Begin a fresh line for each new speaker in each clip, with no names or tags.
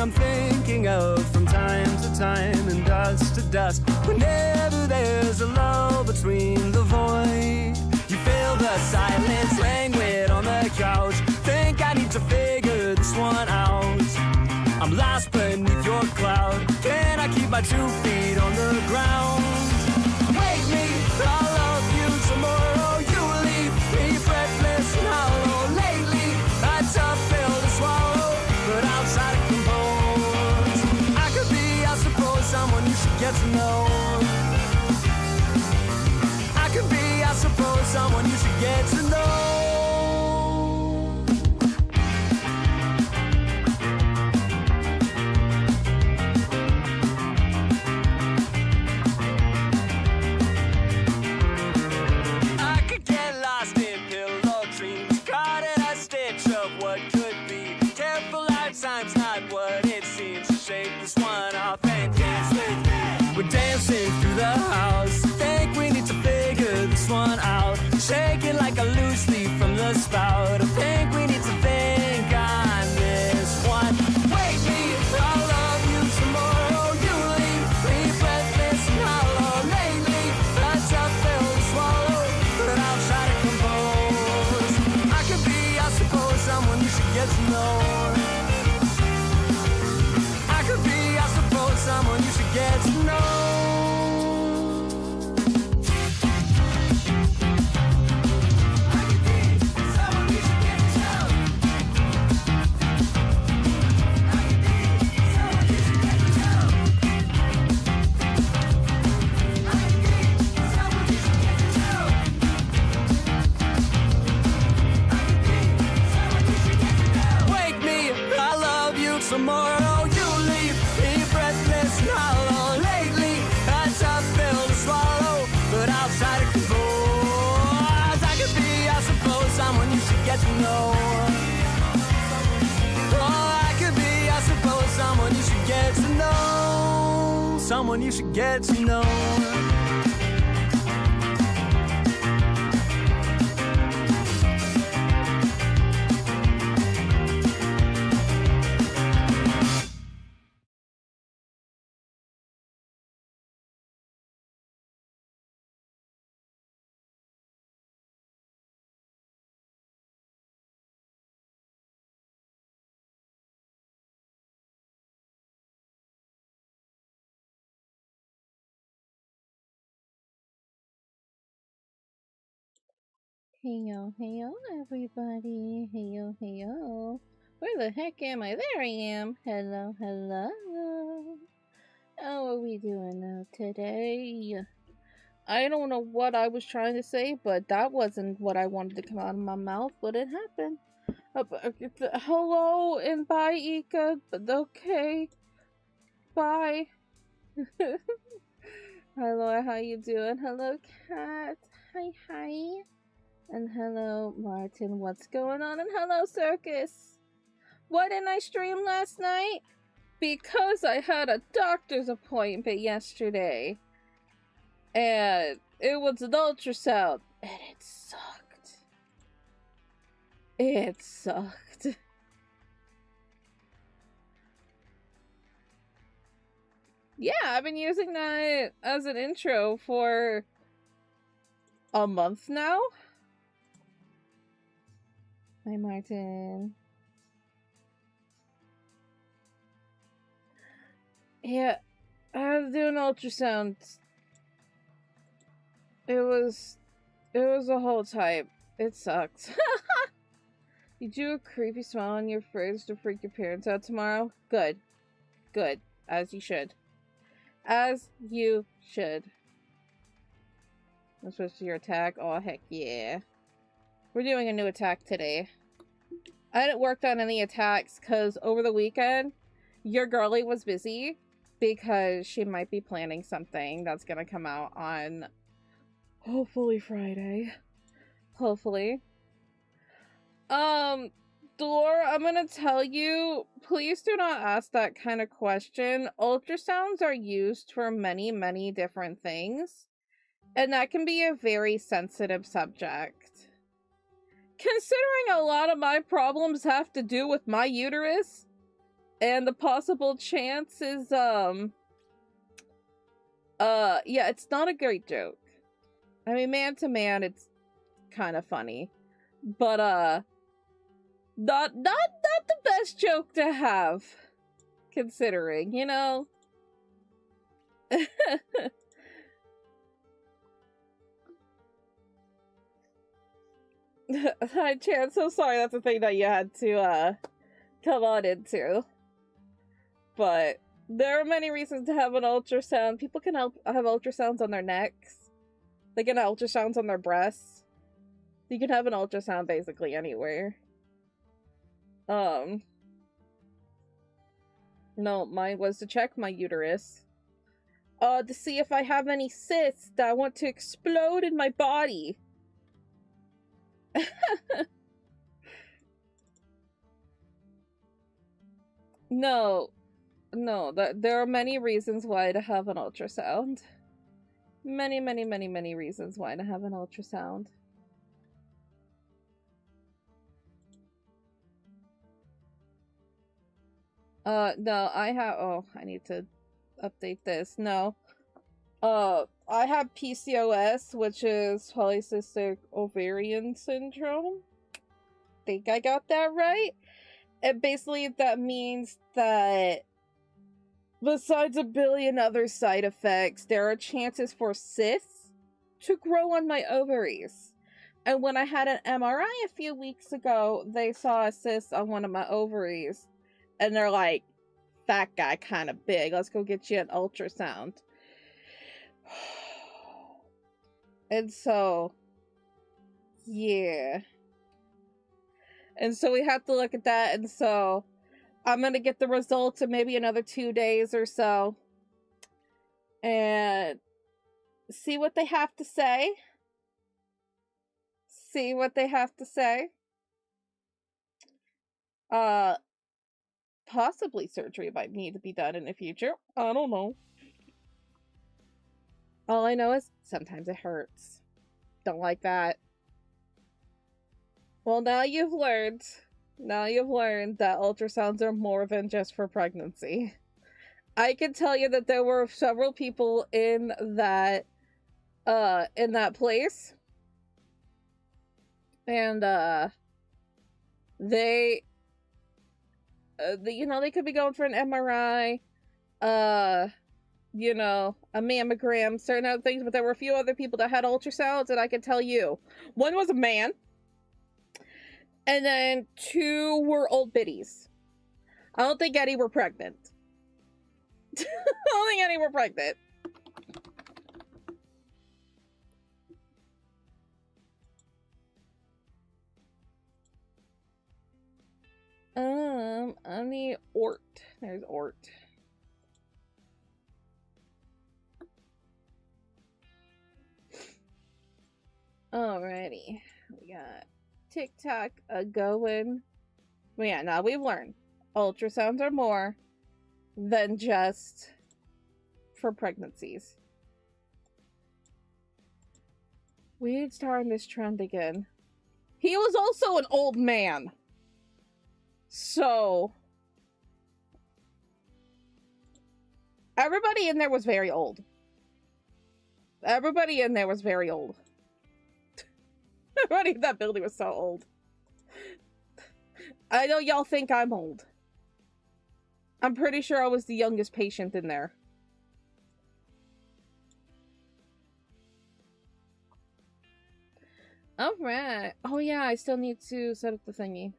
song I'm thinking of from time to time and dust to dust. Whenever there's a lull between the void, you feel the silence, languid on the couch. Think I need to figure this one out. I'm lost beneath your cloud. Can I keep my 2 feet on the ground? Wake me, I'll love you tomorrow. You leave me breathless and hollow. Lately, a tough pill to swallow, but I'll try to compose. I could be, I suppose, someone you should get to know. I could be, I suppose, someone you should get to know. Time's not what it seems. To shake this one off and dance with me. We're dancing through the house. Think we need to figure this one out. Shaking like a loose leaf from the spout. I think we need to think on this one. Wake me, I'll love you tomorrow. You leave me breathless and hollow. Lately, a tough pill to swallow, but I'll try to compose. I could be, I suppose, someone you should get to know. Someone you should get to know. I could be someone you should get to know. I could be someone you should get to know. I could be someone you should get to know. I could be someone you should get to know. Wake me, I love you tomorrow. Hollow. Lately, a tough pill to swallow, but I'll try to compose. I could be, I suppose, someone you should get to know. Oh, I could be, I suppose, someone you should get to know. Someone you should get to know.
Heyo, everybody. Heyo. Where the heck am I? There I am. Hello. How are we doing now today? I don't know what I was trying to say, but that wasn't what I wanted to come out of my mouth, but it happened. Hello and bye, Ika. Okay. Bye. Hello, how you doing? Hello, Kat. Hi. And hello, Martin, what's going on? And hello, Circus! Why didn't I stream last night? Because I had a doctor's appointment yesterday. And it was an ultrasound. And it sucked. Yeah, I've been using that as an intro for a month now. Hi, Martin. Yeah, I had to do an ultrasound. It was a whole type. It sucked. You do a creepy smile on your face to freak your parents out tomorrow? Good. As you should. That's supposed to your attack? Oh, heck yeah. We're doing a new attack today. I hadn't worked on any attacks because over the weekend, your girlie was busy because she might be planning something that's gonna come out on hopefully Friday. Hopefully. Delora, I'm gonna tell you, please do not ask that kind of question. Ultrasounds are used for many, many different things, and that can be a very sensitive subject. Considering a lot of my problems have to do with my uterus, And the possible chance is, yeah, it's not a great joke. I mean, man to man, it's kind of funny. But, not the best joke to have, considering, you know? Hi, Chan, so sorry that's the thing that you had to, come on into. But there are many reasons to have an ultrasound. People can have ultrasounds on their necks. They can have ultrasounds on their breasts. You can have an ultrasound basically anywhere. No, mine was to check my uterus. To see if I have any cysts that want to explode in my body. No, there are many reasons why to have an ultrasound. Many reasons why to have an ultrasound. No, I need to update this. No. I have PCOS, which is polycystic ovarian syndrome. Think I got that right? And basically that means that besides a billion other side effects, there are chances for cysts to grow on my ovaries. And when I had an MRI a few weeks ago, they saw a cyst on one of my ovaries. And they're like, fat guy, kind of big. Let's go get you an ultrasound. And so, yeah. And so we have to look at that. And so I'm going to get the results in maybe another 2 days or so. And see what they have to say. See what they have to say. Possibly surgery might need to be done in the future. I don't know. All I know is sometimes it hurts. Don't like that. Well, now you've learned. Now you've learned that ultrasounds are more than just for pregnancy. I can tell you that there were several people in that place. And, they could be going for an MRI, you know, a mammogram, certain other things, but there were a few other people that had ultrasounds, and I can tell you, one was a man, and then 2 were old biddies. I don't think any were pregnant. I don't think any were pregnant. I need Ort. There's Ort. Alrighty. We got TikTok going. But yeah, now we've learned. Ultrasounds are more than just for pregnancies. We need to start on this trend again. He was also an old man. So everybody in there was very old. Everybody in there was very old. Everybody in that building was so old. I know y'all think I'm old. I'm pretty sure I was the youngest patient in there. Alright. Oh yeah, I still need to set up the thingy.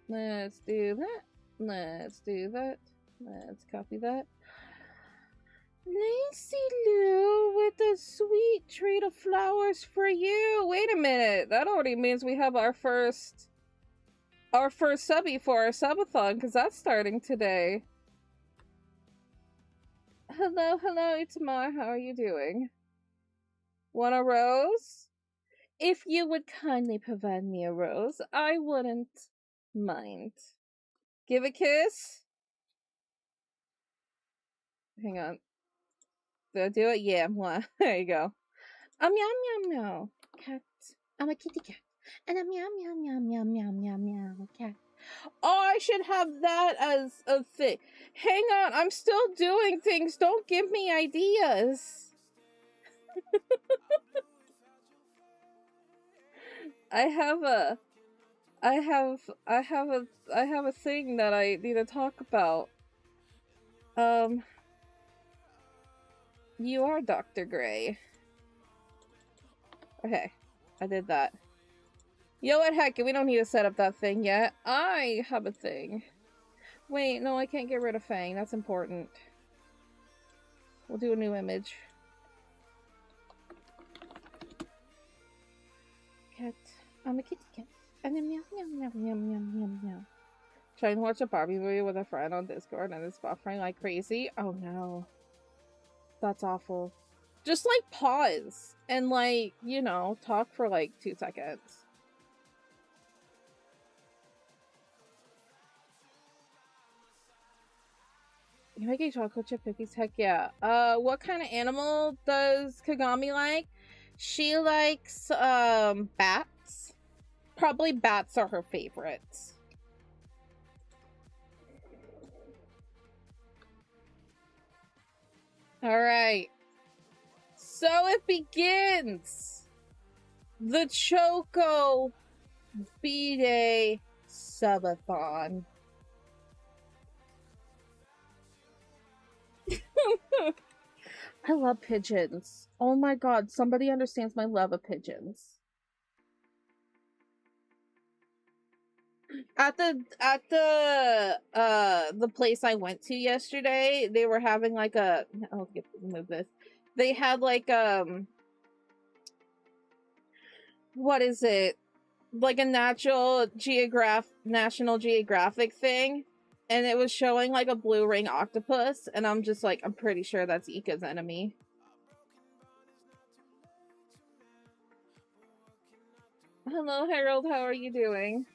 Let's do that. Let's do that. Let's copy that. Lacy Lou with a sweet treat of flowers for you. Wait a minute. That already means we have our first subby for our subathon, because that's starting today. Hello, Itamar. How are you doing? Want a rose? If you would kindly provide me a rose, I wouldn't mind. Give a kiss? Hang on. Did I do it? Yeah. There you go. Meow, meow, meow. Cat. I'm a kitty cat. And a meow, meow, meow, meow, meow, meow, meow, cat. Oh, I should have that as a thing. Hang on, I'm still doing things. Don't give me ideas. I have a thing that I need to talk about. You are Dr. Gray. Okay, I did that. Yo, what heck, we don't need to set up that thing yet. I have a thing. Wait, no, I can't get rid of Fang. That's important. We'll do a new image. Cat. I'm a kitty cat. And then meow, meow, meow, meow, meow, meow, meow. Trying to watch a Barbie movie with a friend on Discord and it's buffering like crazy. Oh no. That's awful. Just like pause and like, you know, talk for like 2 seconds. You make a chocolate chip cookies? Heck yeah. What kind of animal does Kagami like? She likes, bats. Probably bats are her favorites. Alright. So it begins! The Choco B-Day Subathon. I love pigeons. Oh my god, somebody understands my love of pigeons. At the place I went to yesterday, they were having like a move this. They had like what is it? Like a National Geographic thing. And it was showing like a blue ring octopus, and I'm just like, I'm pretty sure that's Ika's enemy. Hello, Harold, how are you doing?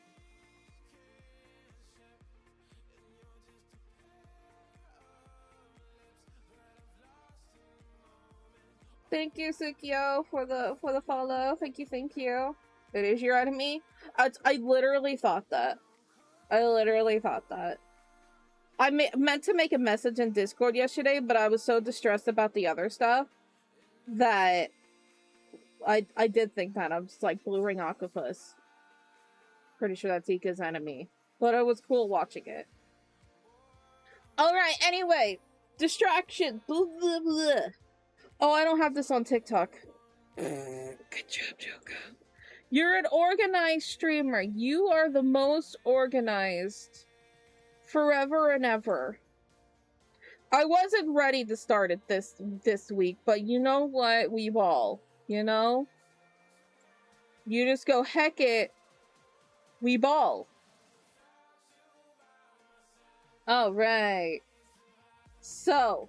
Thank you, Sukio, for the follow. Thank you. It is your enemy? I literally thought that. I meant to make a message in Discord yesterday, but I was so distressed about the other stuff that I did think that. I'm just like, blue ring octopus. Pretty sure that's Ika's enemy. But it was cool watching it. Alright, anyway. Distraction. Blah, blah, blah. Oh, I don't have this on TikTok. Good job, Choco. You're an organized streamer. You are the most organized. Forever and ever. I wasn't ready to start it this week, but you know what? We've all, you know? You just go, heck it. We ball. Alright. So.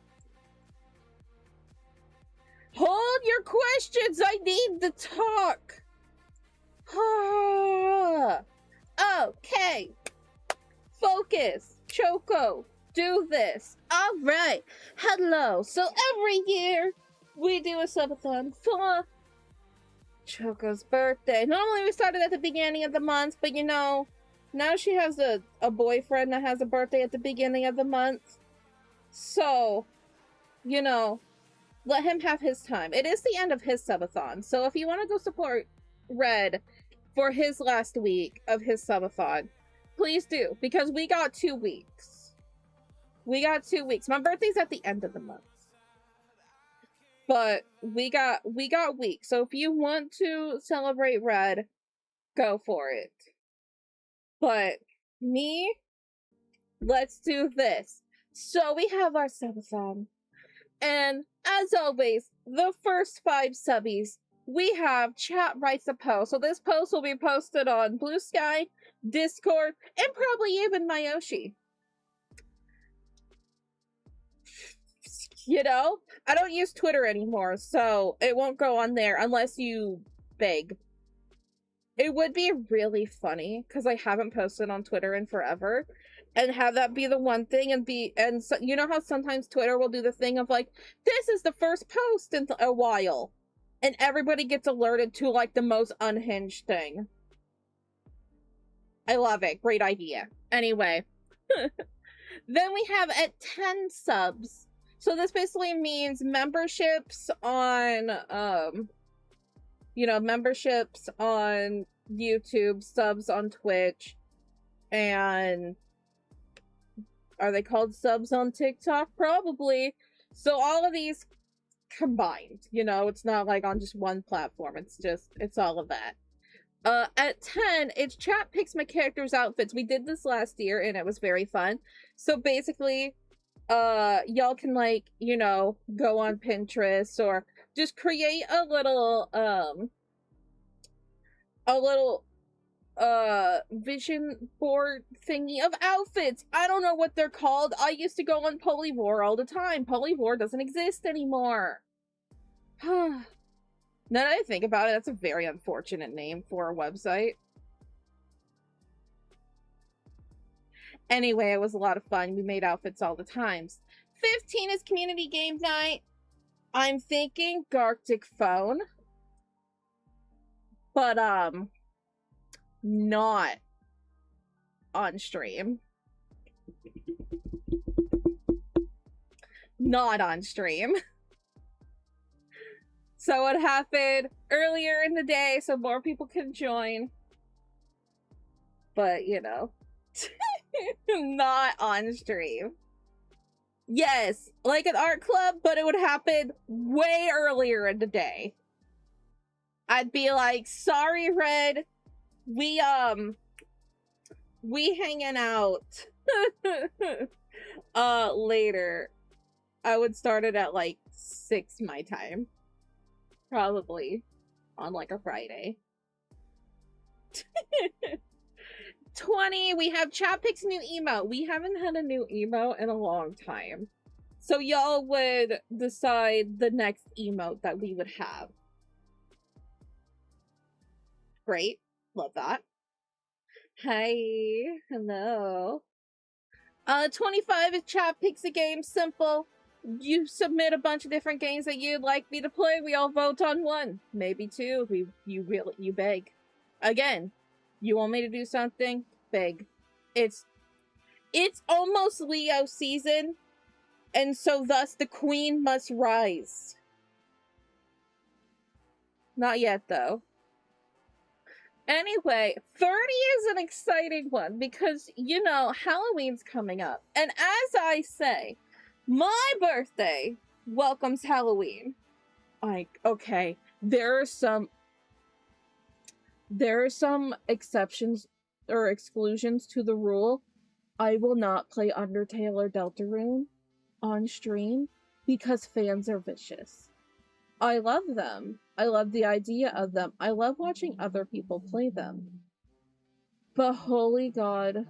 Hold your questions! I need to talk! Okay. Focus. Choco. Do this. Alright. Hello. So every year, we do a subathon for Choco's birthday. Normally we started at the beginning of the month, but you know, now she has a boyfriend that has a birthday at the beginning of the month. So, you know, let him have his time. It is the end of his subathon. So if you want to go support Red for his last week of his subathon, please do, because we got 2 weeks. We got 2 weeks. My birthday's at the end of the month. But we got weeks. So if you want to celebrate Red, go for it. But me, let's do this. So we have our subathon. And as always, the first 5 subbies, we have chat writes a post. So this post will be posted on Blue Sky, Discord, and probably even Mayoshi. You know, I don't use Twitter anymore, so it won't go on there unless you beg. It would be really funny, because I haven't posted on Twitter in forever, and have that be the one thing, and so, you know how sometimes Twitter will do the thing of like, this is the first post in a while, and everybody gets alerted to like the most unhinged thing. I love it. Great idea. Anyway. Then we have at 10 subs. So this basically means memberships on, memberships on YouTube, subs on Twitch, and are they called subs on TikTok? Probably. So all of these combined, it's not like on just one platform. It's all of that. At 10, it's chat picks my character's outfits. We did this last year and it was very fun. So basically, y'all can go on Pinterest or just create a little vision board thingy of outfits. I don't know what they're called. I used to go on Polyvore all the time. Polyvore doesn't exist anymore. Now that I think about it, that's a very unfortunate name for a website. Anyway, it was a lot of fun. We made outfits all the times. 15 is community game night. I'm thinking Garctic Phone. But, not on stream. Not on stream. So it happened earlier in the day so more people can join. But, not on stream. Yes, like an art club, but it would happen way earlier in the day. I'd be like, sorry, Red. We hanging out later. I would start it at like 6 my time. Probably on like a Friday. 20, we have chat picks new emote. We haven't had a new emote in a long time. So y'all would decide the next emote that we would have. Great. Love that. Hey. Hello. 25 is chat picks a game. Simple. You submit a bunch of different games that you'd like me to play. We all vote on one, maybe two. You beg. Again, you want me to do something? Beg. It's almost Leo season, and so thus the queen must rise. Not yet, though. Anyway, 30 is an exciting one because, Halloween's coming up. And as I say, my birthday welcomes Halloween. Okay, there are some exceptions or exclusions to the rule. I will not play Undertale or Deltarune on stream because fans are vicious. I love them. I love the idea of them. I love watching other people play them. But holy God,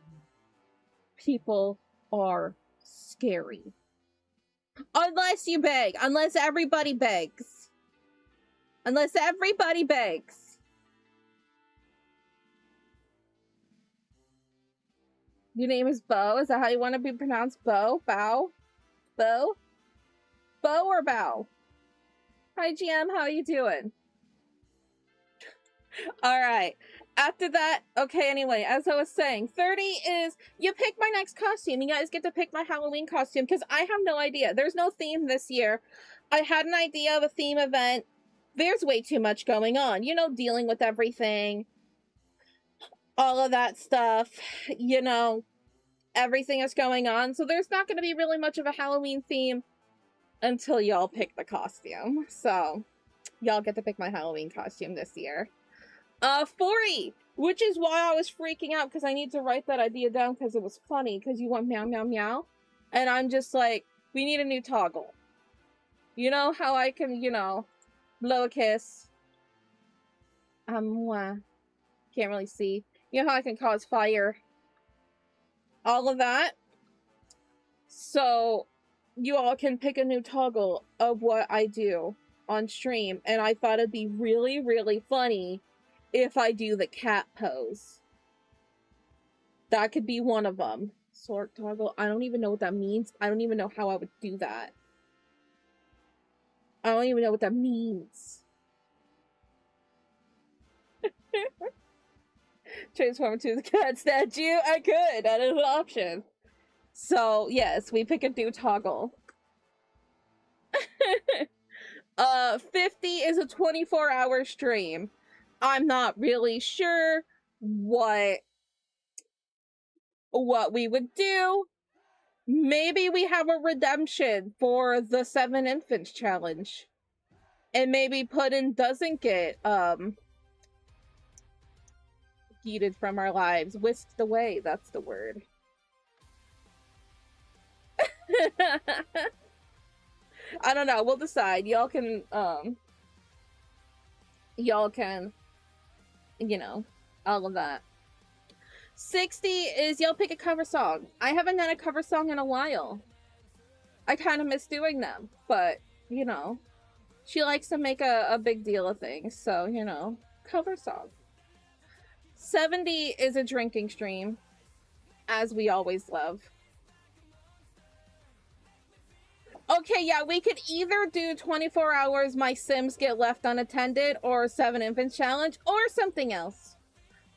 people are scary. Unless you beg. Unless everybody begs. Unless everybody begs. Your name is Bo? Is that how you want to be pronounced? Bo? Bow? Bo? Bo or Bow? Hi, GM. How you doing? Alright. After that, okay, anyway, as I was saying, 30 is, you pick my next costume. You guys get to pick my Halloween costume, because I have no idea. There's no theme this year. I had an idea of a theme event. There's way too much going on. Dealing with everything. All of that stuff. Everything is going on. So there's not going to be really much of a Halloween theme until y'all pick the costume. So, y'all get to pick my Halloween costume this year. 40, which is why I was freaking out, because I need to write that idea down, because it was funny, because you want meow meow meow, and I'm just like, we need a new toggle. You know how I can, blow a kiss? Can't really see. You know how I can cause fire? All of that. So, you all can pick a new toggle of what I do on stream, and I thought it'd be really, really funny if I do the cat pose. That could be one of them. Sort toggle. I don't even know what that means. I don't even know how I would do that. I don't even know what that means. Transform to the cat statue. I could. That is an option. So yes, we pick a new toggle. 50 is a 24-hour stream. I'm not really sure what we would do. Maybe we have a redemption for the 7 infants challenge. And maybe Puddin doesn't get yeeted from our lives. Whisked away, that's the word. I don't know, we'll decide. Y'all can, you know, all of that. 60 is y'all pick a cover song. I haven't done a cover song in a while. I kind of miss doing them, but, you know, she likes to make a big deal of things, so, you know, cover song. 70 is a drinking stream, as we always love. Okay, yeah, we could either do 24 hours My Sims Get Left Unattended, or 7 Infants Challenge, or something else.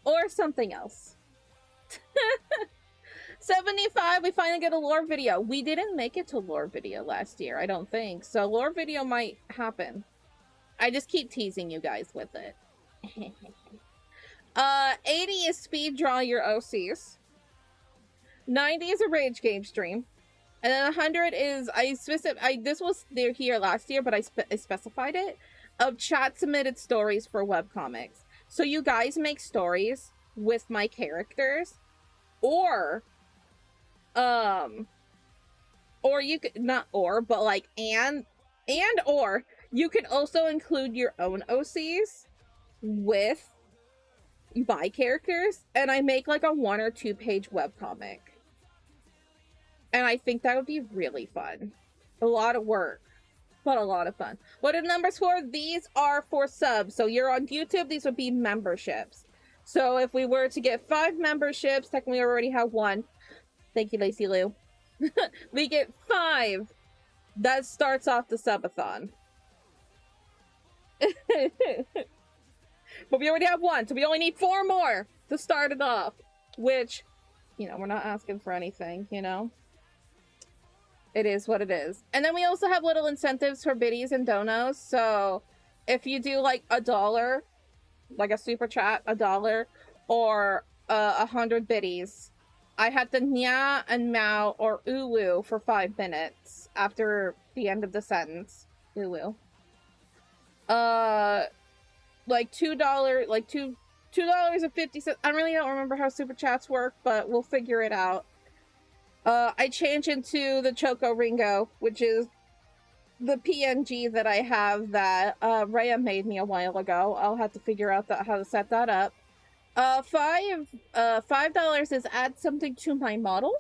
Or something else. 75, we finally get a lore video. We didn't make it to lore video last year, I don't think. So lore video might happen. I just keep teasing you guys with it. 80 is speed draw your OCs. 90 is a rage game stream. And then 100 is, this was there here last year, but I specified it, of chat submitted stories for webcomics. So you guys make stories with my characters, or you could, not or, but like, or you can also include your own OCs with my characters, and I make like a 1 or 2 page webcomic. And I think that would be really fun. A lot of work, but a lot of fun. What are the numbers for? These are for subs. So you're on YouTube, these would be memberships. So if we were to get 5 memberships, technically we already have 1. Thank you, Lacey Lou. We get 5. That starts off the subathon. But we already have 1, so we only need 4 more to start it off. Which, you know, we're not asking for anything, you know? It is what it is. And then we also have little incentives for biddies and donos. So if you do like $1, like a super chat, $1, or 100 biddies, I had the nya and mao or ulu for 5 minutes after the end of the sentence. Ulu. Like $2, like $2.50. I really don't remember how super chats work, but we'll figure it out. I change into the Choco Ringo, which is the PNG that I have that Rhea made me a while ago. I'll have to figure out how to set that up. $5 is add something to my model.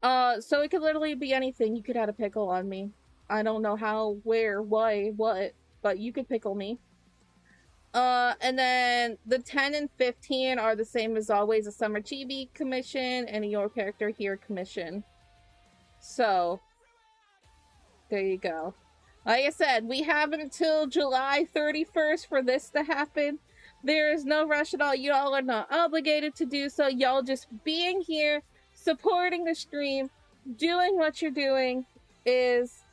So it could literally be anything. You could add a pickle on me. I don't know how, where, why, what, but you could pickle me. And then the 10 and 15 are the same as always, a Summer Chibi commission and a Your Character Here commission. So, there you go. Like I said, we have until July 31st for this to happen. There is no rush at all. Y'all are not obligated to do so. Y'all just being here, supporting the stream, doing what you're doing is...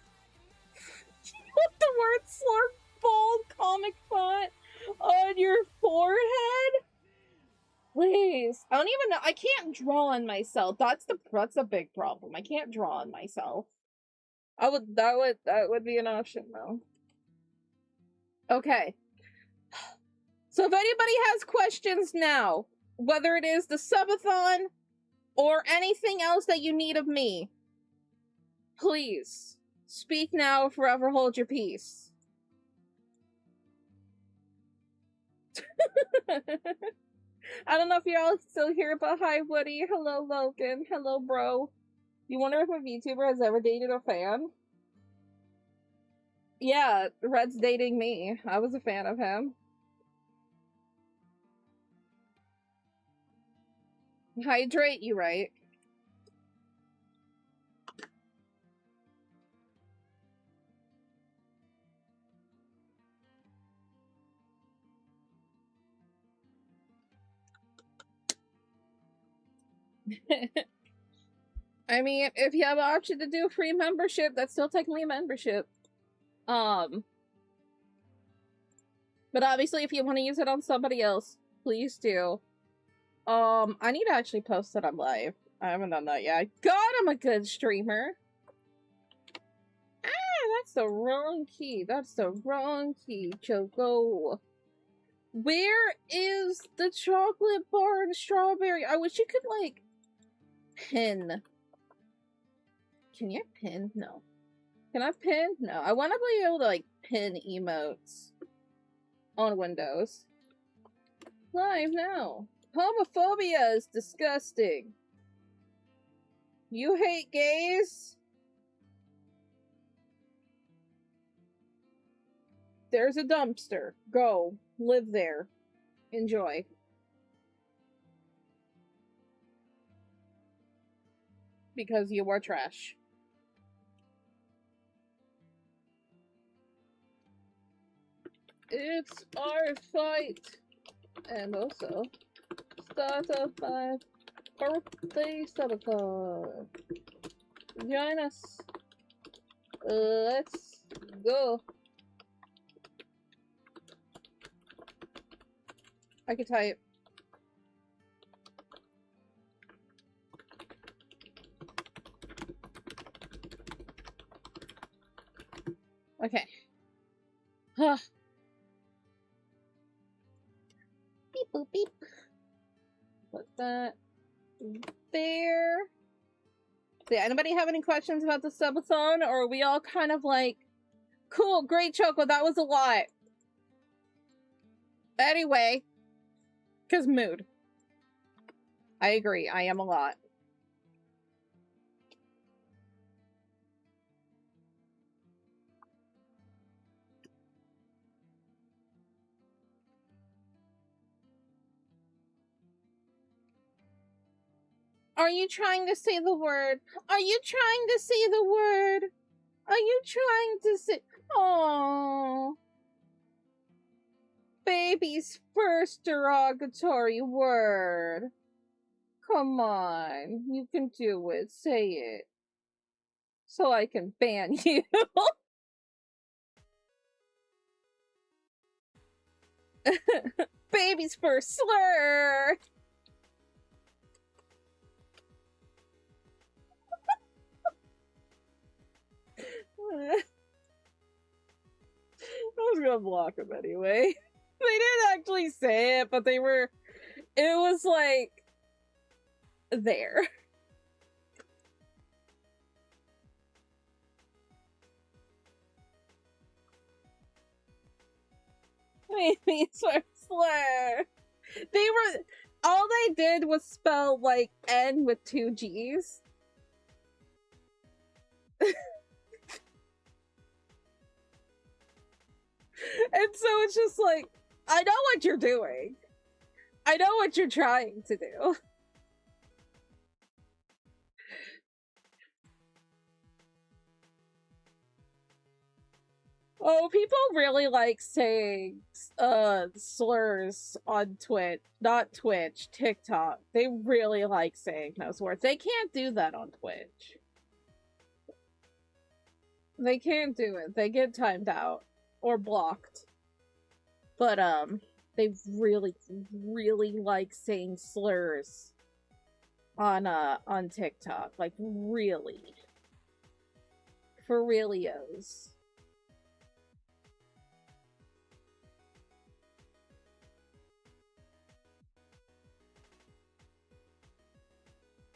What the word slurp bold comic font on your forehead? Please. I don't even know. I can't draw on myself. That's a big problem. I can't draw on myself. That would be an option though. Okay. So if anybody has questions now, whether it is the subathon or anything else that you need of me, please speak now or forever hold your peace. I don't know if you're all still here, but hi Woody, hello Logan, hello bro. You wonder if a VTuber has ever dated a fan? Yeah, Red's dating me. I was a fan of him. Hydrate, you right. I mean, if you have an option to do a free membership, that's still technically a membership. But obviously if you want to use it on somebody else, please do. I need to actually post that I'm live. I haven't done that yet. God, I'm a good streamer. Ah, that's the wrong key. That's the wrong key, Choco. Where is the chocolate bar and strawberry? I wish you could, like, pin. Can you pin? No. Can I pin? No. I want to be able to, like, pin emotes on Windows. Live now. Homophobia is disgusting. You hate gays? There's a dumpster. Go. Live there. Enjoy. Because you are trash. It's our fight. And also, start a 5 birthday subathon. Join us. Let's go. I can type. Okay. Huh. Beep boop beep. Put that there. Did anybody have any questions about the subathon, or are we all kind of like, cool, great, Choco, that was a lot. Anyway, because mood. I agree, I am a lot. Are you trying to say the word? Are you trying to say the word? Are you trying to say... Aww. Baby's first derogatory word. Come on. You can do it. Say it. So I can ban you. Baby's first slur. I was gonna block him anyway. They didn't actually say it, but they were... It was like... there. Maybe it's a slur. They were... All they did was spell, like, N with 2 G's. And so it's just like, I know what you're doing. I know what you're trying to do. Oh, people really like saying slurs on Twitch. Not Twitch, TikTok. They really like saying those words. They can't do that on Twitch. They can't do it. They get timed out. Or blocked. But, they really, really like saying slurs on TikTok. Like, really. For realios.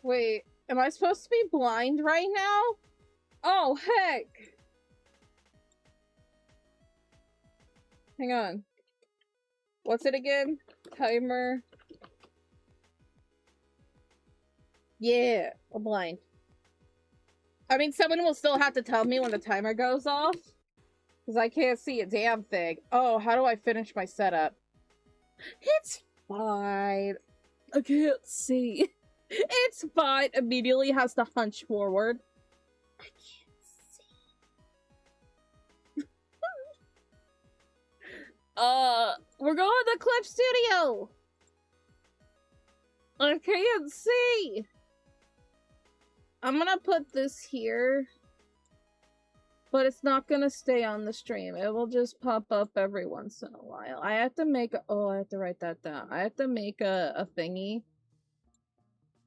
Wait, am I supposed to be blind right now? Oh, heck! Hang on. What's it again? Timer. Yeah, I'm blind. I mean, someone will still have to tell me when the timer goes off. Because I can't see a damn thing. Oh, how do I finish my setup? It's fine. I can't see. It's fine. Immediately has to hunch forward. I can't see. We're going to the Clip Studio. I can't see. I'm gonna put this here, but it's not gonna stay on the stream. It will just pop up every once in a while. I have to make a, oh, I have to write that down. I have to make a thingy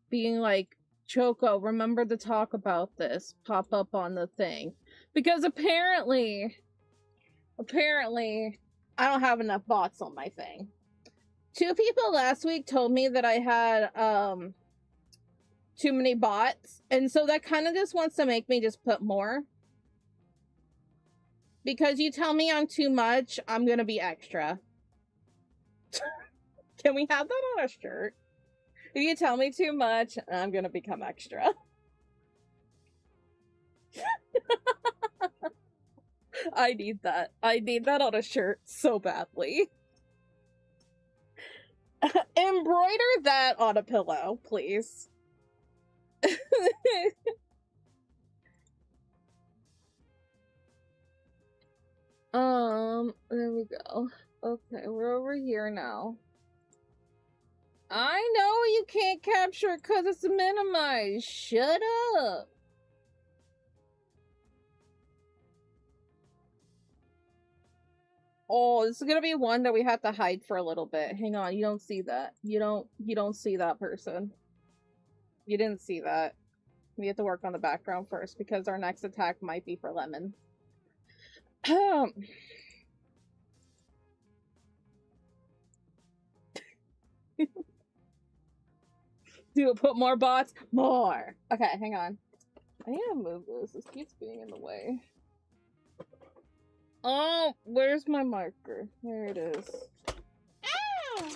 being like, Choco, remember to talk about this. Pop up on the thing. Because apparently, I don't have enough bots on my thing. 2 people last week told me that I had, too many bots, and so that kind of just wants to make me just put more. Because you tell me I'm too much, I'm gonna be extra. Can we have that on a shirt? If you tell me too much, I'm gonna become extra. I need that. I need that on a shirt so badly. Embroider that on a pillow, please. There we go. Okay, we're over here now. I know you can't capture it because it's minimized. Shut up. Oh, this is gonna be one that we have to hide for a little bit. Hang on, you don't see that. You don't see that person. You didn't see that. We have to work on the background first because our next attack might be for Lemon. Do it, put more bots? More! Okay, hang on. I need to move this. This keeps being in the way. Oh, where's my marker? There it is. Ow!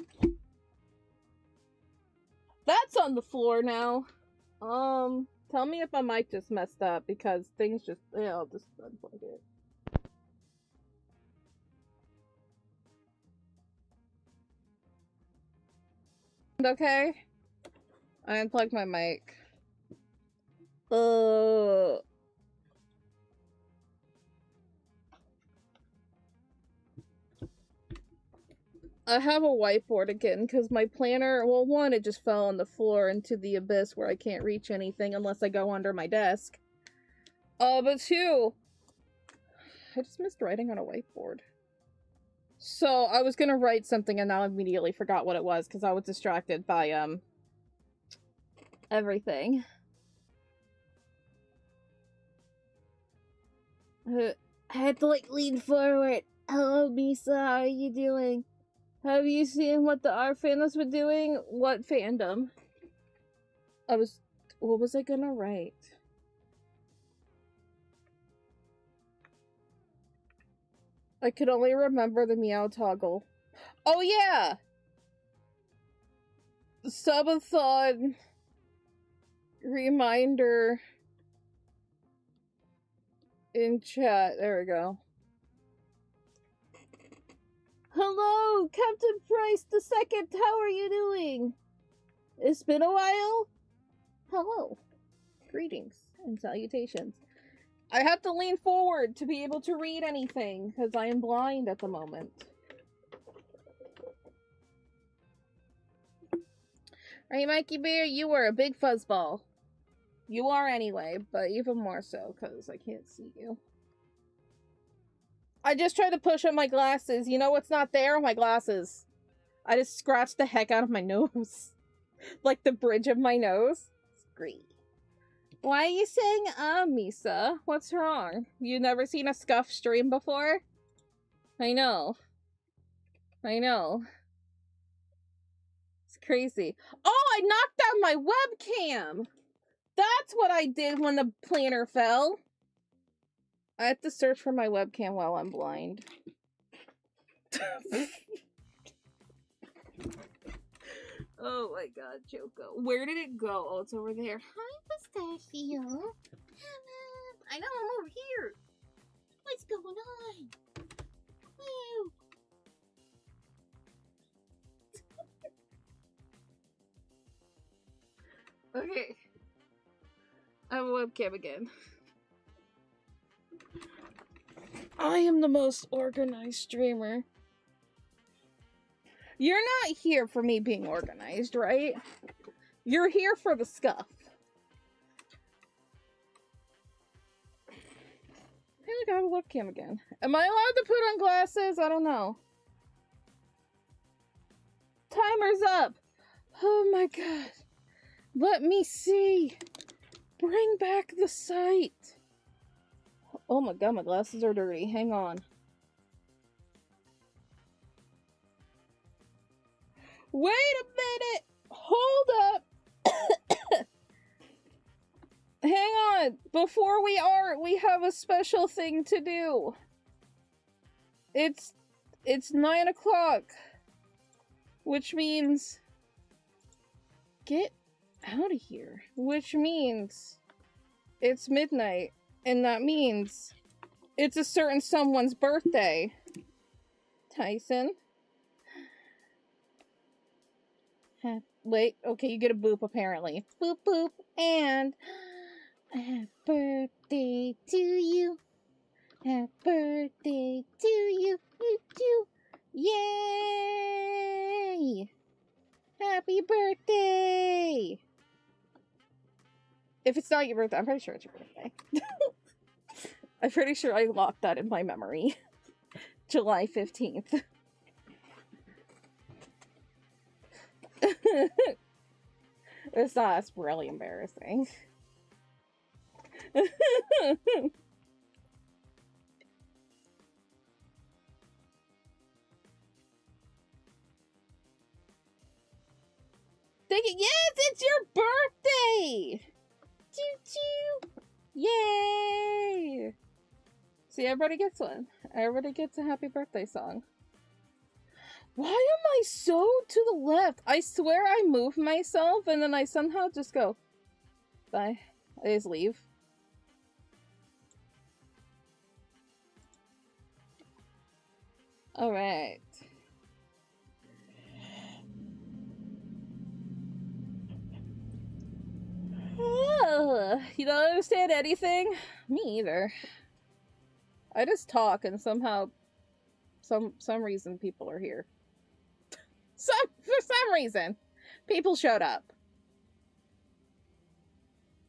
That's on the floor now. Tell me if my mic just messed up because things just, yeah, I'll just unplug it. Okay? I unplugged my mic. I have a whiteboard again because my planner, well, one, it just fell on the floor into the abyss where I can't reach anything unless I go under my desk. But 2, I just missed writing on a whiteboard. So I was gonna write something and now I immediately forgot what it was because I was distracted by, everything. I had to, like, lean forward. Hello, Misa, how are you doing? Have you seen what the R fandoms were doing? What fandom? What was I gonna write? I could only remember the meow toggle. Oh yeah! Subathon reminder in chat. There we go. Hello, Captain Price II. How are you doing? It's been a while. Hello. Greetings and salutations. I have to lean forward to be able to read anything because I am blind at the moment. Right, Mikey Bear, you were a big fuzzball. You are anyway, but even more so because I can't see you. I just tried to push up my glasses. You know what's not there? My glasses. I just scratched the heck out of my nose. Like the bridge of my nose. It's great. Why are you saying, Misa? What's wrong? You never seen a scuff stream before? I know. I know. It's crazy. Oh, I knocked down my webcam! That's what I did when the planner fell. I have to search for my webcam while I'm blind. Oh my god, Choco. Where did it go? Oh, it's over there. Hi, Pistachio. I know, I'm over here. What's going on? Woo! Okay. I have a webcam again. I am the most organized streamer. You're not here for me being organized, right? You're here for the scuff. Hey, look, I have a webcam again. Am I allowed to put on glasses? I don't know. Timer's up. Oh my god. Let me see. Bring back the sight. Oh my god, my glasses are dirty. Hang on. Wait a minute. Hold up. Hang on. Before we have a special thing to do. It's 9 o'clock. Which means... Get out of here. Which means... It's midnight. And that means... It's a certain someone's birthday. Tyson. Wait, okay, you get a boop apparently. Boop boop, and... Happy birthday to you. Happy birthday to you. You. Yay! Happy birthday! If it's not your birthday, I'm pretty sure it's your birthday. I'm pretty sure I locked that in my memory. July 15th. That's really embarrassing. Yes, it's your birthday! Choo-choo! Yay! See, everybody gets one. Everybody gets a happy birthday song. Why am I so to the left? I swear I move myself and then I somehow just go, bye. I just leave. Alright. Oh, you don't understand anything? Me either. I just talk and somehow some reason people are here. For some reason, people showed up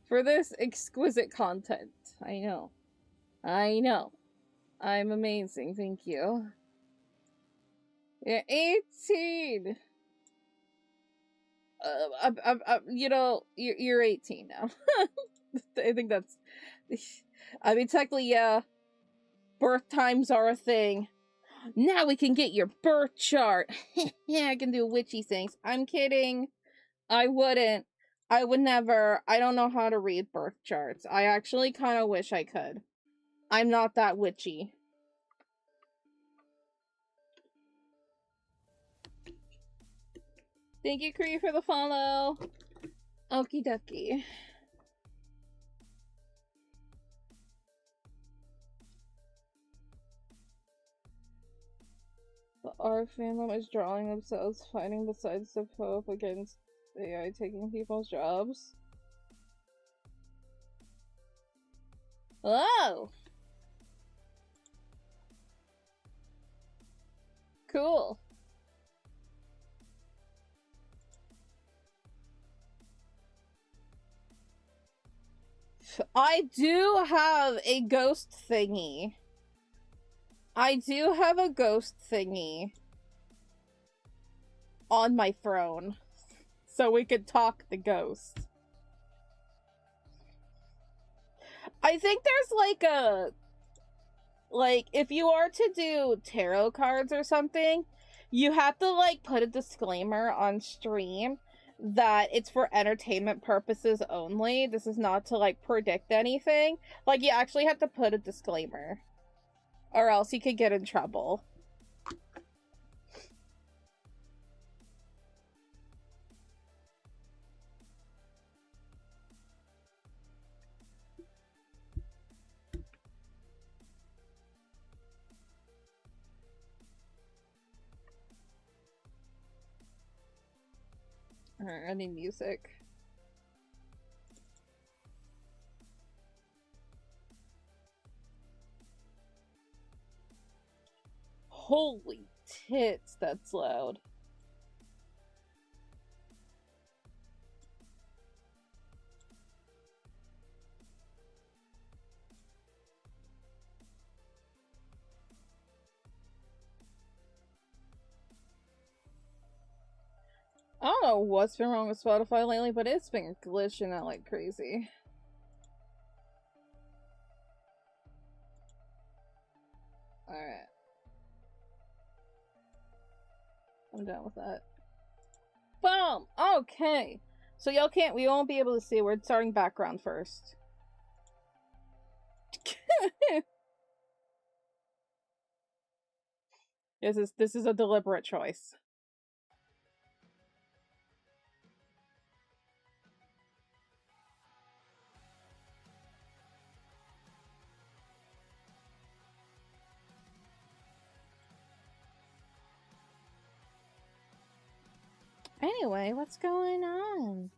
for this exquisite content. I know. I'm amazing, thank you. Yeah, 18. You know, you're 18 now. I think that's. I mean, technically, yeah. Birth times are a thing. Now we can get your birth chart. Yeah, I can do witchy things. I'm kidding. I wouldn't. I would never. I don't know how to read birth charts. I actually kind of wish I could. I'm not that witchy. Thank you, Cree, for the follow. Okie dokie. Our fandom is drawing themselves fighting the sides of hope against AI taking people's jobs. Oh! Cool. I do have a ghost thingy. I do have a ghost thingy on my throne, so we could talk the ghost. I think there's like a... Like, if you are to do tarot cards or something, you have to, like, put a disclaimer on stream that it's for entertainment purposes only. This is not to, like, predict anything. Like, you actually have to put a disclaimer. Or else you could get in trouble. Alright, I need music. Holy tits, that's loud. know what's been wrong with Spotify lately, but it's been glitching out like crazy. Alright. I'm done with that. Boom! Okay. So y'all can't, we won't be able to see. We're starting background first. This is a deliberate choice. Anyway, what's going on?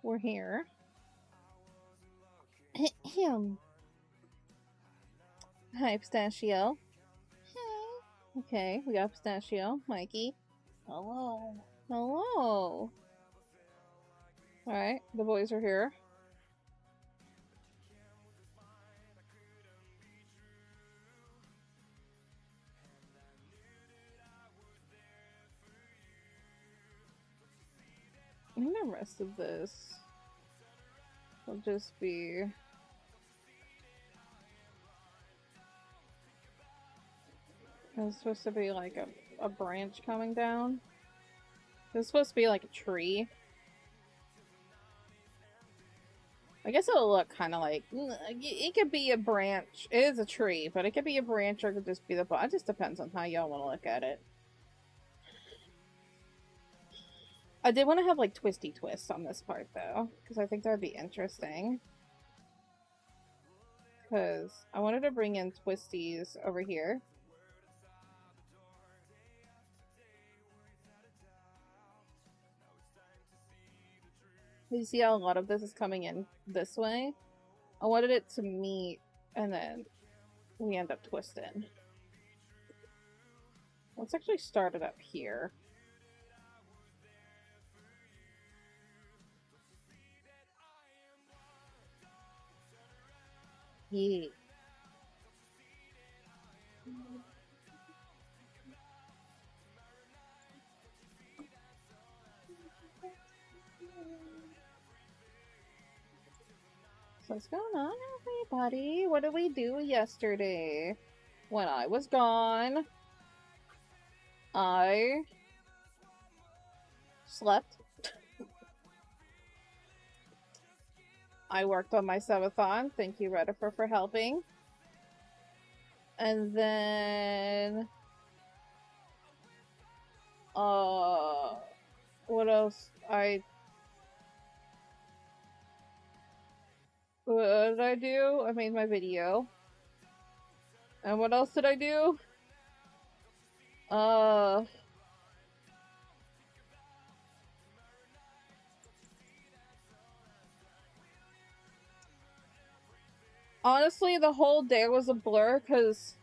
We're here. Hi, Pistachio. Hey. Okay, we got Pistachio. Mikey. Hello. Hello. Alright, the boys are here. I think the rest of this will just be... It's supposed to be like a branch coming down. It's supposed to be like a tree. I guess it'll look kind of like... It could be a branch. It is a tree, but it could be a branch or it could just be the... It just depends on how y'all want to look at it. I did want to have like twisty twists on this part though, because I think that would be interesting. Because I wanted to bring in twisties over here. You see how a lot of this is coming in this way? I wanted it to meet and then we end up twisting. Let's actually start it up here. Yeah. So what's going on, everybody? What did we do yesterday? When I was gone, I slept. I worked on my subathon. Thank you, Redifer, for helping. And then... what else? What did I do? I made my video. And what else did I do? Honestly, the whole day was a blur because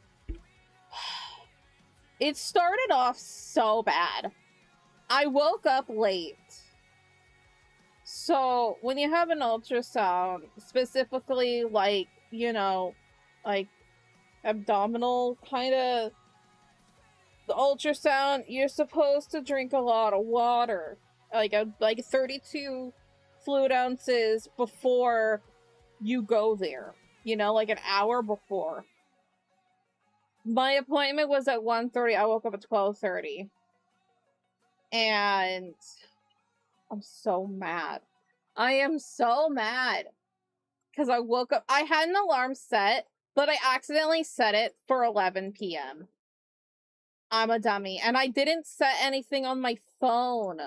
it started off so bad. I woke up late. So, when you have an ultrasound, specifically, like, you know, like, abdominal kind of the ultrasound, you're supposed to drink a lot of water. Like 32 fluid ounces before you go there. You know, like an hour before. My appointment was at 1:30. I woke up at 12:30. And I'm so mad. I am so mad. Because I woke up. I had an alarm set, but I accidentally set it for 11 p.m. I'm a dummy. And I didn't set anything on my phone.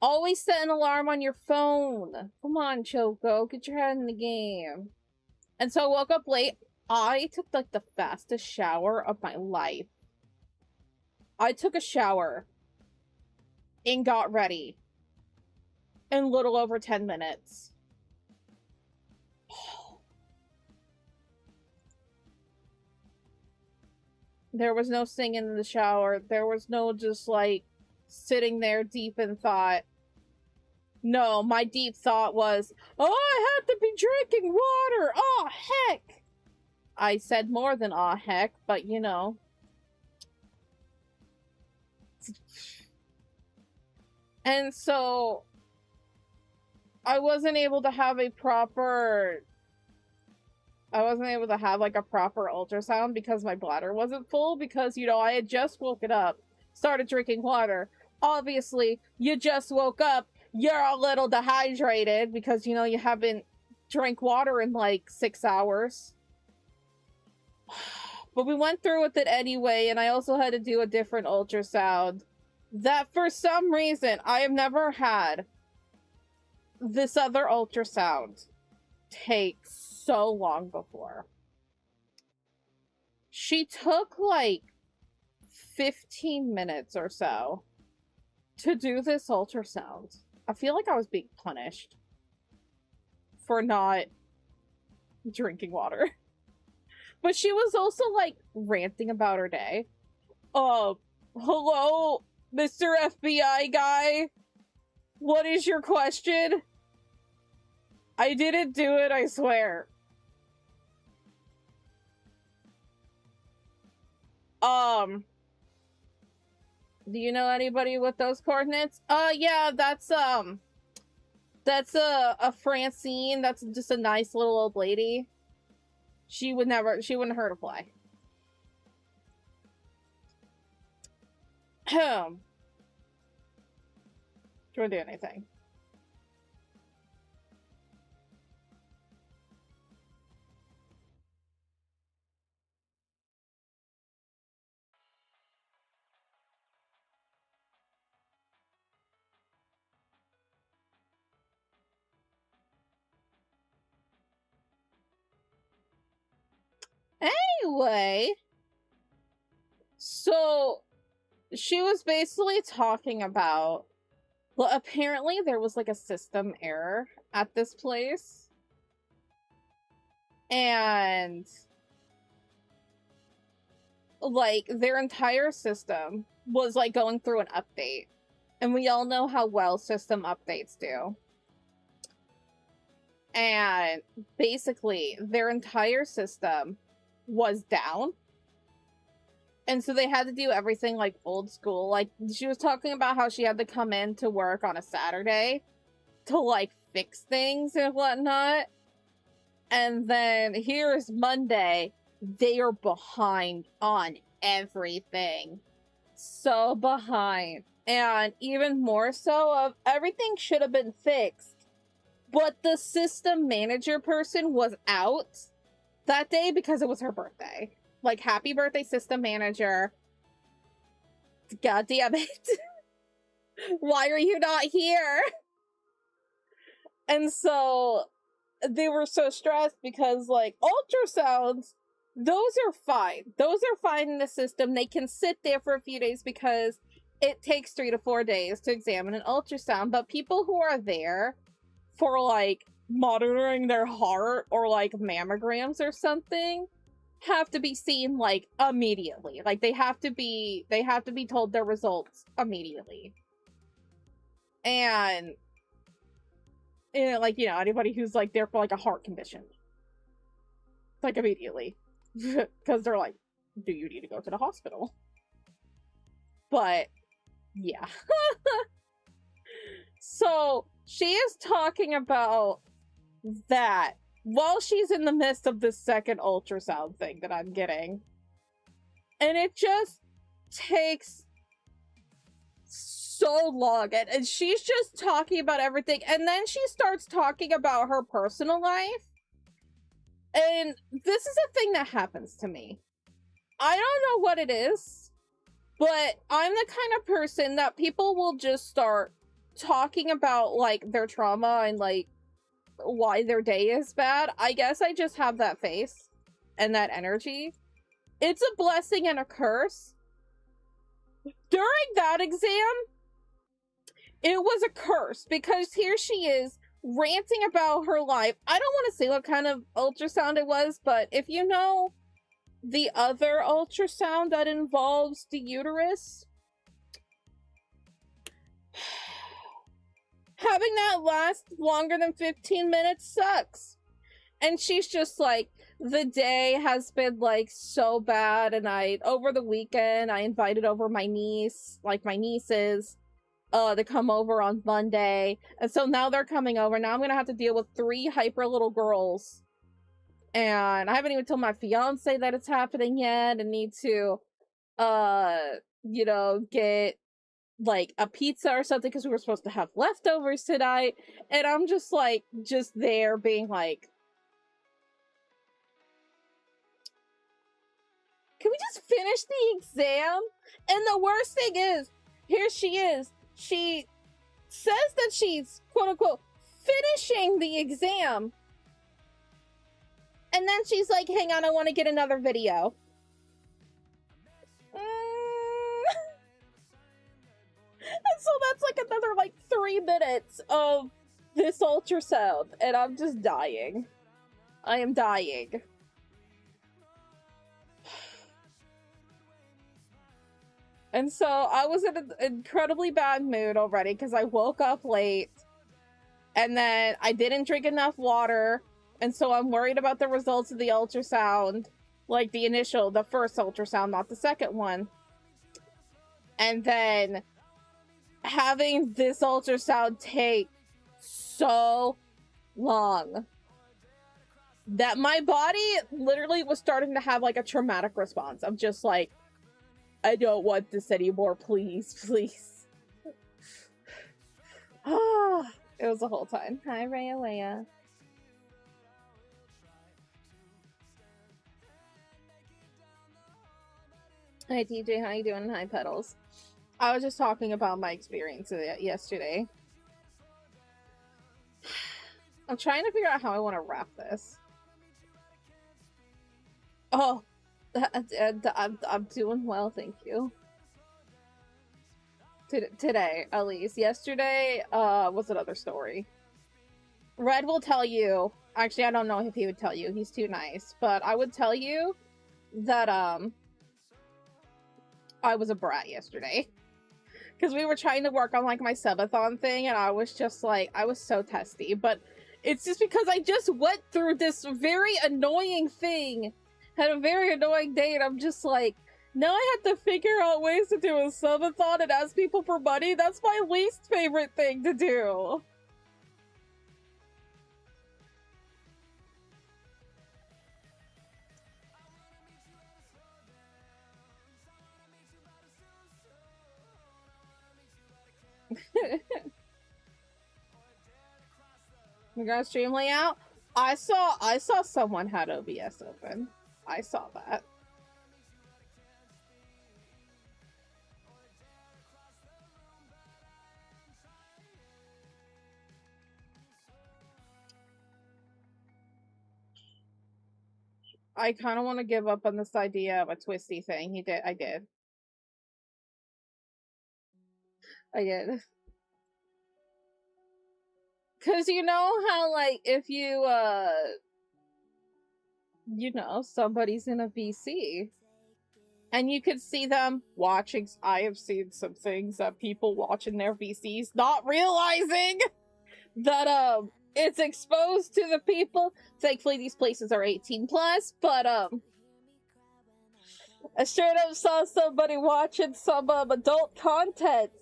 Always set an alarm on your phone. Come on, Choco. Get your head in the game. And so I woke up late. I took, like, the fastest shower of my life. I took a shower and got ready in a little over 10 minutes. There was no singing in the shower. There was no just, like, sitting there deep in thought. No, my deep thought was, oh, I have to be drinking water. Oh, heck. I said more than aw heck, but you know. And so I wasn't able to have like a proper ultrasound because my bladder wasn't full because, you know, I had just woken up, started drinking water. Obviously, you just woke up, you're a little dehydrated because, you know, you haven't drank water in like 6 hours. But we went through with it anyway, and I also had to do a different ultrasound that for some reason I have never had this other ultrasound take so long before. She took like 15 minutes or so to do this ultrasound. I feel like I was being punished for not drinking water. But she was also like ranting about her day. Hello, Mr. FBI guy. What is your question? I didn't do it, I swear. Do you know anybody with those coordinates? Yeah, that's a Francine. That's just a nice little old lady. She wouldn't hurt a fly. Do you want to do anything? Anyway, so she was basically talking about, well, apparently there was like a system error at this place. And like their entire system was like going through an update. And we all know how well system updates do. And basically their entire system was down. And so they had to do everything like old school. Like she was talking about how she had to come in to work on a Saturday to like fix things and whatnot. And then here's Monday. They are behind on everything. So behind. And even more so of everything should have been fixed. But the system manager person was out that day because it was her birthday. Like, happy birthday, system manager. God damn it. Why are you not here? And so they were so stressed because, like, ultrasounds, those are fine. Those are fine in the system. They can sit there for a few days because it takes 3 to 4 days to examine an ultrasound. But people who are there for, like, monitoring their heart or, like, mammograms or something have to be seen like immediately. Like they have to be told their results immediately. And like, you know, anybody who's like there for like a heart condition, like immediately, because they're like, do you need to go to the hospital? But yeah. So she is talking about that while she's in the midst of this second ultrasound thing that I'm getting. And it just takes so long. And she's just talking about everything. And then she starts talking about her personal life. And this is a thing that happens to me. I don't know what it is, but I'm the kind of person that people will just start talking about, like, their trauma and, like, why their day is bad. I guess I just have that face and that energy. It's a blessing and a curse. During that exam, it was a curse because here she is ranting about her life. I don't want to say what kind of ultrasound it was, but if you know the other ultrasound that involves the uterus, Having that last longer than 15 minutes sucks. And she's just like, the day has been like so bad, and over the weekend I invited over my niece, like my nieces, to come over on Monday, and so now they're coming over. Now I'm gonna have to deal with 3 hyper little girls, and I haven't even told my fiance that it's happening yet, and need to you know, get like a pizza or something because we were supposed to have leftovers tonight. And I'm just like, just there being like, can we just finish the exam? And the worst thing is, here she is. She says that she's, quote unquote, finishing the exam. And then she's like, hang on, I want to get another video. And so that's like another like 3 minutes of this ultrasound. And I'm just dying. I am dying. And so I was in an incredibly bad mood already because I woke up late and then I didn't drink enough water. And so I'm worried about the results of the ultrasound, like the first ultrasound, not the second one. And then having this ultrasound take so long that my body literally was starting to have like a traumatic response. I'm just like, I don't want this anymore, please, please. Ah, it was the whole time. Hi, Rhea Leia. Hi, TJ. How you doing? Hi, Petals. I was just talking about my experience yesterday. I'm trying to figure out how I want to wrap this. Oh, I'm doing well, thank you. Today, at least. Yesterday was another story. Red will tell you. Actually, I don't know if he would tell you. He's too nice. But I would tell you that I was a brat yesterday. Because we were trying to work on like my subathon thing, and I was just like, I was so testy. But it's just because I just went through this very annoying thing. Had a very annoying day, and I'm just like, now I have to figure out ways to do a subathon and ask people for money. That's my least favorite thing to do. We got stream layout. I saw someone had OBS open. I saw that. I kind of want to give up on this idea of a twisty thing. I did. Cause you know how like if you you know, somebody's in a VC and you could see them watching. I have seen some things that people watch in their VCs not realizing that it's exposed to the people. Thankfully these places are 18 plus, but I straight up saw somebody watching some adult content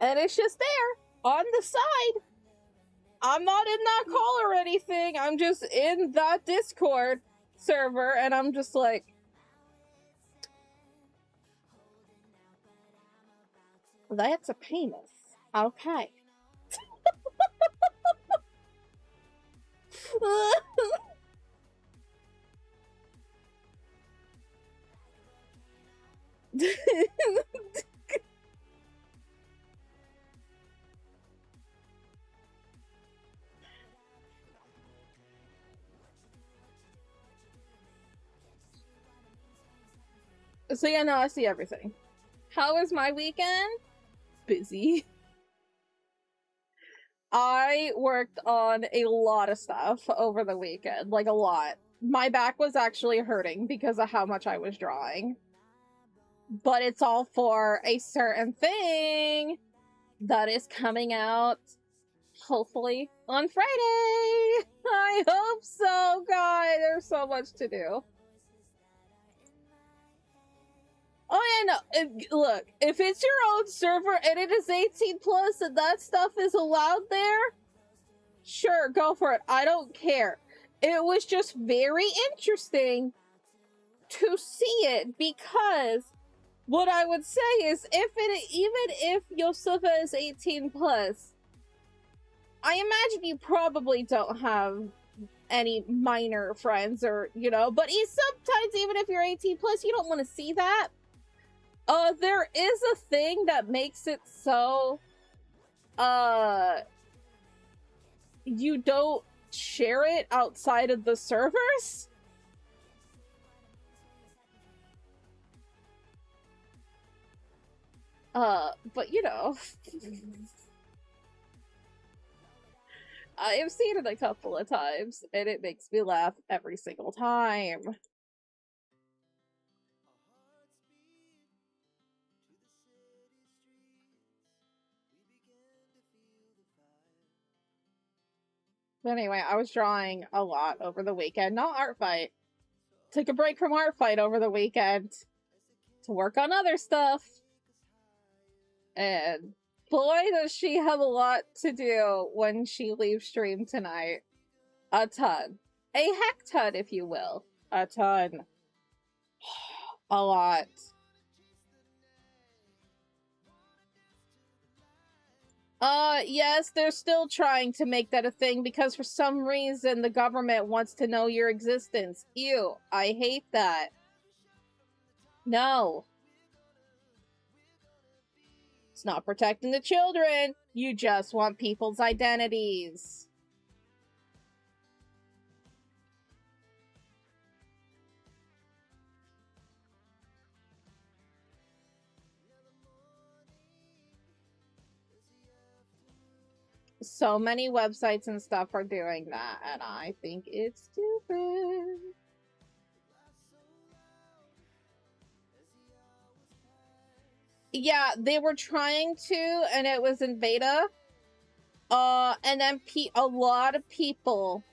and it's just there on the side. I'm not in that call or anything. I'm just in that Discord server, and I'm just like, that's a penis. Okay. So yeah, no, I see everything. How was my weekend? Busy. I worked on a lot of stuff over the weekend, like a lot. My back was actually hurting because of how much I was drawing. But it's all for a certain thing. that is coming out hopefully on Friday. I hope so, God. There's so much to do. Oh yeah, no. Look, if it's your own server and it is 18 plus and that stuff is allowed there, sure, go for it. I don't care. It was just very interesting to see it, because what I would say is, even if Yosufa is 18 plus, I imagine you probably don't have any minor friends, or, you know, but sometimes even if you're 18 plus, you don't want to see that. There is a thing that makes it so, you don't share it outside of the servers. But you know, I have seen it a couple of times, and it makes me laugh every single time. But anyway, I was drawing a lot over the weekend. Not art fight. Took a break from art fight over the weekend to work on other stuff. And boy, does she have a lot to do when she leaves stream tonight. A ton. A heck ton, if you will. A ton. A lot. Yes, they're still trying to make that a thing because for some reason the government wants to know your existence. Ew, I hate that. No. It's not protecting the children. You just want people's identities. So many websites and stuff are doing that, and I think it's stupid. Yeah, they were trying to, and it was in beta. And then a lot of people,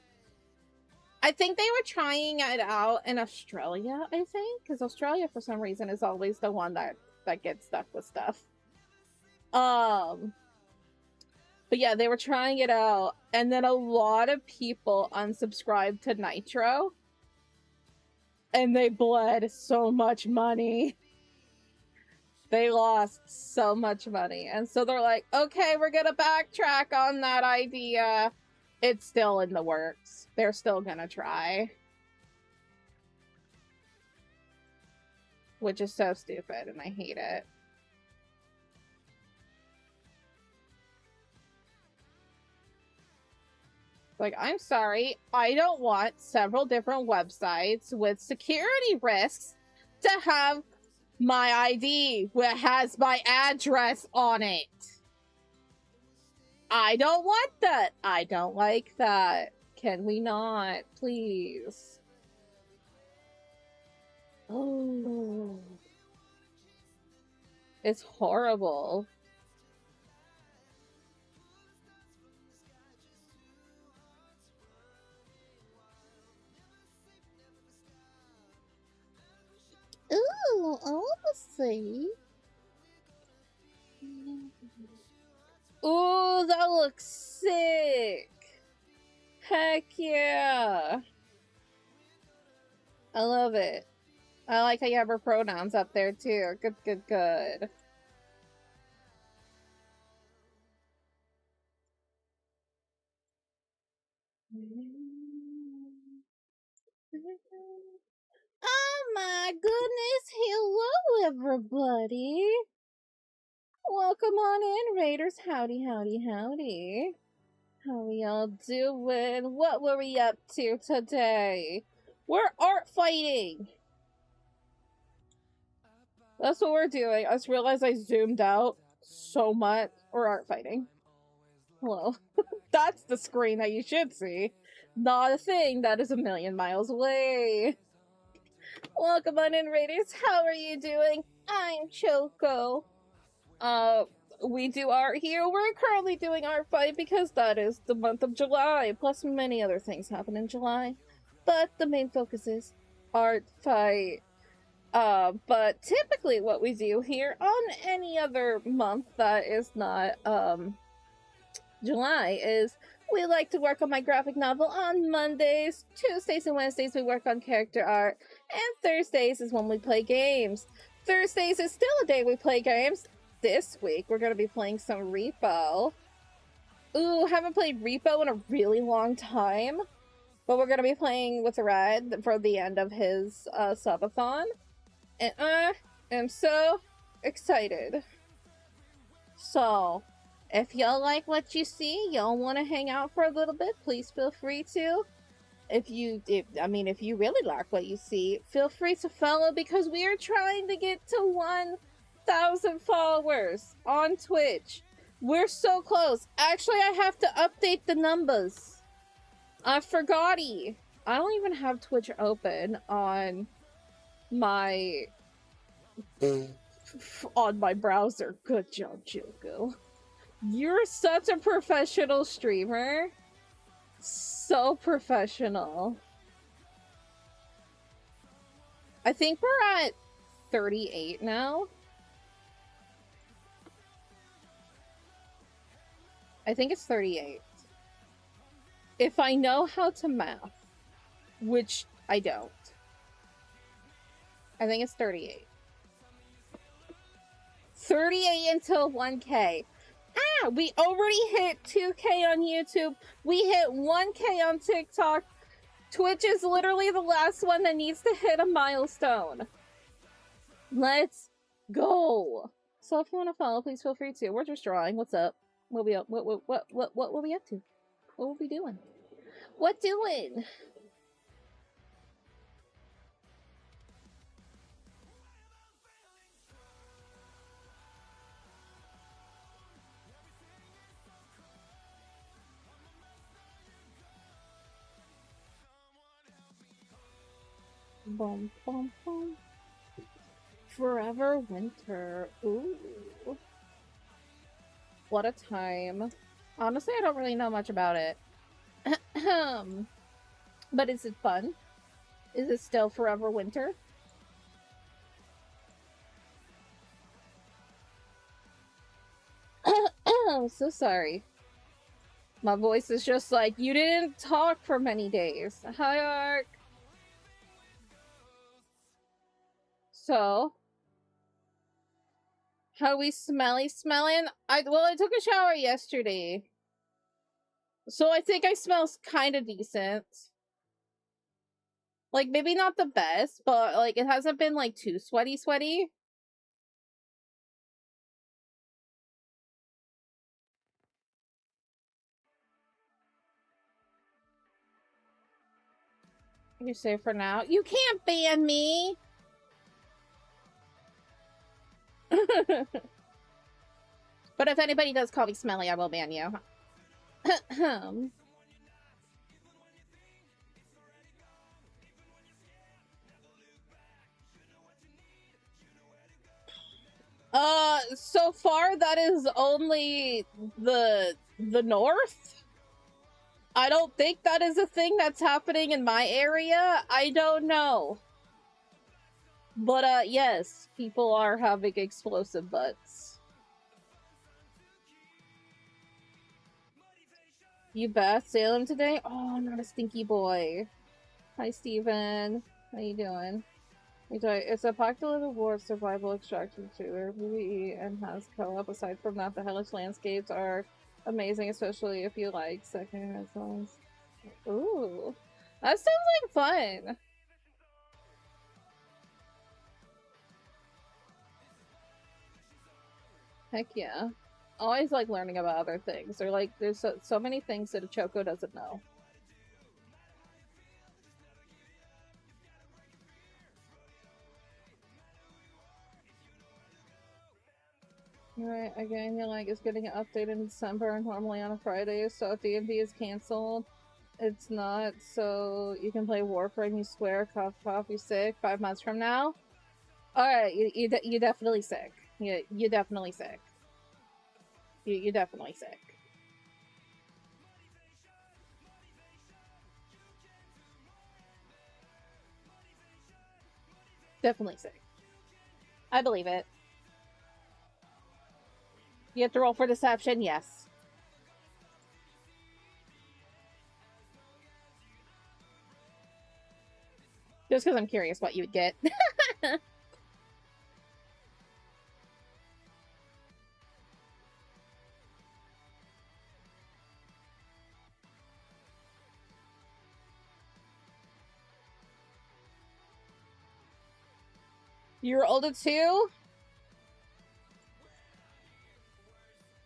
I think they were trying it out in Australia, I think, because Australia for some reason is always the one that gets stuck with stuff. But yeah, they were trying it out, and then a lot of people unsubscribed to Nitro, and they bled so much money. They lost so much money, and so they're like, okay, we're gonna backtrack on that idea. It's still in the works. They're still gonna try. Which is so stupid, and I hate it. Like, I'm sorry, I don't want several different websites with security risks to have my ID that has my address on it. I don't want that. I don't like that. Can we not, please? Oh. It's horrible. Ooh, I want to see. Ooh, that looks sick. Heck yeah. I love it. I like how you have her pronouns up there too. Good, good, good. Oh my goodness, hello everybody! Welcome on in, Raiders. Howdy, howdy, howdy. How we all doing? What were we up to today? We're art fighting! That's what we're doing. I just realized I zoomed out so much. We're art fighting. Hello. That's the screen that you should see. Not a thing that is a million miles away. Welcome on in, Raiders. How are you doing? I'm Choco. we do art here. We're currently doing Art Fight because that is the month of July, plus many other things happen in July. But the main focus is Art Fight. But typically what we do here on any other month that is not, July is we like to work on my graphic novel on Mondays. Tuesdays and Wednesdays we work on character art. And Thursdays is when we play games. Thursdays is still a day we play games. This week we're going to be playing some Repo. Ooh, haven't played Repo in a really long time. But we're going to be playing with Red for the end of his subathon. And I am so excited. So, if y'all like what you see, y'all want to hang out for a little bit, please feel free to. If you really like what you see, feel free to follow because we are trying to get to 1,000 followers on Twitch. We're so close. Actually, I have to update the numbers. I forgot-y. I don't even have Twitch open on my browser. Good job, Choco. You're such a professional streamer. So professional. I think we're at 38 now. I think it's 38. If I know how to math, which I don't. I think it's 38. 38 until 1K. Ah, we already hit 2K on YouTube. We hit 1K on TikTok. Twitch is literally the last one that needs to hit a milestone. Let's go. So if you want to follow, please feel free to. We're just drawing. What's up? What we up? What we up to? What will we doing? What doing? Boom, boom, boom. Forever Winter. Ooh. What a time. Honestly, I don't really know much about it. But is it fun? Is it still Forever Winter? I'm so sorry. My voice is just like, you didn't talk for many days. Hi, Ark. So, how we smelling? I took a shower yesterday. So I think I smell kind of decent. Like, maybe not the best, but, like, it hasn't been, like, too sweaty. You're safe for now. You can't ban me! But if anybody does call me smelly, I will ban you. So far that is only the north. I don't think that is a thing that's happening in my area. I don't know. But yes, people are having explosive butts. You bath Salem today? Oh, not a stinky boy. Hi, Steven. How you doing? It's a popular war survival extraction shooter. PvE and has co-op. Aside from that, the hellish landscapes are amazing, especially if you like second-hand songs. Ooh, that sounds like fun. Heck yeah. Always like learning about other things. Or like, there's so many things that a Choco doesn't know. Right, again, you're like, it's getting updated in December, normally on a Friday, so if D&D is cancelled, it's not, so you can play Warframe, you swear, cough, you sick, 5 months from now? Alright, you're definitely sick. You're definitely sick. You're definitely sick. Definitely sick. I believe it. You have to roll for deception? Yes. Just because I'm curious what you would get. You rolled a 2?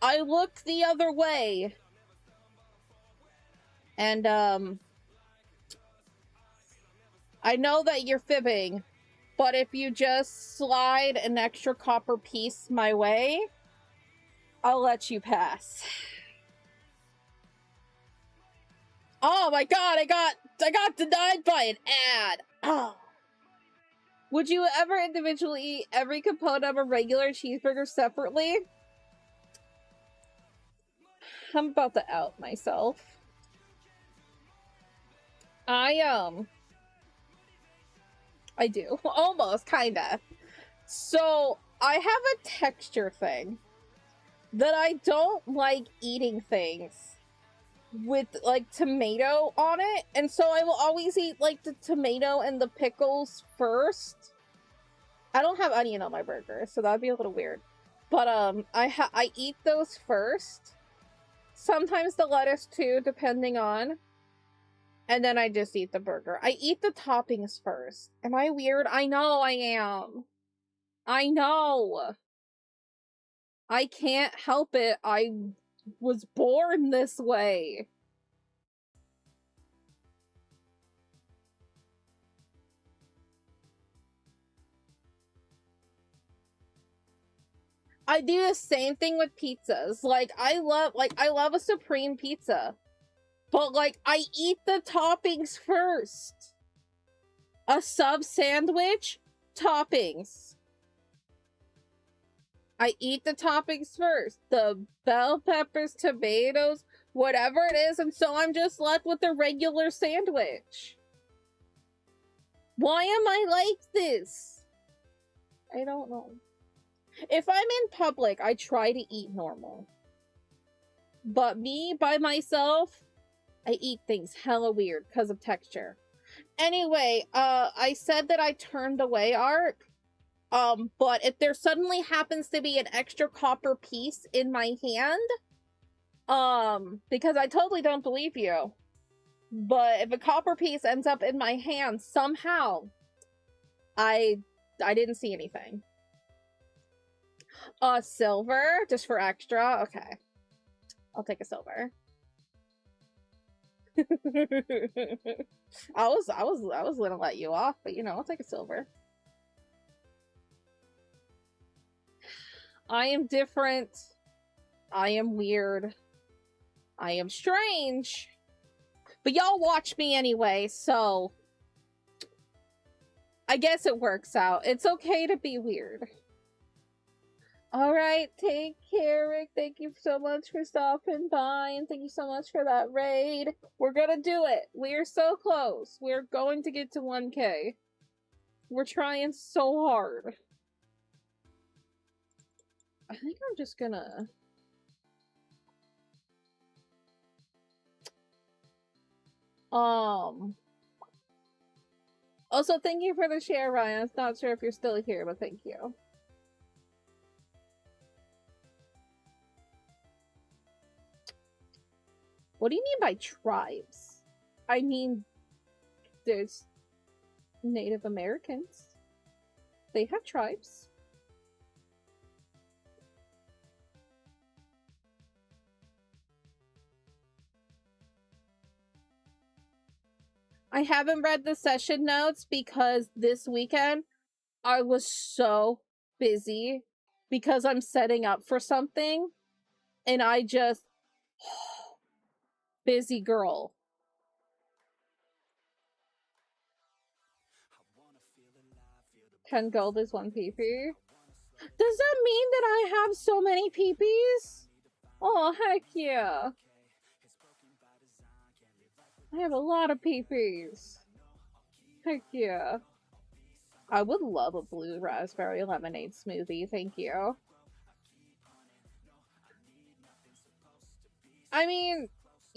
I looked the other way. And, I know that you're fibbing, but if you just slide an extra copper piece my way, I'll let you pass. Oh my god, I got denied by an ad. Oh. Would you ever individually eat every component of a regular cheeseburger separately? I'm about to out myself. I do. Almost, kinda. So, I have a texture thing that I don't like eating things with, like, tomato on it. And so I will always eat, like, the tomato and the pickles first. I don't have onion on my burger, so that'd be a little weird. But, I eat those first. Sometimes the lettuce, too, depending on. And then I just eat the burger. I eat the toppings first. Am I weird? I know I am. I know. I can't help it. I was born this way. I do the same thing with pizzas. Like, I love a supreme pizza. But, like, I eat the toppings first. A sub sandwich, toppings. I eat the toppings first. The bell peppers, tomatoes, whatever it is, and so I'm just left with a regular sandwich. Why am I like this? I don't know. If I'm in public, I try to eat normal. But me, by myself, I eat things hella weird because of texture. Anyway, I said that I turned away art. But if there suddenly happens to be an extra copper piece in my hand, because I totally don't believe you, but if a copper piece ends up in my hand somehow, I didn't see anything. Silver, just for extra? Okay. I'll take a silver. I was gonna let you off, but you know, I'll take a silver. I am different. I am weird. I am strange. But y'all watch me anyway, so I guess it works out. It's okay to be weird. Alright, take care, Rick. Thank you so much for stopping by, and thank you so much for that raid. We're gonna do it. We're so close. We're going to get to 1K. We're trying so hard. I think I'm just gonna... Also, thank you for the share, Ryan. I'm not sure if you're still here, but thank you. What do you mean by tribes? I mean, there's Native Americans. They have tribes. I haven't read the session notes because this weekend I was so busy because I'm setting up for something and I just... busy girl. $10 gold is 1 PP. Does that mean that I have so many PPs? Oh, heck yeah. I have a lot of peepees. Heck yeah. I would love a blue raspberry lemonade smoothie, thank you. I mean,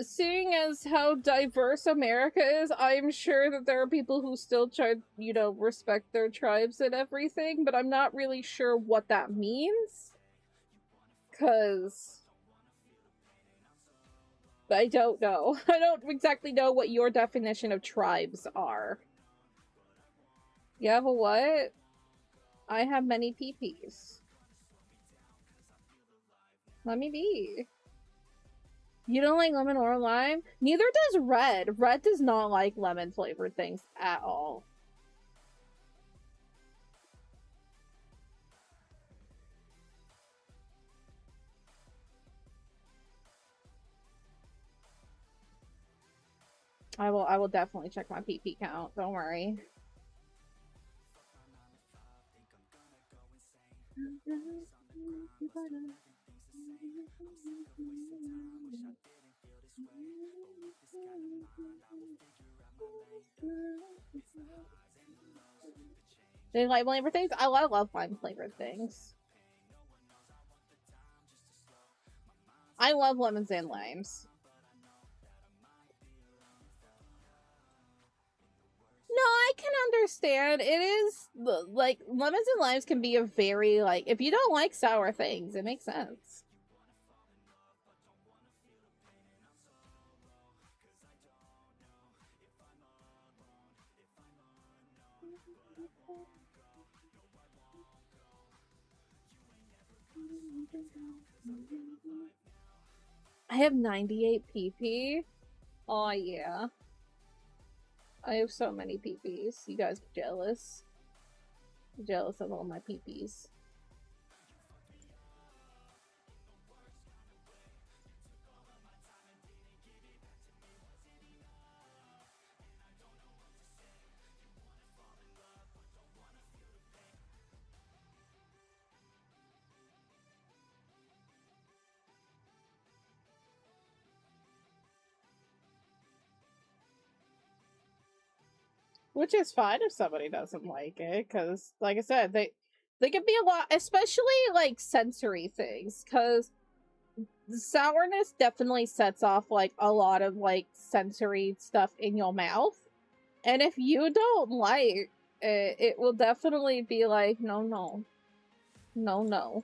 seeing as how diverse America is, I'm sure that there are people who still try, you know, respect their tribes and everything, but I'm not really sure what that means. 'Cause I don't know. I don't exactly know what your definition of tribes are. You have a what? I have many peepees. Let me be. You don't like lemon or lime? Neither does Red. Red does not like lemon flavored things at all. I will definitely check my PP count. Don't worry. Do you like flavored things? I love lime flavored things. I love lemons and limes. No, I can understand. It is, like, lemons and limes can be a very, like, if you don't like sour things, it makes sense. I have 98 PP. Oh, yeah. I have so many PPs. You guys are jealous. I'm jealous of all my PPs. Which is fine if somebody doesn't like it, because, like I said, they can be a lot, especially, like, sensory things, because sourness definitely sets off, like, a lot of, like, sensory stuff in your mouth. And if you don't like it, it will definitely be like, no, no. No, no.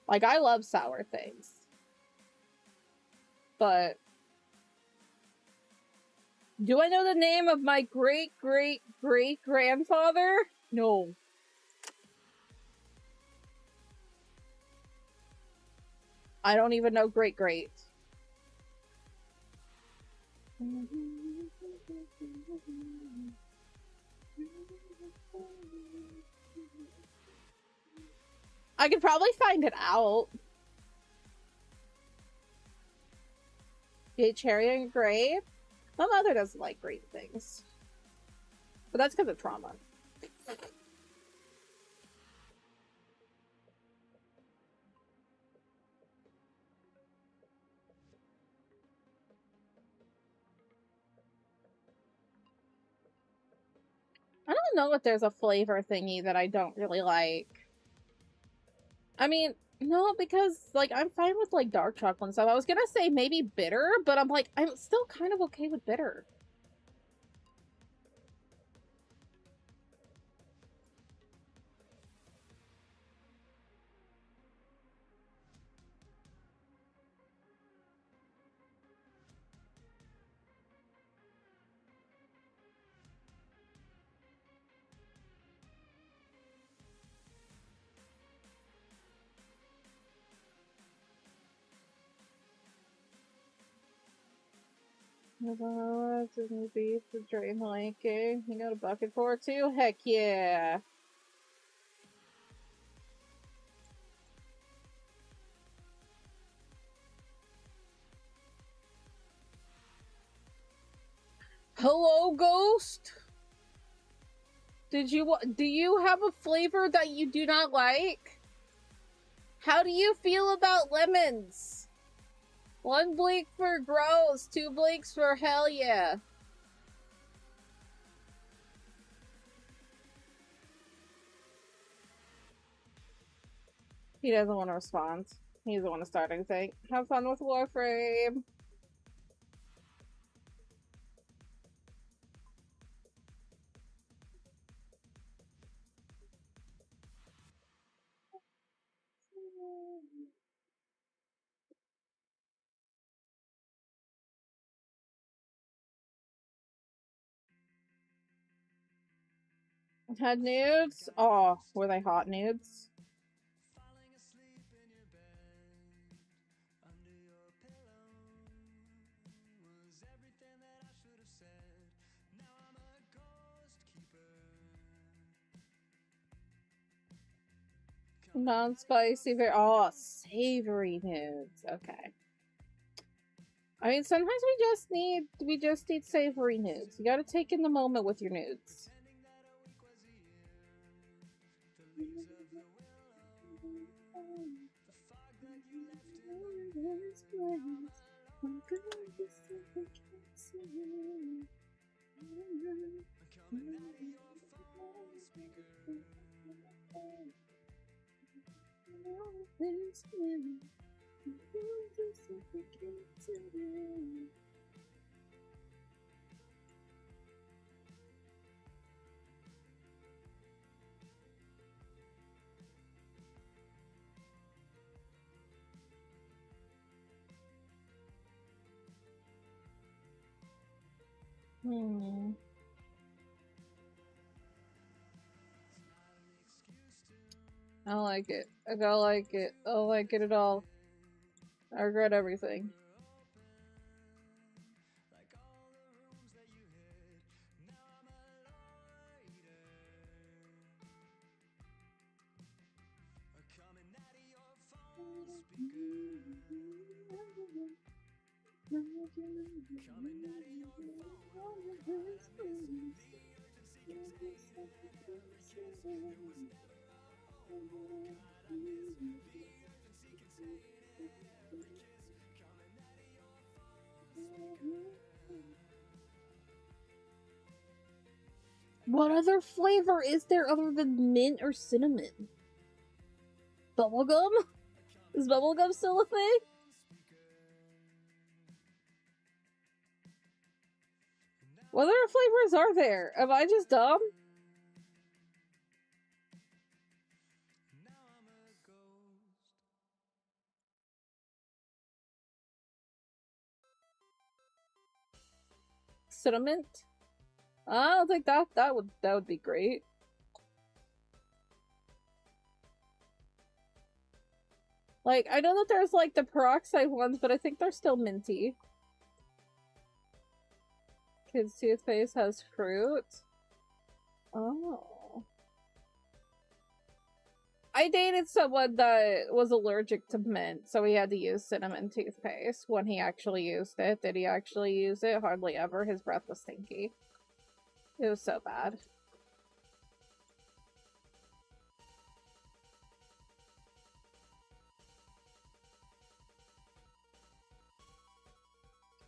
Like, I love sour things. But do I know the name of my great-great-great-grandfather? No. I don't even know great-great. I could probably find it out. Cherry and grape? My mother doesn't like grape things. But that's because of trauma. I don't know if there's a flavor thingy that I don't really like. I mean, no, because, like, I'm fine with, like, dark chocolate and stuff. I was gonna say maybe bitter, but I'm like, I'm still kind of okay with bitter. Disney beef, the drain liking. You got a bucket for it too? Heck yeah. Hello, Ghost? Do you have a flavor that you do not like? How do you feel about lemons? 1 blink for gross, 2 blinks for hell yeah. He doesn't want to respond. He doesn't want to start anything. Have fun with Warframe. Had nudes? Oh, were they hot nudes? Non-spicy, oh, savory nudes. Okay. I mean, sometimes we just need savory nudes. You gotta take in the moment with your nudes. I don't like it. I don't like it. I don't like it at all. I regret everything. What other flavor is there other than mint or cinnamon? Bubblegum? Is bubblegum still a thing? What other flavors are there? Am I just dumb? Cinnamon? I don't think that would be great. Like, I know that there's like the peroxide ones, but I think they're still minty. Kids' toothpaste has fruit. Oh. I dated someone that was allergic to mint, so he had to use cinnamon toothpaste when he actually used it. Did he actually use it? Hardly ever. His breath was stinky. It was so bad.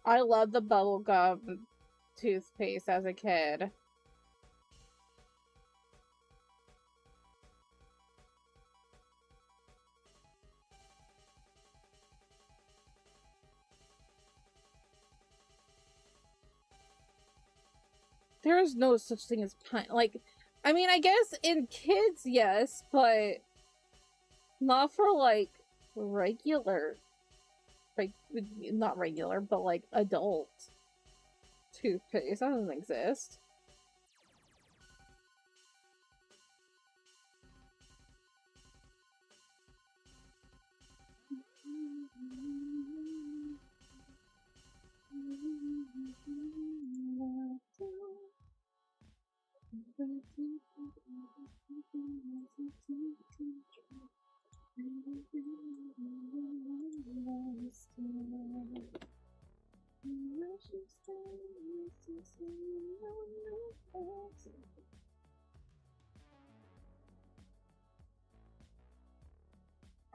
I loved the bubblegum toothpaste as a kid. There is no such thing as pine. Like, I mean, I guess in kids, yes, but not for like regular, like not regular, but like adult toothpaste. That doesn't exist.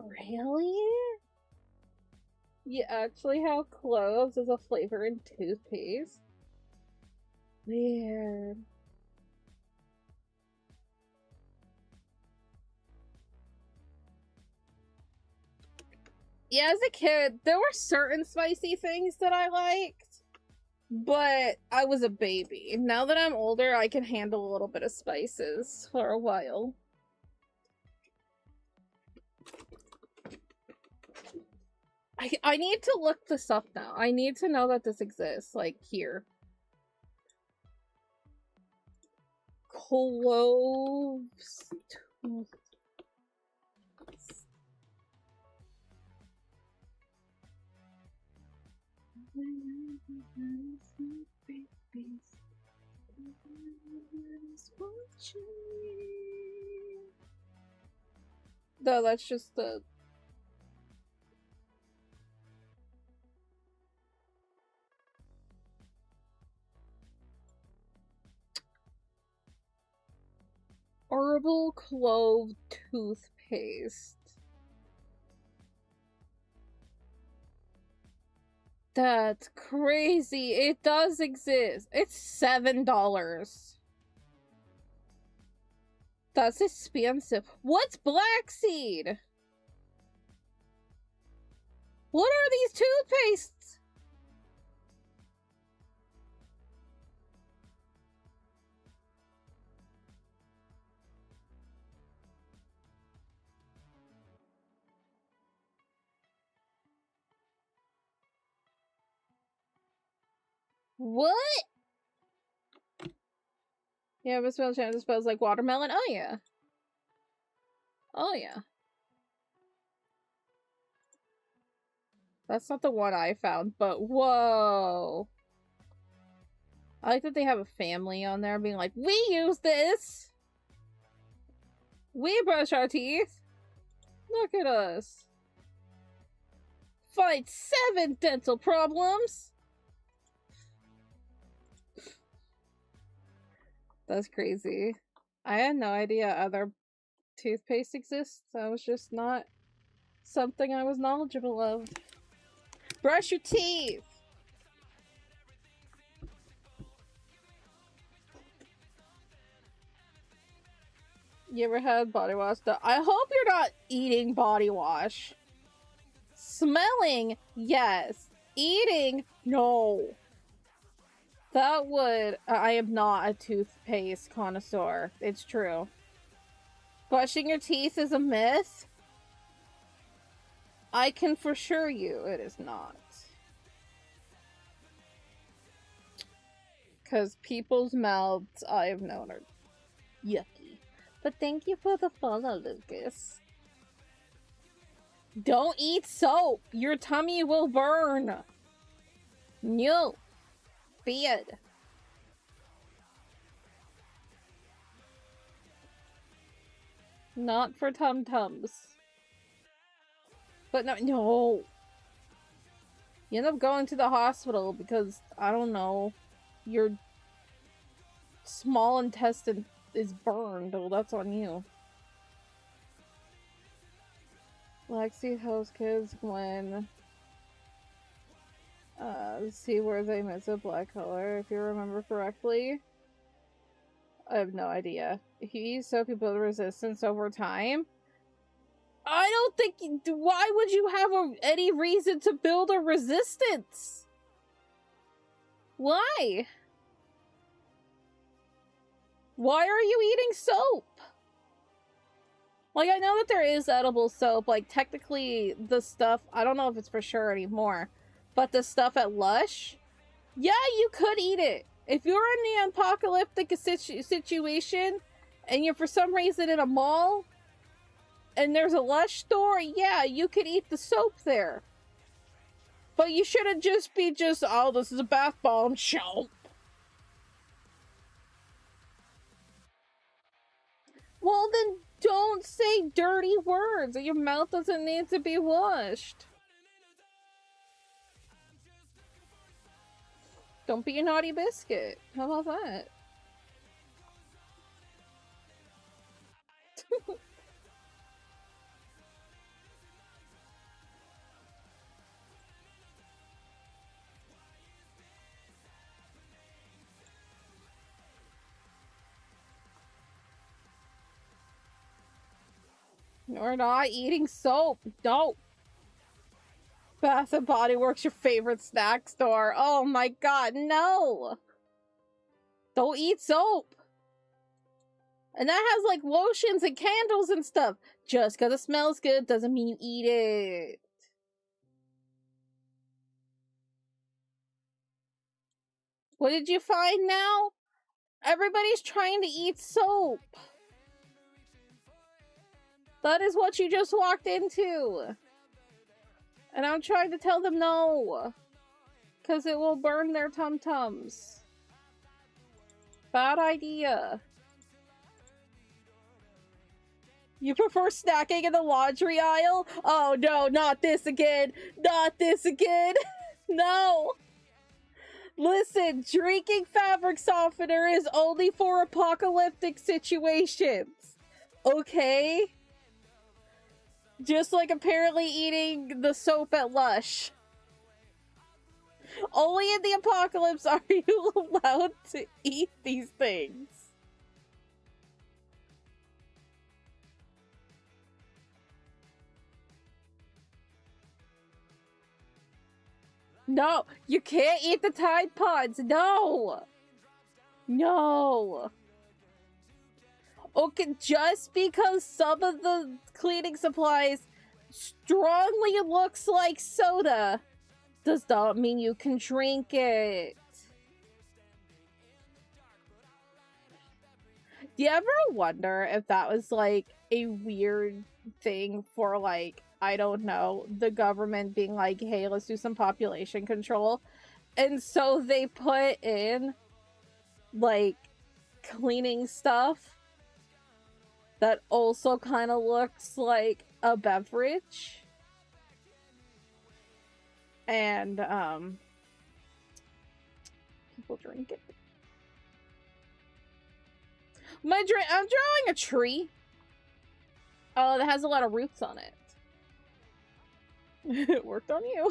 Really? You actually have cloves as a flavor in toothpaste? Weird. Yeah, as a kid, there were certain spicy things that I liked, but I was a baby. Now that I'm older, I can handle a little bit of spices for a while. I need to look this up now. I need to know that this exists, like, here. Cloves. No, that's just the... Herbal clove toothpaste. That's crazy. It does exist. It's $7. That's expensive. What's blackseed? What are these toothpastes? What? Yeah, but smells like watermelon. Oh yeah. Oh yeah. That's not the one I found, but whoa. I like that they have a family on there being like, we use this! We brush our teeth! Look at us. Fight 7 dental problems! That's crazy. I had no idea other toothpaste exists. That was just not something I was knowledgeable of. Brush your teeth! You ever had body wash? I hope you're not eating body wash. Smelling, yes. Eating, no. That would... I am not a toothpaste connoisseur. It's true. Brushing your teeth is a myth? I can for sure you it is not. Because people's mouths I have known are yucky. But thank you for the follow, Lucas. Don't eat soap! Your tummy will burn! No. Bad. Not for tum-tums. But no. You end up going to the hospital because, I don't know, your small intestine is burned. Well, that's on you. Lexi tells kids when see where they miss a black color, if you remember correctly. I have no idea. If you use soap, you build resistance over time. I don't think... Why would you have any reason to build a resistance? Why? Why are you eating soap? Like, I know that there is edible soap. Like, technically, the stuff... I don't know if it's for sure anymore. But the stuff at Lush... Yeah, you could eat it. If you're in the apocalyptic situation, and you're for some reason in a mall, and there's a Lush store, yeah, you could eat the soap there. But you shouldn't just be oh, this is a bath bomb, soap. Well, then don't say dirty words. Your mouth doesn't need to be washed. Don't be a naughty biscuit. How about that? We're not eating soap. No. Bath and Body Works, your favorite snack store. Oh my god, no. Don't eat soap. And that has like lotions and candles and stuff. Just because it smells good doesn't mean you eat it. What did you find now? Everybody's trying to eat soap. That is what you just walked into. And I'm trying to tell them no. Because it will burn their tum-tums. Bad idea. You prefer snacking in the laundry aisle? Oh no, not this again. Not this again. No. Listen, drinking fabric softener is only for apocalyptic situations. Okay? Just like apparently eating the soap at Lush. Only in the apocalypse are you allowed to eat these things. No, you can't eat the Tide Pods. No. No. Okay, just because some of the cleaning supplies strongly looks like soda does not mean you can drink it. Do you ever wonder if that was like a weird thing for like, I don't know, the government being like, hey, let's do some population control. And so they put in like cleaning stuff that also kind of looks like a beverage. And people drink it. I'm drawing a tree. Oh, that has a lot of roots on it. It worked on you.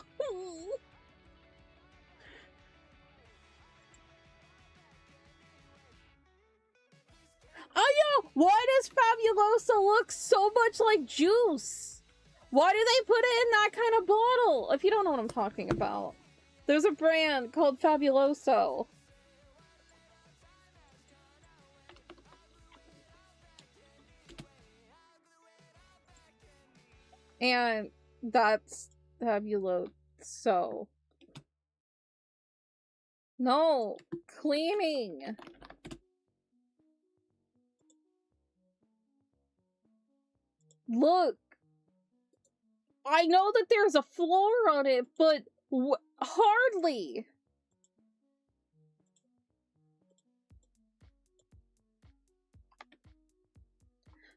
Oh, yo! Why does Fabuloso look so much like juice? Why do they put it in that kind of bottle? If you don't know what I'm talking about. There's a brand called Fabuloso. And that's Fabuloso. No, cleaning. Look. I know that there's a floor on it, but hardly.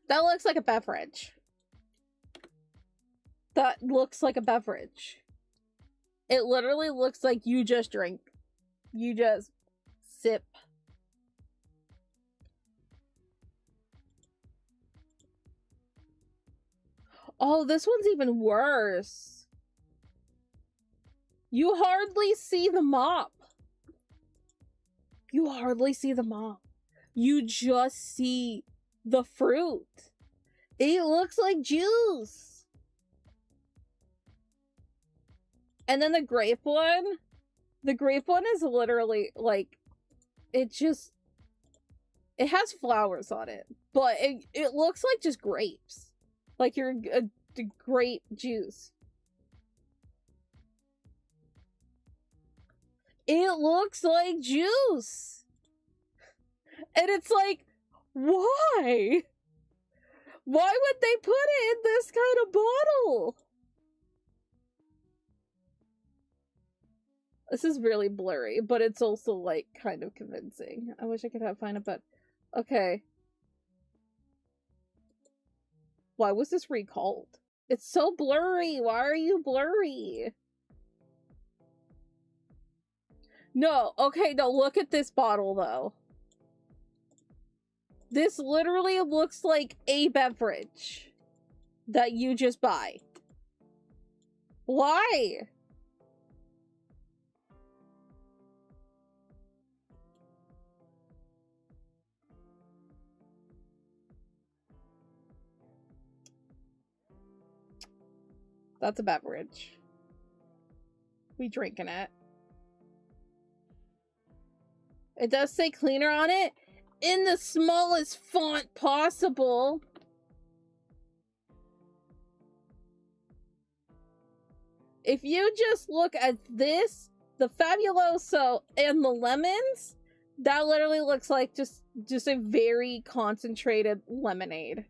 That looks like a beverage. That looks like a beverage. It literally looks like you just drink. You just sip. Oh, this one's even worse. You hardly see the mop. You hardly see the mop. You just see the fruit. It looks like juice. And then the grape one is literally like, it has flowers on it, but it looks like just grapes. Like you're a grape juice. It looks like juice. And it's like, why? Why would they put it in this kind of bottle? This is really blurry, but it's also like kind of convincing. I wish I could find it, but okay. Why was this recalled? It's so blurry. Why are you blurry? No, okay, no, look at this bottle though. This literally looks like a beverage that you just buy. Why? That's a beverage. We drinking it. It does say cleaner on it in the smallest font possible. If you just look at this, the Fabuloso and the lemons, that literally looks like just a very concentrated lemonade.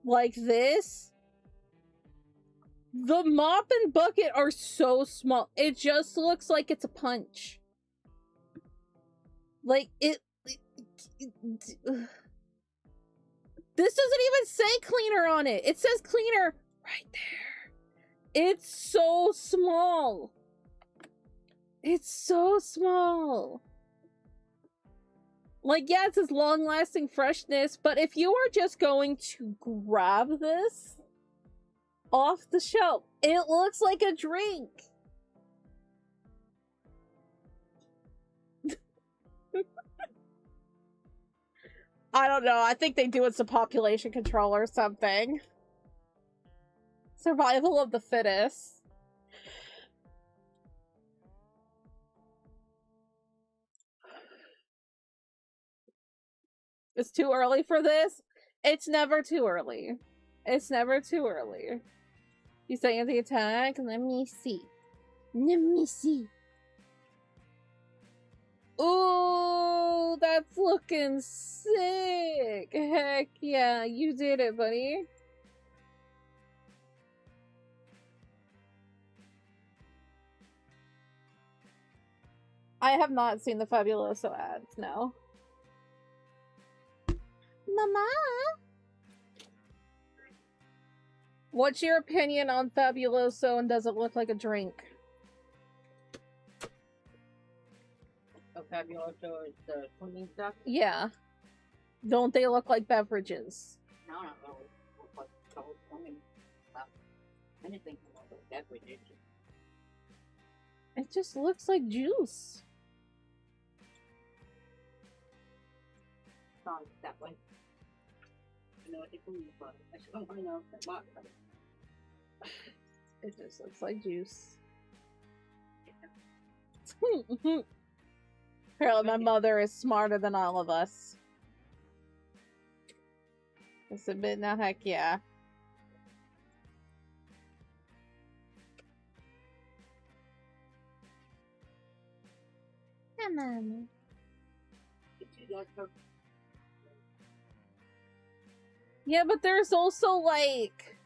Like this. The mop and bucket are so small. It just looks like it's a punch. Like, this doesn't even say cleaner on it. It says cleaner right there. It's so small. It's so small. Like, yeah, it says long-lasting freshness, but if you are just going to grab this off the shelf, it looks like a drink. I don't know. I think they do it some population control or something. Survival of the fittest. It's too early for this. It's never too early. It's never too early. You saying the attack? Let me see. Let me see. Ooh, that's looking sick. Heck yeah, you did it, buddy. I have not seen the Fabuloso ads, no. Mama! What's your opinion on Fabuloso, and does it look like a drink?
Oh, Fabuloso is the swimming stuff?
Yeah. Don't they look like beverages?
No, no, no. Look like cold swimming stuff. Anything can look like beverages.
It just looks like juice.
Sounds that way. I know what it's doing, but I just don't know if that box.
It just looks like juice. Apparently my mother is smarter than all of us. Just admit now, heck yeah. Come on. Yeah, but there's also like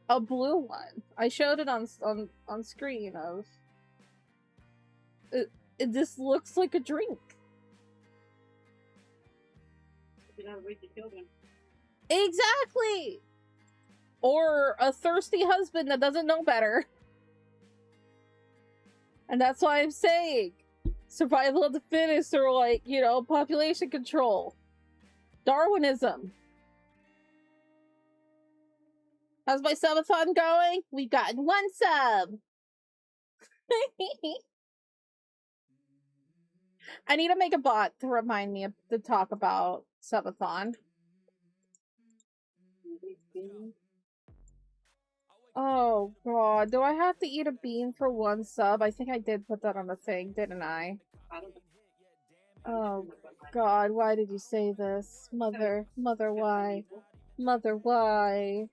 a blue one. I showed it on screen of it. This looks like a drink. Exactly. Or a thirsty husband that doesn't know better. And that's why I'm saying survival of the fittest, or like, you know, population control. Darwinism. How's my subathon going? We've gotten 1 sub. I need to make a bot to remind me to talk about subathon. Oh god, do I have to eat a bean for 1 sub? I think I did put that on the thing, didn't I? Oh god, why did you say this? Mother, why? Mother, why?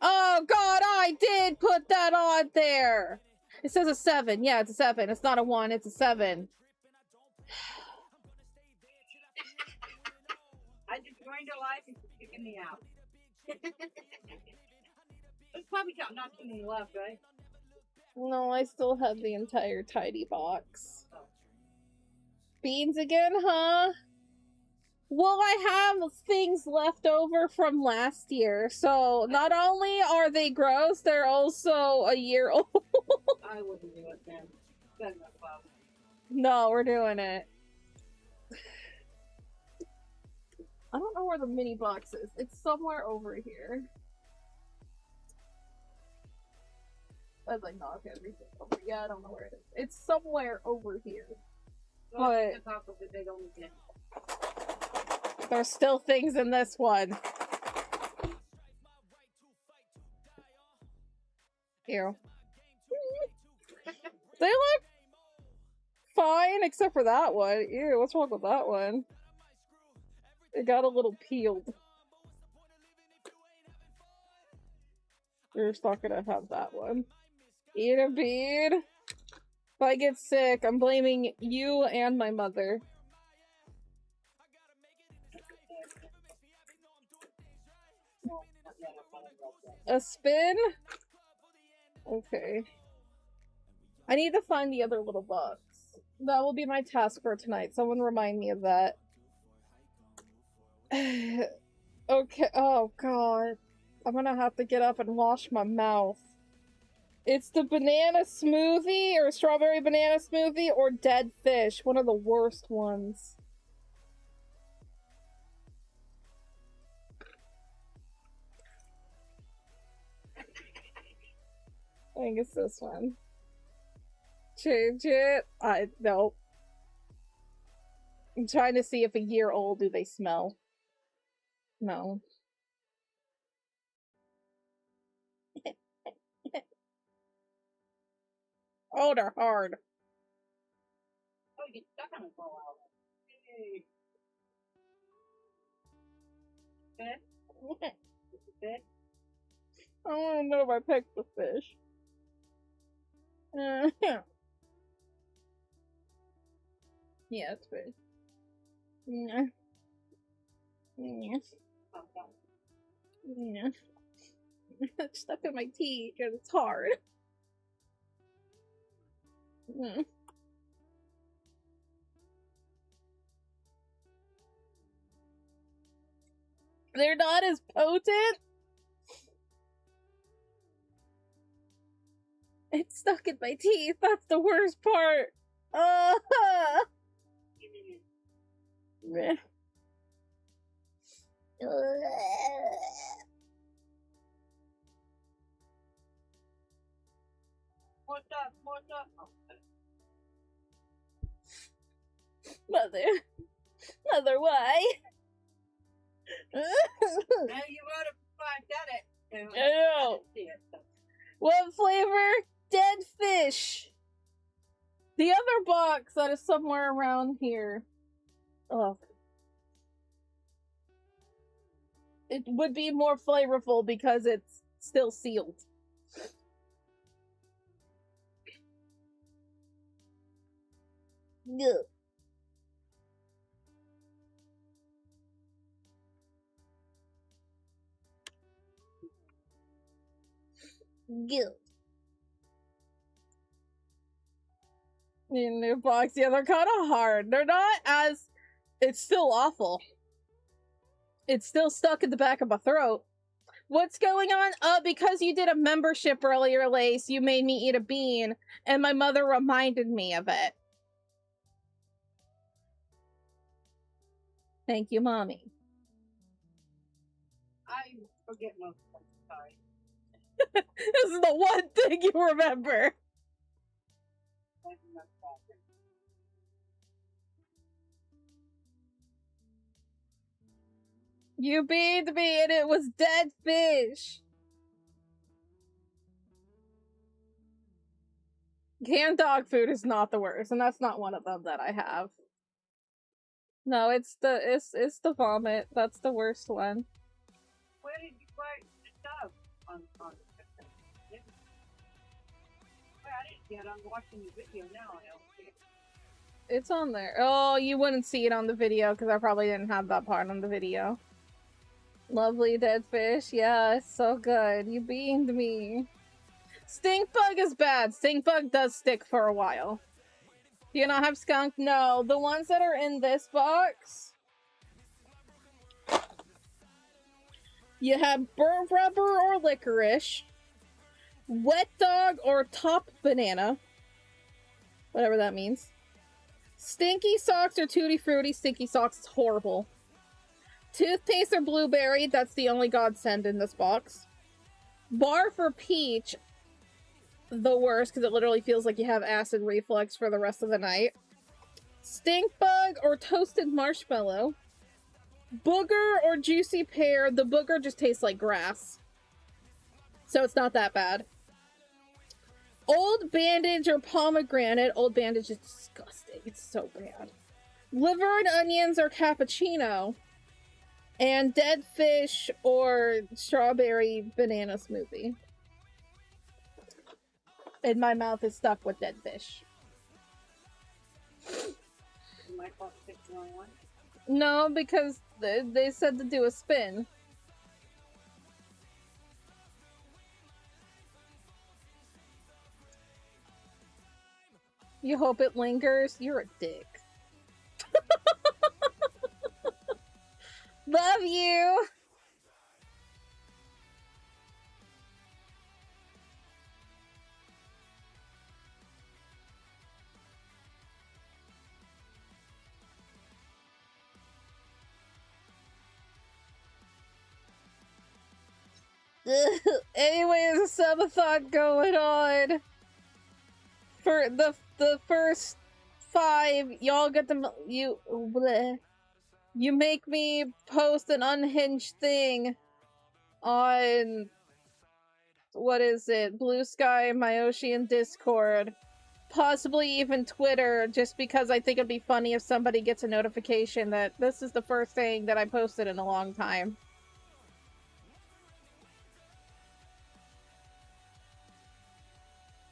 Oh god, I did put that on there! It says a 7. Yeah, it's a 7. It's not a 1, it's a 7.
I just joined your life and kicking me out. There's probably not too many left, right?
No, I still have the entire tidy box. Beans again, huh? Well, I have things left over from last year, so not only are they gross, they're also a year old.
I wouldn't do it then. That's no problem.
No, we're doing it. I don't know where the mini box is. It's somewhere over here. I'd like knock everything over. Yeah, I don't know where it is. It's somewhere over here.
Well,
But
the top of the big old thing.
There's still things in this one. Ew. They look fine, except for that one. Ew, what's wrong with that one? It got a little peeled. You're just not gonna have that one. Eat a bead. If I get sick, I'm blaming you and my mother. A spin? Okay. I need to find the other little box. That will be my task for tonight. Someone remind me of that. Okay. Oh, God. I'm gonna have to get up and wash my mouth. It's the banana smoothie or strawberry banana smoothie or dead fish. One of the worst ones. I think it's this one. Change it. Nope. I'm trying to see if a year old do they smell. No. Oh, they're hard.
Oh, you get stuck on it for a while. Hey. Good? Good?
I don't know if I picked the fish. Yeah, it's fish. Yeah. Yeah. Yeah. It's stuck in my teeth because it's hard. Mm. They're not as potent? It's stuck in my teeth. That's the worst part. Meh.
What's up? What's up?
Mother, why?
Now you would have done it.
I know. What flavor? Dead fish. The other box that is somewhere around here. Oh. It would be more flavorful because it's still sealed. Ugh. Ugh. In their box, yeah, they're kind of hard. They're not as... It's still awful. It's still stuck in the back of my throat. What's going on? Because you did a membership earlier, Lace, you made me eat a bean, and my mother reminded me of it. Thank you, Mommy.
I forget most of them. Sorry.
This is the one thing you remember. You beat me and it was dead fish. Canned dog food is not the worst, and that's not one of them that I have. No, it's the vomit. That's the worst one.
Where did you buy the stuff on the system? Well, I didn't see it. I'm watching the video now. I don't see it.
It's on there. Oh, you wouldn't see it on the video because I probably didn't have that part on the video. Lovely dead fish. Yeah, it's so good. You beamed me. Stink bug is bad. Stink bug does stick for a while. Do you not have skunk? No. The ones that are in this box, you have burnt rubber or licorice, wet dog or top banana, whatever that means. Stinky socks or tutti frutti. Stinky socks is horrible. Toothpaste or blueberry, that's the only godsend in this box. Barf or peach, the worst, because it literally feels like you have acid reflux for the rest of the night. Stink bug or toasted marshmallow. Booger or juicy pear. The booger just tastes like grass. So it's not that bad. Old bandage or pomegranate. Old bandage is disgusting. It's so bad. Liver and onions or cappuccino. And dead fish or strawberry banana smoothie. And my mouth is stuck with dead fish.
You might want to pick the wrong one.
No, because they said to do a spin. You hope it lingers? You're a dick. Love you! Anyway, there's a subathon going on. For the first 5, y'all get them. You make me post an unhinged thing on, what is it, Blue Sky, my Ocean Discord, possibly even Twitter, just because I think it'd be funny if somebody gets a notification that this is the first thing that I posted in a long time.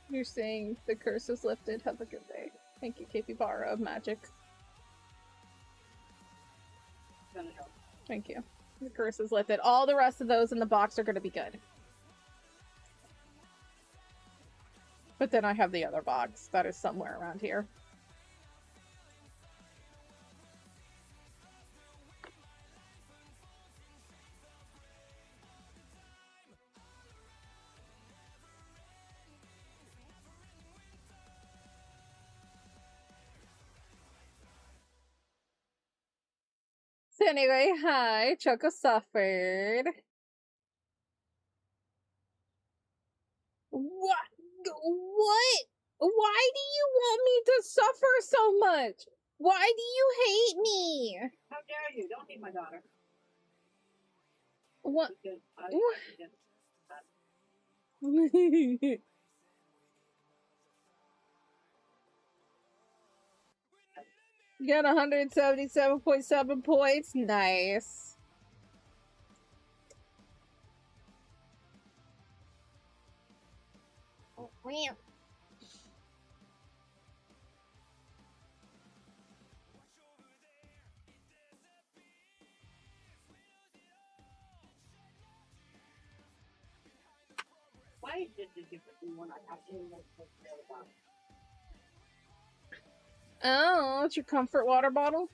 You're saying the curse is lifted. Have a good day. Thank you, Capybara of Magic.
Gonna help.
Thank you. The curse is lifted. All the rest of those in the box are going to be good. But then I have the other box that is somewhere around here. So anyway, hi, Choco suffered. What? What? Why do you want me to suffer so much? Why do you hate me?
How dare you? Don't hate my daughter.
What?
Because I
You got 177.7 points. Nice. Oh, wow.
why did you give it one I have to about?
Oh, it's your comfort water bottle?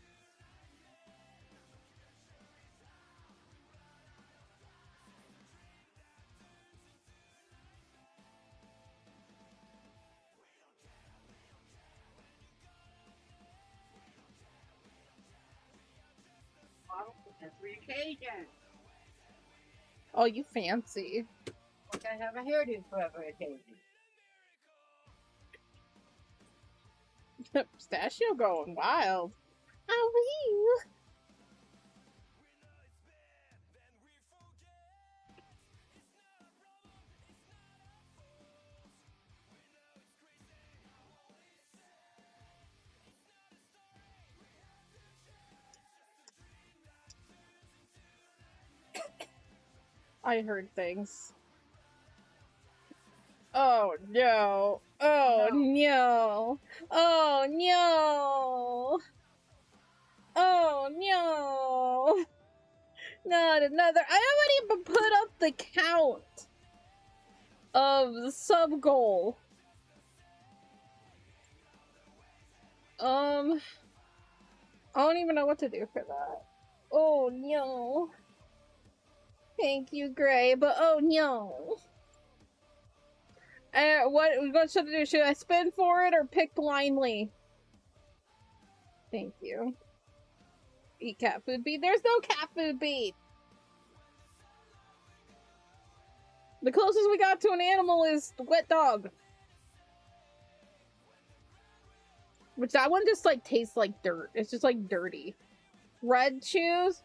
Bottle for every occasion.
Oh, you fancy.
Like I have a hairdo for every occasion.
Pistachio going wild. Oh, I heard things. Oh no. Oh no. Oh no. Oh no. Not another. I haven't even put up the count of the sub goal. I don't even know what to do for that. Oh no. Thank you, Gray, but oh no. What should I do? Should I spin for it or pick blindly? Thank you. Eat cat food bead? There's no cat food bead! The closest we got to an animal is the wet dog. Which that one just like tastes like dirt. It's just like dirty. Red shoes?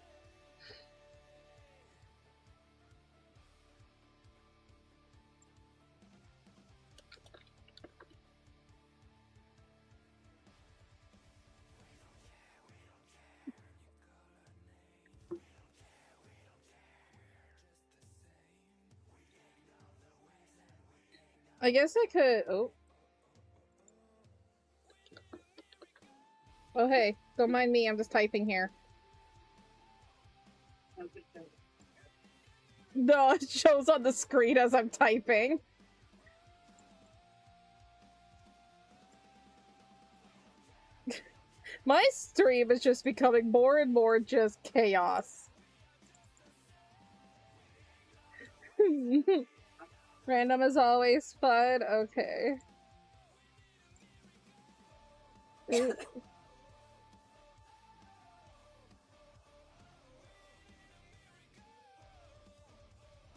I guess I could. Oh. Oh, hey. Don't mind me. I'm just typing here. No, it shows on the screen as I'm typing. My stream is just becoming more and more just chaos. Random is always fun. Okay.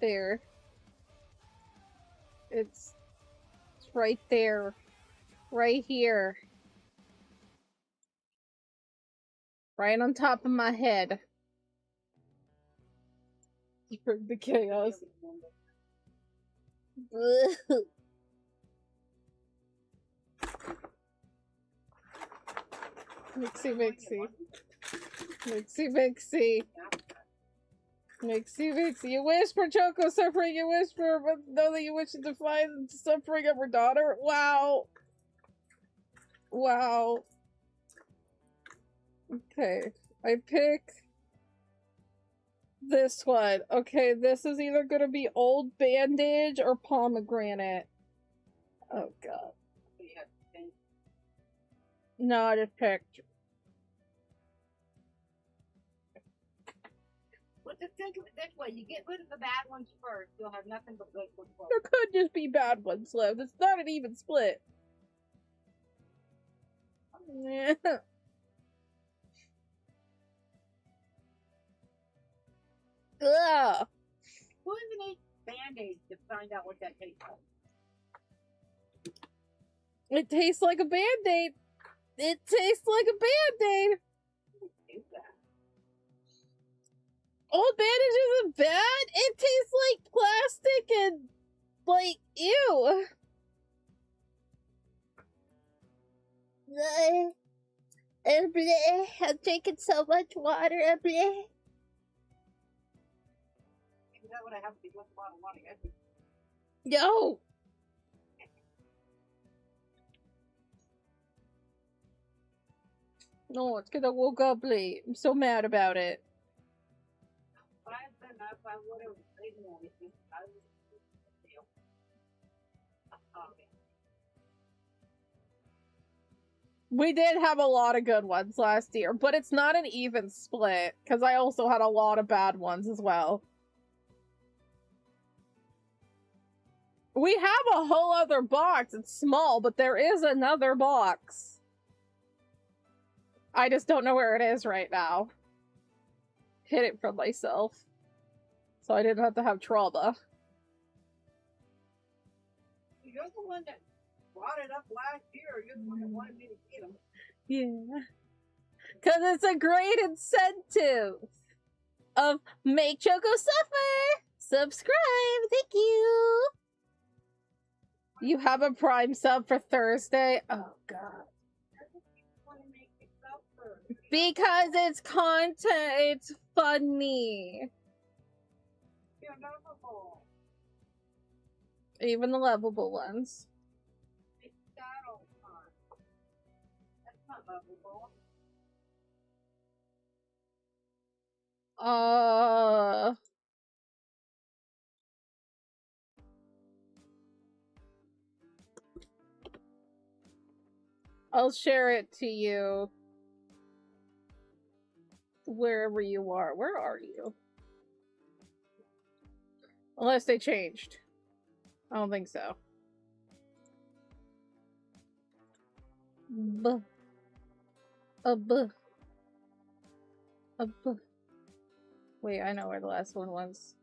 There. It's right there. Right here. Right on top of my head. The chaos. Mixy mixy. Mixy mixy. Mixy mixy. You wish for Choco suffering, you wish for know that you wish to define the suffering of her daughter. Wow. Wow. Okay. I pick this one. Okay, this is either gonna be old bandage or pomegranate. Oh god. No, I just picked.
Well, just think of it this way: you get rid of the bad ones first, you'll have nothing but good ones left.
There could just be bad ones left. It's not an even split. Ugh.
Who even eats Band-Aids to find out what that tastes like?
It tastes like a Band-Aid. It tastes like a Band-Aid.
Who's that?
Old bandage isn't bad. It tastes like plastic and like ew. I'm drinking so much water.
Maybe that would have to be with a lot of water.
Yo. No, it's because I woke up late. I'm so mad about it.
If I had been up, I would have eaten anything. I would have
We did have a lot of good ones last year, but it's not an even split, because I also had a lot of bad ones as well. We have a whole other box. It's small, but there is another box. I just don't know where it is right now. Hid it from myself. So I didn't have to have trauma.
You're the one that brought it up last year. You're the one that wanted me to get them.
Yeah. Because it's a great incentive of make Choco suffer. Subscribe. Thank you. You have a Prime sub for Thursday? Oh, God. Because it's content. It's funny.
You're lovable.
Even the lovable ones.
It's that all the time. That's not lovable.
I'll share it to you. Wherever you are. Where are you? Unless they changed. I don't think so. Buh. Buh. Buh. Wait, I know where the last one was.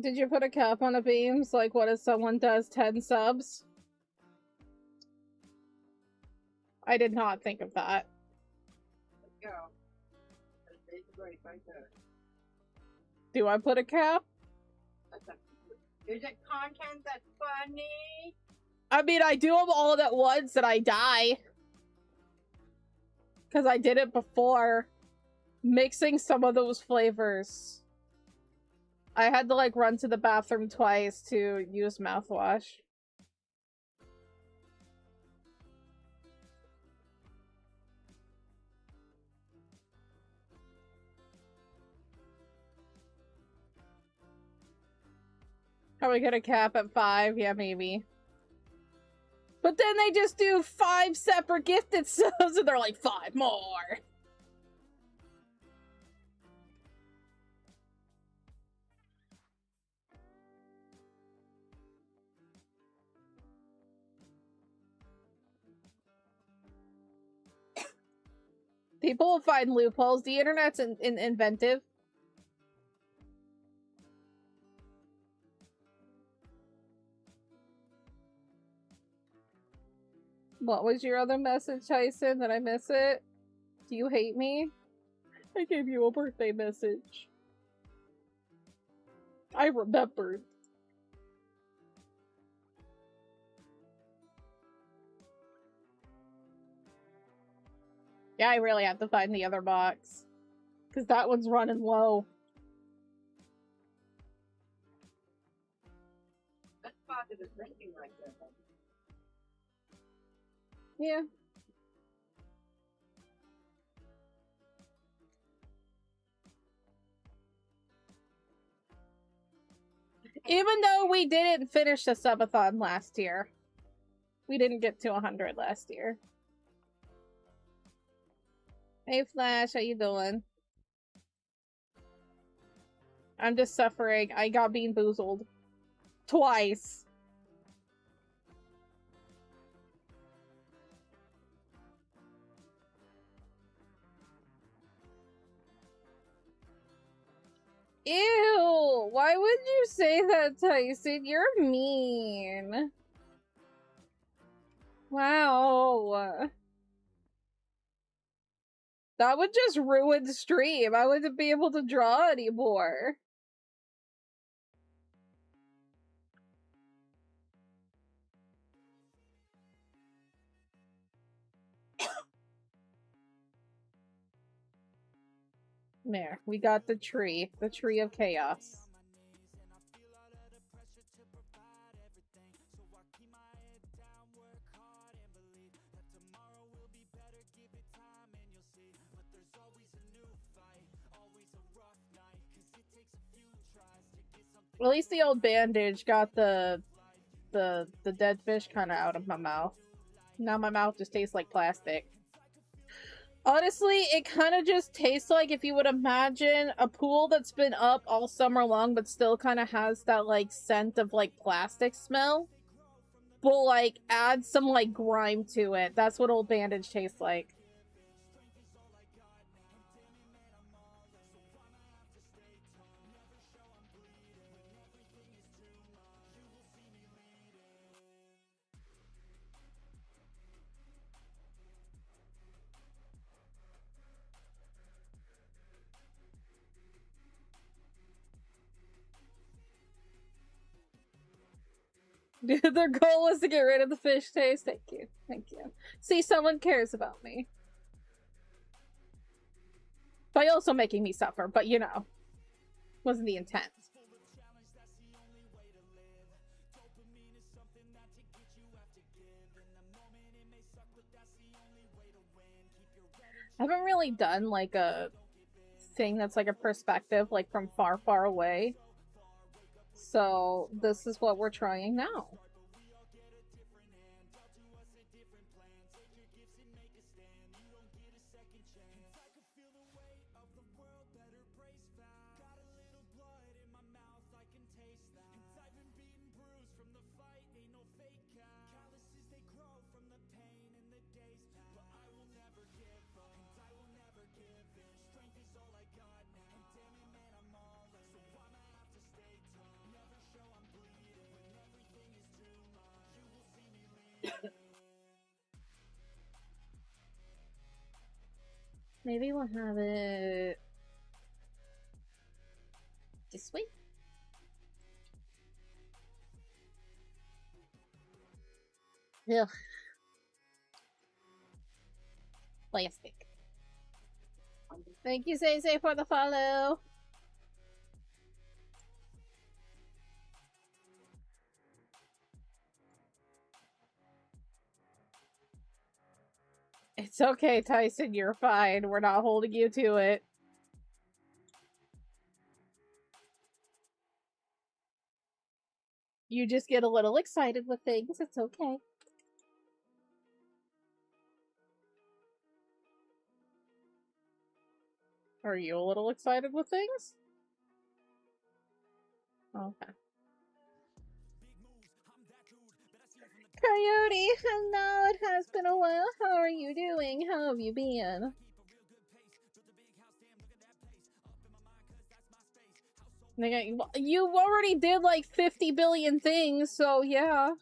Did you put a cap on the beams? Like, what if someone does 10 subs? I did not think of that.
Let's go. There's a break right there.
Do I put a cap?
Is it content that's funny?
I mean, I do them all at once and I die. Because I did it before. Mixing some of those flavors. I had to like run to the bathroom twice to use mouthwash. Are we gonna cap at 5? Yeah, maybe. But then they just do 5 separate gifted subs and they're like, 5 more. People will find loopholes. The internet's inventive. What was your other message, Tyson? Did I miss it? Do you hate me? I gave you a birthday message. I remembered. Yeah, I really have to find the other box. Because that one's running low.
That's positive thinking right there.
Yeah. Even though we didn't finish the subathon last year. We didn't get to 100 last year. Hey Flash, how you doing? I'm just suffering. I got bean boozled. Twice. Ew! Why would you say that, Tyson? You're mean. Wow. That would just ruin the stream. I wouldn't be able to draw anymore. There, we got the tree of chaos. At least the old bandage got the dead fish kind of out of my mouth. Now my mouth just tastes like plastic. Honestly, it kind of just tastes like if you would imagine a pool that's been up all summer long but still kind of has that like scent of like plastic smell. But like add some like grime to it. That's what old bandage tastes like. Their goal was to get rid of the fish taste. Thank you. Thank you. See, someone cares about me. By also making me suffer, but you know. Wasn't the intent. I haven't really done like a thing that's like a perspective like from far, far away. So this is what we're trying now. Maybe we'll have it this way. Ugh. Plastic. Thank you, Say, for the follow. It's okay, Tyson. You're fine. We're not holding you to it. You just get a little excited with things. It's okay. Are you a little excited with things? Okay. Coyote, hello. It has been a while. How are you doing? How have you been? You already did like 50 billion things, so yeah.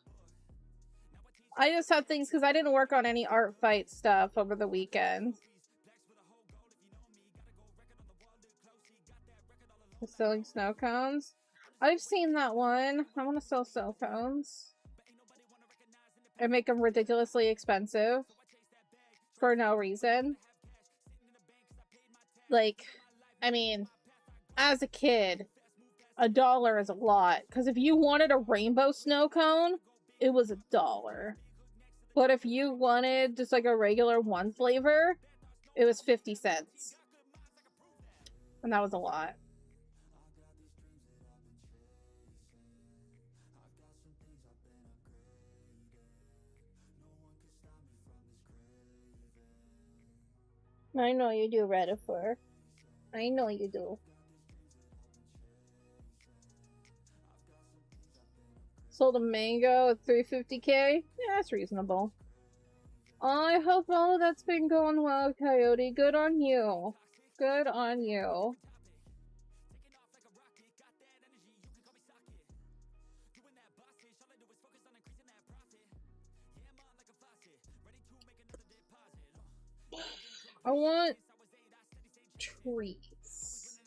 I just have things because I didn't work on any art fight stuff over the weekend. Selling snow cones? I've seen that one. I want to sell snow cones. And make them ridiculously expensive. For no reason. Like, I mean, as a kid, $1 is a lot. Because if you wanted a rainbow snow cone, it was $1. But if you wanted just like a regular one flavor, it was 50 cents. And that was a lot. I know you do, Redifer. I know you do. Sold a mango at 350k? Yeah, that's reasonable. I hope all of that's been going well, Coyote. Good on you. Good on you. I want trees.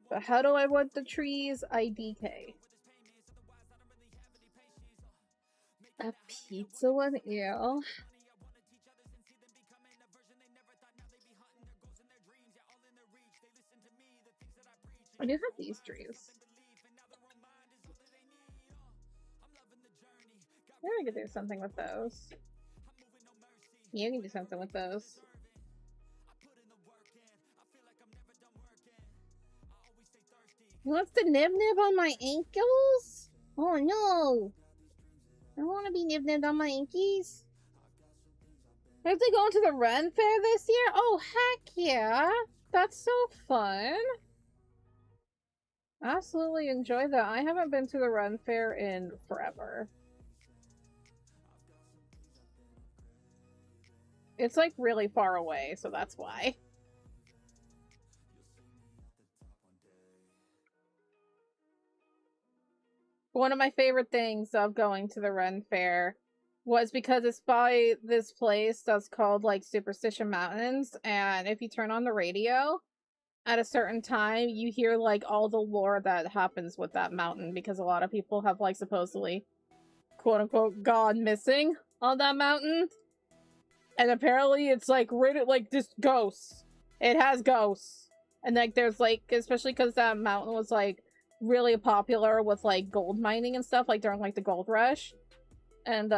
But how do I want the trees? IDK. A pizza one? Ew. I do have these trees. Yeah, I could do something with those. You can do something with those. What's the nib-nib on my ankles? Oh no! I want to be nib-nibbed on my ankies. Are they going to the Ren Fair this year? Oh, heck yeah! That's so fun! Absolutely enjoy that. I haven't been to the Ren Fair in forever. It's like really far away, so that's why. One of my favorite things of going to the Ren Fair was because it's by this place that's called like Superstition Mountains, and if you turn on the radio at a certain time, you hear like all the lore that happens with that mountain, because a lot of people have like supposedly quote unquote gone missing on that mountain. And apparently it's like just ghosts. It has ghosts. And like there's like, especially because that mountain was like really popular with like gold mining and stuff, like during like the gold rush. And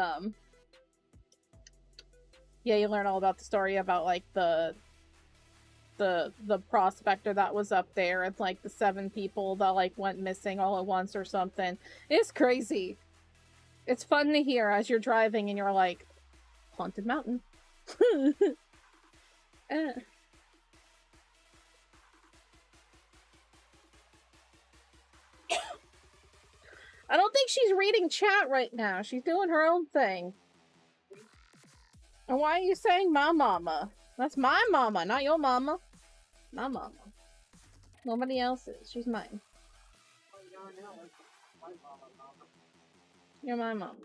yeah, you learn all about the story about like the prospector that was up there, and like the 7 people that like went missing all at once or something. It's crazy. It's fun to hear as you're driving and you're like, haunted mountain. I don't think she's reading chat right now. She's doing her own thing. And why are you saying my mama? That's my mama, not your mama. My mama. Nobody else's. She's mine. You're my mama.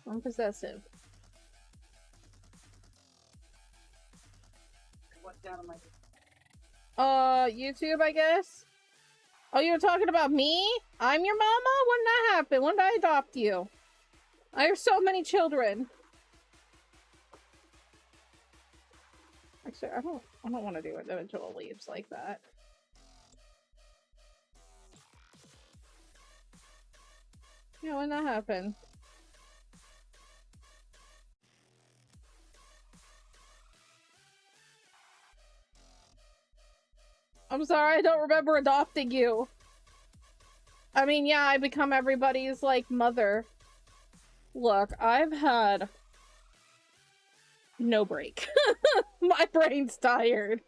I'm possessive. YouTube, I guess? Oh, you were talking about me? I'm your mama? When did that happen? When did I adopt you? I have so many children. Actually, I don't want to do individual leaves like that. Yeah, when that happened. I'm sorry, I don't remember adopting you. I mean, yeah, I become everybody's, like, mother. Look, I've had no break. My brain's tired.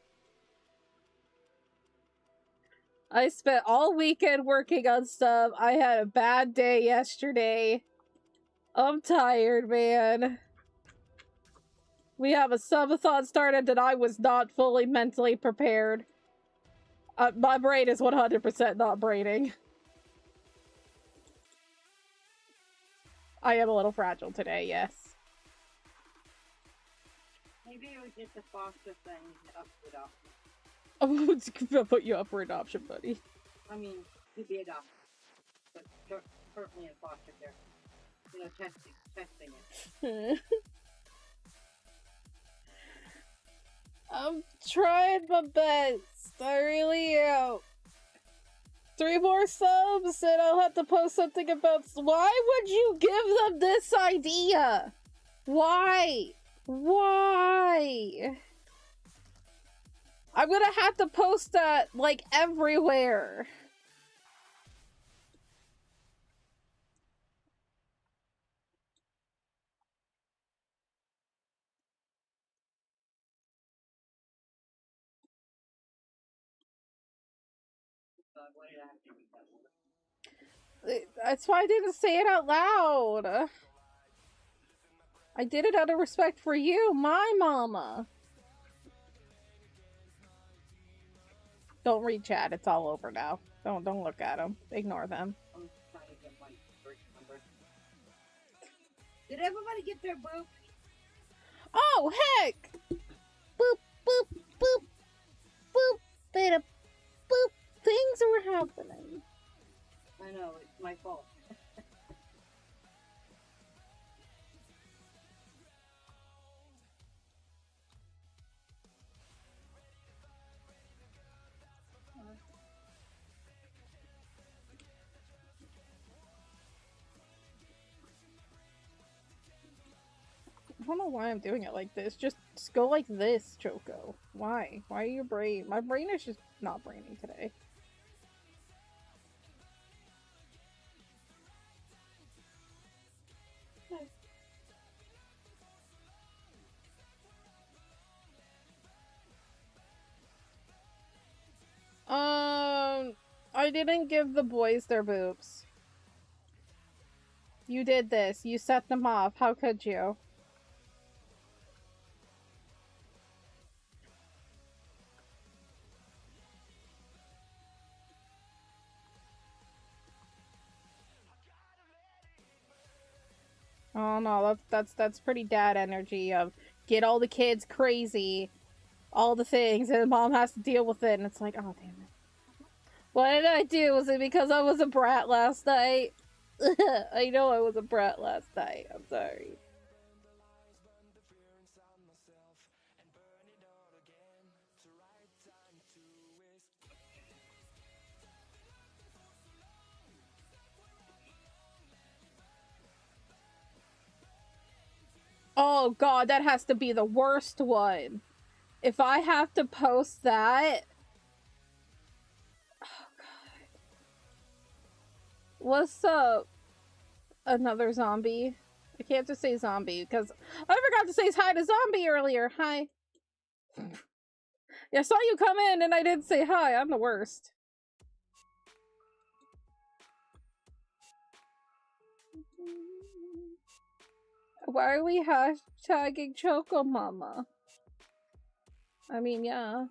I spent all weekend working on stuff. I had a bad day yesterday. I'm tired, man. We have a subathon started and I was not fully mentally prepared. My brain is 100% not braining. I am a little fragile today, yes.
Maybe it was just a foster thing up for adoption.
I'm gonna put you up for adoption, buddy.
I mean, to be adopted. But currently in foster care. You know, testing it.
I'm trying my best. I really am. 3 more subs and I'll have to post something about... Why would you give them this idea? Why? Why? I'm gonna have to post that, like, everywhere.
What did I have to become?
That's why I didn't say it out loud. I did it out of respect for you, my mama. Don't read chat, it's all over now. Don't look at them. Ignore them.
I'm trying to get my birth number. Did everybody get their boop?
Oh, heck! Boop, boop, boop, boop, beta, boop. Things were happening.
I know, it's my fault.
I don't know why I'm doing it like this. Just go like this, Choco. Why? Why are your brain? My brain is just not braining today. I didn't give the boys their boobs. You did this. You set them off. How could you? Oh no, that's pretty dad energy of get all the kids crazy, all the things, and mom has to deal with it, and it's like, oh damn it. What did I do? Was it because I was a brat last night? I know I was a brat last night. I'm sorry. Oh god, that has to be the worst one. If I have to post that... Oh god. What's up? Another zombie? I can't just say zombie, because I forgot to say hi to zombie earlier. Hi. Yeah, I saw you come in and I didn't say hi. I'm the worst. Why are we hashtagging Choco Mama? I mean, yeah.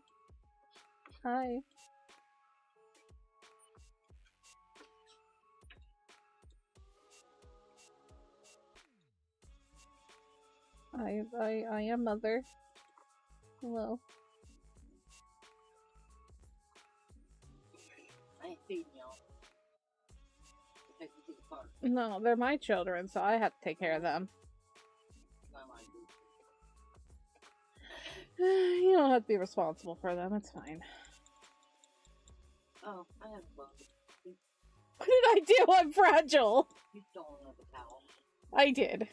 Hi. I am mother. Hello.
I ain't feeding y'all.
No, they're my children, so I have to take care of them. You don't don't have to be responsible for them. It's fine.
Oh, I have one.
What did I do? I'm fragile.
You stole another towel.
I did.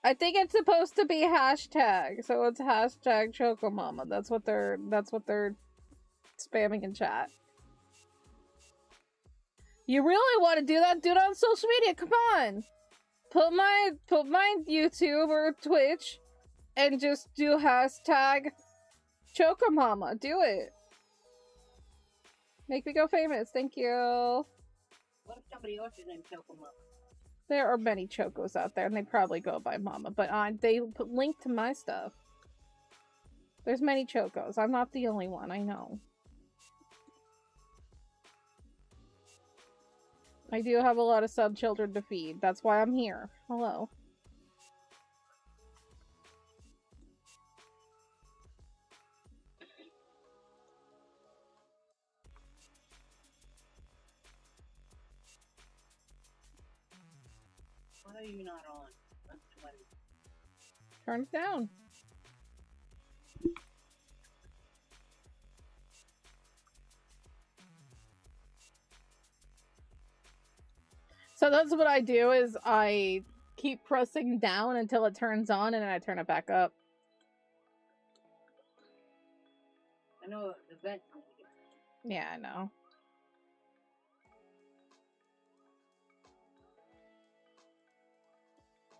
I think it's supposed to be hashtag, so it's hashtag Chocomama. That's what they're spamming in chat. You really want to do that? Do it on social media. Come on. Put my YouTube or Twitch and just do hashtag Chocomama. Do it. Make me go famous. Thank you.
What if somebody else is named Chocomama?
There are many Chocos out there, and they probably go by Mama, but they put link to my stuff. There's many Chocos. I'm not the only one, I know. I do have a lot of sub-children to feed. That's why I'm here. Hello.
Why are you not on? I'm sweating.
Turn it down. So that's what I do, is I keep pressing down until it turns on and then I turn it back up.
I know the vent.
Yeah, I know.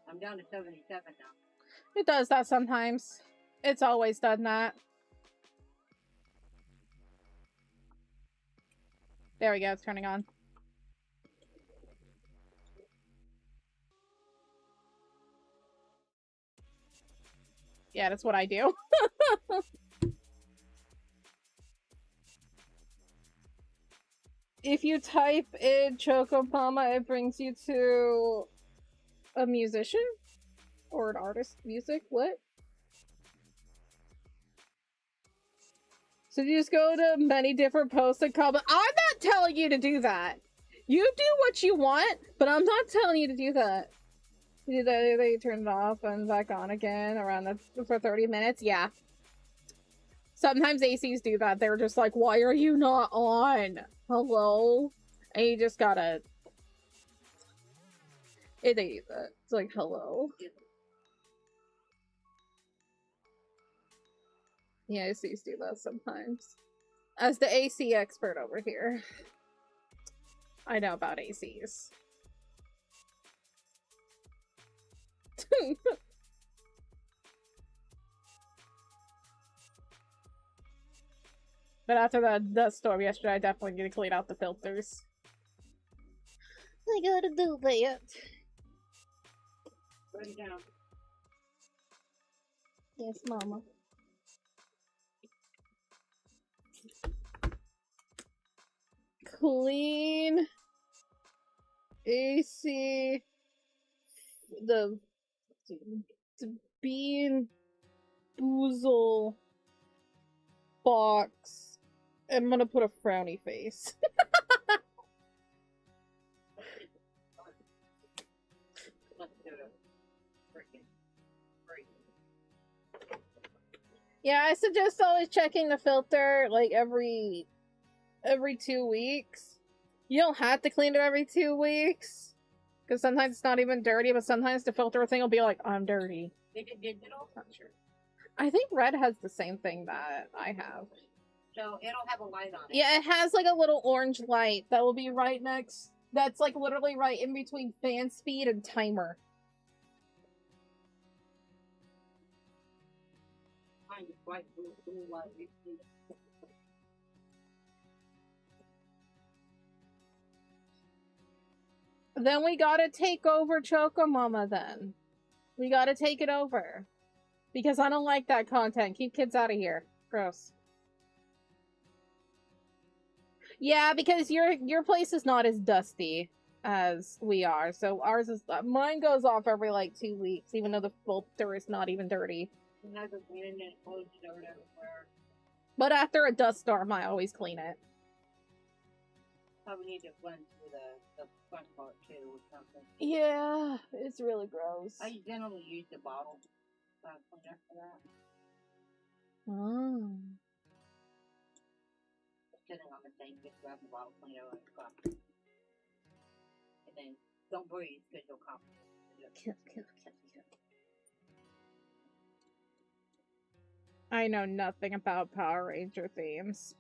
I'm down to 77 now.
It does that sometimes. It's always done that. There we go, it's turning on. Yeah, that's what I do. If you type in Chocopama, it brings you to a musician? Or an artist music? What? So you just go to many different posts and comment. I'm not telling you to do that. You do what you want, but I'm not telling you to do that. They turn it off and back on again for 30 minutes. Yeah. Sometimes ACs do that. They're just like, why are you not on? Hello? And you just gotta... They do that. It's like, hello? Yeah, ACs do that sometimes. As the AC expert over here, I know about ACs. But after the dust storm yesterday, I definitely need to clean out the filters. I gotta do that.
Write it down.
Yes, mama. Clean AC the bean boozle box. I'm gonna put a frowny face.
Let's do it. Freaking great.
Yeah, I suggest always checking the filter like every 2 weeks. You don't have to clean it every 2 weeks, because sometimes it's not even dirty, but sometimes the filter thing will be like, I'm dirty.
They did digital?
Not sure. I think Red has the same thing that I have.
So it'll have a light on it.
Yeah, it has like a little orange light that will be right next. That's like literally right in between fan speed and timer.
Mine is white, blue light.
Then we gotta take over Chocomama then. We gotta take it over. Because I don't like that content. Keep kids out of here. Gross. Yeah, because your place is not as dusty as we are. So ours is... Mine goes off every like 2 weeks, even though the filter is not even dirty.
It has a wind and old dirt everywhere.
But after a dust storm, I always clean it.
Probably need to blend through the front part too or something.
Yeah, it's really gross.
I generally use the bottle. after that.
Oh.
Sitting on the sink, just grab the bottle cleaner and cup. And then don't breathe because you'll come.
Kill. I know nothing about Power Ranger themes.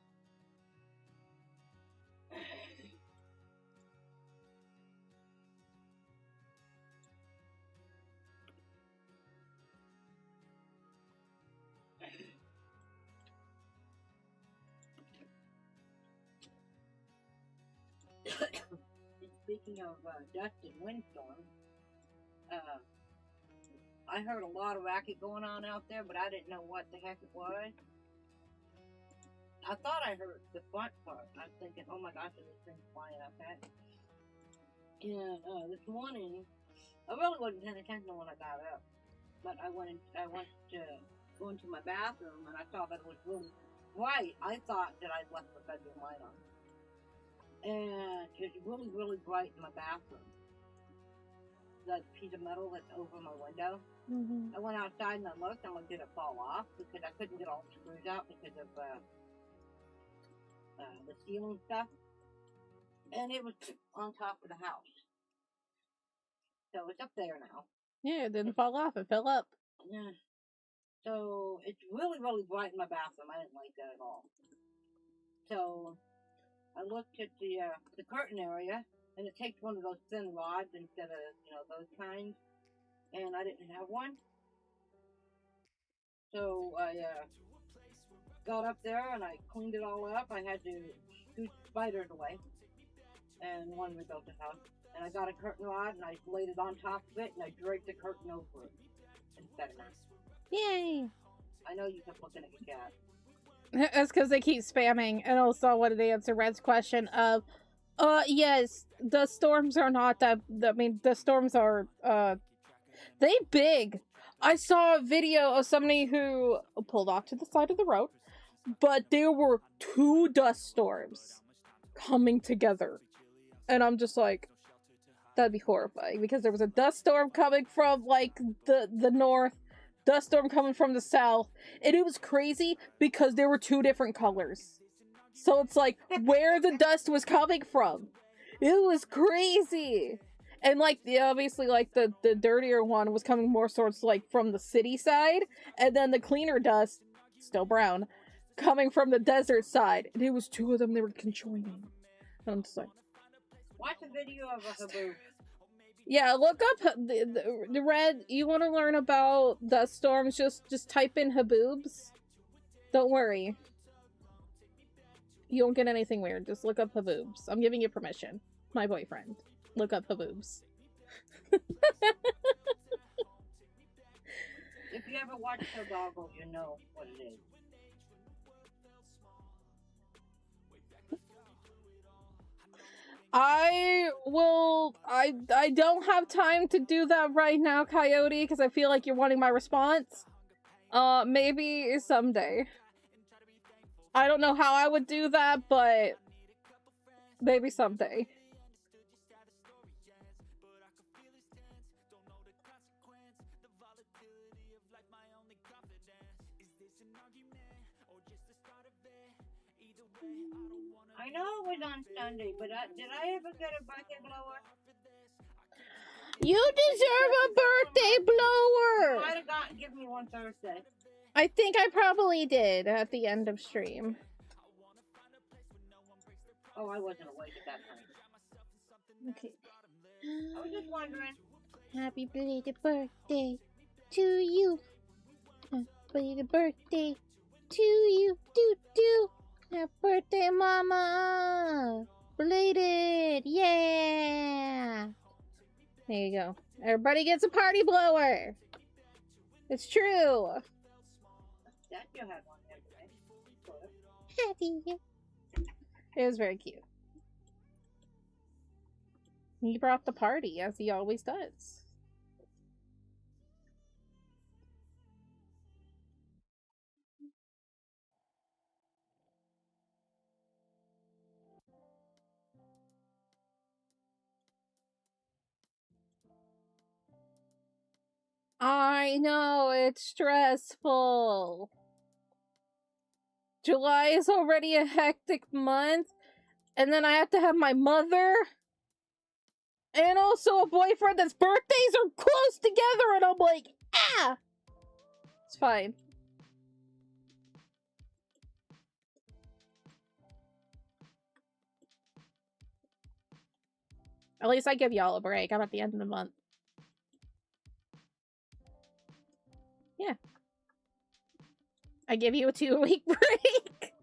Speaking of dust and windstorms, I heard a lot of racket going on out there, but I didn't know what the heck it was. I thought I heard the front part. I was thinking, oh my gosh, this thing's flying up at. And this morning, I really wasn't paying attention when I got up, but I went to go into my bathroom and I saw that it was really bright. I thought that I'd left the bedroom light on. And it's really, really bright in my bathroom. The piece of metal that's over my window.
Mm-hmm.
I went outside and I looked. I'm like, did it fall off? Because I couldn't get all the screws out because of the ceiling stuff. And it was on top of the house. So it's up there now.
Yeah, it didn't fall off. It fell up.
Yeah. So it's really, really bright in my bathroom. I didn't like that at all. So I looked at the curtain area, and it takes one of those thin rods instead of, those kinds. And I didn't have one. So I got up there and I cleaned it all up. I had to scoot spiders away and when we built the house. And I got a curtain rod and I laid it on top of it and I draped the curtain over it instead of that.
Yay!
I know you kept looking at your cat.
That's because they keep spamming, and also wanted to answer Red's question of, yes, the storms are not that, the storms are, they big. I saw a video of somebody who pulled off to the side of the road, but there were 2 dust storms coming together. And I'm just like, that'd be horrifying, because there was a dust storm coming from, like, the north, dust storm coming from the south, and it was crazy because there were 2 different colors. So it's like, where the dust was coming from. It was crazy. And, like, obviously, like, the dirtier one was coming more sorts, like, from the city side, and then the cleaner dust, still brown, coming from the desert side. And it was 2 of them, they were conjoining. And I'm just like...
Watch a video of a haboob.
Yeah, look up the Red. You want to learn about dust storms? Just type in haboobs. Don't worry. You won't get anything weird. Just look up haboobs. I'm giving you permission. My boyfriend. Look up haboobs.
If you ever watch the doggo, you know what it is.
I don't have time to do that right now, Coyote, because I feel like you're wanting my response. Maybe someday. I don't know how I would do that, but maybe someday.
I know it was on Sunday, but did I ever get a birthday blower?
You deserve a birthday blower!
You might have given me one Thursday.
I think I probably did at the end of stream.
Oh, I wasn't awake at that time.
Okay.
I was just wondering.
Happy belated birthday to you. Happy belated birthday to you. Do. Happy birthday, Mama. Belated. Yeah. There you go. Everybody gets a party blower. It's true.
That you had one yesterday.
Happy. It was very cute. He brought the party, as he always does. I know, it's stressful. July is already a hectic month, and then I have to have my mother and also a boyfriend that's birthdays are close together, and I'm like, ah! It's fine. At least I give y'all a break. I'm at the end of the month. Yeah. I give you a 2-week break.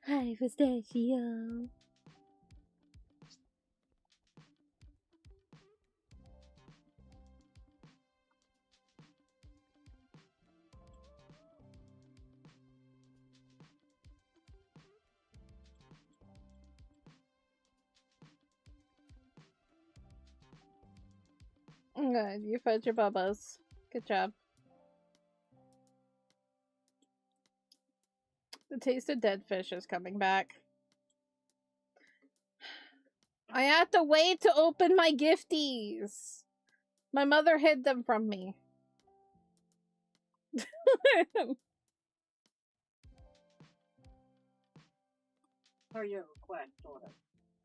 Hi, pistachio. Good, you fed your bubbas. Good job. The taste of dead fish is coming back. I had to wait to open my gifties. My mother hid them from me.
Per your request, sort of.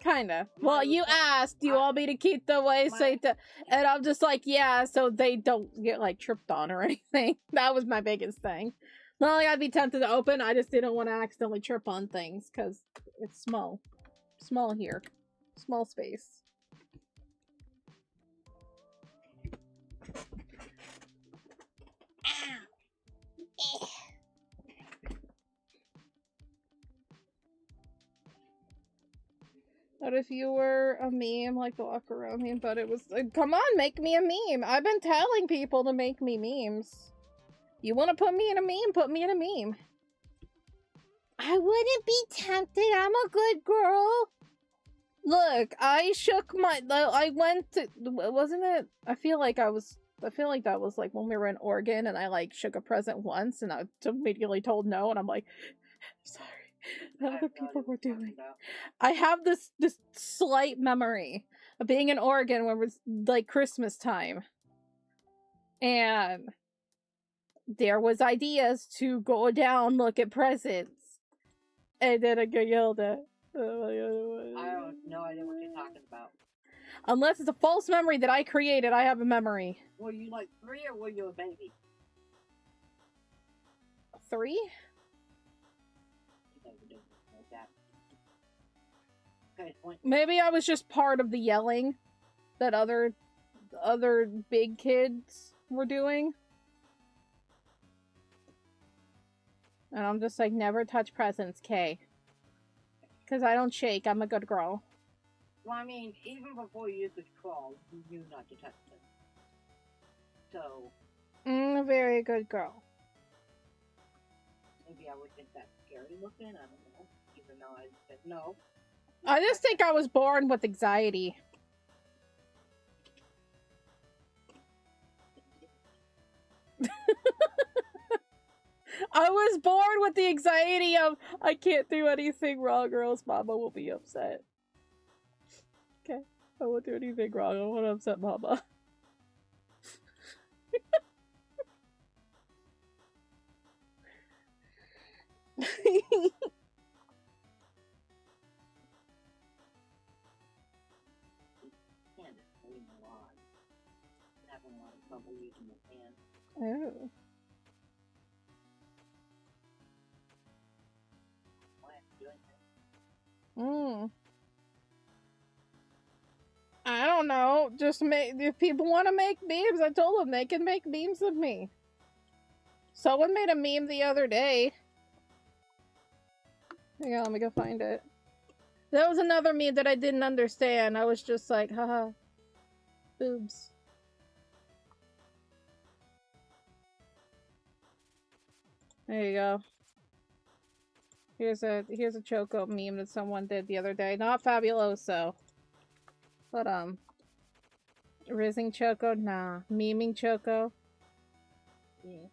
Kinda. Well, you asked, do you want me to keep the way and I'm just like, yeah, so they don't get like tripped on or anything. That was my biggest thing. Not like I'd be tempted to open, I just didn't want to accidentally trip on things because it's small. Small here. Small space. What if you were a meme like the walk around meme? But it was come on, make me a meme. I've been telling people to make me memes. You want to put me in a meme? Put me in a meme. I wouldn't be tempted. I'm a good girl. Look, I shook my. I went to. Wasn't it? I feel like that was like when we were in Oregon, and I like shook a present once, and I immediately told no, and I'm like, sorry. Other people were doing. I have this slight memory of being in Oregon when it was like Christmas time, and there was ideas to go down, look at presents, and then I get yelled at.
I have no idea what you're talking about.
Unless it's a false memory that I created, I have a memory.
Were you like 3 or were you a baby?
3? Maybe I was just part of the yelling that other big kids were doing. And I'm just like, never touch presents, Kay. Because I don't shake, I'm a good girl.
Well, I mean, even before you could crawl, you knew not to touch them. So...
a very good girl.
Maybe I would think that's scary looking, I don't know. Even though I said no.
I just think I was born with anxiety. I was born with the anxiety of, I can't do anything wrong or else Mama will be upset. Okay, I won't do anything wrong, I won't upset Mama. Oh. I don't know. Just make, if people want to make memes, I told them they can make memes of me. Someone made a meme the other day. Hang on, let me go find it. That was another meme that I didn't understand. I was just like, haha, boobs. There you go. Here's a Choco meme that someone did the other day. Not Fabuloso. But rizzing Choco? Nah. Memeing Choco? Yeah.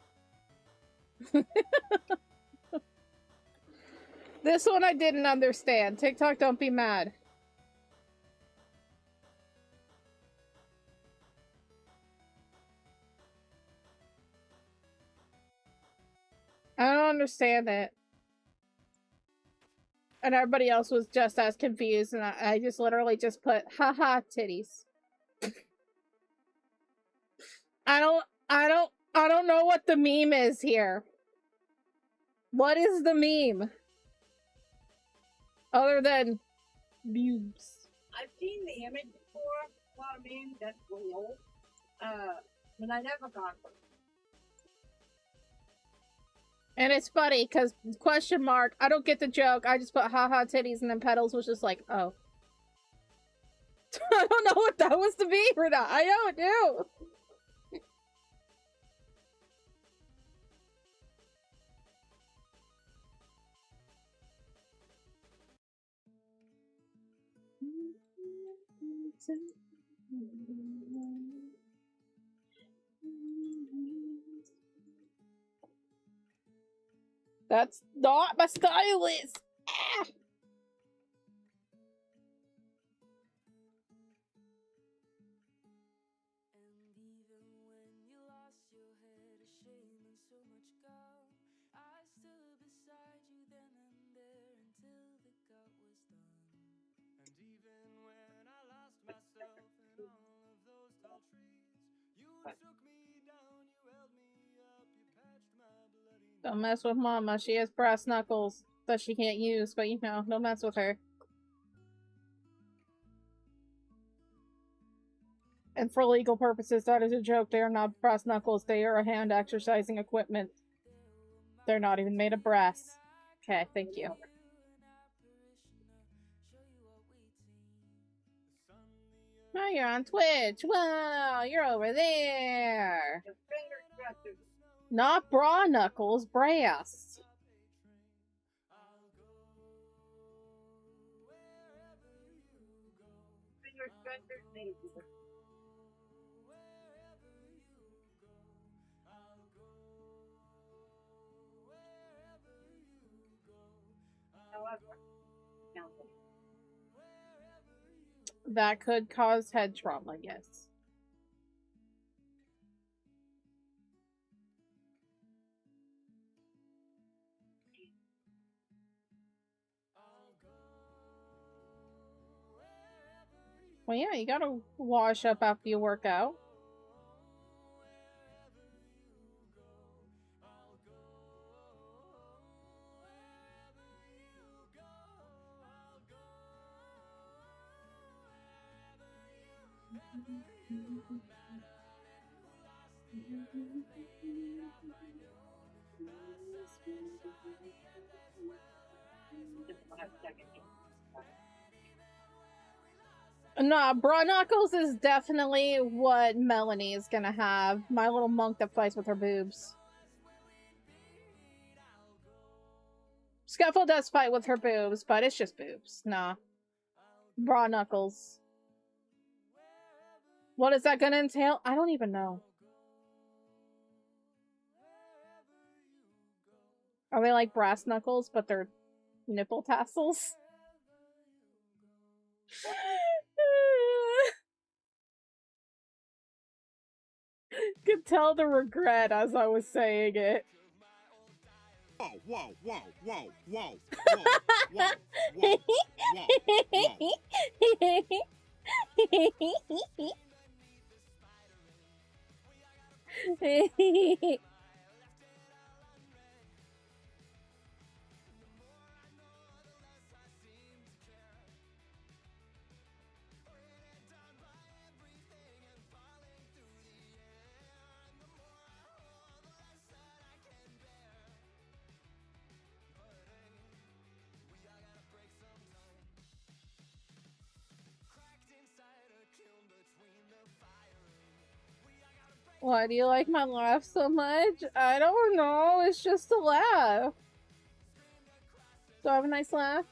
This one I didn't understand. TikTok, don't be mad. I don't understand it. And everybody else was just as confused, and I just literally just put, haha, titties. I don't know what the meme is here. What is the meme? Other than boobs.
I've seen the image before. A lot of memes. That's really old. But I never got them.
And it's funny because question mark. I don't get the joke. I just put haha titties, and then Petals was just like, oh. I don't know what that was to be or not. I don't know. That's not my stylist. Ah! Don't mess with Mama. She has brass knuckles that she can't use, but you know, don't mess with her. And for legal purposes, that is a joke. They are not brass knuckles. They are a hand exercising equipment. They're not even made of brass. Okay, thank you. Now you're on Twitch. Wow, you're over there. Not bra knuckles, brass. That could cause head trauma, yes. Well, yeah, you gotta wash up after you work out. Nah, bra knuckles is definitely what Melanie is gonna have. My little monk that fights with her boobs. Scuffle does fight with her boobs, but it's just boobs. Nah. Bra knuckles. What is that gonna entail? I don't even know. Are they like brass knuckles, but they're nipple tassels? Could tell the regret as I was saying it.
Whoa, whoa, whoa, whoa, whoa, whoa, whoa,
whoa. Why do you like my laugh so much? I don't know. It's just a laugh. Do I have a nice laugh?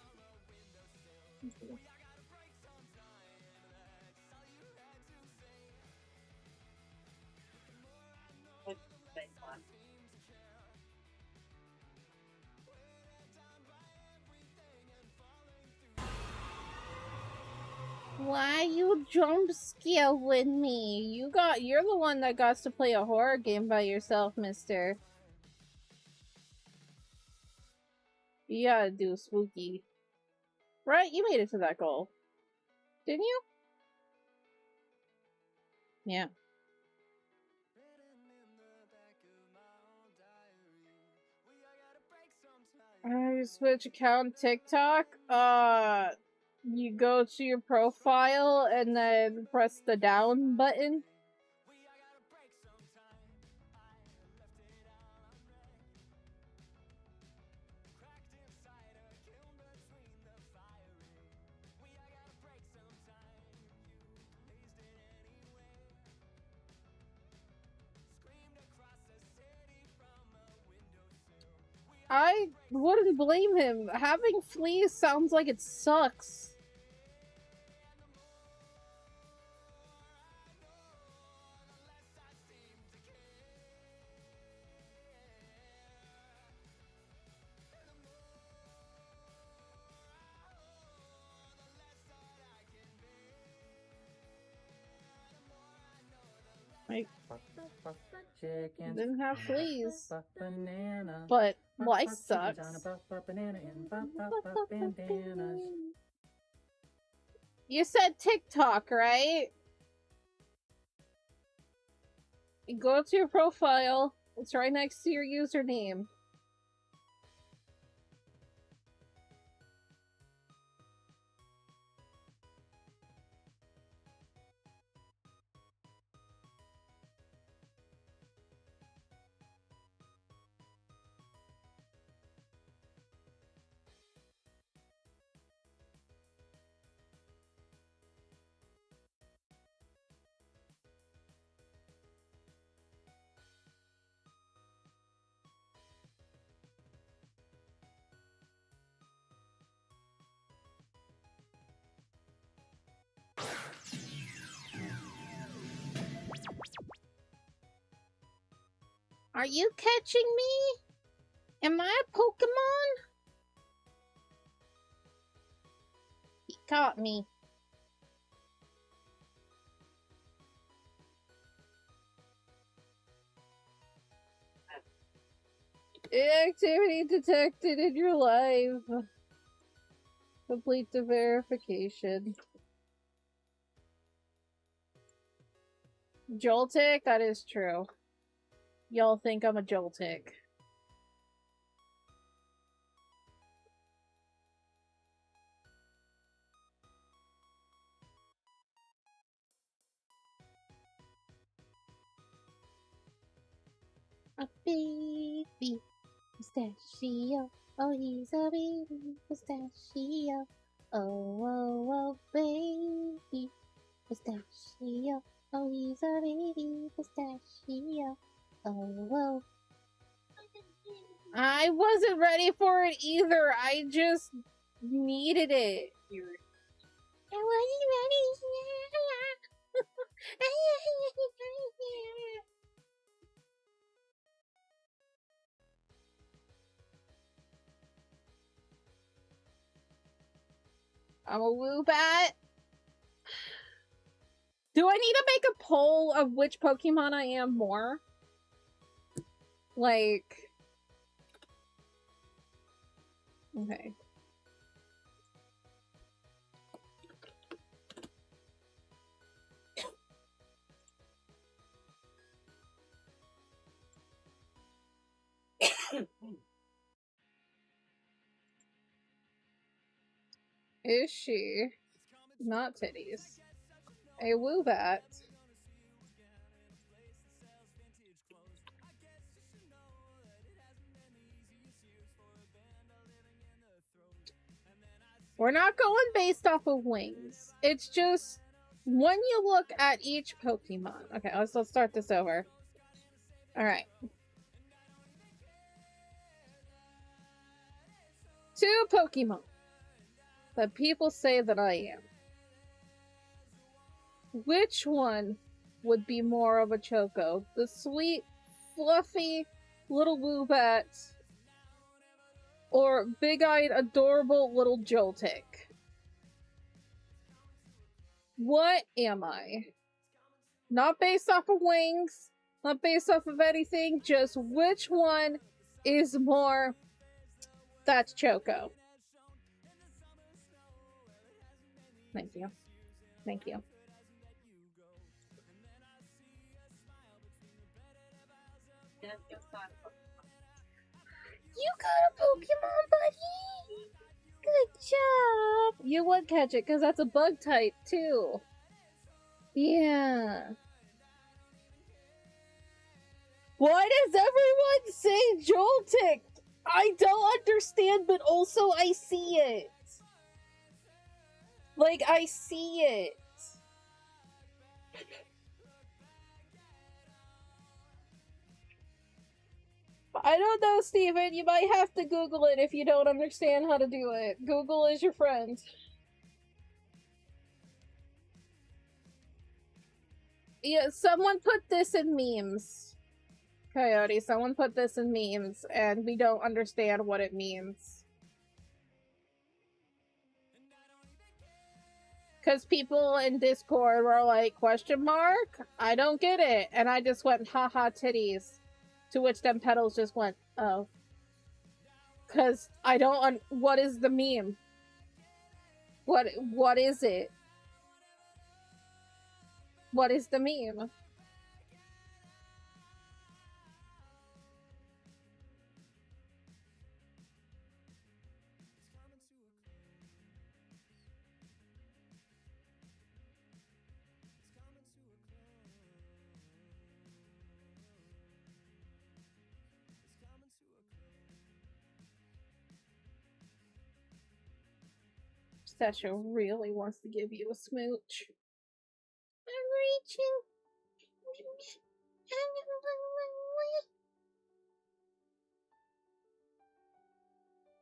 Why you jump scare with me? You're the one that got to play a horror game by yourself, mister. You gotta do spooky. Right? You made it to that goal. Didn't you? Yeah. Switch account TikTok. You go to your profile and then press the down button. I wouldn't blame him. Having fleas sounds like it sucks. Like, didn't have fleas, but life sucks. You said TikTok, right? You go to your profile. It's right next to your username. Are you catching me? Am I a Pokemon? He caught me. Activity detected in your life. Complete the verification. Joltic? That is true. Y'all think I'm a Joltic. A baby pistachio. Oh, he's a baby pistachio. Oh, oh, oh, baby pistachio. Oh, he's a baby pistachio. Oh, whoa. I wasn't ready for it either. I just needed it. I wasn't ready. I'm a Woobat. Do I need to make a poll of which Pokemon I am more? Like... Okay. Is she? Not titties. A Woobat. We're not going based off of wings. It's just when you look at each Pokemon. Okay, let's start this over. Alright. 2 Pokemon that people say that I am. Which one would be more of a Choco? The sweet, fluffy little Woobat, or big-eyed, adorable little Joltik? What am I? Not based off of wings, not based off of anything, just which one is more That's Choco. Thank you. Thank you. You got a Pokemon, buddy! Good job! You would catch it, because that's a bug type, too. Yeah. Why does everyone say Joltik? I don't understand, but also I see it. Like, I see it. I don't know, Steven. You might have to Google it if you don't understand how to do it. Google is your friend. Yeah, someone put this in memes. Coyote, someone put this in memes, and we don't understand what it means. Because people in Discord were like, question mark? I don't get it. And I just went, haha titties. To which them pedals just went, oh. Because I don't what is the meme? What is it? What is the meme? Sasha really wants to give you a smooch. I'm reaching.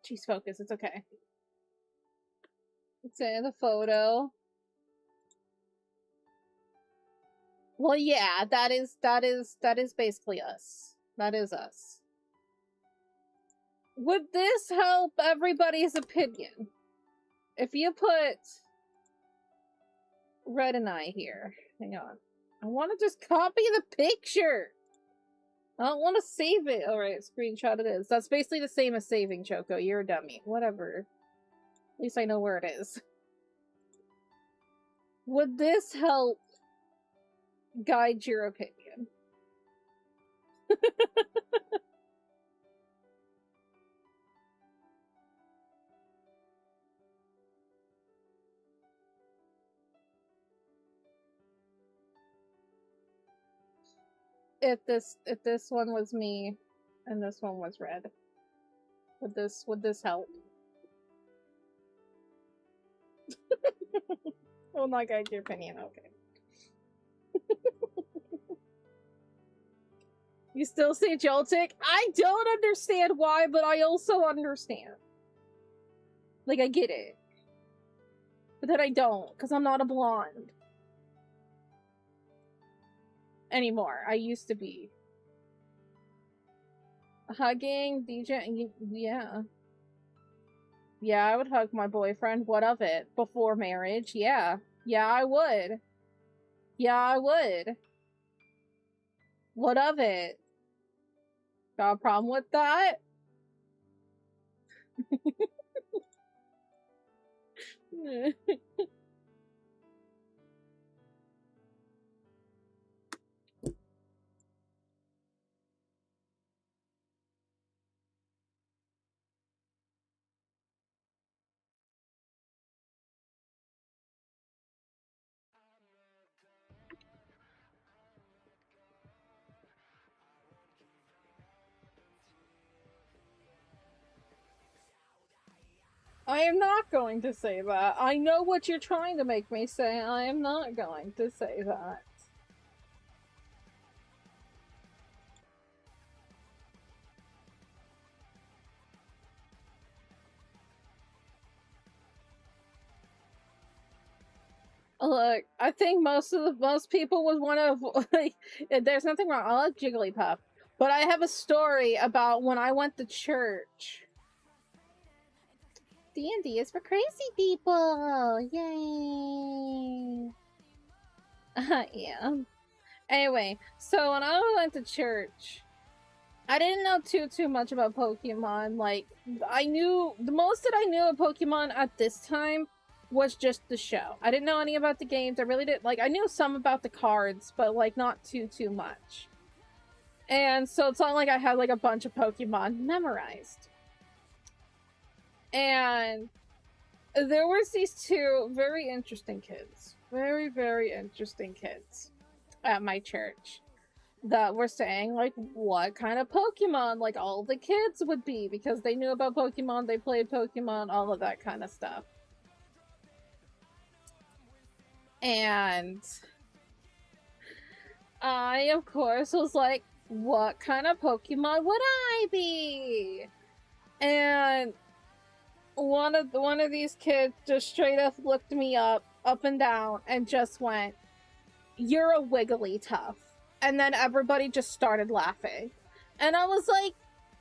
She's focused. It's okay. It's in the photo. Well, yeah, that is basically us. That is us. Would this help everybody's opinion? If you put Red and I here, hang on. I want to just copy the picture. I don't want to save it. Alright, screenshot it is. That's basically the same as saving, Choco. You're a dummy. Whatever. At least I know where it is. Would this help guide your opinion? If this one was me and this one was red, would this help? Will not guide your opinion, okay. You still say Joltik? I don't understand why, but I also understand. Like, I get it. But then I don't, because I'm not a blonde. Anymore. I used to be. Hugging, DJ, yeah. Yeah, I would hug my boyfriend. What of it? Before marriage, yeah. Yeah, I would. Yeah, I would. What of it? Got a problem with that? I am not going to say that. I know what you're trying to make me say. I am not going to say that. Look, I think most people would want to, like, there's nothing wrong. I love Jigglypuff. But I have a story about when I went to church. D&D is for crazy people! Yay! Yeah. Anyway, so when I went to church, I didn't know too much about Pokemon. Like, I knew the most that I knew of Pokemon at this time was just the show. I didn't know any about the games. I really didn't, like, I knew some about the cards, but like not too much. And so it's not like I had like a bunch of Pokemon memorized. And there was these two very interesting kids, very interesting kids at my church that were saying like what kind of Pokemon like all the kids would be, because they knew about Pokemon, they played Pokemon, all of that kind of stuff. And I, of course, was like, what kind of Pokemon would I be? And one of these kids just straight up looked me up and down and just went, "You're a Wigglytuff." And then everybody just started laughing. And I was like,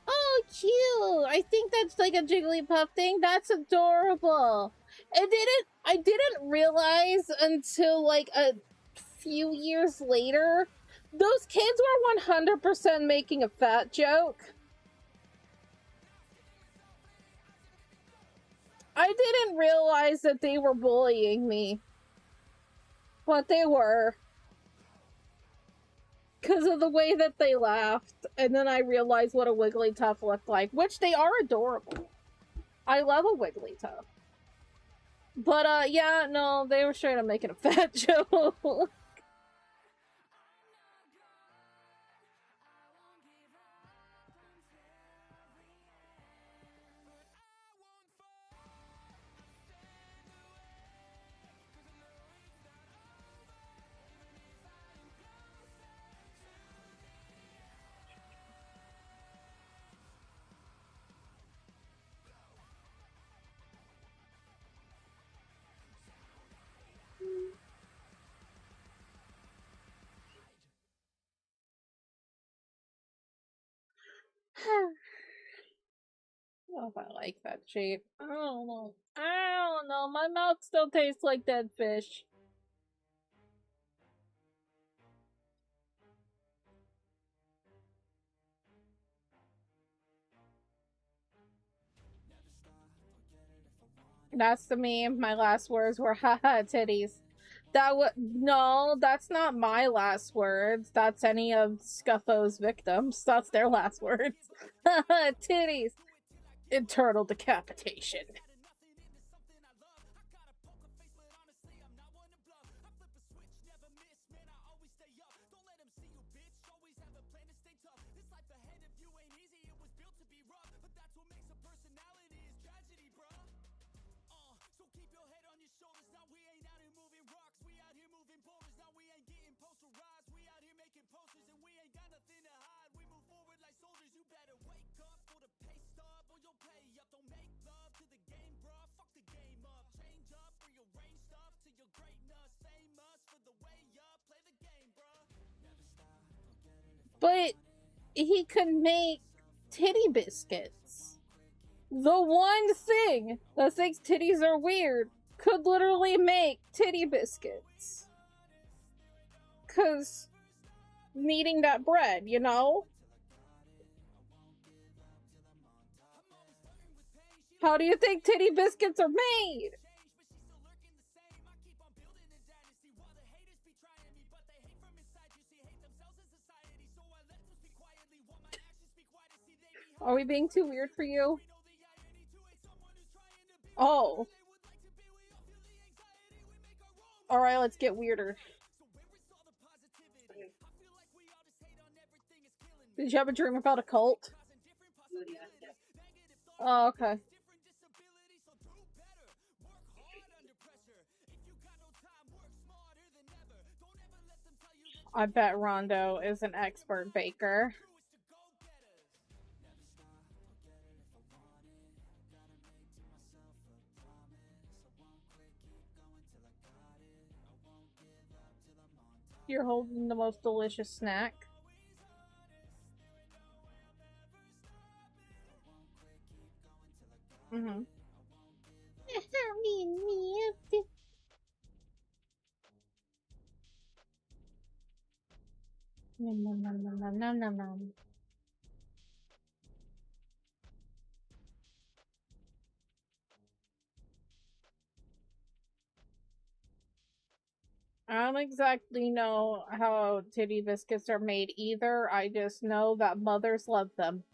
"Oh, cute. I think that's like a Jigglypuff thing. That's adorable." I didn't realize until like a few years later, those kids were 100% making a fat joke. I didn't realize that they were bullying me. But they were. Because of the way that they laughed. And then I realized what a Wigglytuff looked like. Which they are adorable. I love a Wigglytuff. But, yeah, no, they were straight up making a fat joke. I don't know if I like that shape. I don't know. I don't know. My mouth still tastes like dead fish. That's the meme. My last words were haha titties. No, that's not my last words. That's any of Scuffo's victims. That's their last words. Haha titties. Internal decapitation. But he could make titty biscuits. The one thing that thinks titties are weird could literally make titty biscuits. 'Cause kneading that bread, you know? How do you think titty biscuits are made? Are we being too weird for you? Oh. Alright, let's get weirder. Did you have a dream about a cult? Oh, okay. I bet Rondo is an expert baker. You're holding the most delicious snack. Mm-hmm. Nom nom nom nom nom nom nom nom. I don't exactly know how titty biscuits are made either. I just know that mothers love them.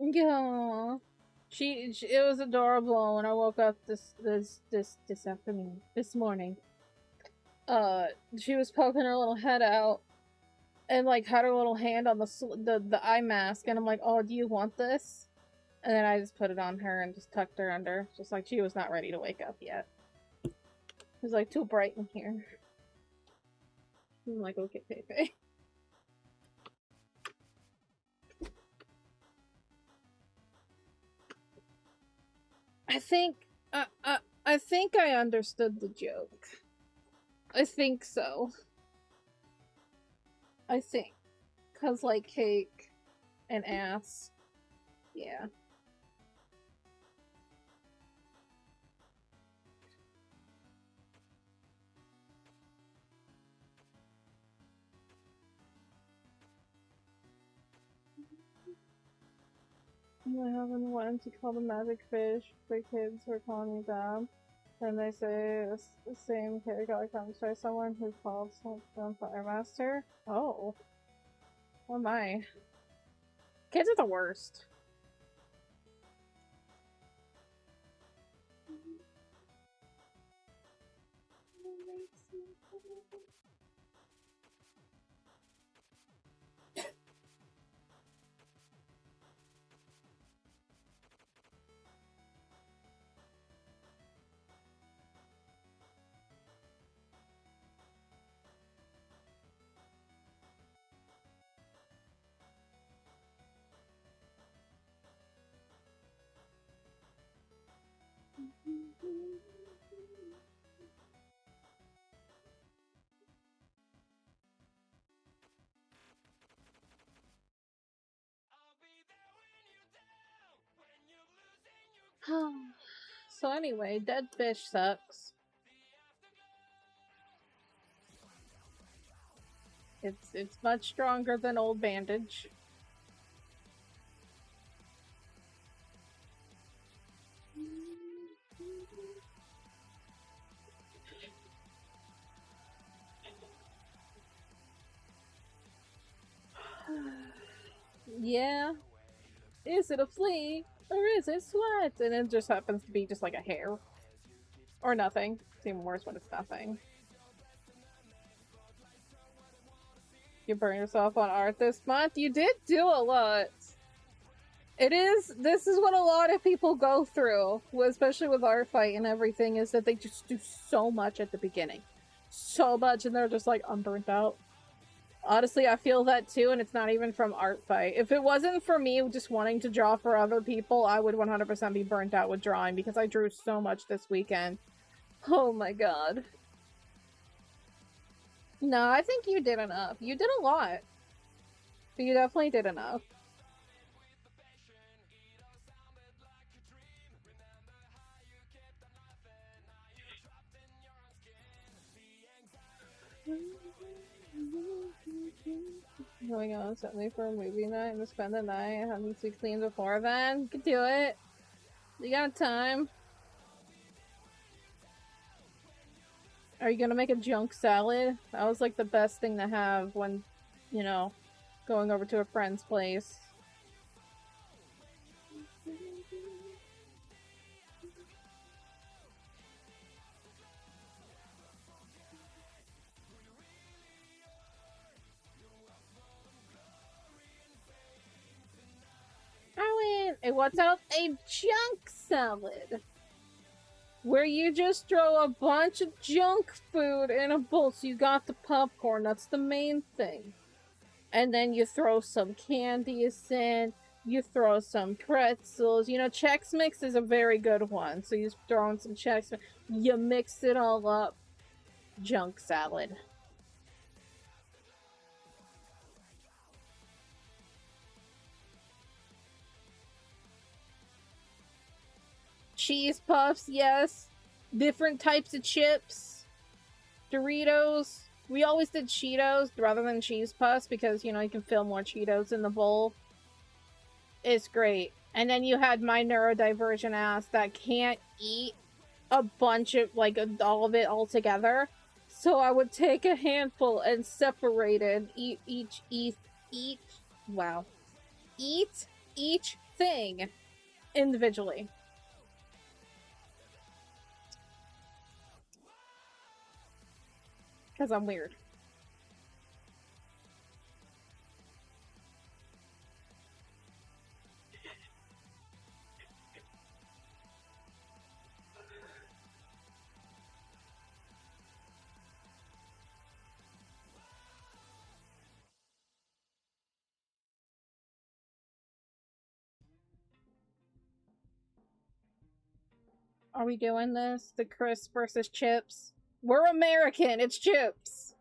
Yeah. It was adorable when I woke up this afternoon, this morning. She was poking her little head out and like had her little hand on the eye mask, and I'm like, "Oh, do you want this?" And then I just put it on her and just tucked her under, just like she was not ready to wake up yet. It was like too bright in here. I'm like, "Okay, Pepe." I think I think I understood the joke. I think so. I think. 'Cause like cake and ass. Yeah. I haven't wanted to call the magic fish. The kids were calling me Dad. And they say it's the same kid got a comments by someone who called some Firemaster. Oh. Oh my. Kids are the worst. So anyway, dead fish sucks. It's much stronger than old bandage. Yeah. Is it a flea? Or is it sweat? And it just happens to be just like a hair. Or nothing. It's even worse when it's nothing. You burn yourself on art this month? You did do a lot. This is what a lot of people go through, especially with art fight and everything, is that they just do so much at the beginning. So much, and they're just like, I'm burnt out. Honestly, I feel that too, and it's not even from art fight. If it wasn't for me just wanting to draw for other people, I would 100% be burnt out with drawing, because I drew so much this weekend. Oh my god. No, I think you did enough. You did a lot. But you definitely did enough. Going on Sunday for a movie night and to spend the night having to clean before then. You could do it. You got time. Are you gonna make a junk salad? That was like the best thing to have when, you know, going over to a friend's place. What's out? A junk salad. Where you just throw a bunch of junk food in a bowl. So you got the popcorn, that's the main thing. And then you throw some candies in. You throw some pretzels. You know, Chex Mix is a very good one. So you throw in some Chex Mix. You mix it all up. Junk salad. Cheese puffs, yes. Different types of chips. Doritos. We always did Cheetos rather than cheese puffs because, you know, you can fill more Cheetos in the bowl. It's great. And then you had my neurodivergent ass that can't eat a bunch of, like, all of it all together. So I would take a handful and separate it and eat each thing individually. Because I'm weird. Are we doing this? The crisp versus chips? We're American, it's chips.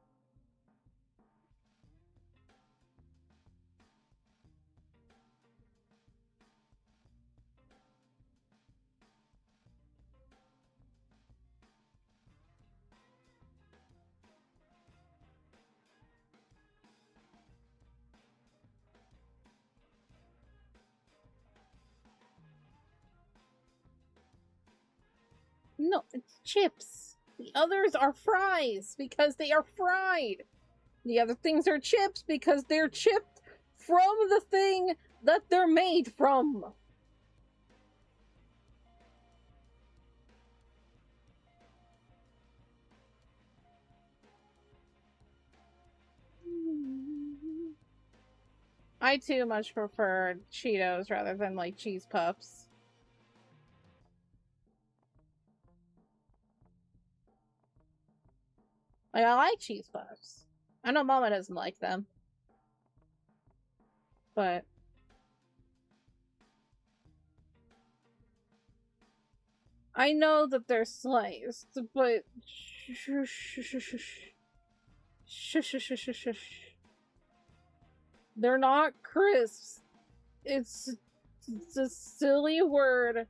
No, it's chips. The others are fries because they are fried. The other things are chips because they're chipped from the thing that they're made from. I too much prefer Cheetos rather than like cheese puffs. Like, I like cheese puffs. I know Mama doesn't like them. But I know that they're sliced, but they're not crisps. It's a silly word.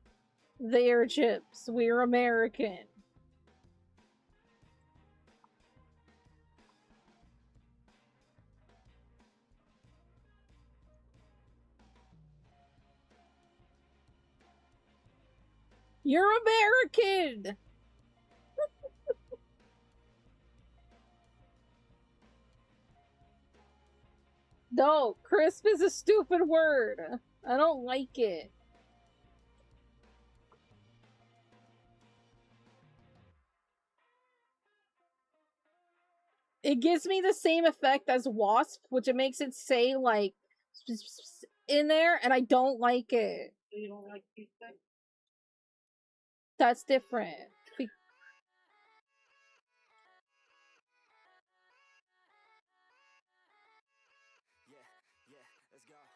They are chips. We're American. You're American! No, crisp is a stupid word. I don't like it. It gives me the same effect as wasp, which it makes it say, like, in there, and I don't like it.
So you don't like pizza?
That's different. I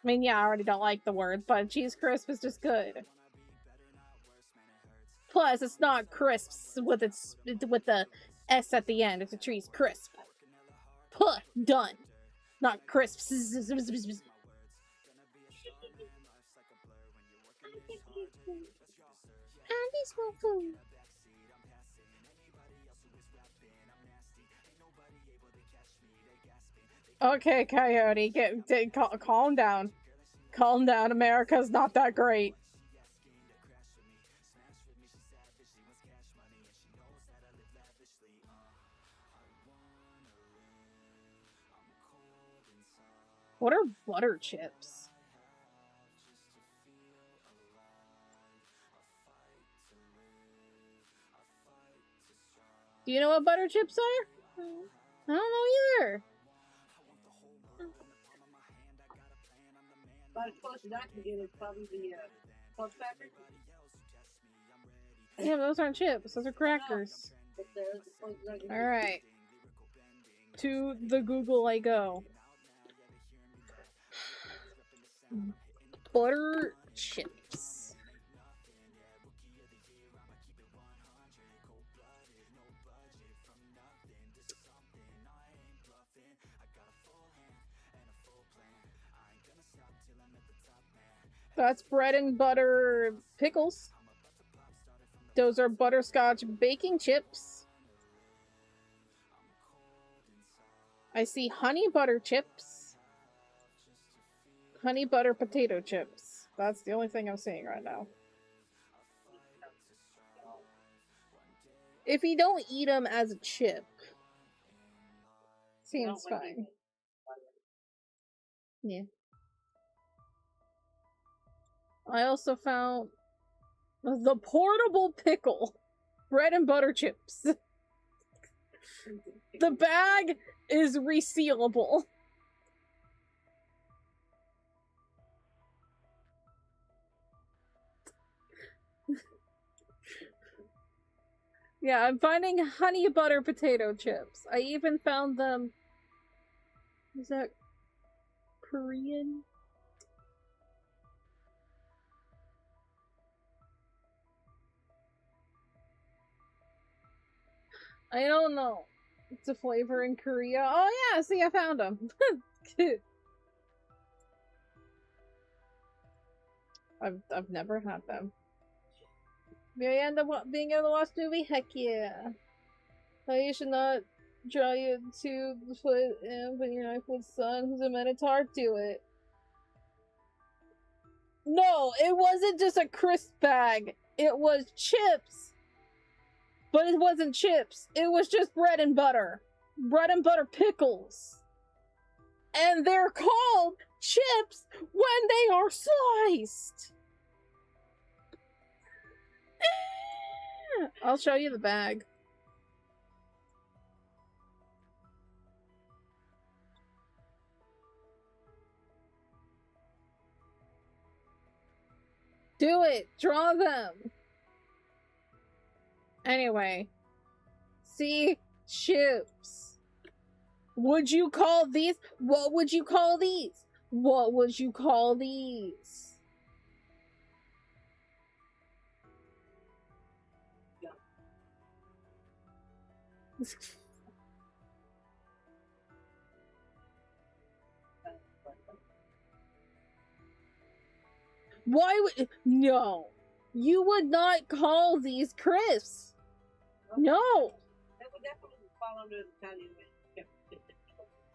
mean, yeah, I already don't like the word, but cheese crisp is just good. Plus, it's not crisps with the S at the end. It's a cheese crisp. Puh, done. Not crisps. Okay, Coyote, calm down. Calm down. America's not that great. What are butter chips? Do you know what butter chips are? I don't know either.
But as close as I can get is probably the pulse crackers.
Yeah, those aren't chips. Those are crackers.
But they're as close as I can get.
Alright. To the Google I go. butter chips. That's bread and butter pickles. Those are butterscotch baking chips. I see honey butter chips. Honey butter potato chips. That's the only thing I'm seeing right now. If you don't eat them as a chip, seems fine. Yeah. I also found the portable pickle bread and butter chips. The bag is resealable. Yeah, I'm finding honey butter potato chips. I even found them. Is that Korean? I don't know. It's a flavor in Korea. Oh yeah, see, I found them. I've never had them. May I end up being able to watch the movie? Heck yeah. You should not try it to put in, but your 9-foot son who's a minotaur do it. No, it wasn't just a crisp bag. It was chips. But it wasn't chips. It was just bread and butter. Bread and butter pickles. And they're called chips when they are sliced. I'll show you the bag. Do it! Draw them! Anyway. See? Chips. Would you call these? What would you call these? What would you call these? Why would... No. You would not call these crisps. No.
That would definitely fall under the Italian chip.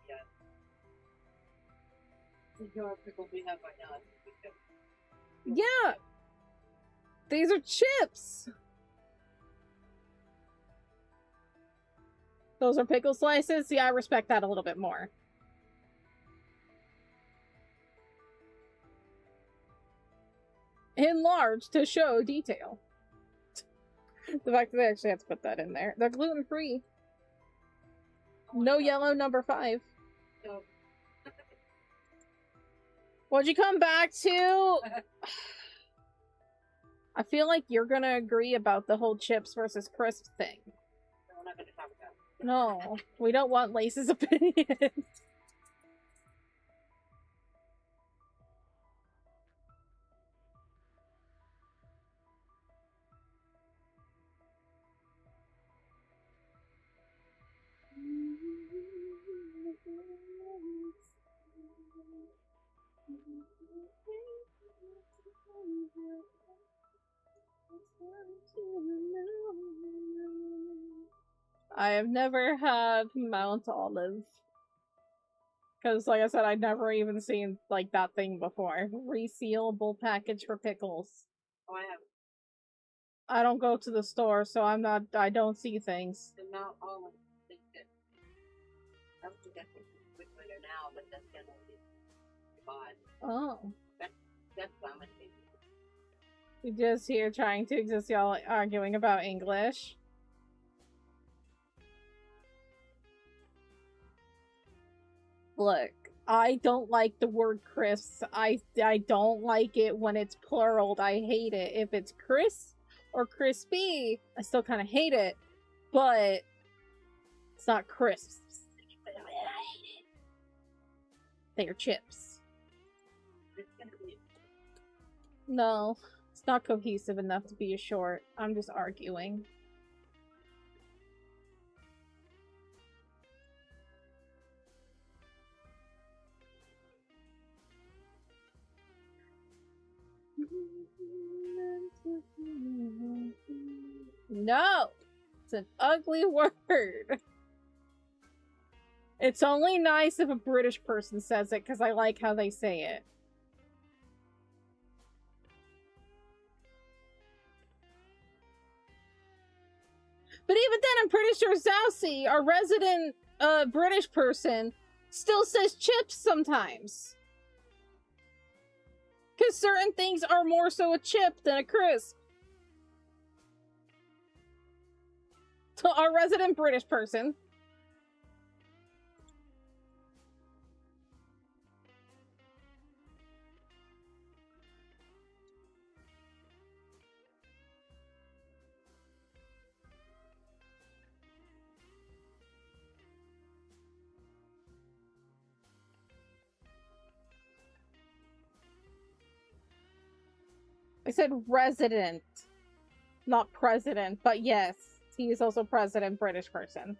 Yeah. The jar of pickles we have right now.
Yeah. These are chips. Those are pickle slices? Yeah, I respect that a little bit more. Enlarged to show detail. The fact that they actually have to put that in there. They're gluten-free. No yellow number 5.
So,
What'd you come back to? I feel like you're gonna agree about the whole chips versus crisp thing.
we're not going to talk about it.
No, we don't want Lace's opinion. I have never had Mount Olive. Because, like I said, I'd never even seen, like, that thing before. Resealable package for pickles.
Oh, I have
I don't go to the store, so I don't see things.
the Mount Olive thing that I would definitely switch later now, but that's going to be odd.
Oh.
That's common.
You're just here trying to exist, y'all arguing about English. Look, I don't like the word crisps. I don't like it when it's plural. I hate it. If it's crisp or crispy, I still kind of hate it. But it's not crisps. I hate it. They are chips.
It's going to be
No, it's not cohesive enough to be a short. I'm just arguing. No! It's an ugly word. It's only nice if a British person says it, because I like how they say it. But even then, I'm pretty sure Zousy, our resident British person, still says chips sometimes. Because certain things are more so a chip than a crisp. So our resident British person. I said resident, not president, but yes, he is also president, British person.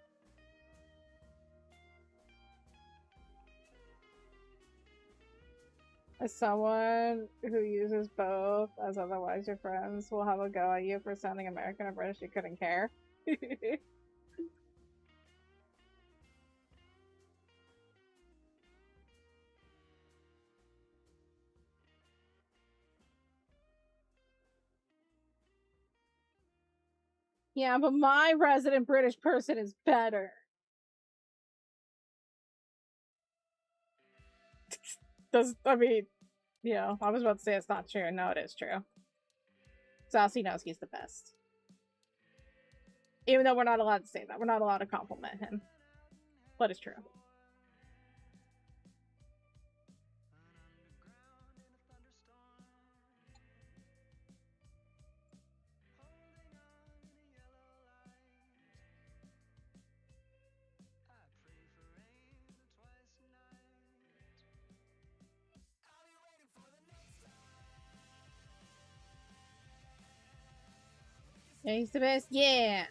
As someone who uses both, as otherwise your friends will have a go at you for sounding American or British, you couldn't care. Yeah, but my resident British person is better. I mean, you know, I was about to say it's not true. No, it is true. Zousy knows he's the best. Even though we're not allowed to say that. We're not allowed to compliment him. But it's true. Yeah, he's the best. Yeah.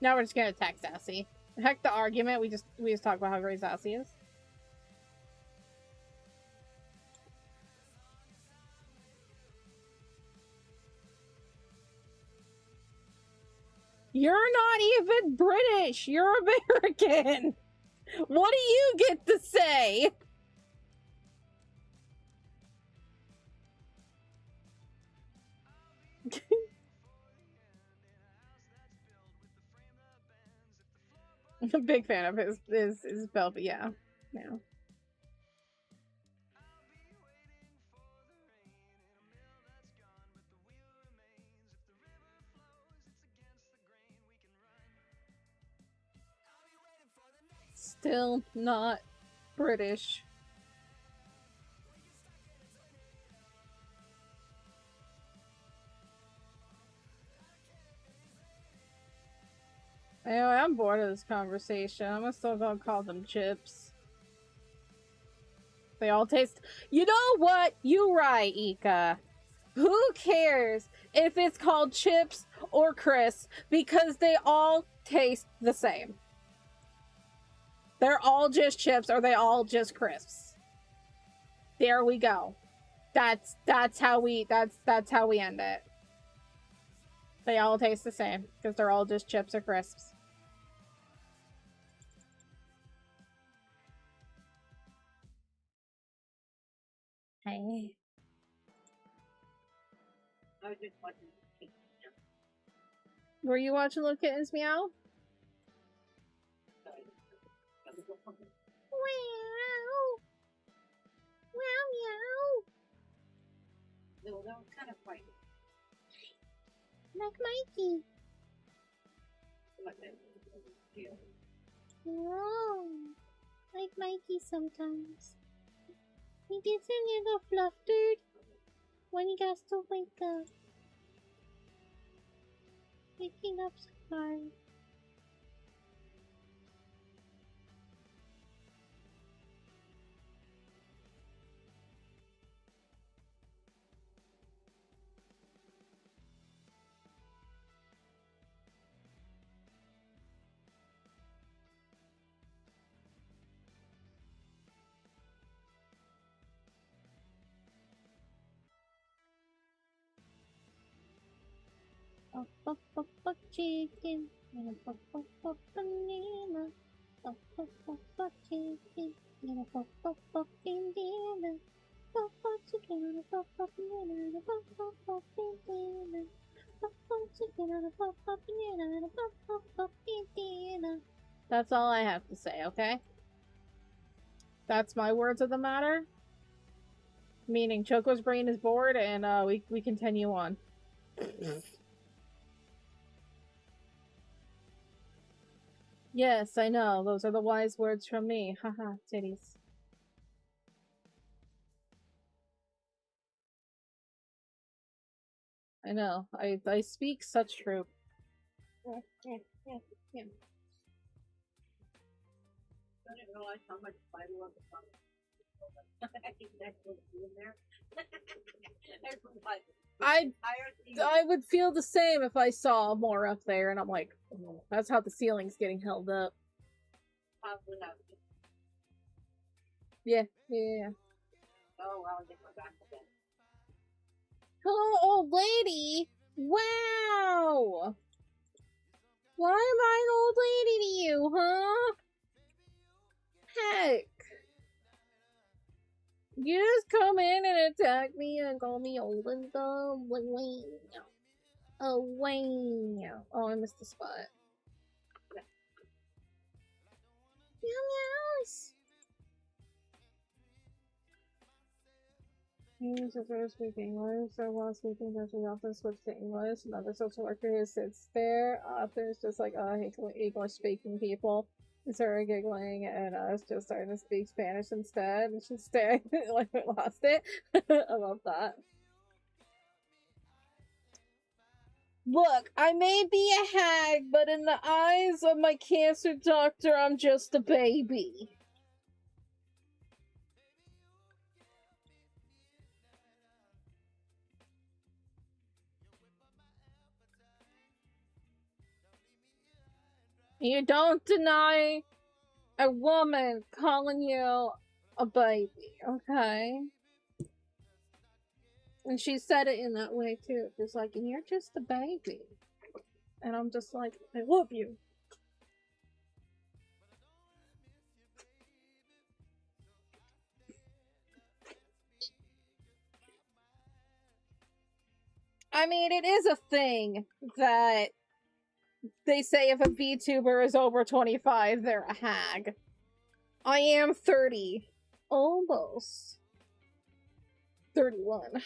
Now we're just gonna attack Zousy. Heck the argument. We just talk about how great Zousy is. You're not even British. You're American. What do you get to say? I'm a big fan of his belt, but yeah. Yeah. Still not British. Anyway, I'm bored of this conversation. I'm still gonna call them chips. They all taste... You know what? You right, Ika. Who cares if it's called chips or crisps, because they all taste the same. They're all just chips or they all just crisps. There we go. That's how we end it. They all taste the same because they're all just chips or crisps. Hey.
I was just watching.
Were you watching Little Kittens Meow? Meow. Meow meow.
No, that was kind of funny.
Like Mikey.
Like that. Yeah.
Oh, like Mikey sometimes. He gets a little flustered when he has to wake up. Waking up's hard. fuck, fuck, fuck, fuck chicken. Gonna fuck, fuck, fuck banana. Fuck, fuck, fuck, fuck chicken. Gonna fuck, fuck, fuck banana. Fuck, fuck chicken. Gonna fuck, fuck banana. Gonna fuck, fuck, fuck banana. Fuck, fuck chicken. Gonna fuck, fuck banana. Gonna fuck, fuck, fuck banana. That's all I have to say, okay? That's my words of the matter. Meaning Choco's brain is bored and we continue on. Yes, I know. Those are the wise words from me. Haha, titties. I know. I speak such truth.
I didn't realize how much spider was on it. I think that's what's in there.
I would feel the same if I saw more up there, and I'm like, oh, that's how the ceiling's getting held up.
Probably not.
Yeah.
Oh, I'll get my back again.
Hello, old lady! Wow! Why am I an old lady to you, huh? Heck! You just come in and attack me and call me old and dumb. Wait. Oh, wait. Oh, I missed the spot. Meows. English is where to speak English, so while speaking Dutch, we often switch to English. Another social worker who sits there, there's just like, English speaking people. And started giggling, and I was just starting to speak Spanish instead, and she's staring like I lost it. I love that. Look, I may be a hag, but in the eyes of my cancer doctor, I'm just a baby. You don't deny a woman calling you a baby, okay? And she said it in that way too. Just like, and you're just a baby. And I'm just like, I love you. I mean, it is a thing that they say if a VTuber is over 25, they're a hag. I am 30. Almost. 31.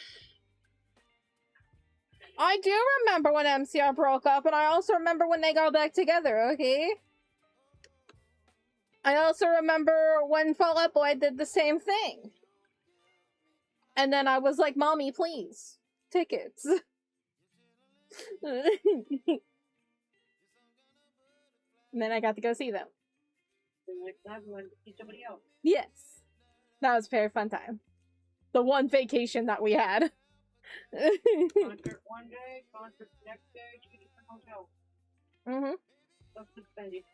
I do remember when MCR broke up, and I also remember when they got back together, okay? I also remember when Fall Out Boy did the same thing. And then I was like, Mommy, please. Tickets. And then I got to go see them. Yes. That was a very fun time. The one vacation that we had.
Concert one day, concert next day, 2 different hotels.
Mm-hmm.
That's suspended.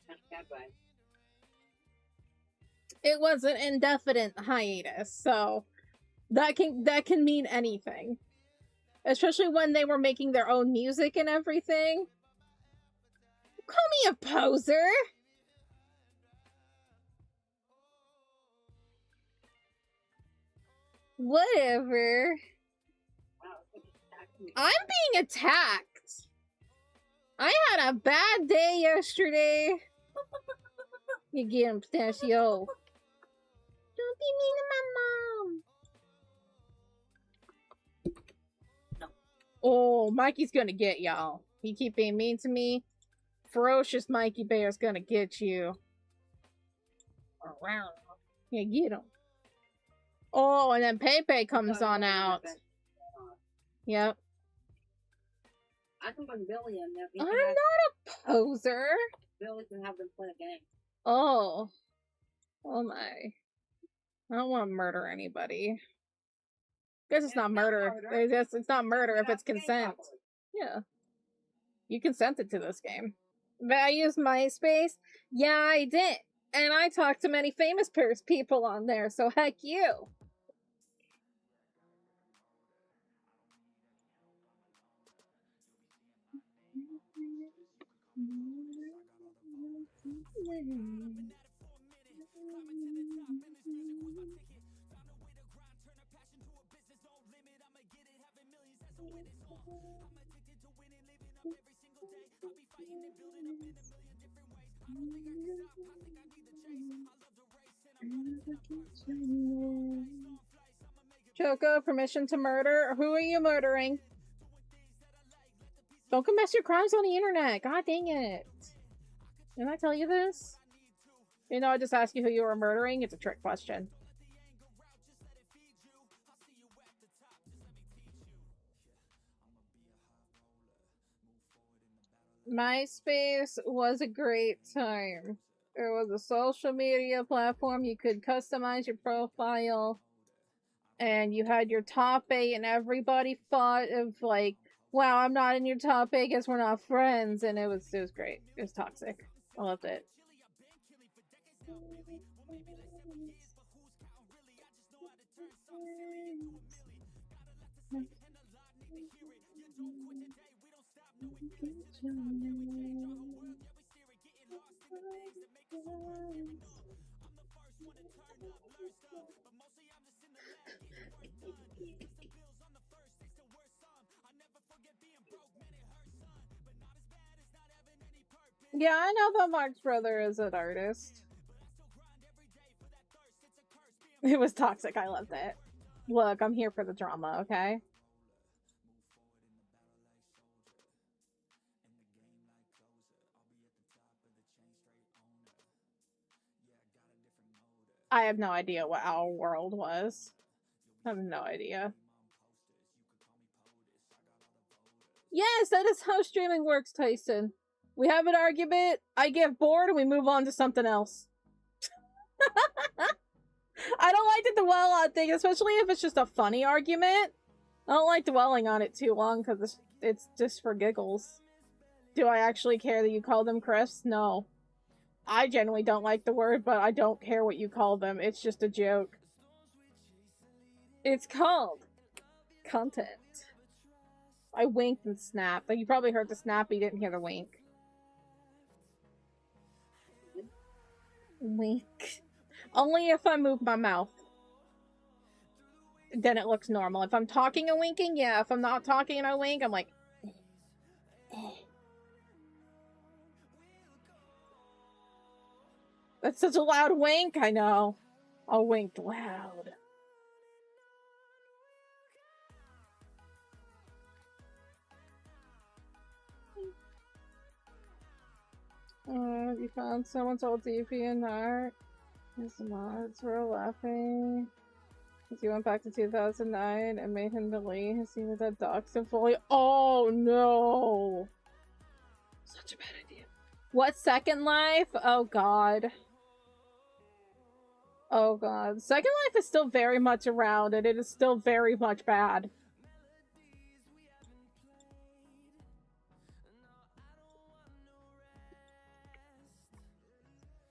That's bad vibes.
It was an indefinite hiatus, so that can mean anything. Especially when they were making their own music and everything. Call me a poser! Whatever. I'm being attacked. I had a bad day yesterday. You get him, Pistachio. Don't be mean to my mom. Oh, Mikey's gonna get y'all. He keep being mean to me. Ferocious Mikey Bear's gonna get you. Yeah, get him. Oh, and then Pepe comes on out. Yep.
I can bring Billy in there.
I'm not a poser.
Billy can have them play a game.
Oh. Oh my. I don't want to murder anybody. I guess it's not murder. It's not murder if it's consent. Yeah. You consented to this game. But I used MySpace? Yeah, I did. And I talked to many famous people on there, so heck you. Choco, permission to murder? Who are you murdering? Don't confess your crimes on the internet. God dang it. Didn't I tell you this? You know, I just asked you who you were murdering. It's a trick question. MySpace was a great time. It was a social media platform. You could customize your profile. And you had your top 8 and everybody thought of like, wow, I'm not in your top 8 because we're not friends. And it was great. It was toxic. I loved it. Yeah, I know that Mark's brother is an artist. It was toxic. I loved it. Look, I'm here for the drama, okay? I have no idea what Our World was. I have no idea. Yes, that is how streaming works, Tyson. We have an argument, I get bored, and we move on to something else. I don't like to dwell on things, especially if it's just a funny argument. I don't like dwelling on it too long, because it's just for giggles. Do I actually care that you call them crisps? No. I genuinely don't like the word, but I don't care what you call them. It's just a joke. It's called content. I winked and snapped. Like, you probably heard the snap, but you didn't hear the wink. Wink. Only if I move my mouth. Then it looks normal. If I'm talking and winking, yeah. If I'm not talking and I wink, I'm like... That's such a loud wink, I know. I winked loud. You found someone's old DP in art. His mods were laughing. As you went back to 2009 and made him delete his scene with that doxed and fully. Oh no! Such a bad idea. What, Second Life? Oh god. Oh god. Second Life is still very much around and it is still very much bad.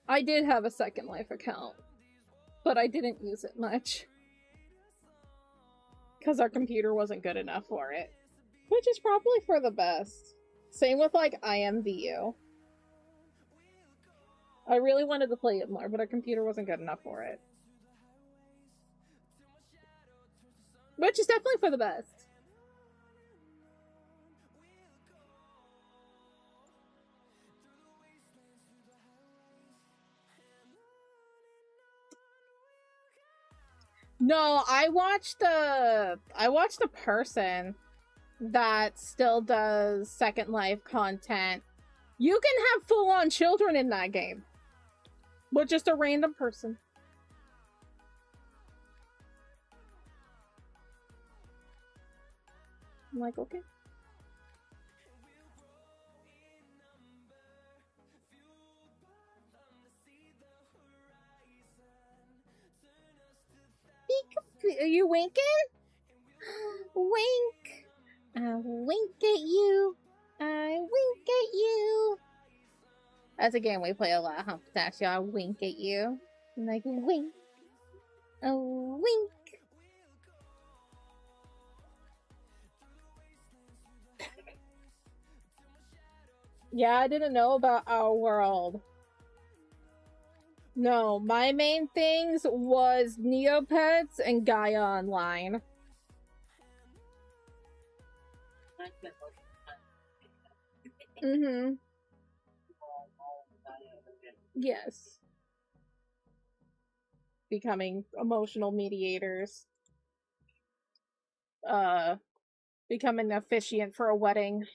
I did have a Second Life account, but I didn't use it much. Because our computer wasn't good enough for it. Which is probably for the best. Same with, like, IMVU. I really wanted to play it more, but our computer wasn't good enough for it. Which is definitely for the best. No, I watched the person that still does Second Life content. You can have full-on children in that game. With just a random person. I'm like, okay. Are you winking? Wink. I wink at you. I wink at you. That's a game we play a lot, huh, Pistachio? I wink at you. I'm like, wink. Oh, wink. Yeah, I didn't know about Our World. No, my main things was Neopets and Gaia Online. Mm-hmm. Yes. Becoming emotional mediators. Becoming an officiant for a wedding.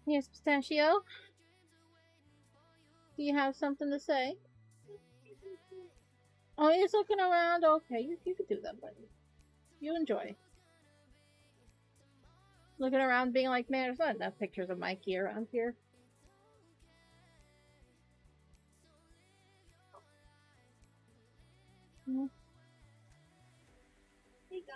Yes, Pistachio? Do you have something to say? Oh, you're just looking around? Okay, you can do that, buddy. You enjoy. Looking around being like, man, there's not enough pictures of Mikey around here. Mm.
There you go.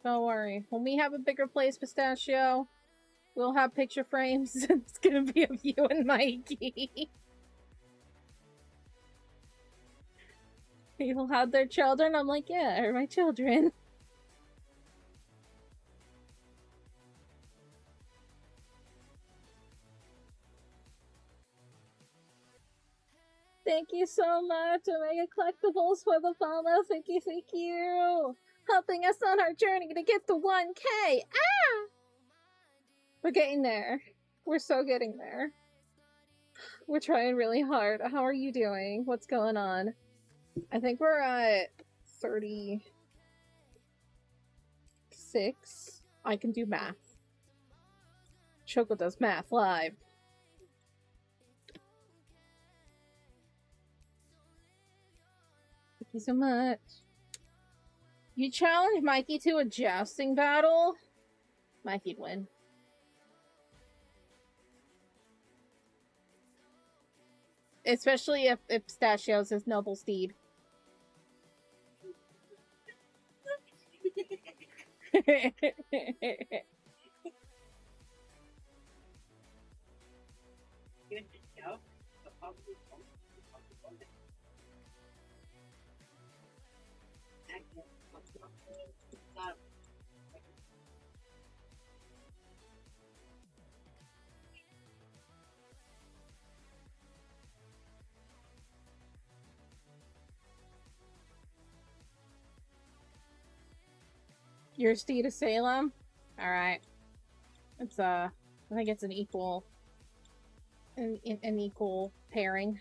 Don't worry. When we have a bigger place, Pistachio, we'll have picture frames. It's gonna be of you and Mikey. People have their children. I'm like, yeah, they're my children. Thank you so much, Omega Collectibles, for the follow. Thank you. Helping us on our journey to get to 1K. Ah! We're getting there. We're so getting there. We're trying really hard. How are you doing? What's going on? I think we're at 36. I can do math. Choco does math live. Thank you so much. You challenge Mikey to a jousting battle? Mikey'd win. Especially if Pistachio's his noble steed. Your steed of Salem? Alright. It's I think it's an equal an equal pairing.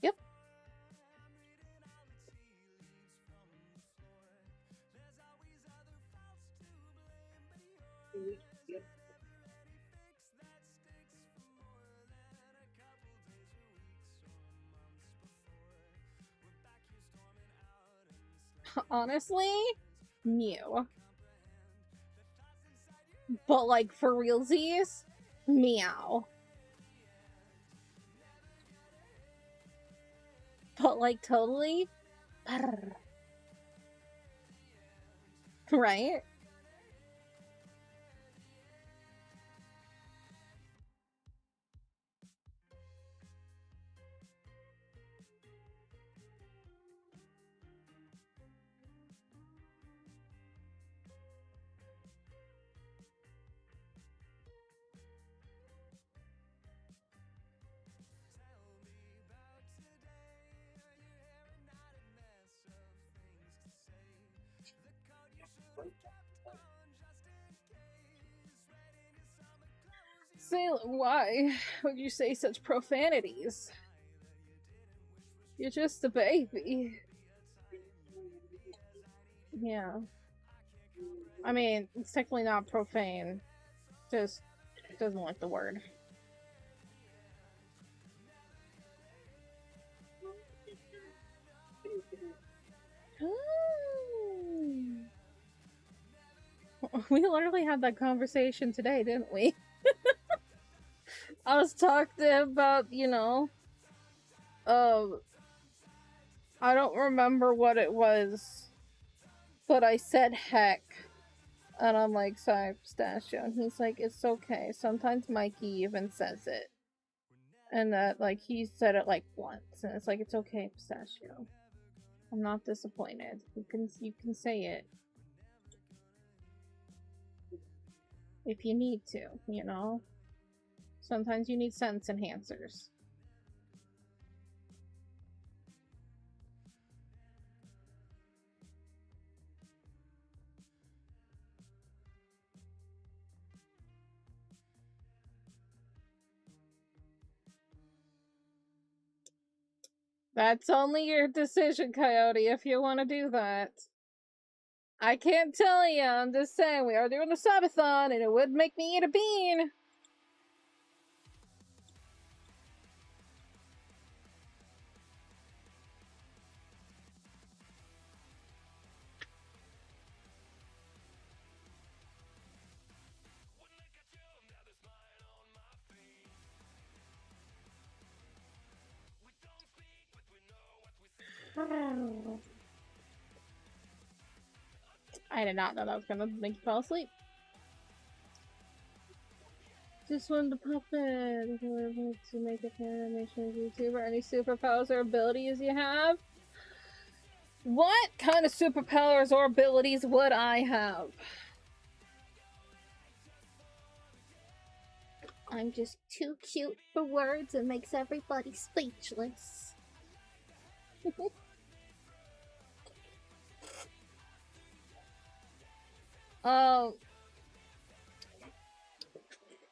Yep. Honestly, Mew. But like for realsies, meow. But like totally, brr. Right? Salem, why would you say such profanities? You're just a baby. Yeah. I mean, it's technically not profane. Just doesn't like the word. We literally had that conversation today, didn't we? I was talking about, you know, I don't remember what it was, but I said heck. And I'm like, sorry, Pistachio. And he's like, it's okay. Sometimes Mikey even says it. And that, like, he said it like once. And it's like, it's okay, Pistachio. I'm not disappointed. You can say it. If you need to, you know? Sometimes you need sentence enhancers. That's only your decision, Coyote, if you want to do that. I can't tell you, I'm just saying, we are doing a subathon, and it would make me eat a bean. I did not know that was gonna make you fall asleep. Just wanted to pop in to make a fan animation YouTuber. Any superpowers or abilities you have? What kind of superpowers or abilities would I have? I'm just too cute for words and makes everybody speechless.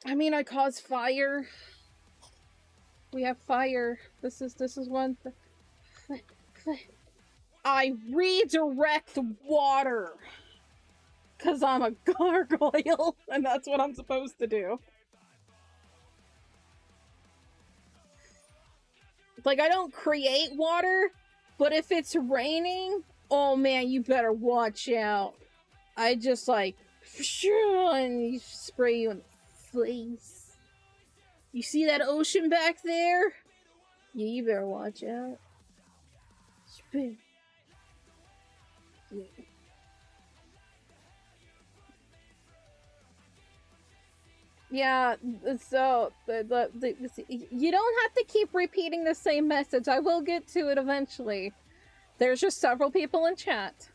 I mean, I cause fire. We have fire. This is one. I redirect water. 'Cause I'm a gargoyle, and that's what I'm supposed to do. Like, I don't create water, but if it's raining, oh man, you better watch out. I just like, and spray you in the face. You see that ocean back there? Yeah, you better watch out. Spray. Yeah. Yeah, so you don't have to keep repeating the same message. I will get to it eventually. There's just several people in chat.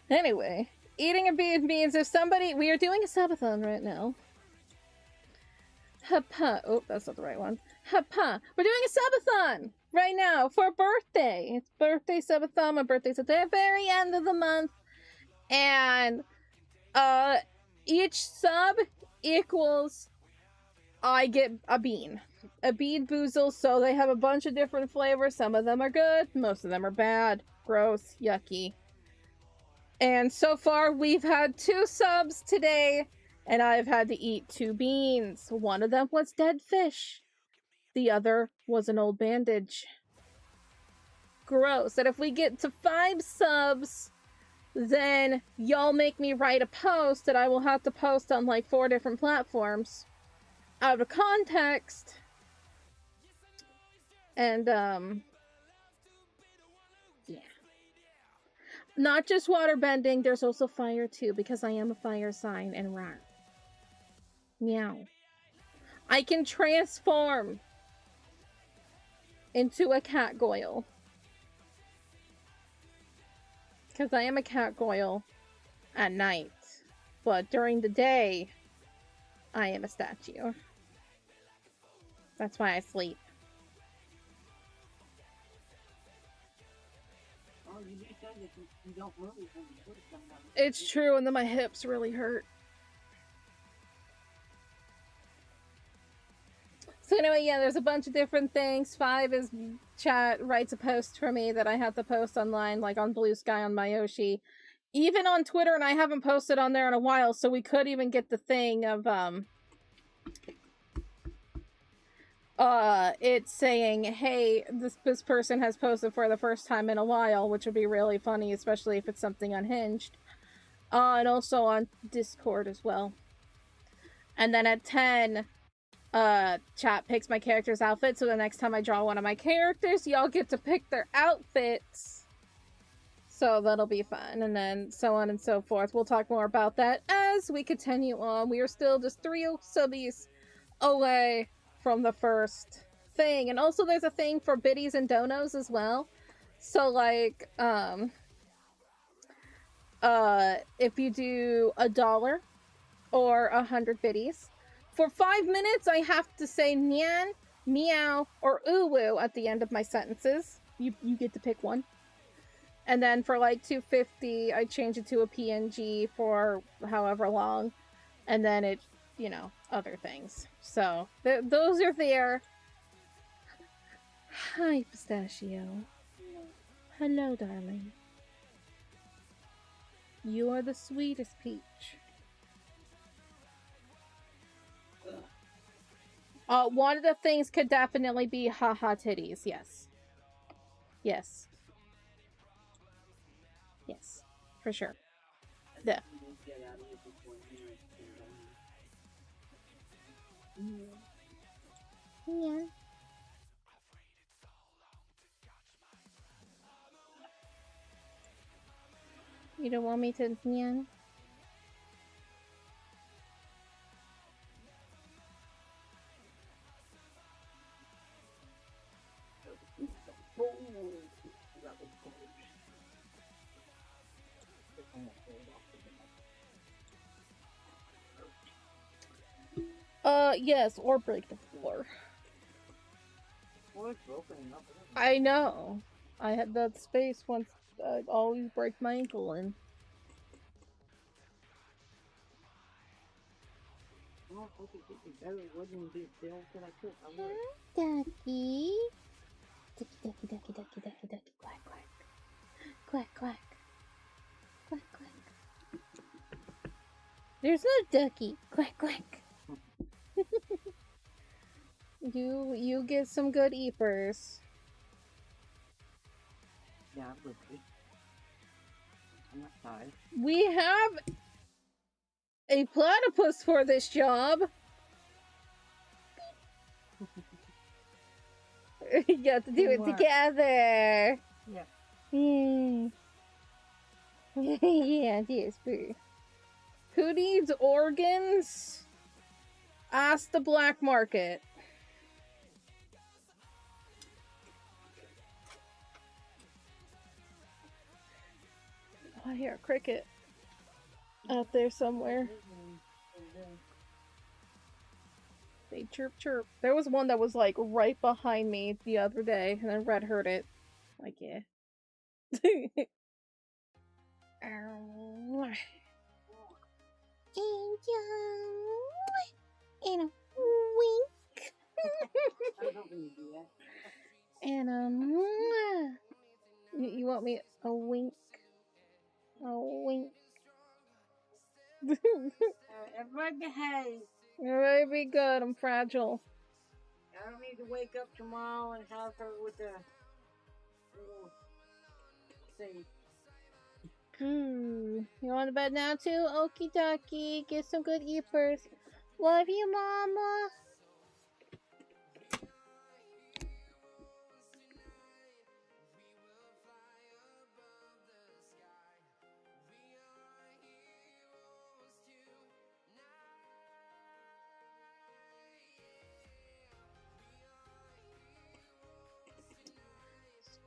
Anyway, eating a bean means if somebody... We are doing a subathon right now. Hapa. Oh, that's not the right one. Hapa. We're doing a subathon right now for a birthday. It's birthday subathon. My birthday's at the very end of the month. And, each sub equals I get a bean boozle. So they have a bunch of different flavors. Some of them are good, most of them are bad, gross, yucky. And so far we've had 2 subs today, and I've had to eat 2 beans. One of them was dead fish, the other was an old bandage. Gross. And if we get to 5 subs, then y'all make me write a post that I will have to post on like 4 different platforms out of context. And yeah. Not just water bending, there's also fire too, because I am a fire sign and rat. Meow. I can transform into a cat goyle. Because I am a cat goyle at night. But during the day, I am a statue. That's why I sleep.
Oh, you just said that you don't move when you sleep sometimes.
It's true, and then my hips really hurt. So anyway, yeah, there's a bunch of different things. 5 is chat writes a post for me that I have to post online, like on Blue Sky on my Yoshi. Even on Twitter, and I haven't posted on there in a while, so we could even get the thing of, it's saying, hey, this person has posted for the first time in a while, which would be really funny, especially if it's something unhinged. And also on Discord as well. And then at 10, chat picks my character's outfit, so the next time I draw one of my characters, y'all get to pick their outfits. So that'll be fun, and then so on and so forth. We'll talk more about that as we continue on. We are still just 3 subbies away from the first thing. And also there's a thing for biddies and donos as well. So like, if you do $1 or 100 biddies, for 5 minutes I have to say nyan, meow, or uwu at the end of my sentences. You get to pick one. And then for like 250, I change it to a PNG for however long. And then it, you know, other things. So, those are there. Hi, Pistachio. Hello, darling. You are the sweetest peach. One of the things could definitely be haha titties, yes. Yes. Yes, for sure. Yeah. Yeah. You don't want me to, yeah? Yes, or break the floor. I know. I had that space once. I always break my ankle in. Ducky. Ducky, ducky, ducky, ducky, ducky, ducky, quack, quack. Quack, quack. Quack, quack. There's no ducky. Quack, quack. You get some good eepers.
Yeah, I'm good. I'm not tired.
We have a platypus for this job. You got to do it together.
Yeah.
Yeah, yes, boo. Who needs organs? Ask the black market. Oh, I hear a cricket out there somewhere. They chirp chirp. There was one that was like right behind me the other day, and then Red heard it. Like, yeah. And a wink. And you want me a wink? A wink.
Everybody behave.
Everybody be good. I'm fragile.
I don't need to wake up tomorrow and have her with a little thing.
You want to bed now too? Okie dokie. Get some good eepers. Love you, mama.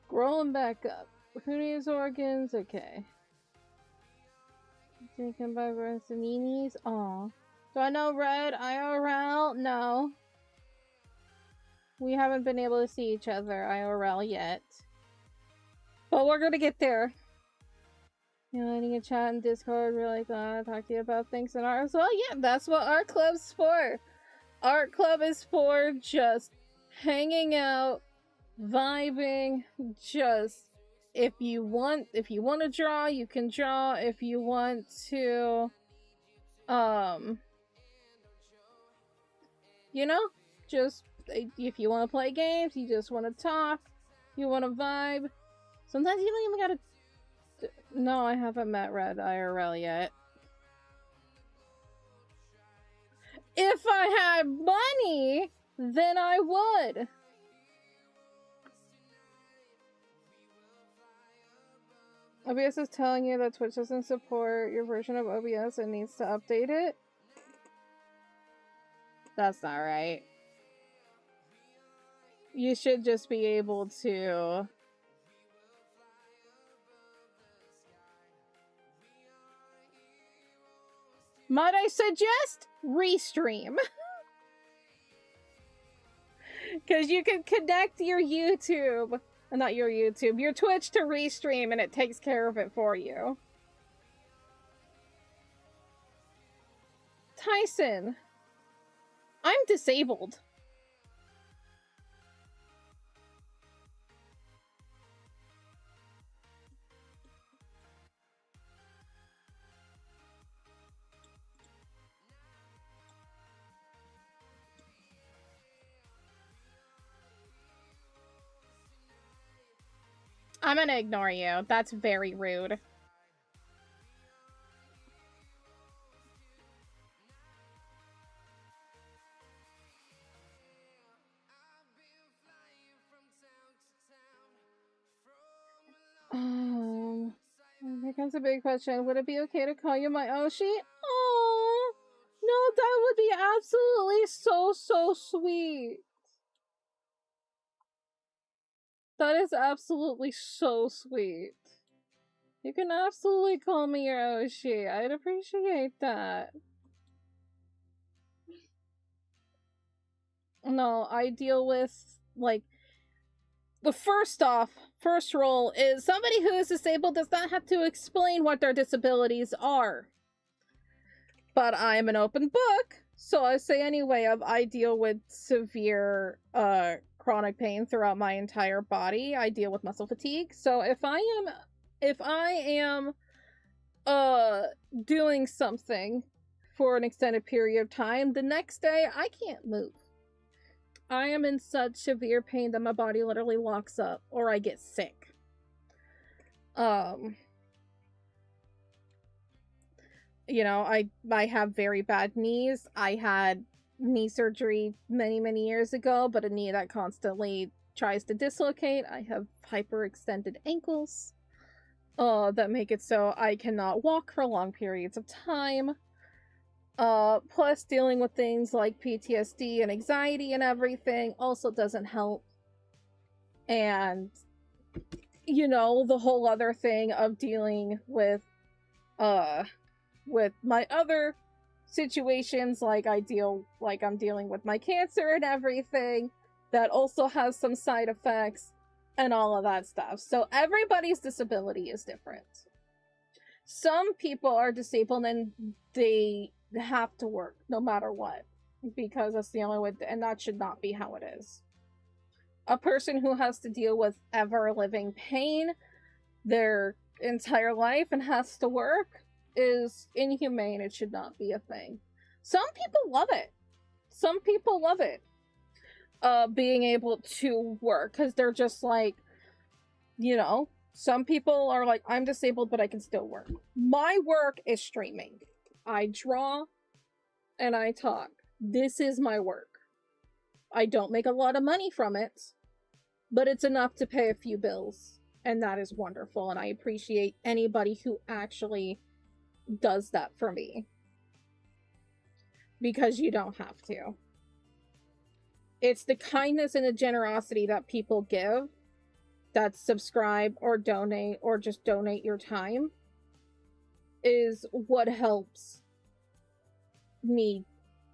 Scrolling back up. Who needs organs? Okay. Taken by Rosaninis? Aw. Do I know Red? IRL? No. We haven't been able to see each other IRL yet. But we're gonna get there. You know, letting a chat in Discord, really glad to talk to you about things in art as well. Yeah, that's what art club's for. Art club is for just hanging out, vibing, just if you want to draw, you can draw. If you want to you know, just if you want to play games, you just want to talk, you want to vibe. Sometimes you don't even gotta. No, I haven't met Red IRL yet. If I had money, then I would. OBS is telling you that Twitch doesn't support your version of OBS and needs to update it. That's not right. You should just be able to... Might I suggest Restream? Because you can connect your YouTube, not your YouTube, your Twitch to Restream and it takes care of it for you. Tyson, I'm disabled. I'm gonna ignore you. That's very rude. Here comes a big question. Would it be okay to call you my Oshi? Oh, no, that would be absolutely so sweet. That is absolutely so sweet. You can absolutely call me your Oshi. I'd appreciate that. No, I deal with, like, the first rule is somebody who is disabled does not have to explain what their disabilities are. But I am an open book, so I say anyway, I deal with severe, chronic pain throughout my entire body. I deal with muscle fatigue. So if I am doing something for an extended period of time, the next day I can't move. I am in such severe pain that my body literally locks up or I get sick. You know, I have very bad knees. I had knee surgery many years ago, but a knee that constantly tries to dislocate. I have hyperextended ankles that make it so I cannot walk for long periods of time. Plus dealing with things like PTSD and anxiety and everything also doesn't help. And, you know, the whole other thing of dealing with my other situations, like I'm dealing with my cancer and everything, that also has some side effects and all of that stuff. So everybody's disability is different. Some people are disabled and they have to work no matter what, because that's the only way, and that should not be how it is. A person who has to deal with ever-living pain their entire life and has to work is inhumane. It should not be a thing. Some people love it. Some people love it. Being able to work, because they're just like, you know, some people are like, I'm disabled, but I can still work. My work is streaming. I draw and I talk. This is my work. I don't make a lot of money from it, but it's enough to pay a few bills. And that is wonderful. And I appreciate anybody who actually does that for me. Because you don't have to. It's the kindness and the generosity that people give, that subscribe or donate or just donate your time, is what helps me,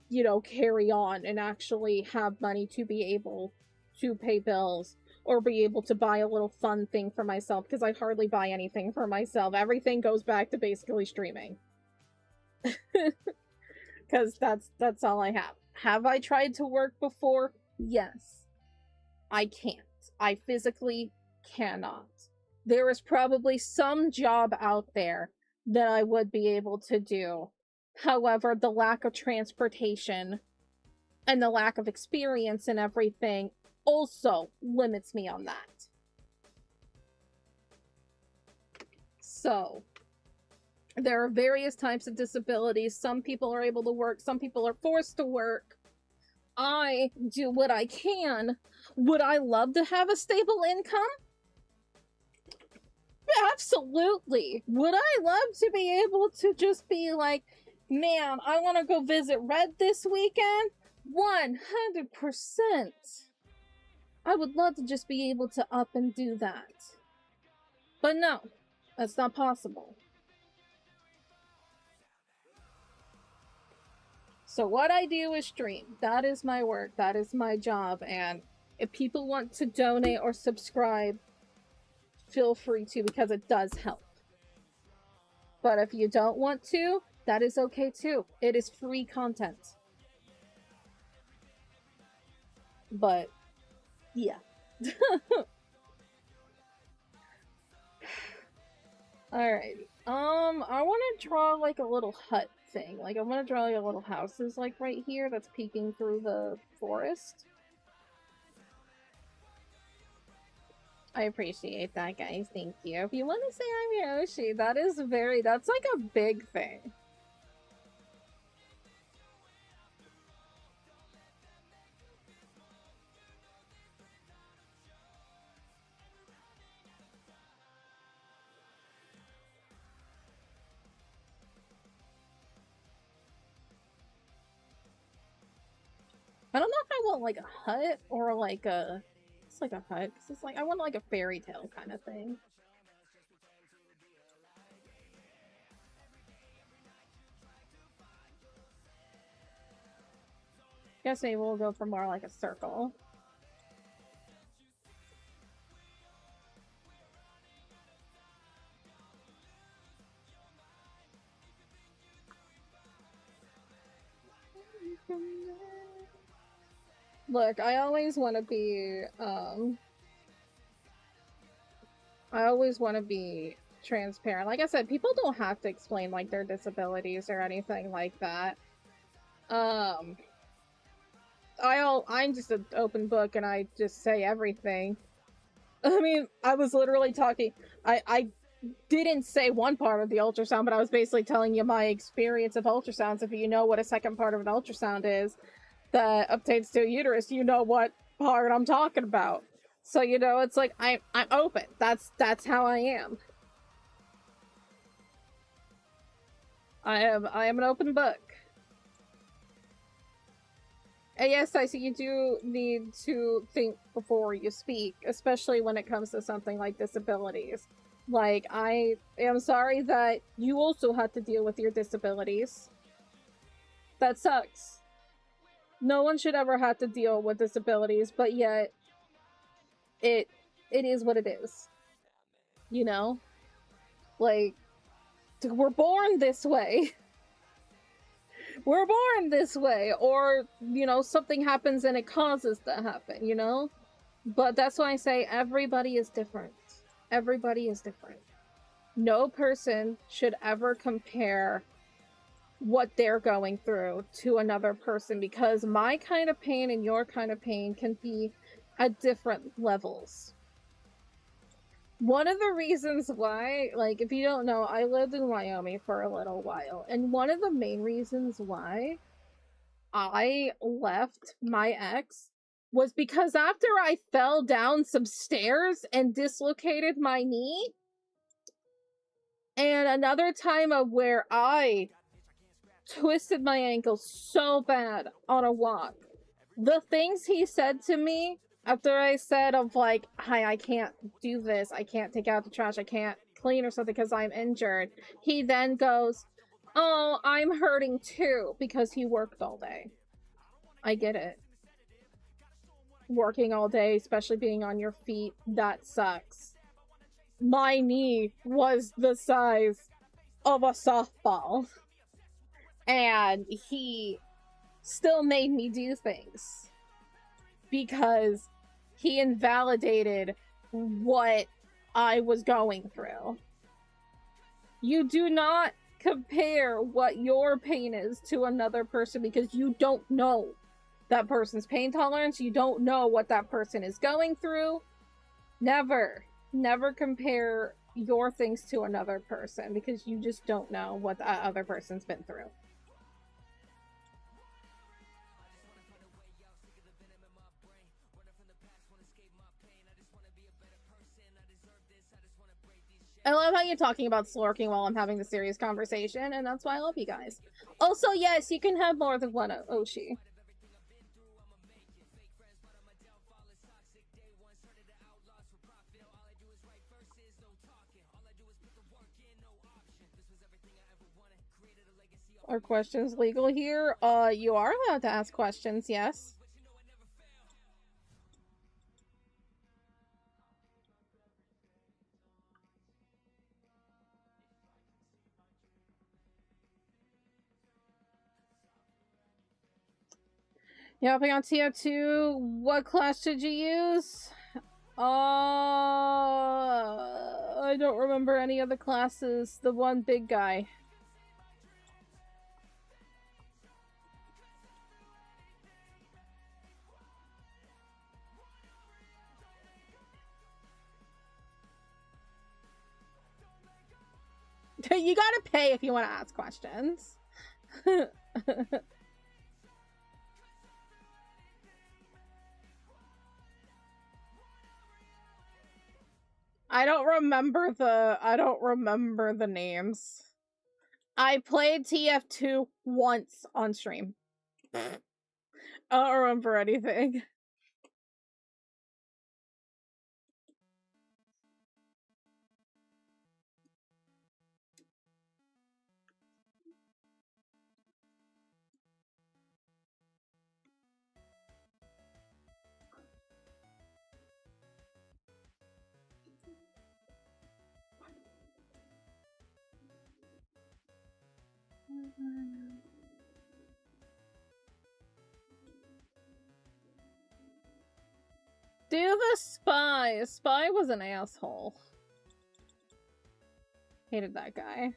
you know, carry on and actually have money to be able to pay bills or be able to buy a little fun thing for myself, because I hardly buy anything for myself. Everything goes back to basically streaming. Because that's all I have. Have I tried to work before? Yes. I can't. I physically cannot. There is probably some job out there that I would be able to do. However, the lack of transportation and the lack of experience and everything also limits me on that. So, there are various types of disabilities. Some people are able to work, some people are forced to work. I do what I can. Would I love to have a stable income? Absolutely. Would I love to be able to just be like, man, I want to go visit Red this weekend? 100%. I would love to just be able to up and do that. But no, that's not possible. So what I do is stream. That is my work. That is my job. And if people want to donate or subscribe, feel free to, because it does help. But if you don't want to, that is okay too. It is free content. But, yeah. Alrighty. I want to draw like a little hut thing. Like, I want to draw like a little house is like right here that's peeking through the forest. I appreciate that, guys. Thank you. If you want to say I'm Yoshi, that's like a big thing. I don't know if I want like a hut or like a... It's like a hut, because it's like, I want like a fairy tale kind of thing. Guess maybe we'll go for more like a circle. Look, I always want to be, transparent. Like I said, people don't have to explain, like, their disabilities or anything like that. I'm just an open book and I just say everything. I mean, I was literally talking, I didn't say one part of the ultrasound, but I was basically telling you my experience of ultrasounds. If you know what a second part of an ultrasound is, that obtains to a uterus, you know what part I'm talking about. So, you know, it's like, I'm open. That's how I am. I am an open book. And yes, I see you do need to think before you speak, especially when it comes to something like disabilities. Like, I am sorry that you also had to deal with your disabilities. That sucks. No one should ever have to deal with disabilities, but yet it is what it is. You know? Like, we're born this way. We're born this way, or, you know, something happens and it causes that happen, you know? But that's why I say everybody is different. Everybody is different. No person should ever compare what they're going through to another person, because my kind of pain and your kind of pain can be at different levels. One of the reasons why, like, if you don't know, I lived in Wyoming for a little while, and one of the main reasons why I left my ex was because after I fell down some stairs and dislocated my knee, and another time of where I twisted my ankle so bad on a walk. The things he said to me after I said of like, hi, I can't do this, I can't take out the trash, I can't clean or something because I'm injured. He then goes, oh, I'm hurting too, because he worked all day. I get it. Working all day, especially being on your feet, that sucks. My knee was the size of a softball. And he still made me do things because he invalidated what I was going through. You do not compare what your pain is to another person because you don't know that person's pain tolerance. You don't know what that person is going through. Never compare your things to another person because you just don't know what that other person's been through. I love how you're talking about slurking while I'm having the serious conversation, and that's why I love you guys. Also, yes, you can have more than one Oshi. Are questions legal here? You are allowed to ask questions, yes. Yeah, hopping on TF2, what class did you use? I don't remember any of the classes. The one big guy. You gotta pay if you want to ask questions. I don't remember the names. I played TF2 once on stream. I don't remember anything. Do the spy. Spy was an asshole. Hated that guy.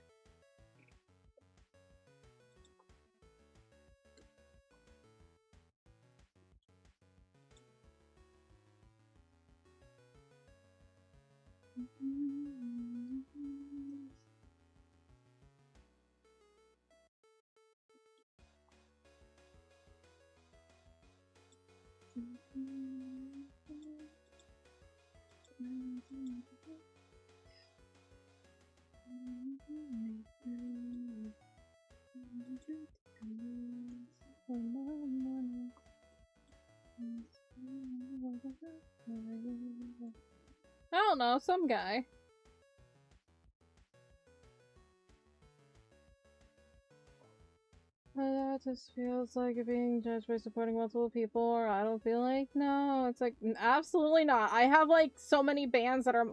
I don't know, some guy. That just feels like being judged by supporting multiple people, or I don't feel like, no, it's like, absolutely not. I have like so many bands that are, if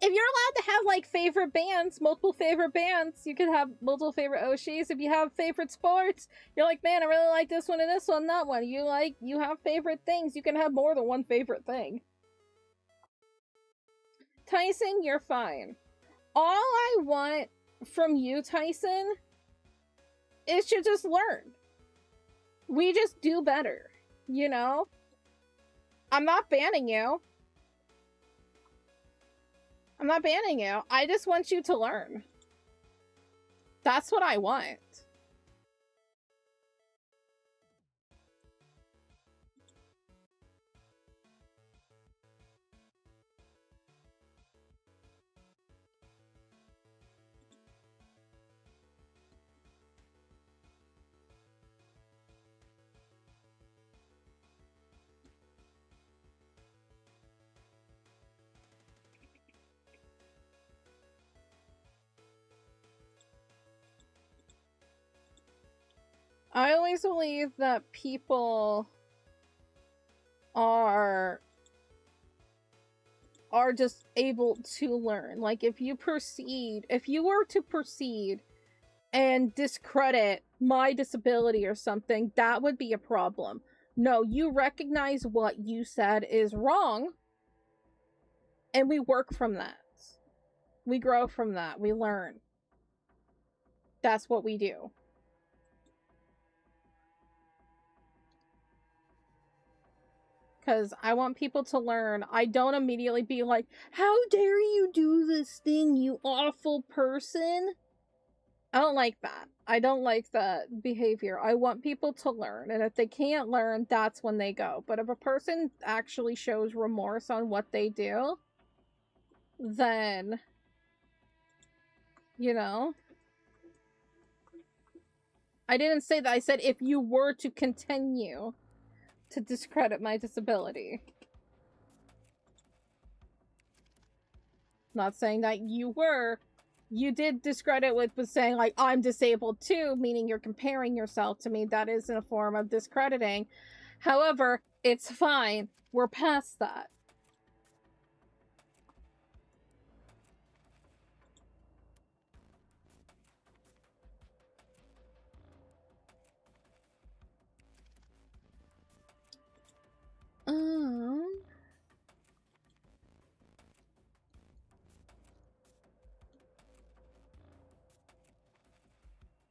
you're allowed to have like favorite bands, multiple favorite bands, you can have multiple favorite Oshis. If you have favorite sports, you're like, man, I really like this one and this one, that one. You have favorite things, you can have more than one favorite thing. Tyson, you're fine. All I want from you, Tyson, is to just learn. We just do better, you know? I'm not banning you. I'm not banning you. I just want you to learn. That's what I want. I always believe that people are just able to learn. Like, if you were to proceed and discredit my disability or something, that would be a problem. No, you recognize what you said is wrong, and we work from that. We grow from that. We learn. That's what we do. Because I want people to learn. I don't immediately be like, how dare you do this thing, you awful person? I don't like that. I don't like that behavior. I want people to learn. And if they can't learn, that's when they go. But if a person actually shows remorse on what they do, then, you know. I didn't say that. I said if you were to continue to discredit my disability. Not saying that you were. You did discredit with saying, like, I'm disabled too, meaning you're comparing yourself to me. That is a form of discrediting. However, it's fine. We're past that.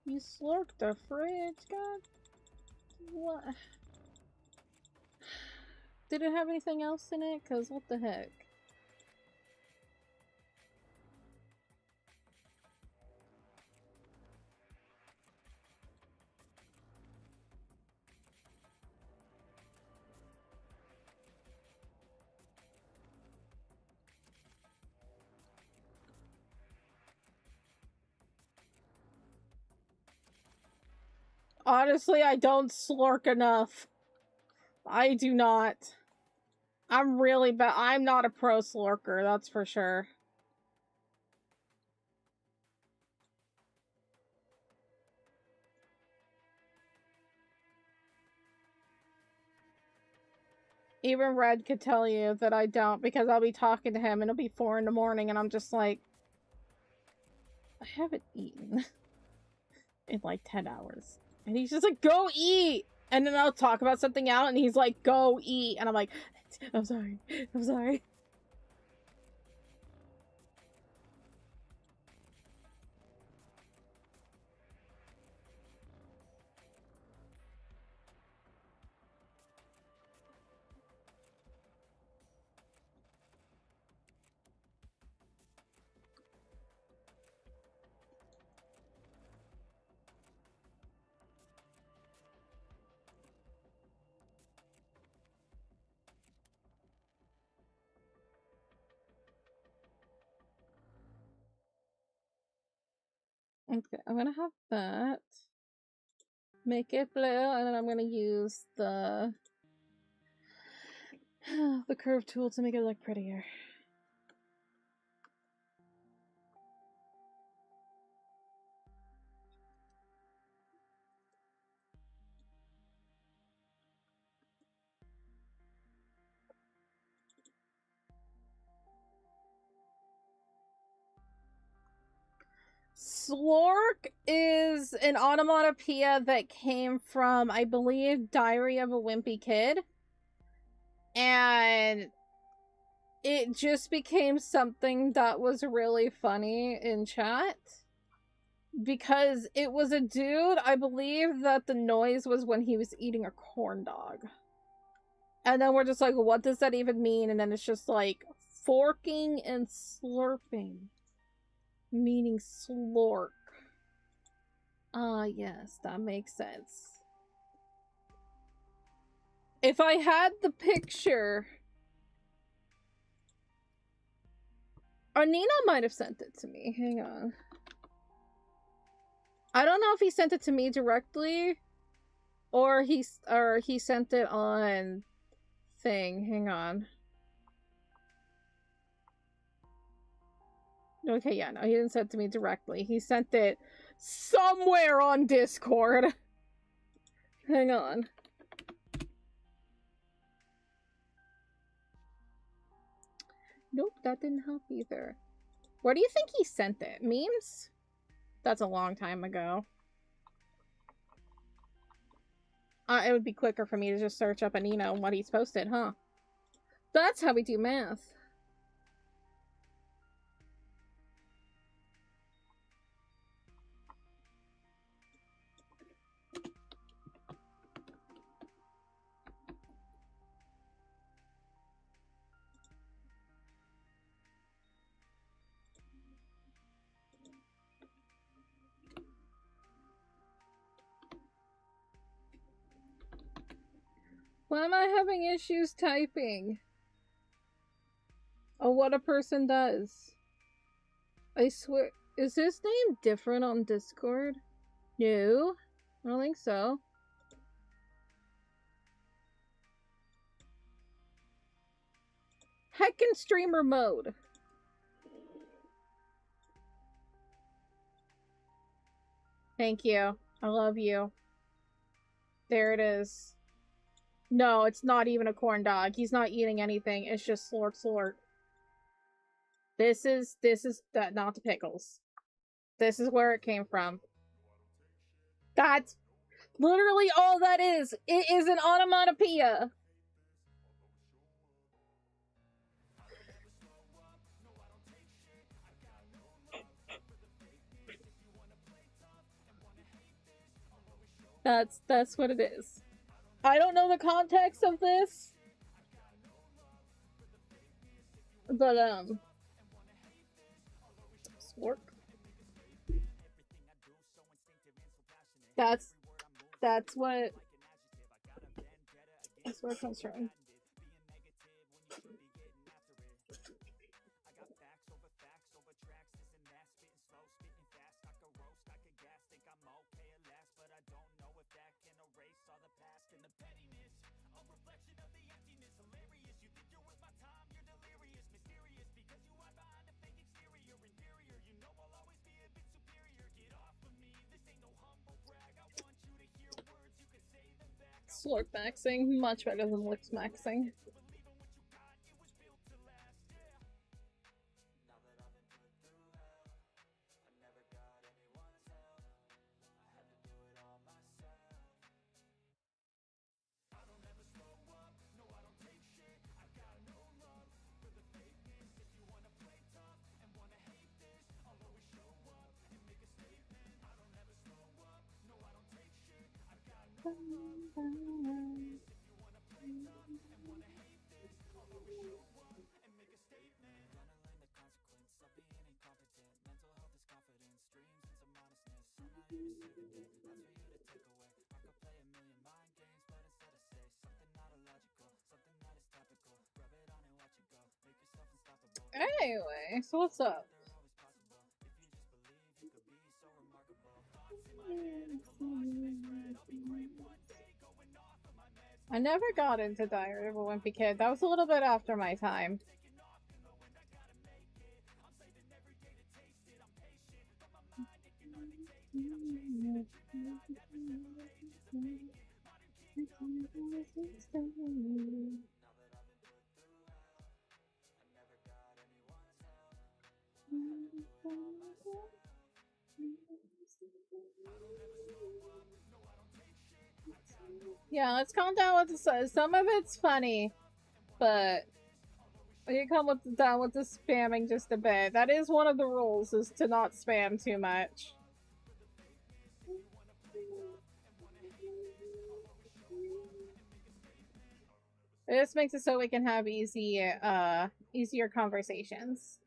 You slurped the fridge, God. What? Did it have anything else in it? Cause what the heck? Honestly, I don't slurk enough. I do not. I'm really bad. I'm not a pro slurker, that's for sure. Even Red could tell you that I don't, because I'll be talking to him and it'll be 4 in the morning and I'm just like, I haven't eaten in like 10 hours. And he's just like, go eat! And then I'll talk about something out and he's like, go eat! And I'm like, I'm sorry. I'm sorry. Okay, I'm gonna have that. Make it blue, and then I'm gonna use the curve tool to make it look prettier. Slork is an onomatopoeia that came from, I believe, Diary of a Wimpy Kid. And it just became something that was really funny in chat. Because it was a dude, I believe that the noise was when he was eating a corn dog. And then we're just like, what does that even mean? And then it's just like, forking and slurping. Meaning slork. Ah, yes, that makes sense. If I had the picture... Arnina might have sent it to me. Hang on. I don't know if he sent it to me directly, or he sent it on thing. Hang on. Okay, yeah, no, he didn't send it to me directly. He sent it somewhere on Discord. Hang on. Nope, that didn't help either. Where do you think he sent it? Memes? That's a long time ago. it would be quicker for me to just search up Anino and what he's posted, huh? That's how we do math. Why am I having issues typing? Oh, what a person does. I swear, is his name different on Discord? No, I don't think so. Heckin' streamer mode. Thank you. I love you. There it is. No, it's not even a corn dog. He's not eating anything. It's just slort slort. This is not the pickles. This is where it came from. That's literally all that is. It is an onomatopoeia. That's what it is. I don't know the context of this, but slurp. That's where it comes from. Slurp maxing, much better than lips maxing. Anyway, so what's up? I never got into Diary of a Wimpy Kid. That was a little bit after my time. Yeah, let's calm down with the some of it's funny, but you come down with the spamming just a bit. That is one of the rules, is to not spam too much. It just makes it so we can have easier conversations.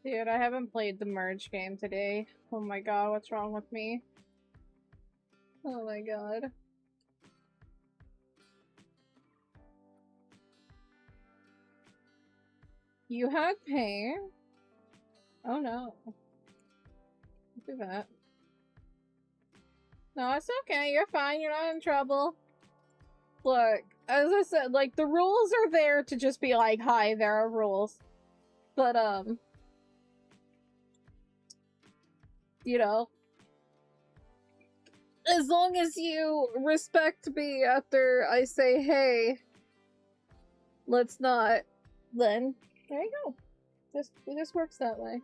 Dude, I haven't played the merge game today. Oh my god, what's wrong with me? Oh my god. You had pain? Oh no. Don't do that. No, it's okay. You're fine. You're not in trouble. Look, as I said, like, the rules are there to just be like, hi, there are rules. But, you know, as long as you respect me after I say, hey, let's not, then there you go. It just works that way.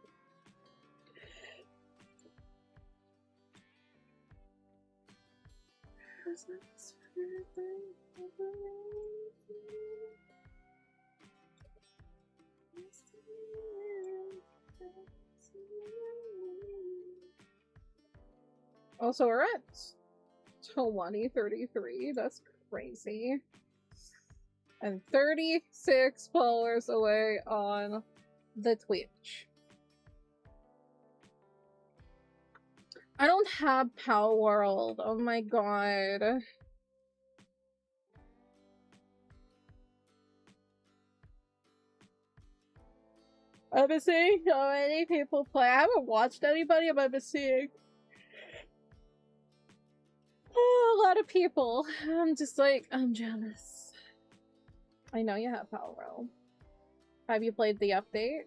Also, we're at 2033. That's crazy. And 36 followers away on the Twitch. I don't have Power World. Oh my god. I've been seeing so many people play. I haven't watched anybody, but I've been seeing a lot of people. I'm just like, I'm jealous. I know you have Power World. Have you played the update?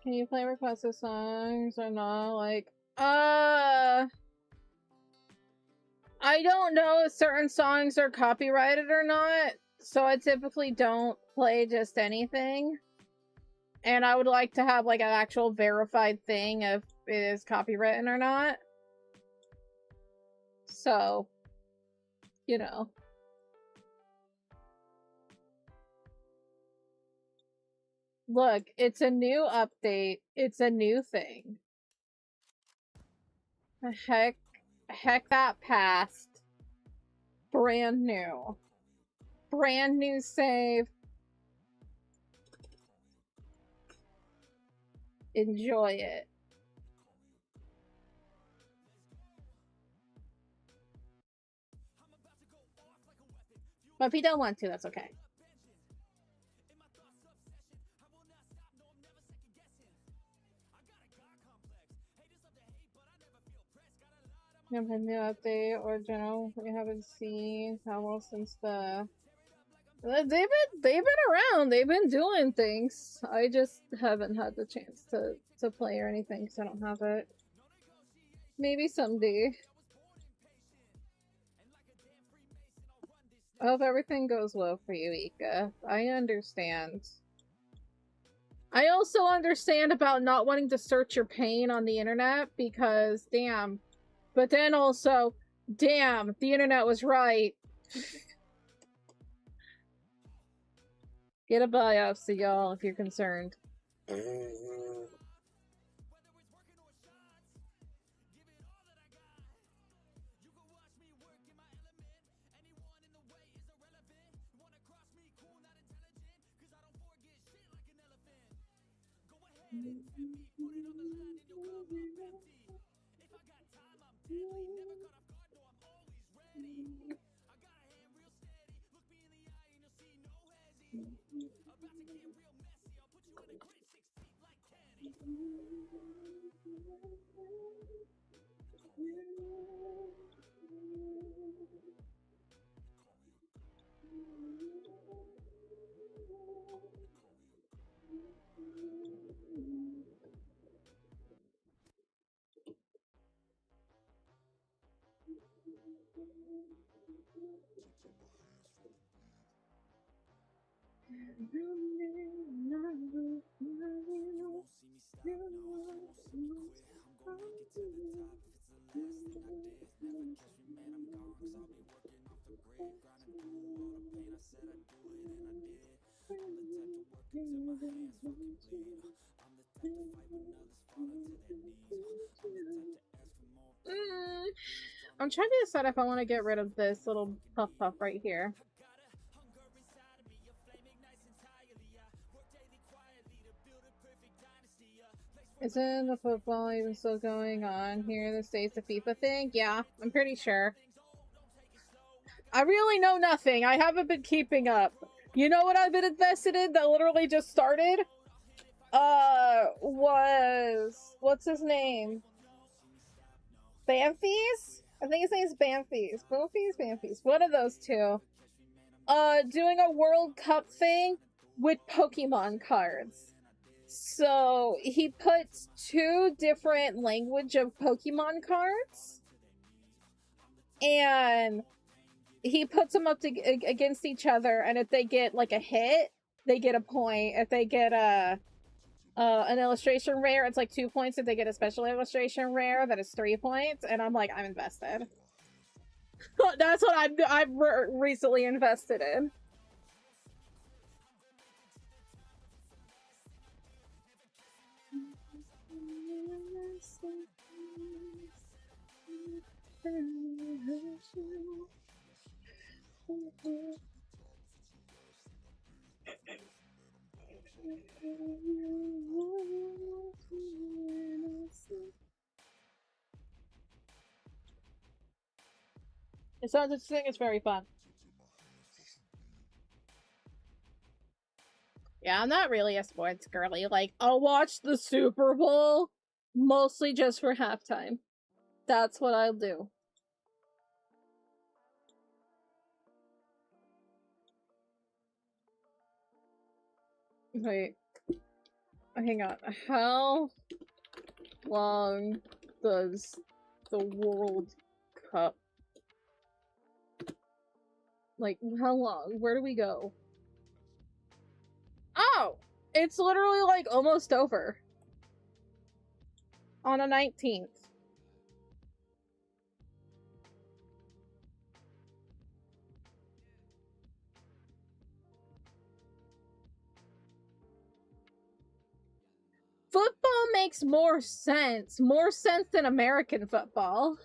Can you play requested songs or not? Like, I don't know if certain songs are copyrighted or not, so I typically don't play just anything. And I would like to have, like, an actual verified thing if it is copywritten or not. So, you know. Look, it's a new update. It's a new thing. Heck that passed. Brand new. Brand new save. Enjoy it. But if you don't want to, that's okay. You have a new update or general we haven't seen how well since the they've been around, they've been doing things. I just haven't had the chance to play or anything because I don't have it. Maybe someday. I hope everything goes well for you, Ika. I understand. I also understand about not wanting to search your pain on the internet because, damn. But then also, damn, the internet was right. Get a biopsy, y'all, if you're concerned. I'm trying to decide if I want to get rid of this little puff right here. Isn't the football even still going on here in the States, the FIFA thing? Yeah, I'm pretty sure. I really know nothing. I haven't been keeping up. You know what I've been invested in that literally just started? What's his name? Banfies? I think his name's Banfies. Banfies. One of those two. Doing a World Cup thing with Pokemon cards. So he puts 2 different language of Pokemon cards, and he puts them up against each other, and if they get like a hit, they get a point. If they get an illustration rare, it's like 2 points. If they get a special illustration rare, that is 3 points. And I'm like, I'm invested. That's what I've recently invested in. It sounds interesting. It's very fun. Yeah, I'm not really a sports girly. Like, I'll watch the Super Bowl mostly just for halftime. That's what I'll do. Wait. Hang on. How long does the World Cup... Like, how long? Where do we go? Oh! It's literally, like, almost over. On the 19th. Football makes more sense than American football.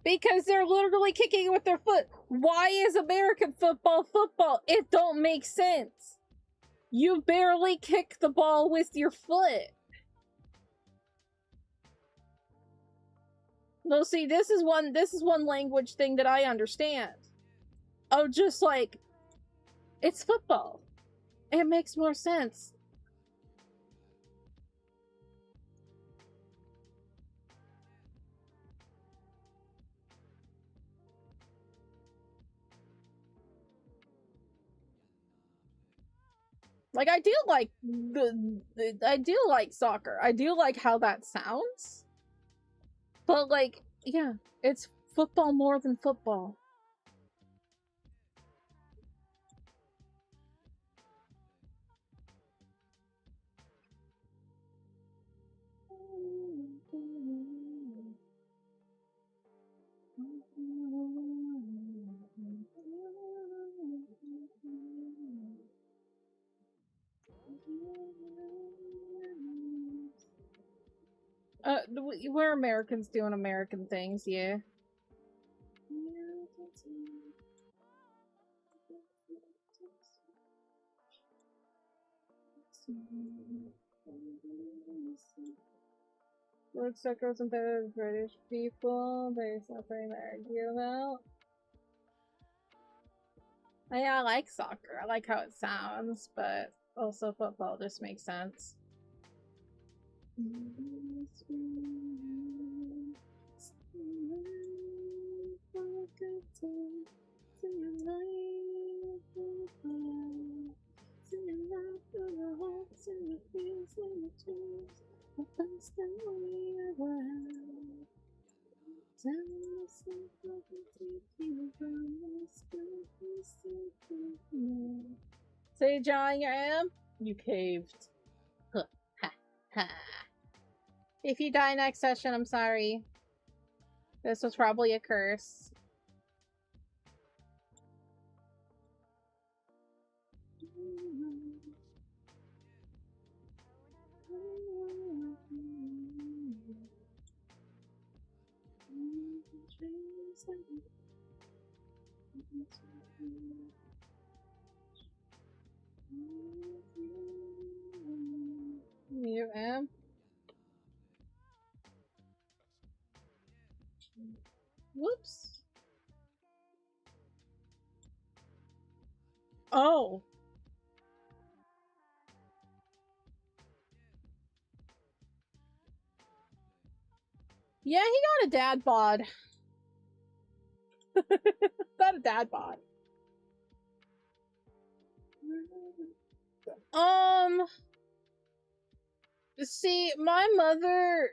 Because they're literally kicking with their foot. Why is American football football? It don't make sense. You barely kick the ball with your foot. No, see, this is one language thing that I understand. Oh, just like, it's football. It makes more sense. Like, I do like I do like soccer. I do like how that sounds. But, like, yeah, it's football more than football. We're Americans doing American things, yeah. Looks like goes into the British people. There's nothing to argue about. Yeah, I like soccer. I like how it sounds, but also football just makes sense. Say, John, you am? You caved. If you die next session, I'm sorry. This was probably a curse. You am? Whoops. Oh. Yeah, he got a dad bod. Got a dad bod. See, my mother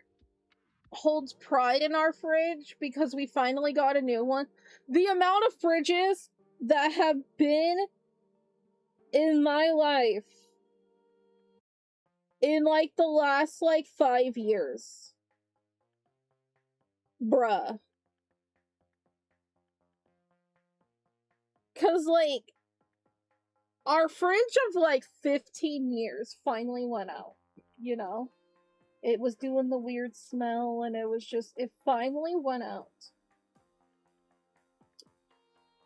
holds pride in our fridge because we finally got a new one. The amount of fridges that have been in my life in like the last like 5 years. Bruh. Cause like our fridge of like 15 years finally went out, you know? It was doing the weird smell and it was just, it finally went out.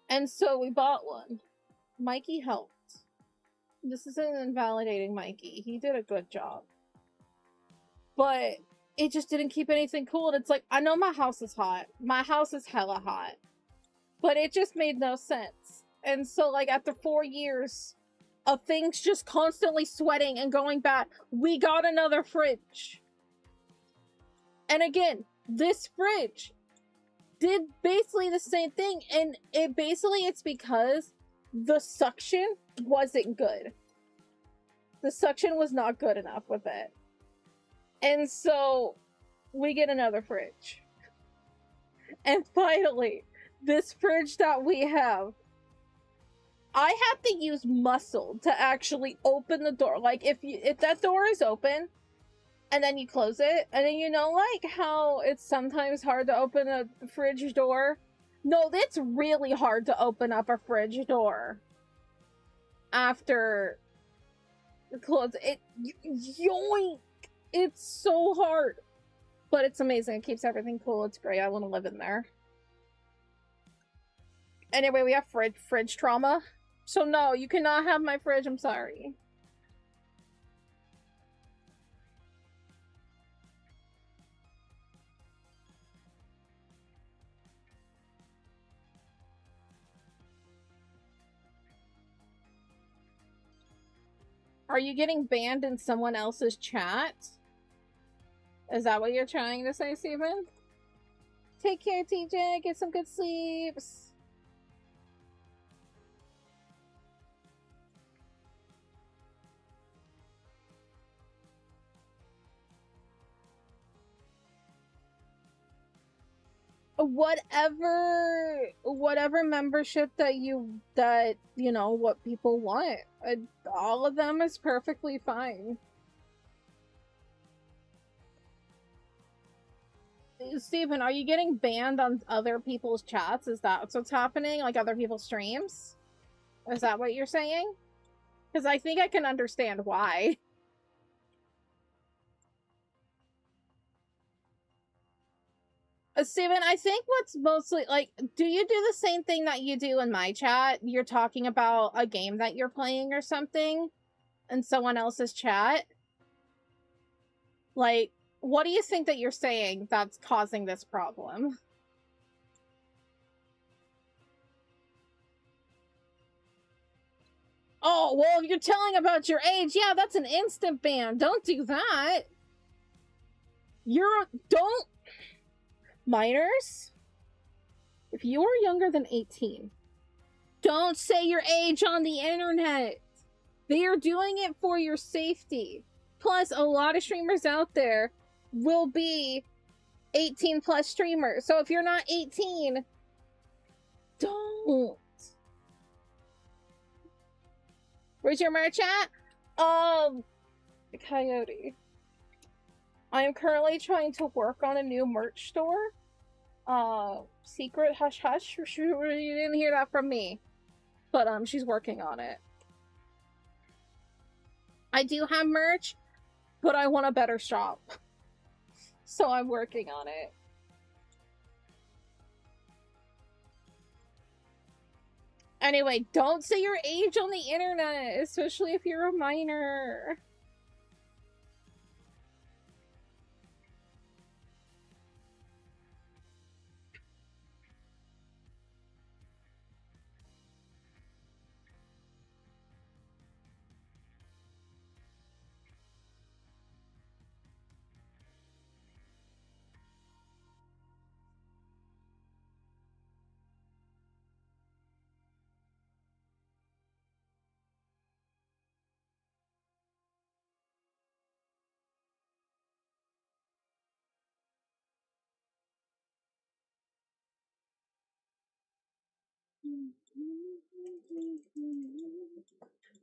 And so we bought one. Mikey helped. This isn't invalidating Mikey. He did a good job. But it just didn't keep anything cool. And it's like, I know my house is hot. My house is hella hot. But it just made no sense. And so, like, after 4 years of things just constantly sweating and going bad, we got another fridge. And again, this fridge did basically the same thing. And it's because the suction wasn't good. The suction was not good enough with it. And so we get another fridge. And finally, this fridge that we have, I have to use muscle to actually open the door. Like if that door is open and then you close it, and then you know like how it's sometimes hard to open a fridge door? No, it's really hard to open up a fridge door after close it. Yoink! It's so hard. But it's amazing. It keeps everything cool. It's great. I want to live in there. Anyway, we have fridge trauma. So no, you cannot have my fridge. I'm sorry. Are you getting banned in someone else's chat? Is that what you're trying to say, Steven? Take care, TJ. Get some good sleeps. Whatever membership that you know what people want, all of them is perfectly fine. Steven, are you getting banned on other people's chats? Is that what's happening? Like other people's streams? Is that what you're saying? Because I think I can understand why. Steven, I think what's mostly, like, do you do the same thing that you do in my chat? You're talking about a game that you're playing or something in someone else's chat? Like, what do you think that you're saying that's causing this problem? Oh, well, if you're telling about your age, yeah, that's an instant ban. Don't do that. Don't... Minors, if you are younger than 18, don't say your age on the internet. They are doing it for your safety. Plus, a lot of streamers out there will be 18 plus streamers. So if you're not 18, don't. Where's your merch at? Coyote. I am currently trying to work on a new merch store. Secret hush hush. You didn't hear that from me. But, she's working on it. I do have merch, but I want a better shop. So I'm working on it. Anyway, don't say your age on the internet, especially if you're a minor.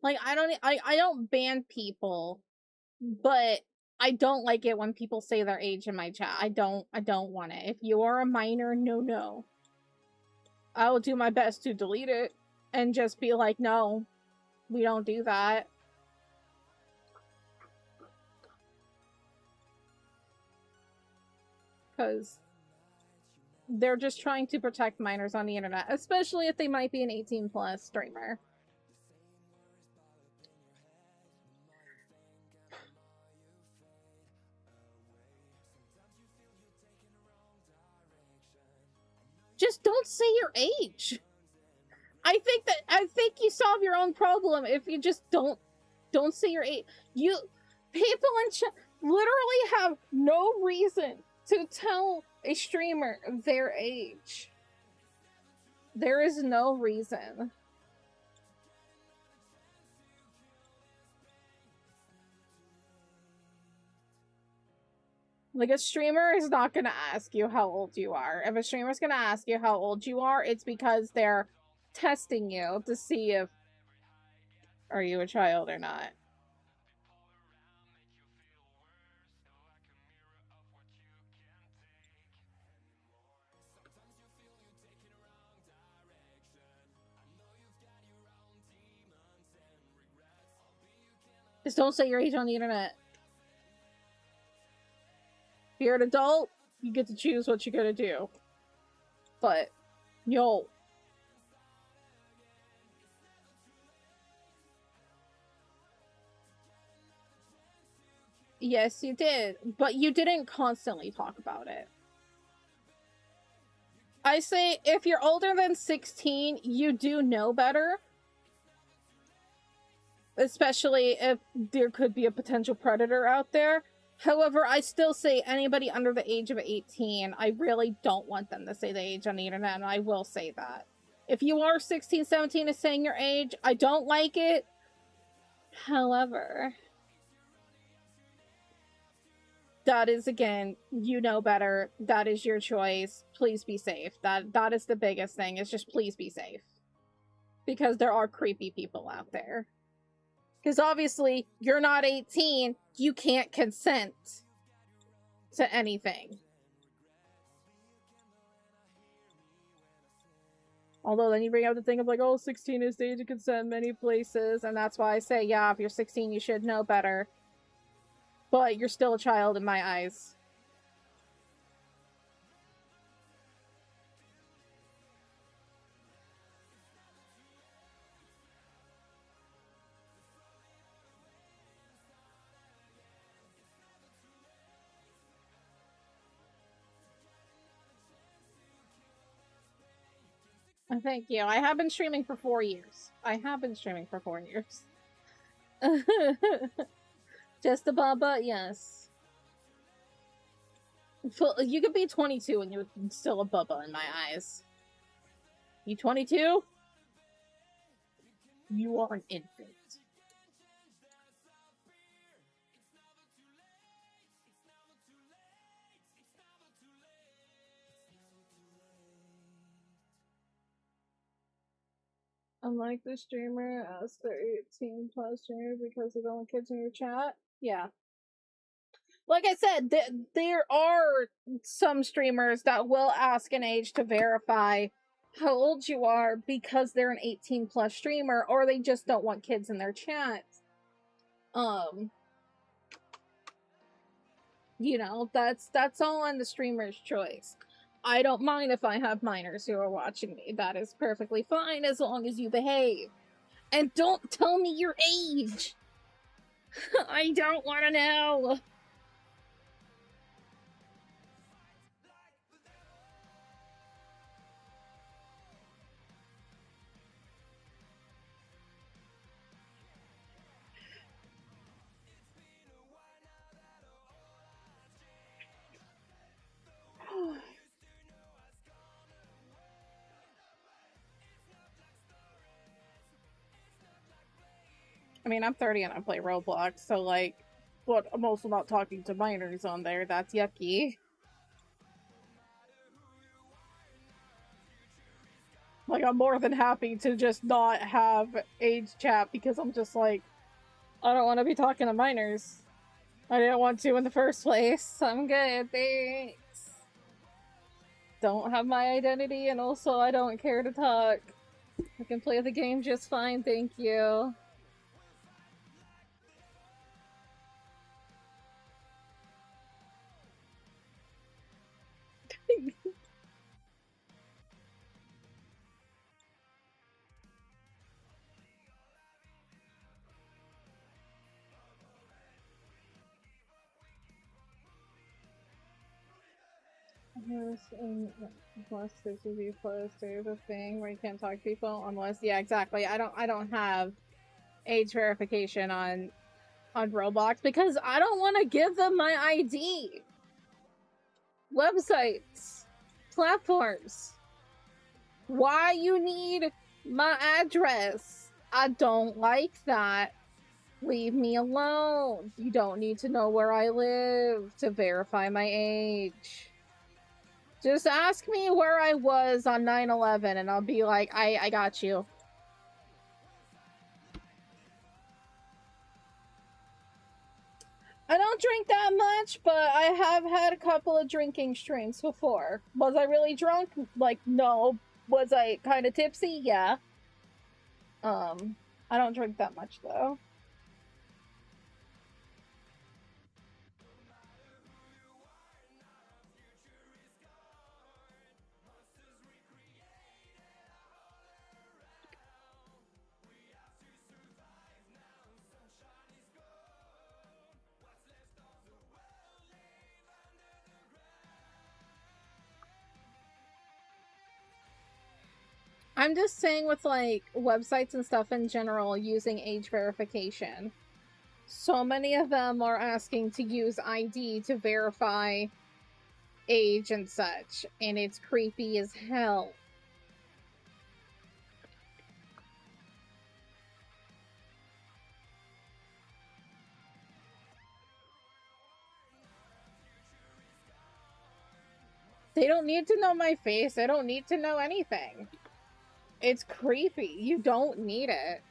Like, I don't ban people, but I don't like it when people say their age in my chat. I don't want it. If you are a minor, no. I will do my best to delete it and just be like, no, we don't do that. Because they're just trying to protect minors on the internet, especially if they might be an 18+ streamer. Just don't say your age. I think you solve your own problem if you just don't say your age. People in chat literally have no reason to tell a streamer their age. There is no reason. Like, a streamer is not gonna ask you how old you are. If a streamer's gonna ask you how old you are, it's because they're testing you to see if are you a child or not. Just don't say your age on the internet. If you're an adult, you get to choose what you're gonna do. But, yo. Yes, you did. But you didn't constantly talk about it. I say, if you're older than 16, you do know better. Especially if there could be a potential predator out there. However, I still say anybody under the age of 18, I really don't want them to say the age on the internet, and I will say that. If you are 16, 17 is saying your age, I don't like it. However, that is, again, you know better. That is your choice. Please be safe. That is the biggest thing, is just please be safe. Because there are creepy people out there. Because obviously, you're not 18, you can't consent to anything. Although then you bring up the thing of like, oh, 16 is the age of consent in many places, and that's why I say, yeah, if you're 16, you should know better. But you're still a child in my eyes. Thank you. I have been streaming for 4 years. Just a baba, yes. You could be 22 and you're still a bubba in my eyes. You 22? You are an infant. Unlike the streamer, ask the 18+ streamer because there's only kids in your chat. Yeah. Like I said, there are some streamers that will ask an age to verify how old you are because they're an 18+ streamer, or they just don't want kids in their chat. You know, that's all on the streamer's choice. I don't mind if I have minors who are watching me. That is perfectly fine as long as you behave. And don't tell me your age! I don't want to know! I mean, I'm 30 and I play Roblox, so like, but I'm also not talking to minors on there. That's yucky. Like, I'm more than happy to just not have age chat because I'm just like, I don't want to be talking to minors. I didn't want to in the first place. I'm good, thanks. Don't have my identity, and also I don't care to talk. I can play the game just fine, thank you. Plus this would be plus there's a thing where you can't talk to people unless exactly. I don't have age verification on Roblox because I don't want to give them my ID. Websites, platforms. Why you need my address? I don't like that. Leave me alone. You don't need to know where I live to verify my age. Just ask me where I was on 9/11 and I'll be like, I got you. I don't drink that much, but I have had a couple of drinking streams before. Was I really drunk? Like, no. Was I kind of tipsy? Yeah. I don't drink that much, though. I'm just saying with, like, websites and stuff in general using age verification. So many of them are asking to use ID to verify age and such, and it's creepy as hell. They don't need to know my face. They don't need to know anything. It's creepy. You don't need it.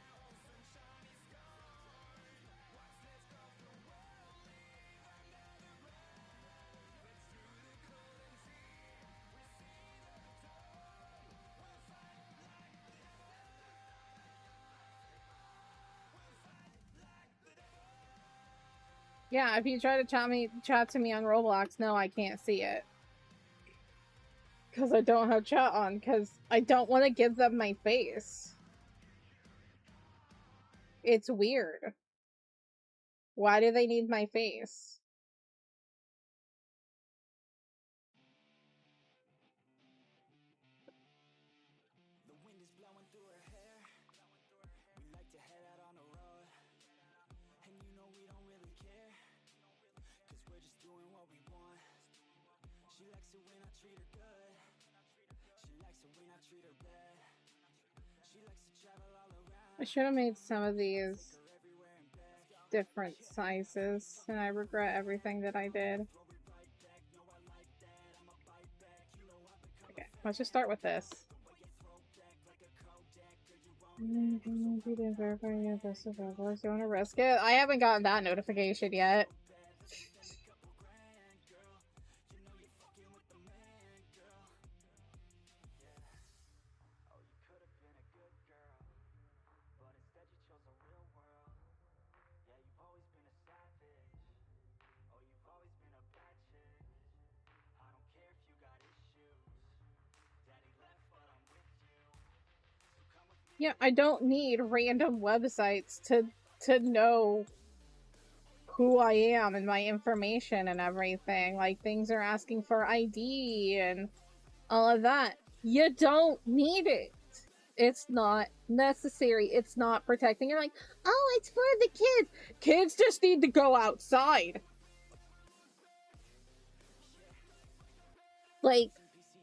Yeah, if you try to chat to me on Roblox, no, I can't see it. Because I don't have chat on, because I don't want to give them my face. It's weird. Why do they need my face? I should have made some of these different sizes, and I regret everything that I did. Okay, let's just start with this. You didn't verify your best of all. You want to risk it? I haven't gotten that notification yet. Yeah, I don't need random websites to know who I am and my information and everything. Like, things are asking for ID and all of that. You don't need it. It's not necessary. It's not protecting. You're like, oh, it's for the kids. Kids just need to go outside. Like,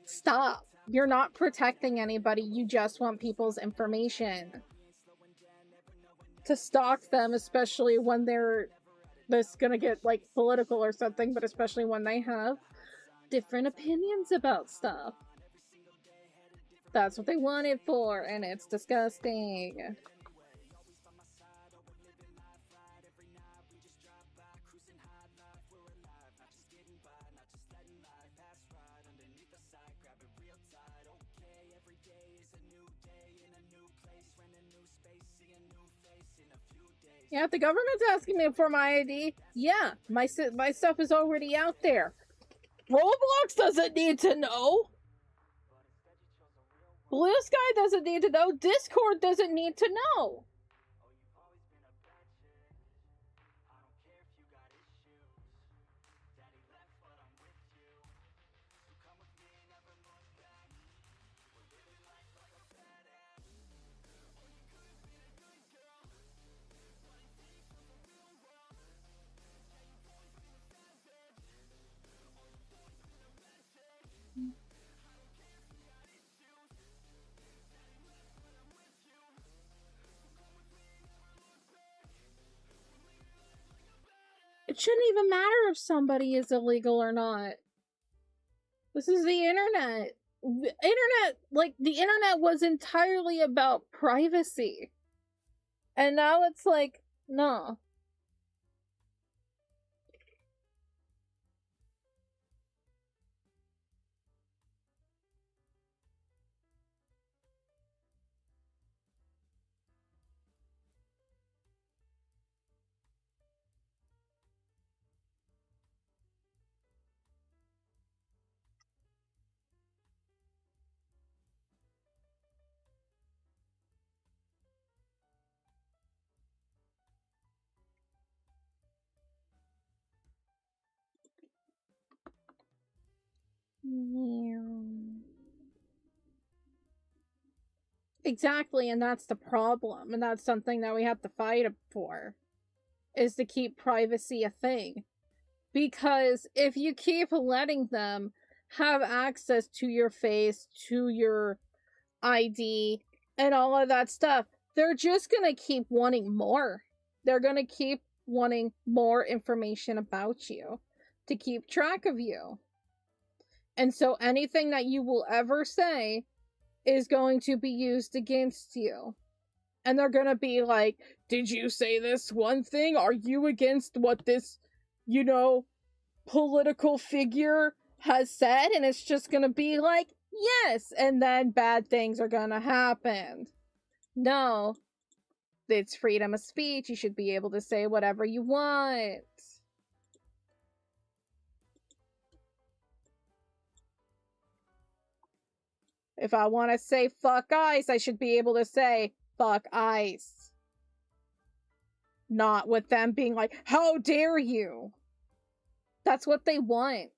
stop. You're not protecting anybody. You just want people's information. To stalk them, especially when they're this gonna get, like, political or something, but especially when they have different opinions about stuff. That's what they want it for, and it's disgusting. Yeah, if the government's asking me for my ID, yeah, my stuff is already out there. Roblox doesn't need to know. Blue Sky doesn't need to know. Discord doesn't need to know. It shouldn't even matter if somebody is illegal or not. This is the internet. The internet was entirely about privacy. And now it's like, no. Exactly, and that's the problem, and that's something that we have to fight for, is to keep privacy a thing. Because if you keep letting them have access to your face, to your ID, and all of that stuff, they're just gonna keep wanting more. They're gonna keep wanting more information about you to keep track of you. And so anything that you will ever say is going to be used against you. And they're gonna be like, did you say this one thing? Are you against what this, political figure has said? And it's just gonna be like, yes, and then bad things are gonna happen. No. It's freedom of speech. You should be able to say whatever you want. If I want to say fuck ice, I should be able to say fuck ice. Not with them being like, how dare you? That's what they want.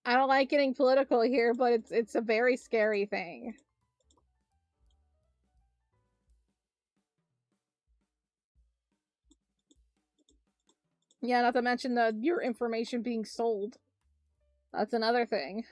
I don't like getting political here, but it's a very scary thing. Yeah, not to mention your information being sold. That's another thing.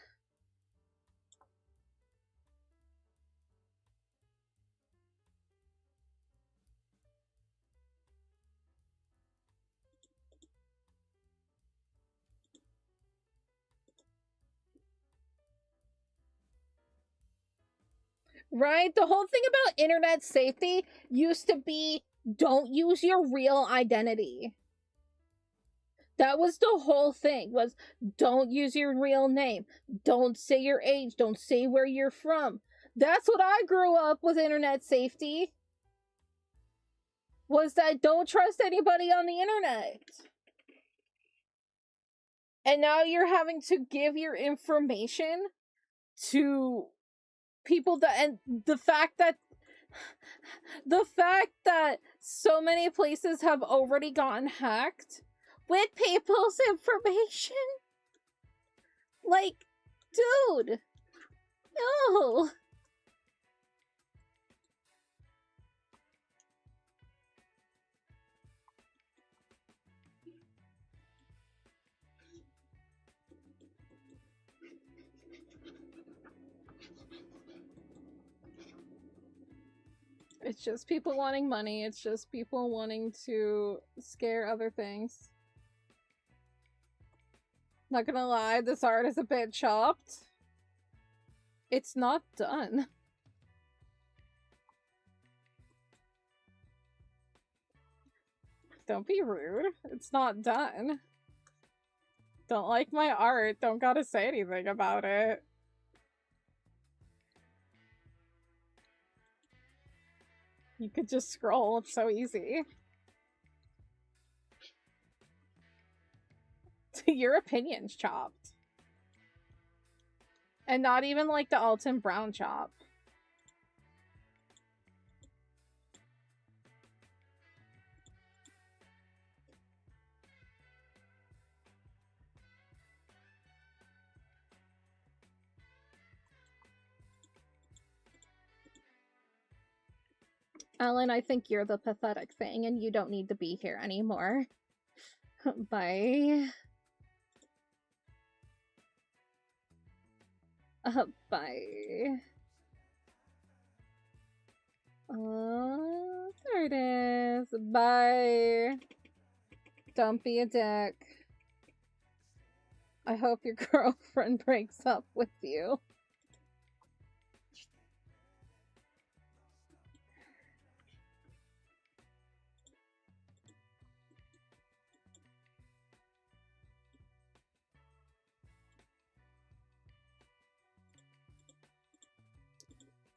Right? The whole thing about internet safety used to be, don't use your real identity. That was the whole thing, was don't use your real name. Don't say your age. Don't say where you're from. That's what I grew up with internet safety. Was that don't trust anybody on the internet. And now you're having to give your information to people that, and the fact that so many places have already gotten hacked with people's information. Like, dude. No. It's just people wanting money. It's just people wanting to scare other things. Not gonna lie, this art is a bit chopped. It's not done. Don't be rude. It's not done. Don't like my art. Don't gotta say anything about it. You could just scroll. It's so easy. Your opinion's chopped. And not even like the Alton Brown chop. Alan, I think you're the pathetic thing and you don't need to be here anymore. Bye. Bye. There it is. Bye. Don't be a dick. I hope your girlfriend breaks up with you.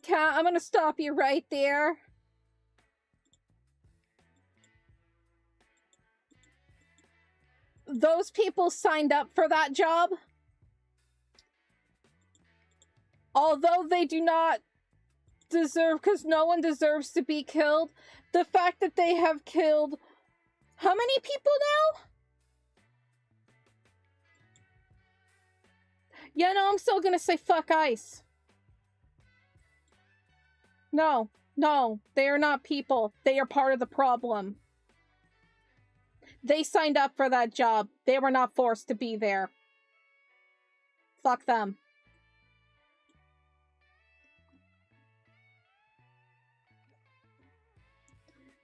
Cat, I'm gonna stop you right there. Those people signed up for that job. Although they do not deserve, because no one deserves to be killed, the fact that they have killed how many people now? Yeah, no, I'm still gonna say fuck ICE. No, no, they are not people. They are part of the problem. They signed up for that job. They were not forced to be there. Fuck them.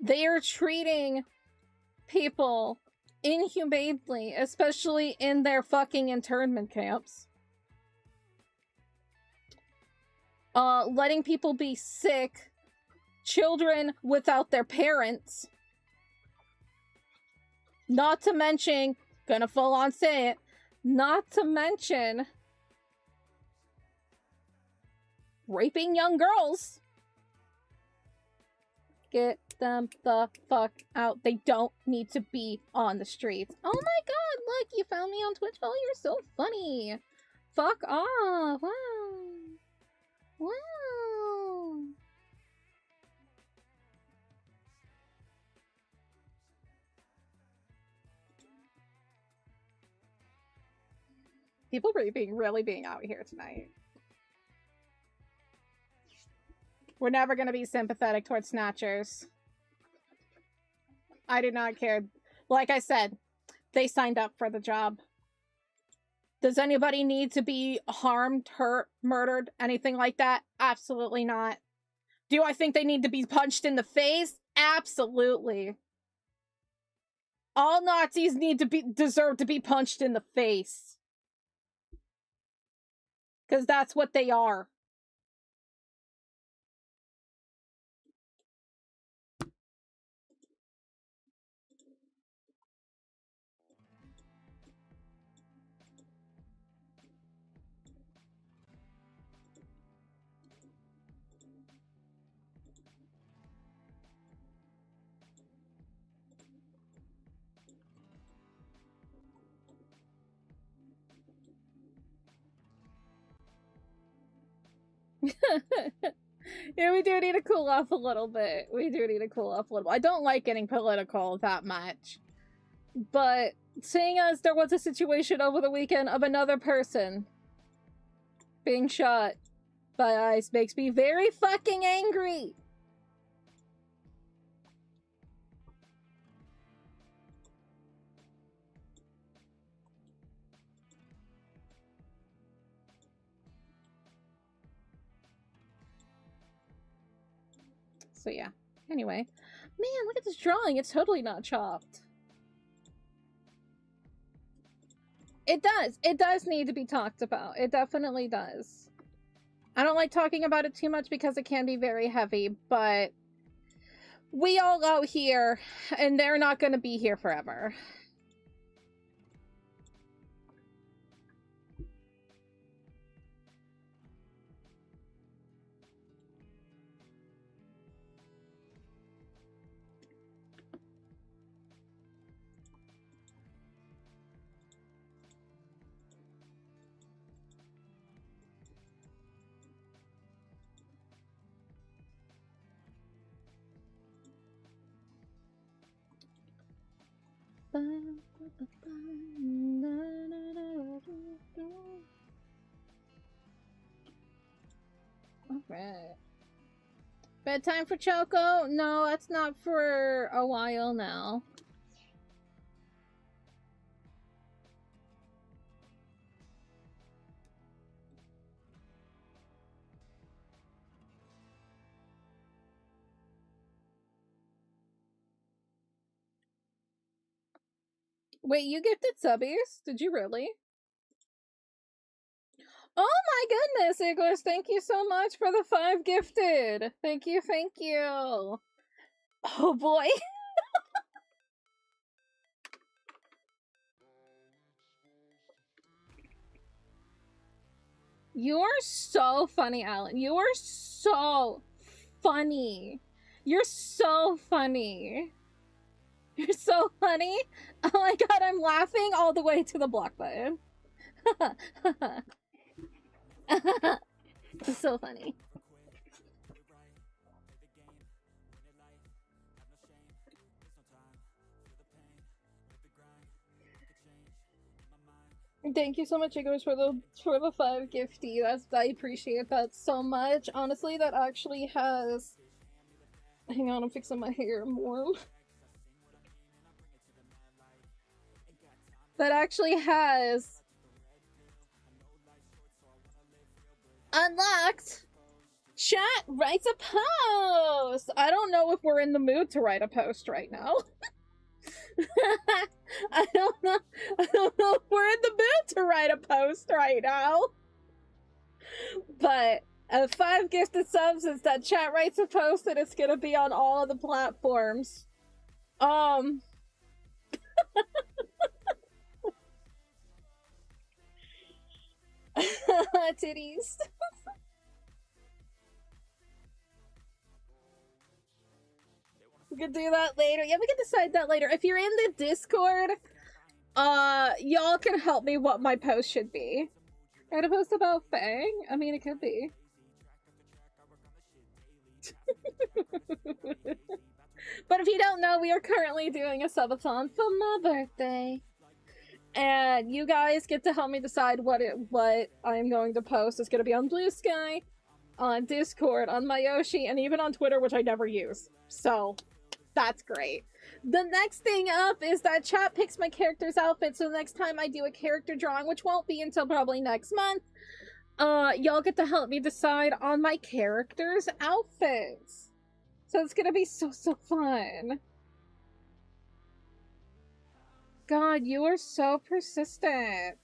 They are treating people inhumanely, especially in their fucking internment camps. Letting people be sick, children without their parents. Not to mention, gonna full on say it, not to mention raping young girls. Get them the fuck out. They don't need to be on the streets. Oh my god, look, you found me on Twitch. Oh, you're so funny. Fuck off. Wow. Wow. People really being out here tonight. We're never gonna be sympathetic towards snatchers. I do not care. Like I said, they signed up for the job. Does anybody need to be harmed, hurt, murdered, anything like that? Absolutely not. Do I think they need to be punched in the face? Absolutely. All Nazis deserve to be punched in the face. Because that's what they are. Yeah, we do need to cool off a little bit. We do need to cool off a little. I don't like getting political that much. But seeing as there was a situation over the weekend of another person being shot by ICE makes me very fucking angry. So yeah. Anyway. Man, look at this drawing. It's totally not chopped. It does. It does need to be talked about. It definitely does. I don't like talking about it too much because it can be very heavy, but we all out here, and they're not going to be here forever. Alright. Bedtime for Choco? No, that's not for a while now. Wait, you gifted subbies? Did you really? Oh my goodness, Iglis, thank you so much for the 5 gifted. Thank you, thank you. Oh boy. You are so funny, Alan. You are so funny. You're so funny. You're so funny. Oh my god, I'm laughing all the way to the block button. It's so funny. Thank you so much, Igors, for the 5 gifty. I appreciate that so much. Honestly, that actually has. Hang on, I'm fixing my hair. I'm warm. That actually has unlocked chat writes a post. I don't know if we're in the mood to write a post right now. I don't know if we're in the mood to write a post right now. But 5 gifted subs is that chat writes a post, and it's gonna be on all of the platforms. Titties. We can do that later. Yeah, we can decide that later. If you're in the Discord, y'all can help me what my post should be. Write a post about Fang? I mean, it could be. But if you don't know, we are currently doing a subathon for my birthday. And you guys get to help me decide what I'm going to post. It's going to be on Blue Sky, on Discord, on my Yoshi, and even on Twitter, which I never use. So, that's great. The next thing up is that chat picks my character's outfit, so the next time I do a character drawing, which won't be until probably next month, y'all get to help me decide on my character's outfits. So it's gonna be so fun. God, you are so persistent.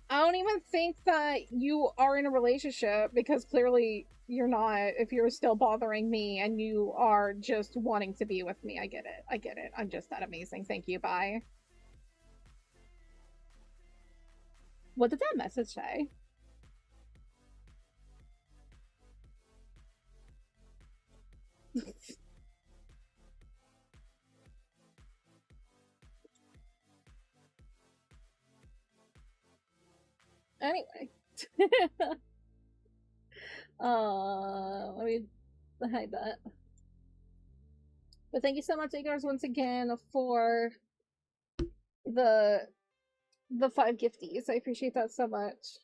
I don't even think that you are in a relationship, because clearly you're not, if you're still bothering me and you are just wanting to be with me. I get it. I get it. I'm just that amazing. Thank you. Bye. What did that message say? Anyway. Let me hide that. But thank you so much, Igors, once again for the 5 gifties. I appreciate that so much.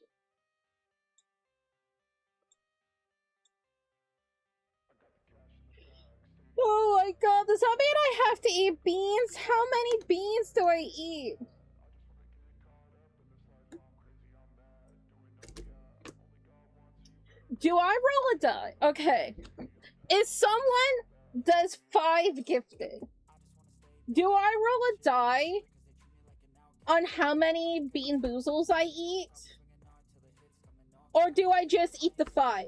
Oh my god, does that mean I have to eat beans? How many beans do I eat? Do I roll a die? Okay. If someone does 5 gifted, do I roll a die on how many Bean Boozles I eat? Or do I just eat the 5?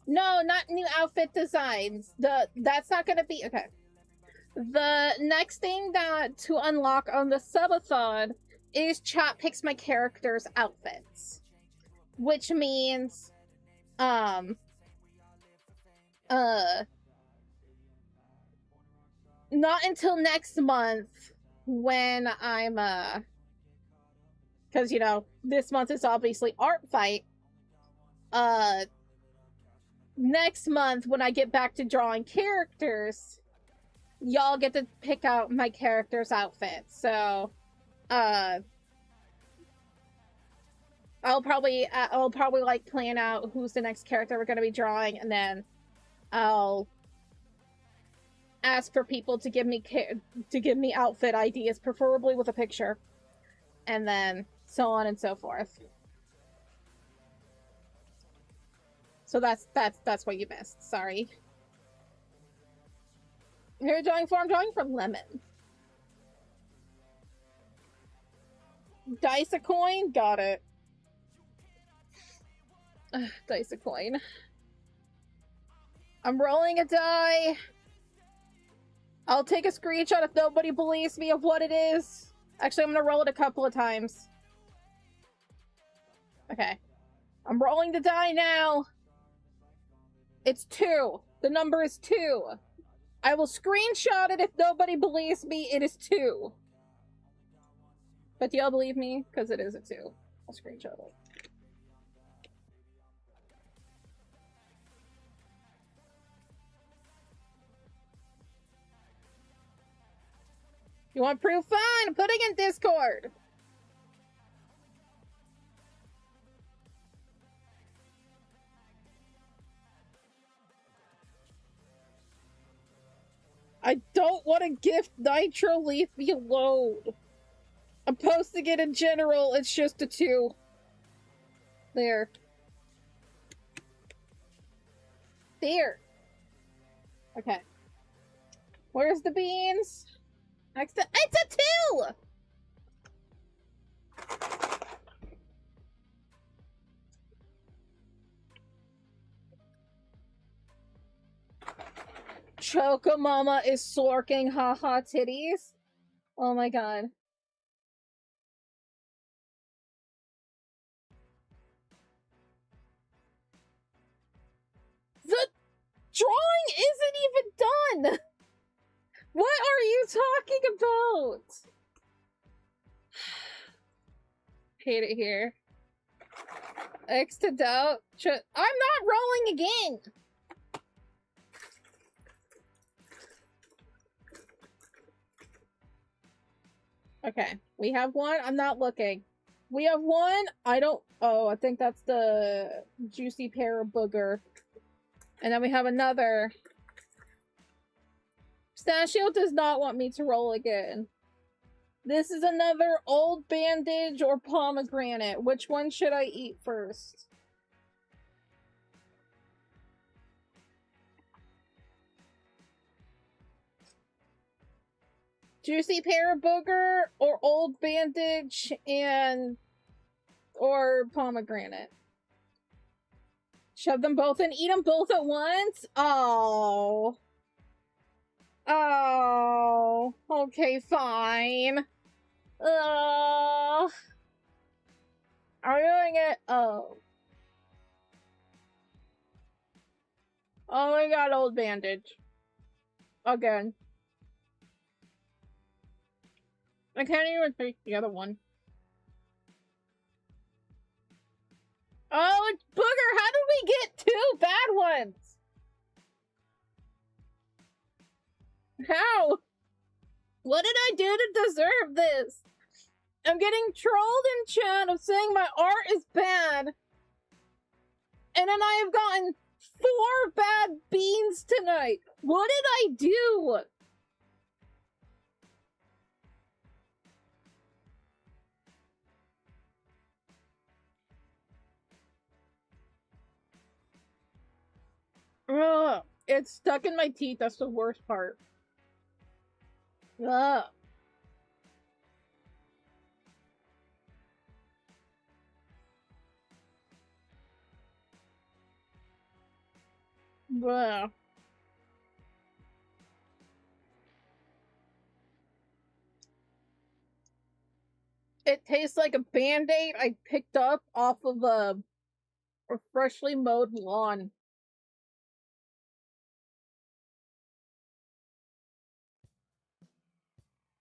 No, not new outfit designs. That's not gonna be okay. The next thing to unlock on the subathon is chat picks my character's outfits, which means not until next month when I'm because you know this month is obviously art fight. Next month when I get back to drawing characters, y'all get to pick out my character's outfit. So I'll probably like plan out who's the next character we're gonna be drawing, and then I'll ask for people to give me outfit ideas, preferably with a picture, and then so on and so forth. So that's what you missed. Sorry. You're drawing for? I'm drawing for Lemon. Dice a coin? Got it. Dice a coin. I'm rolling a die. I'll take a screenshot if nobody believes me of what it is. Actually, I'm gonna roll it a couple of times. Okay. I'm rolling the die now. It's 2. The number is 2. I will screenshot it if nobody believes me. It is 2. But do y'all believe me? Because it is a 2. I'll screenshot it. You want proof? Fine! I'm putting in Discord! I don't want to gift Nitro, leave me alone. I'm posting it in general, it's just a 2. There. There. Okay. Where's the beans? It's a 2! Choco Mama is slorking haha titties. Oh my god. The drawing isn't even done! What are you talking about? Hate it here. X to doubt. I'm not rolling again! Okay, we have one. I'm not looking. We have one. I don't... Oh, I think that's the juicy pear booger. And then we have another. Stashio does not want me to roll again. This is another old bandage or pomegranate. Which one should I eat first? Juicy pear booger or old bandage or pomegranate. Shove them both in, eat them both at once? Oh. Oh. Okay, fine. I'm doing it. Oh. Oh my god, old bandage. Again. I can't even take the other one. Oh, it's Booger! How did we get 2 bad ones? How? What did I do to deserve this? I'm getting trolled in chat of saying my art is bad. And then I have gotten 4 bad beans tonight. What did I do? It's stuck in my teeth. That's the worst part. Ugh. Blah. It tastes like a Band-Aid I picked up off of a freshly mowed lawn.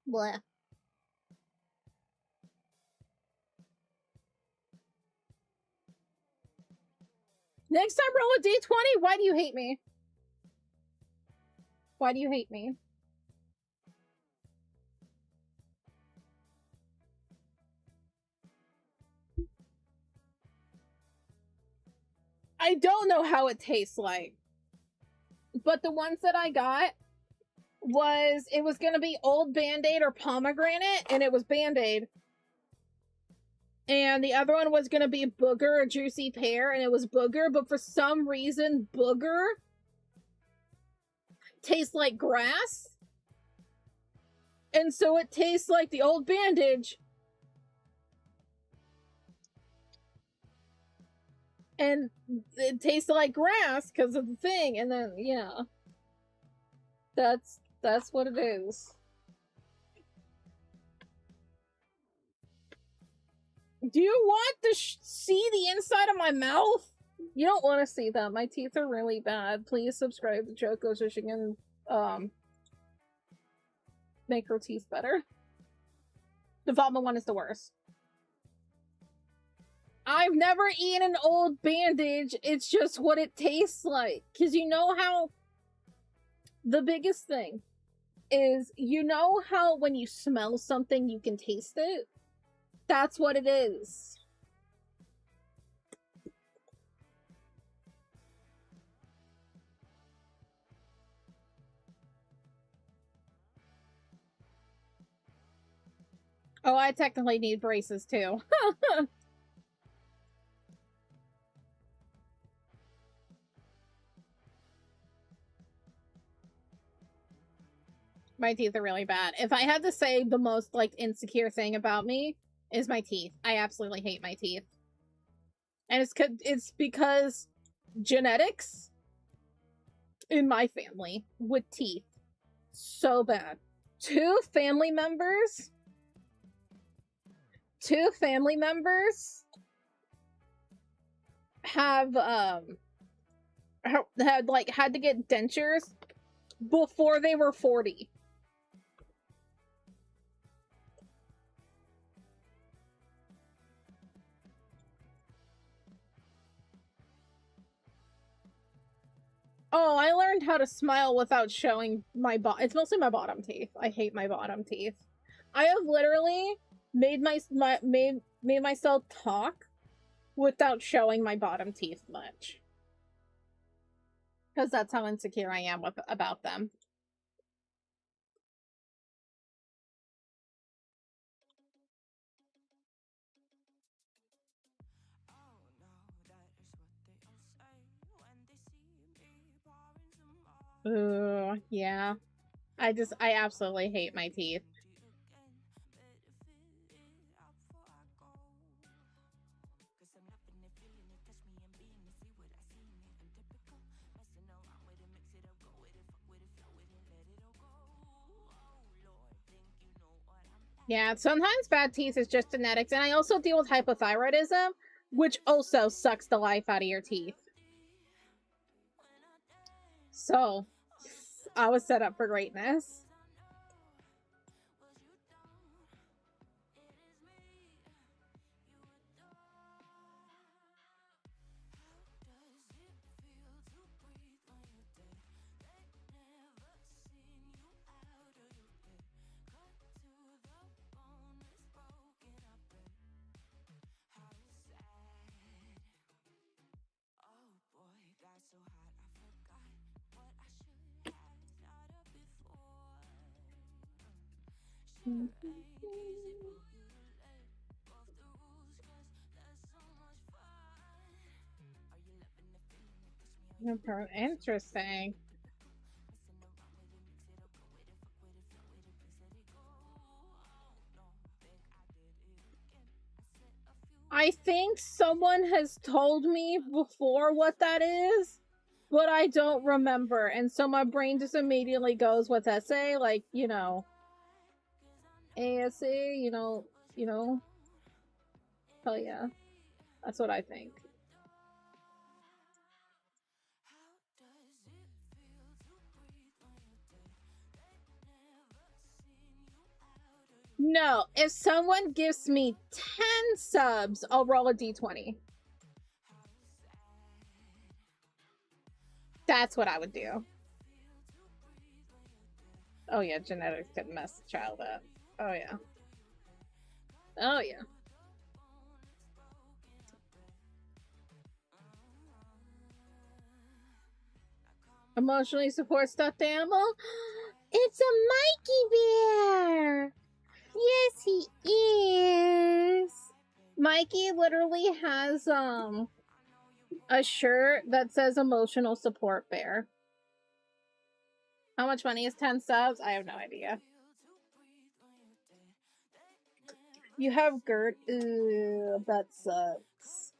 Blah. Next time roll a D20? Why do you hate me? Why do you hate me? I don't know how it tastes like. But the ones that I got it was gonna be old Band-Aid or pomegranate, and it was Band-Aid. And the other one was gonna be booger or juicy pear, and it was booger, but for some reason, booger tastes like grass. And so it tastes like the old bandage. And it tasted like grass because of the thing, and then, yeah. That's what it is. Do you want to see the inside of my mouth? You don't want to see that. My teeth are really bad. Please subscribe to Choco so she can, make her teeth better. The vomit one is the worst. I've never eaten an old bandage. It's just what it tastes like. Because you know how... The biggest thing is, you know how when you smell something, you can taste it? That's what it is. Oh, I technically need braces too. My teeth are really bad. If I had to say the most, like, insecure thing about me is my teeth. I absolutely hate my teeth. And it's because genetics in my family with teeth. So bad. Two family members have, had to get dentures before they were 40. Oh, I learned how to smile without showing my it's mostly my bottom teeth. I hate my bottom teeth. I have literally made myself talk without showing my bottom teeth much. Because that's how insecure I am about them. Ooh, yeah. I absolutely hate my teeth. Yeah, sometimes bad teeth is just genetics, and I also deal with hypothyroidism, which also sucks the life out of your teeth. So, I was set up for greatness. Interesting. I think someone has told me before what that is, but I don't remember. And so my brain just immediately goes with SA, like, you know, ASA, you know. Hell yeah. That's what I think. No, if someone gives me 10 subs, I'll roll a d20. That's what I would do. Oh yeah, genetics could mess the child up. Oh yeah. Oh yeah. Emotionally support stuffed animal? It's a Mikey Bear! Yes, he is! Mikey literally has, a shirt that says emotional support bear. How much money is 10 subs? I have no idea. You have GERD? Ew, that sucks.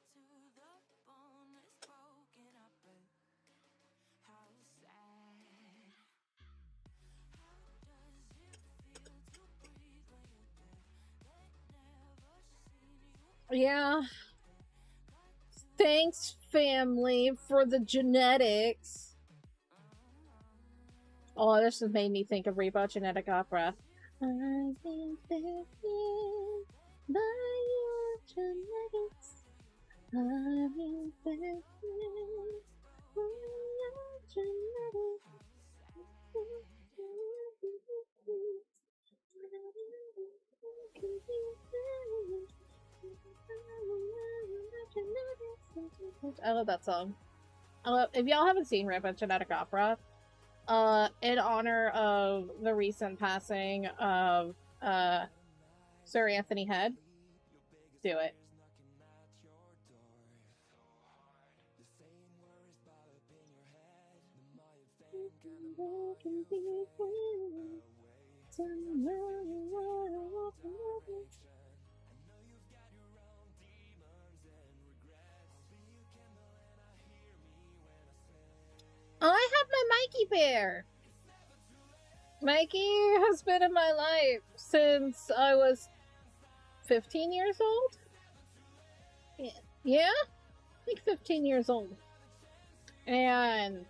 Yeah. Thanks, family, for the genetics. Oh, this just made me think of Reba Genetic Opera. I've been affected by your genetics. I've been affected by your genetics. I love that song. If y'all haven't seen Rip at Genetic Opera, in honor of the recent passing of Sir Anthony Head, do it. I have my Mikey Bear. Mikey has been in my life since I was 15 years old. Yeah, like 15 years old. And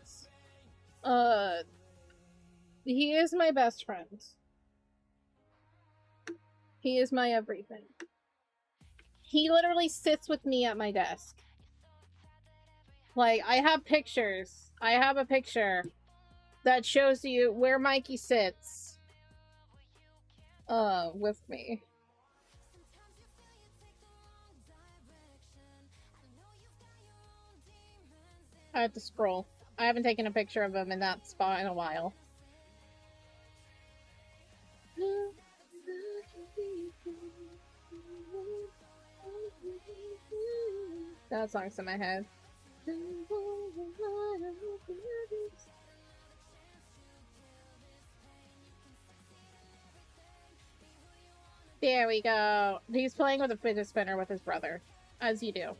he is my best friend. He is my everything. He literally sits with me at my desk. Like, I have pictures. I have a picture that shows you where Mikey sits with me. I have to scroll. I haven't taken a picture of him in that spot in a while. That song's in my head. There we go. He's playing with a fidget spinner with his brother, as you do.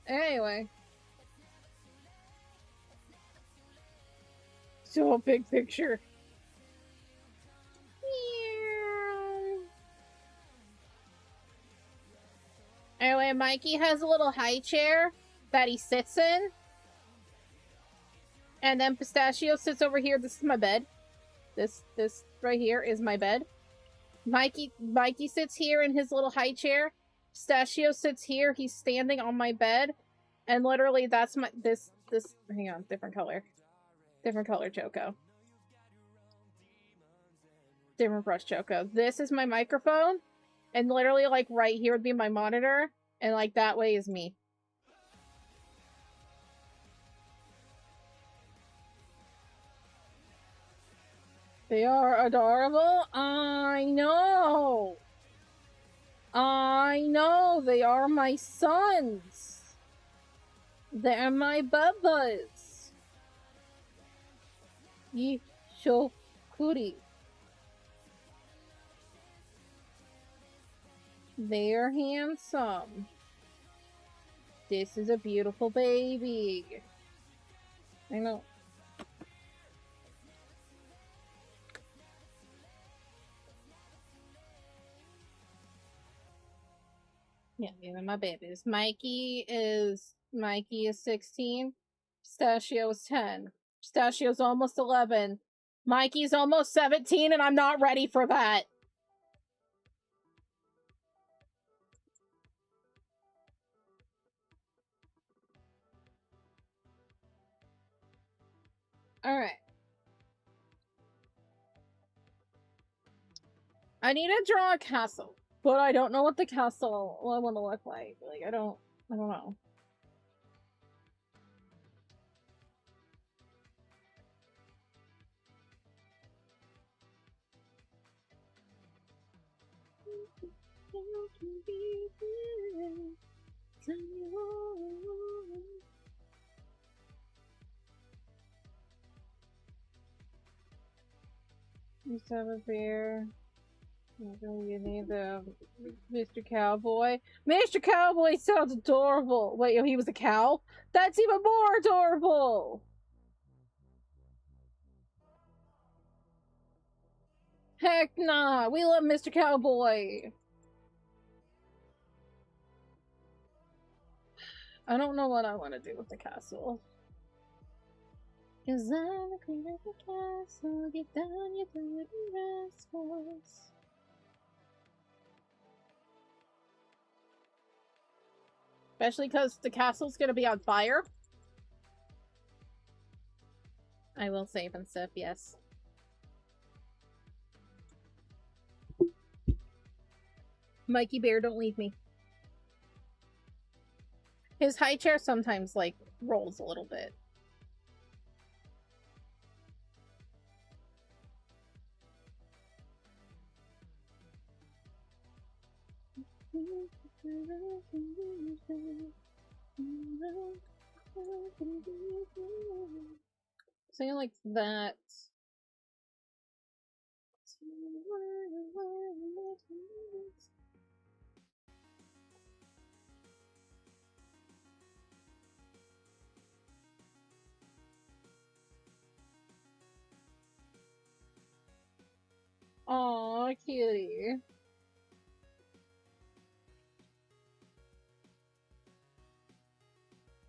Anyway. So a big picture. Anyway, Mikey has a little high chair that he sits in. And then Pistachio sits over here. This is my bed. This right here is my bed. Mikey sits here in his little high chair. Pistachio sits here. He's standing on my bed. And literally that's my this hang on, different color. Different color Choco. Different brush Choco. This is my microphone. And literally, like, right here would be my monitor. And, like, that way is me. They are adorable. I know. I know. They are my sons. They're my bubbas. Yisho Kuri. They're handsome. This is a beautiful baby. I know. Yeah, these are my babies. Mikey is 16. Pistachio's 10. Pistachio's almost 11. Mikey's almost 17, and I'm not ready for that. Alright. I need to draw a castle, but I don't know what the castle I want to look like. Like, I don't know. Let's have a beer. You need the Mr. Cowboy. Mr. Cowboy sounds adorable. Wait, he was a cow? That's even more adorable! Heck nah, we love Mr. Cowboy. I don't know what I want to do with the castle. Cause I'm the queen of the castle, get down, you dirty rascals. Especially because the castle's gonna be on fire. I will save and stuff, yes. Mikey Bear, don't leave me. His high chair sometimes, like, rolls a little bit. Something like that. Aw, cutie.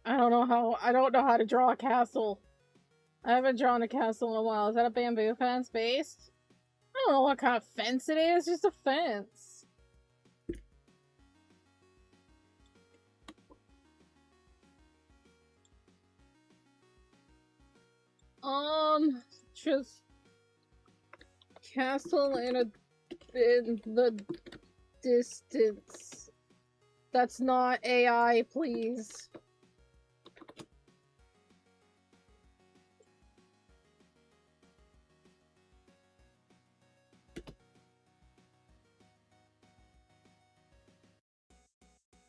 I don't know how to draw a castle. I haven't drawn a castle in a while. Is that a bamboo fence based? I don't know what kind of fence it is, just a fence. Just castle in the distance. That's not AI, please.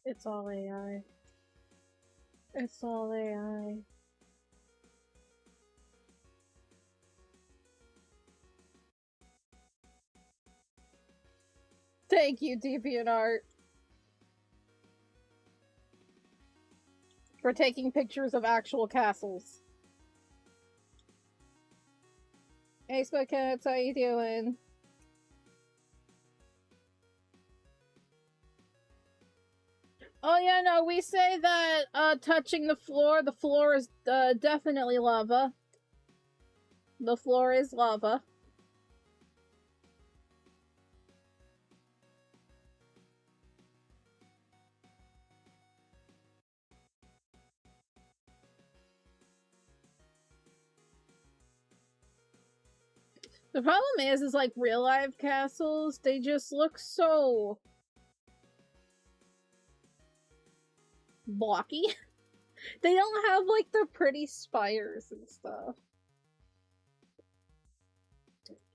It's all AI. It's all AI. Thank you, DeviantArt, for taking pictures of actual castles. Hey, Spudcats, how you doing? Oh yeah, no, we say that, touching the floor is, definitely lava. The floor is lava. The problem is like, real life castles, they just look so blocky. They don't have, like, the pretty spires and stuff.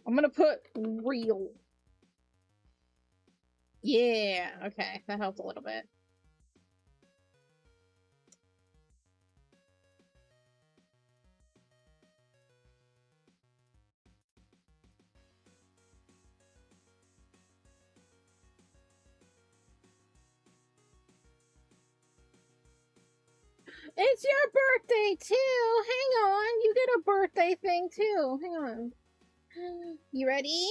I'm gonna put real. Yeah, okay, that helped a little bit. It's your birthday too! Hang on, you get a birthday thing too. Hang on. You ready?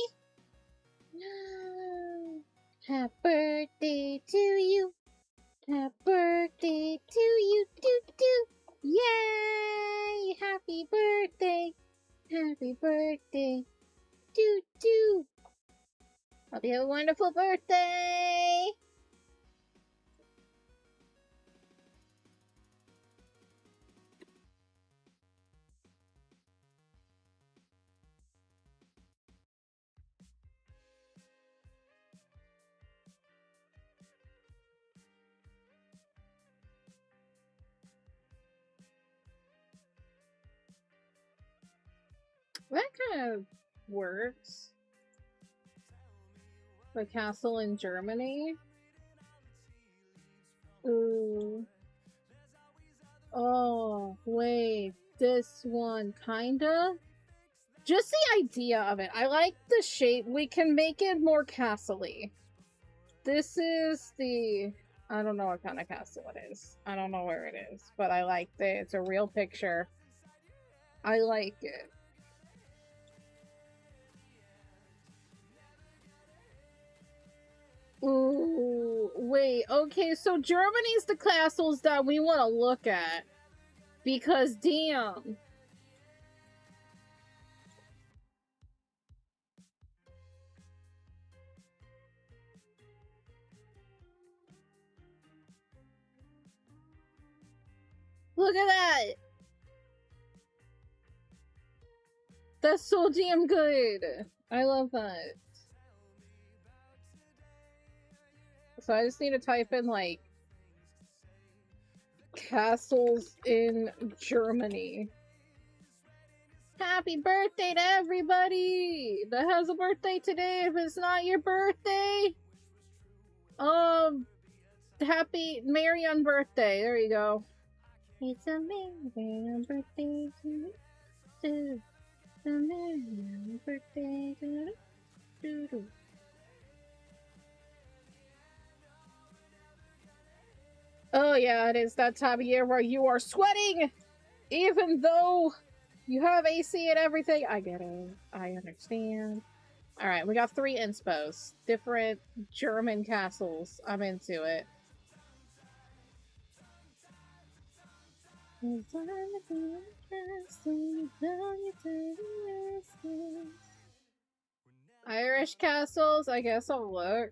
No. Happy birthday to you. Happy birthday to you. Do do. Yay! Happy birthday. Happy birthday. Do do. Hope you have a wonderful birthday. That kind of works. The castle in Germany. Ooh. Oh, wait. This one, kinda? Just the idea of it. I like the shape. We can make it more castle-y. This is the... I don't know what kind of castle it is. I don't know where it is. But I like it. It's a real picture. I like it. Ooh, wait, okay, so Germany's the castles that we want to look at. Because, damn. Look at that! That's so damn good! I love that. So I just need to type in, like, castles in Germany. Happy birthday to everybody that has a birthday today. If it's not your birthday, happy Merry on birthday. There you go. It's a Merry on birthday to you. It's a Merry on birthday to you. Oh yeah, it is that time of year where you are sweating, even though you have AC and everything. I get it. I understand. Alright, we got 3 inspos. Different German castles. I'm into it. Irish castles? I guess I'll look.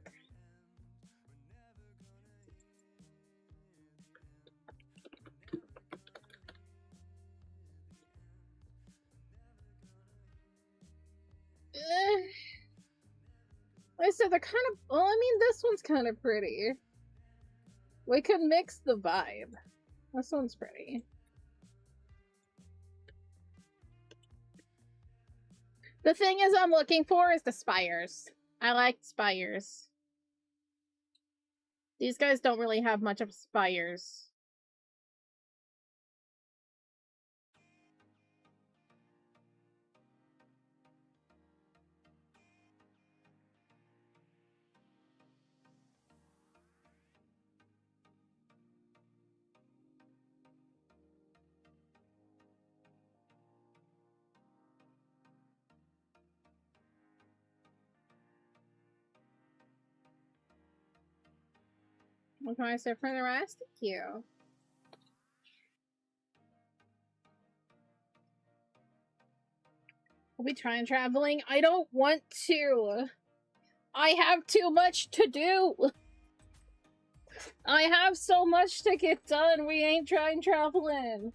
I said they're kind of... Well, I mean, this one's kind of pretty. We could mix the vibe. This one's pretty. The thing is I'm looking for is the spires. I like spires. These guys don't really have much of spires. What can I say for the rest? Thank you. I'll be trying traveling. I don't want to. I have too much to do. I have so much to get done. We ain't trying traveling.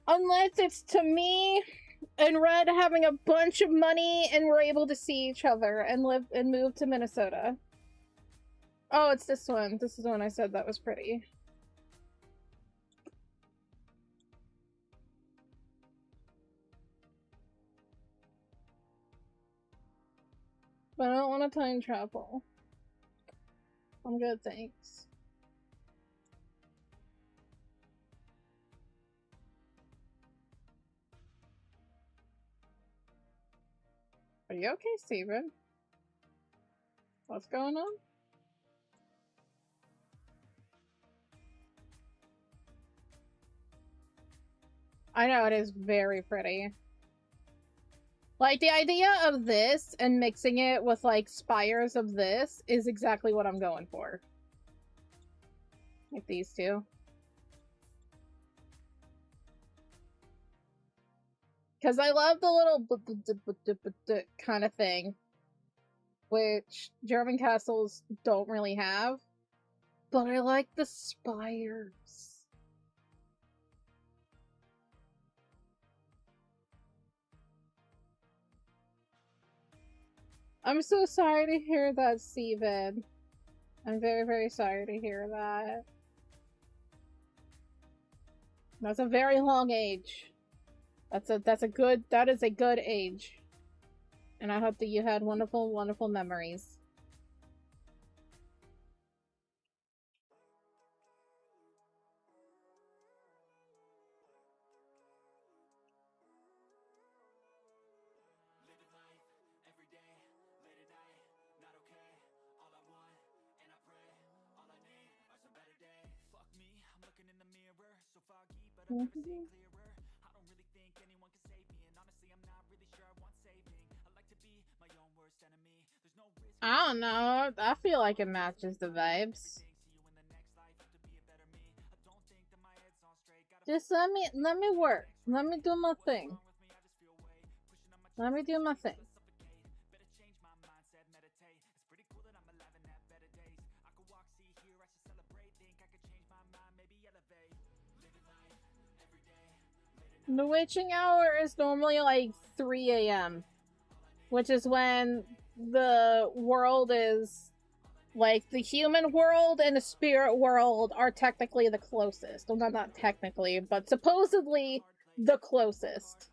Unless it's to me and Red having a bunch of money and we're able to see each other and live and move to Minnesota. Oh, it's this one. This is the one I said that was pretty. But I don't want to time travel. I'm good, thanks. Are you okay, Steven? What's going on? I know, it is very pretty. Like, the idea of this and mixing it with, like, spires of this is exactly what I'm going for. Like these two. Because I love the little kind of thing, which German castles don't really have. But I like the spires. I'm so sorry to hear that, Steven. I'm very, very sorry to hear that. That's a very long age. That is a good age. And I hope that you had wonderful, wonderful memories. I don't know. I feel like it matches the vibes. Just let me work. Let me do my thing. Let me do my thing. The witching hour is normally like 3 a.m. which is when the world is, like, the human world and the spirit world are technically the closest. Well, not technically, but supposedly the closest.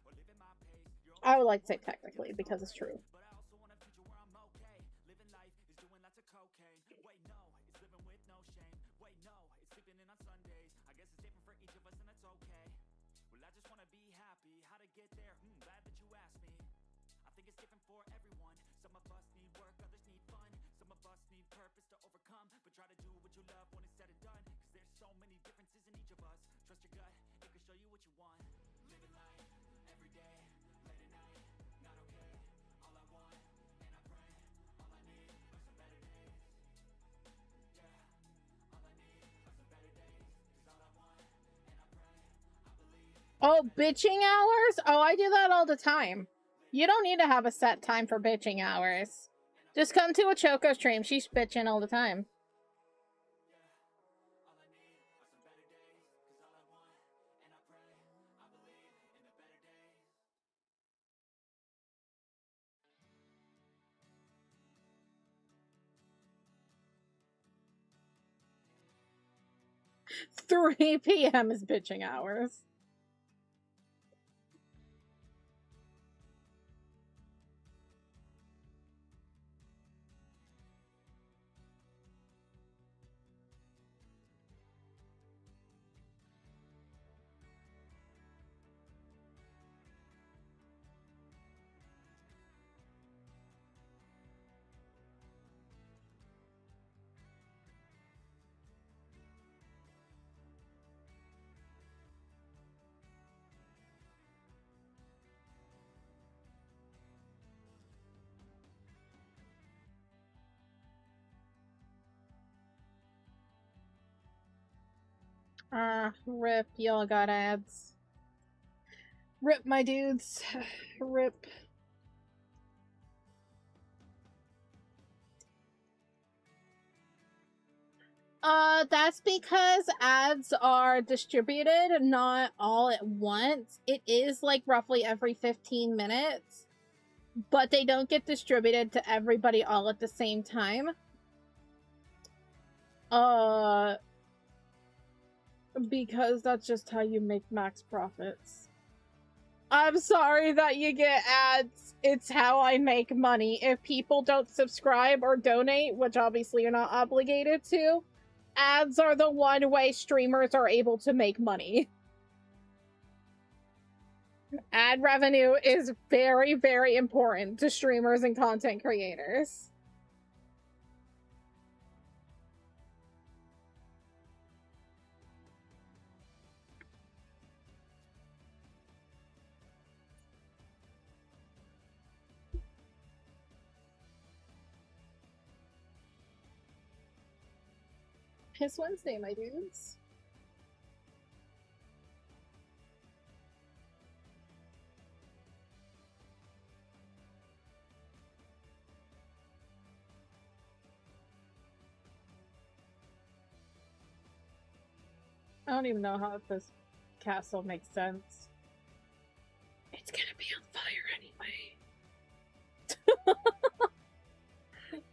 I would like to say technically, because it's true. Oh, bitching hours? Oh, I do that all the time. You don't need to have a set time for bitching hours. Just come to a Choco stream. She's bitching all the time. "3 p.m. is bitching hours." Rip, y'all got ads. Rip, my dudes. Rip. That's because ads are distributed not all at once. It is like roughly every 15 minutes, but they don't get distributed to everybody all at the same time. Because that's just how you make max profits. I'm sorry that you get ads. It's how I make money. If people don't subscribe or donate, which obviously you're not obligated to, ads are the one way streamers are able to make money. Ad revenue is very, very important to streamers and content creators. It's Wednesday, my dudes. I don't even know how this castle makes sense. It's gonna be on fire anyway.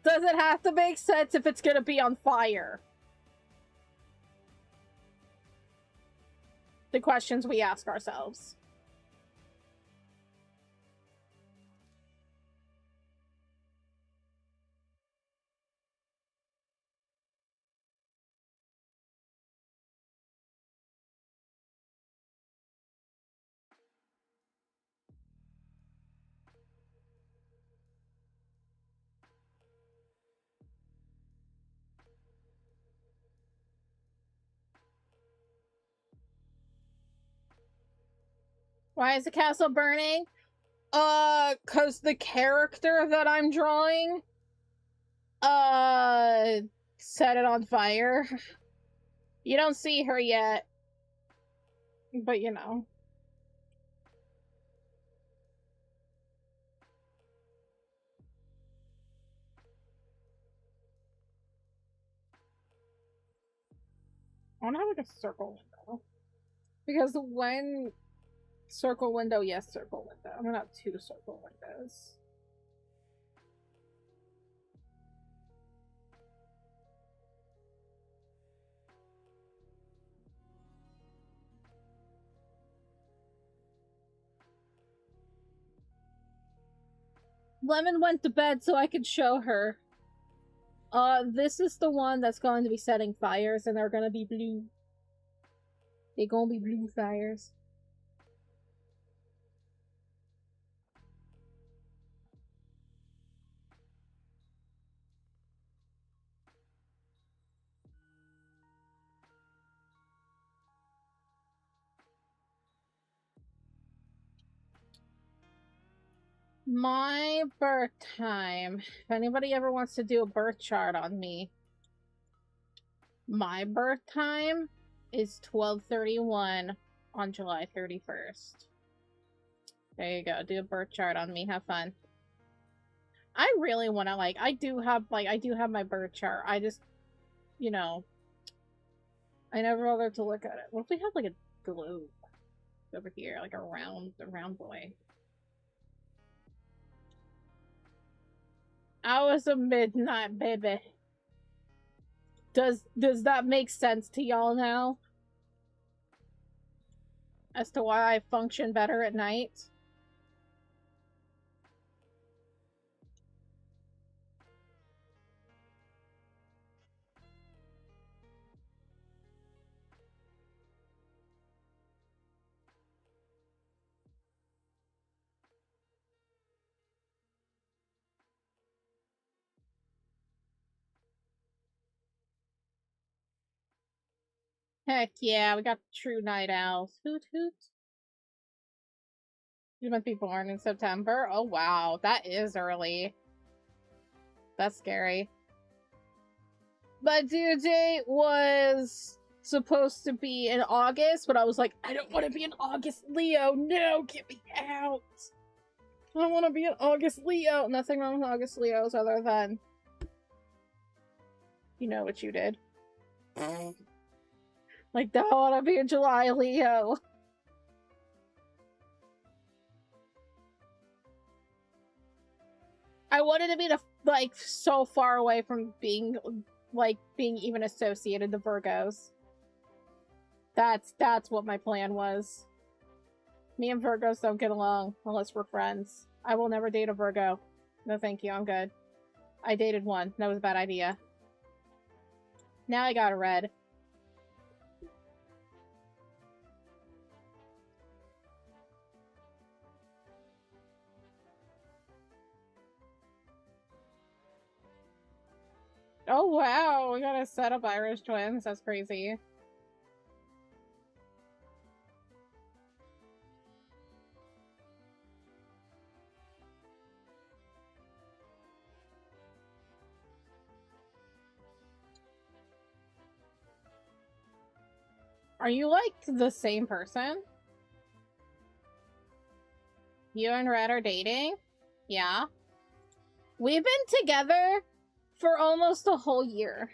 Does it have to make sense if it's gonna be on fire? The questions we ask ourselves. Why is the castle burning? Cause the character that I'm drawing, set it on fire. You don't see her yet, but you know. I wanna have like a circle window. Because when circle window, yes, circle window. I'm gonna have 2 circle windows. Lemon went to bed so I could show her. This is the one that's going to be setting fires, and they're gonna be blue. They're gonna be blue fires. My birth time. If anybody ever wants to do a birth chart on me, my birth time is 12/31 on July 31st. There you go. Do a birth chart on me. Have fun. I really want to, like, I do have my birth chart. I just, you know, I never bothered to look at it. What if we have, like, a globe over here? Like a round boy. I was a midnight baby. Does that make sense to y'all now? As to why I function better at night? Heck yeah, we got true night owls. Hoot hoot. You must be born in September? Oh wow, that is early. That's scary. My due date was supposed to be in August, but I was like, I don't want to be an August Leo. No, get me out. I don't want to be an August Leo. Nothing wrong with August Leos other than, you know what you did. Like, don't want to be a July Leo. I wanted to be like so far away from being even associated to Virgos. That's what my plan was. Me and Virgos don't get along unless we're friends. I will never date a Virgo. No thank you, I'm good. I dated one. That was a bad idea. Now I got a red. Oh wow, we got a set of Irish twins. That's crazy. Are you like the same person? You and Red are dating? Yeah. We've been together for almost a whole year.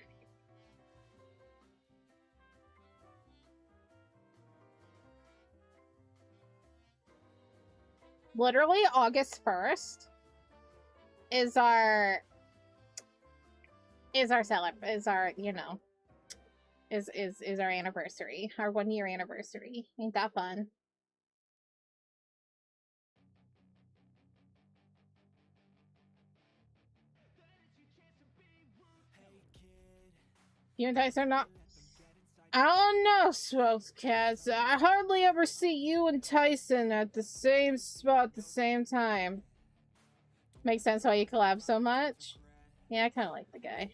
Literally August 1st is our you know, is our anniversary, our 1-year anniversary. Ain't that fun? You and Tyson are not. I don't know, Swellcats. I hardly ever see you and Tyson at the same spot at the same time. Makes sense why you collab so much. Yeah, I kind of like the guy.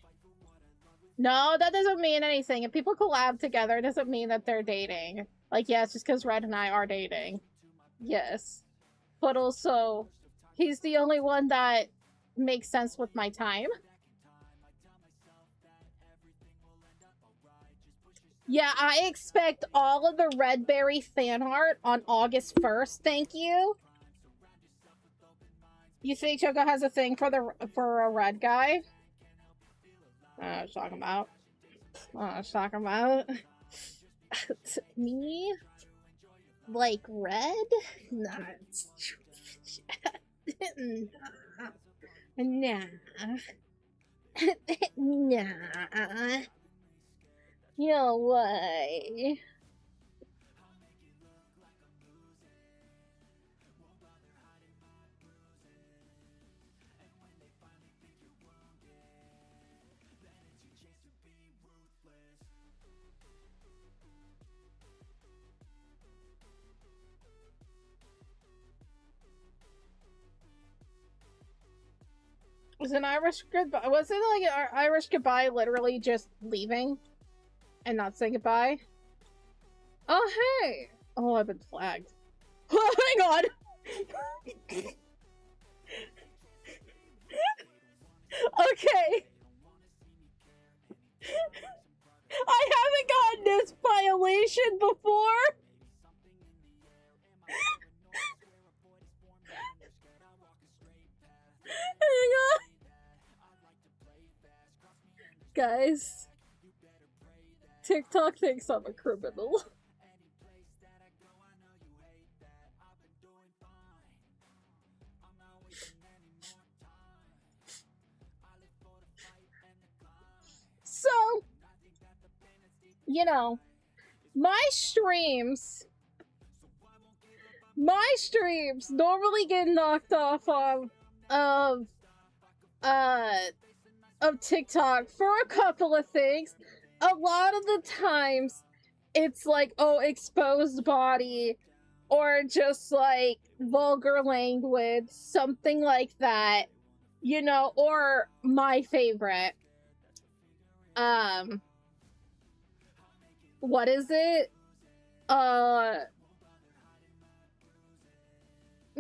No, that doesn't mean anything. If people collab together, it doesn't mean that they're dating. Like, yeah, it's just because Red and I are dating. Yes. But also, he's the only one that makes sense with my time. Yeah, I expect all of the Redberry fan art on August 1st, thank you. You think Choco has a thing for a red guy? I was talking about. Me? Like red? Nah. Nah. Nah. No way. Was an Irish goodbye? Was it like an Irish goodbye literally just leaving and not saying goodbye? Oh, hey! Oh, I've been flagged. Hang on! Okay. I haven't gotten this violation before! Hang on. Guys, TikTok thinks I'm a criminal. So, you know, my streams normally get knocked off of TikTok for a couple of things. A lot of the times it's like, oh, exposed body, or just like vulgar language, something like that, you know, or my favorite, what is it?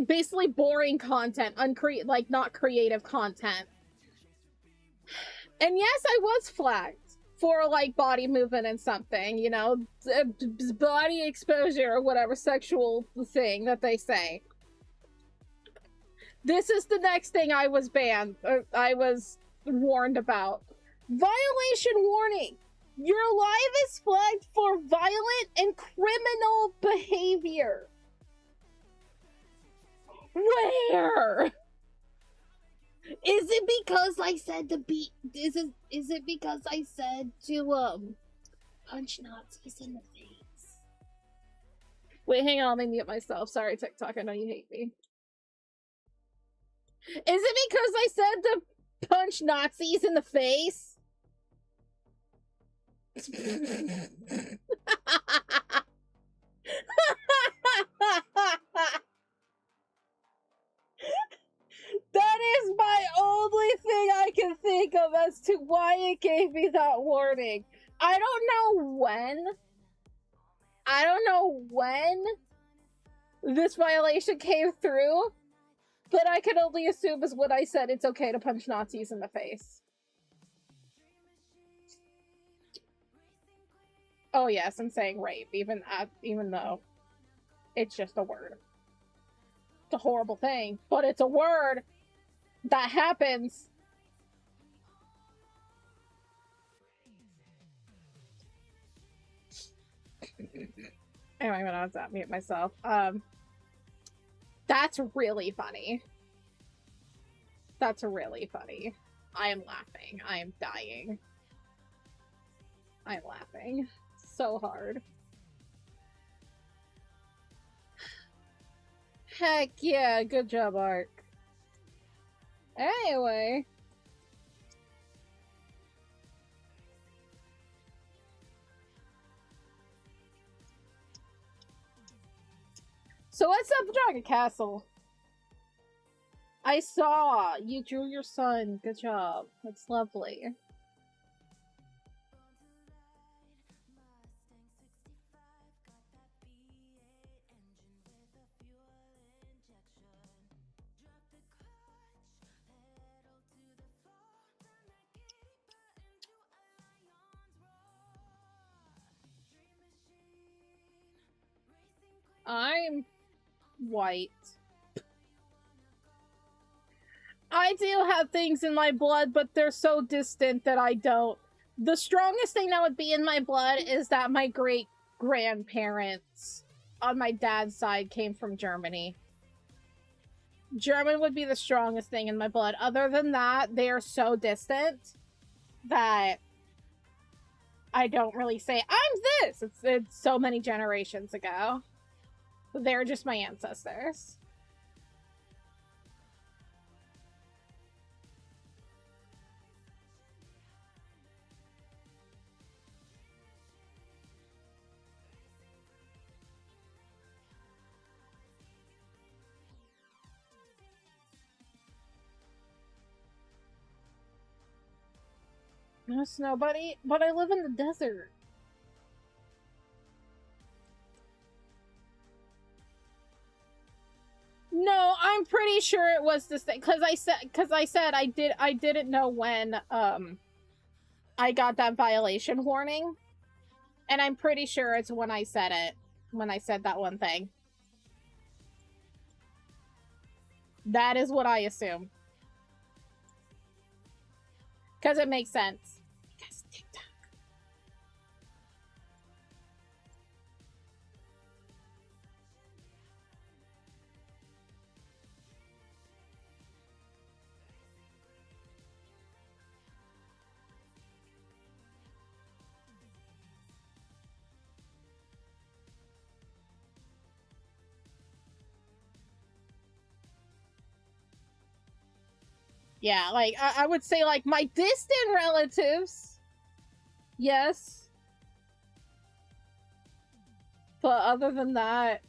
Basically boring content, like not creative content. And yes, I was flagged for like body movement and something, you know, body exposure or whatever sexual thing that they say. This is the next thing I was banned, or I was warned about. Violation warning! Your live is flagged for violent and criminal behavior. Where? Is it because I said to be? Is it because I said to punch Nazis in the face? Wait, hang on, let me mute myself. Sorry, TikTok, I know you hate me. Is it because I said to punch Nazis in the face? That is my only thing I can think of as to why it gave me that warning. I don't know when this violation came through, but I can only assume is what I said, it's okay to punch Nazis in the face. Oh yes, I'm saying rape, even though it's just a word. It's a horrible thing, but it's a word that happens. Anyway, I'm gonna mute myself. That's really funny. That's really funny. I am laughing. I am dying. I'm laughing so hard. Heck yeah, good job, Ark. Anyway. So what's up, Dragon Castle? I saw you drew your son. Good job. That's lovely. I'm white. I do have things in my blood, but they're so distant that I don't. The strongest thing that would be in my blood is that my great-grandparents on my dad's side came from Germany. German would be the strongest thing in my blood. Other than that, they are so distant that I don't really say, I'm this! It's so many generations ago. They're just my ancestors. No snow, buddy, but I live in the desert. No, I'm pretty sure it was this thing because I said I didn't know when I got that violation warning, and I'm pretty sure it's when I said it, when I said that one thing. That is what I assume, because it makes sense. Because TikTok. Yeah, like, I would say, like, my distant relatives. Yes. But other than that,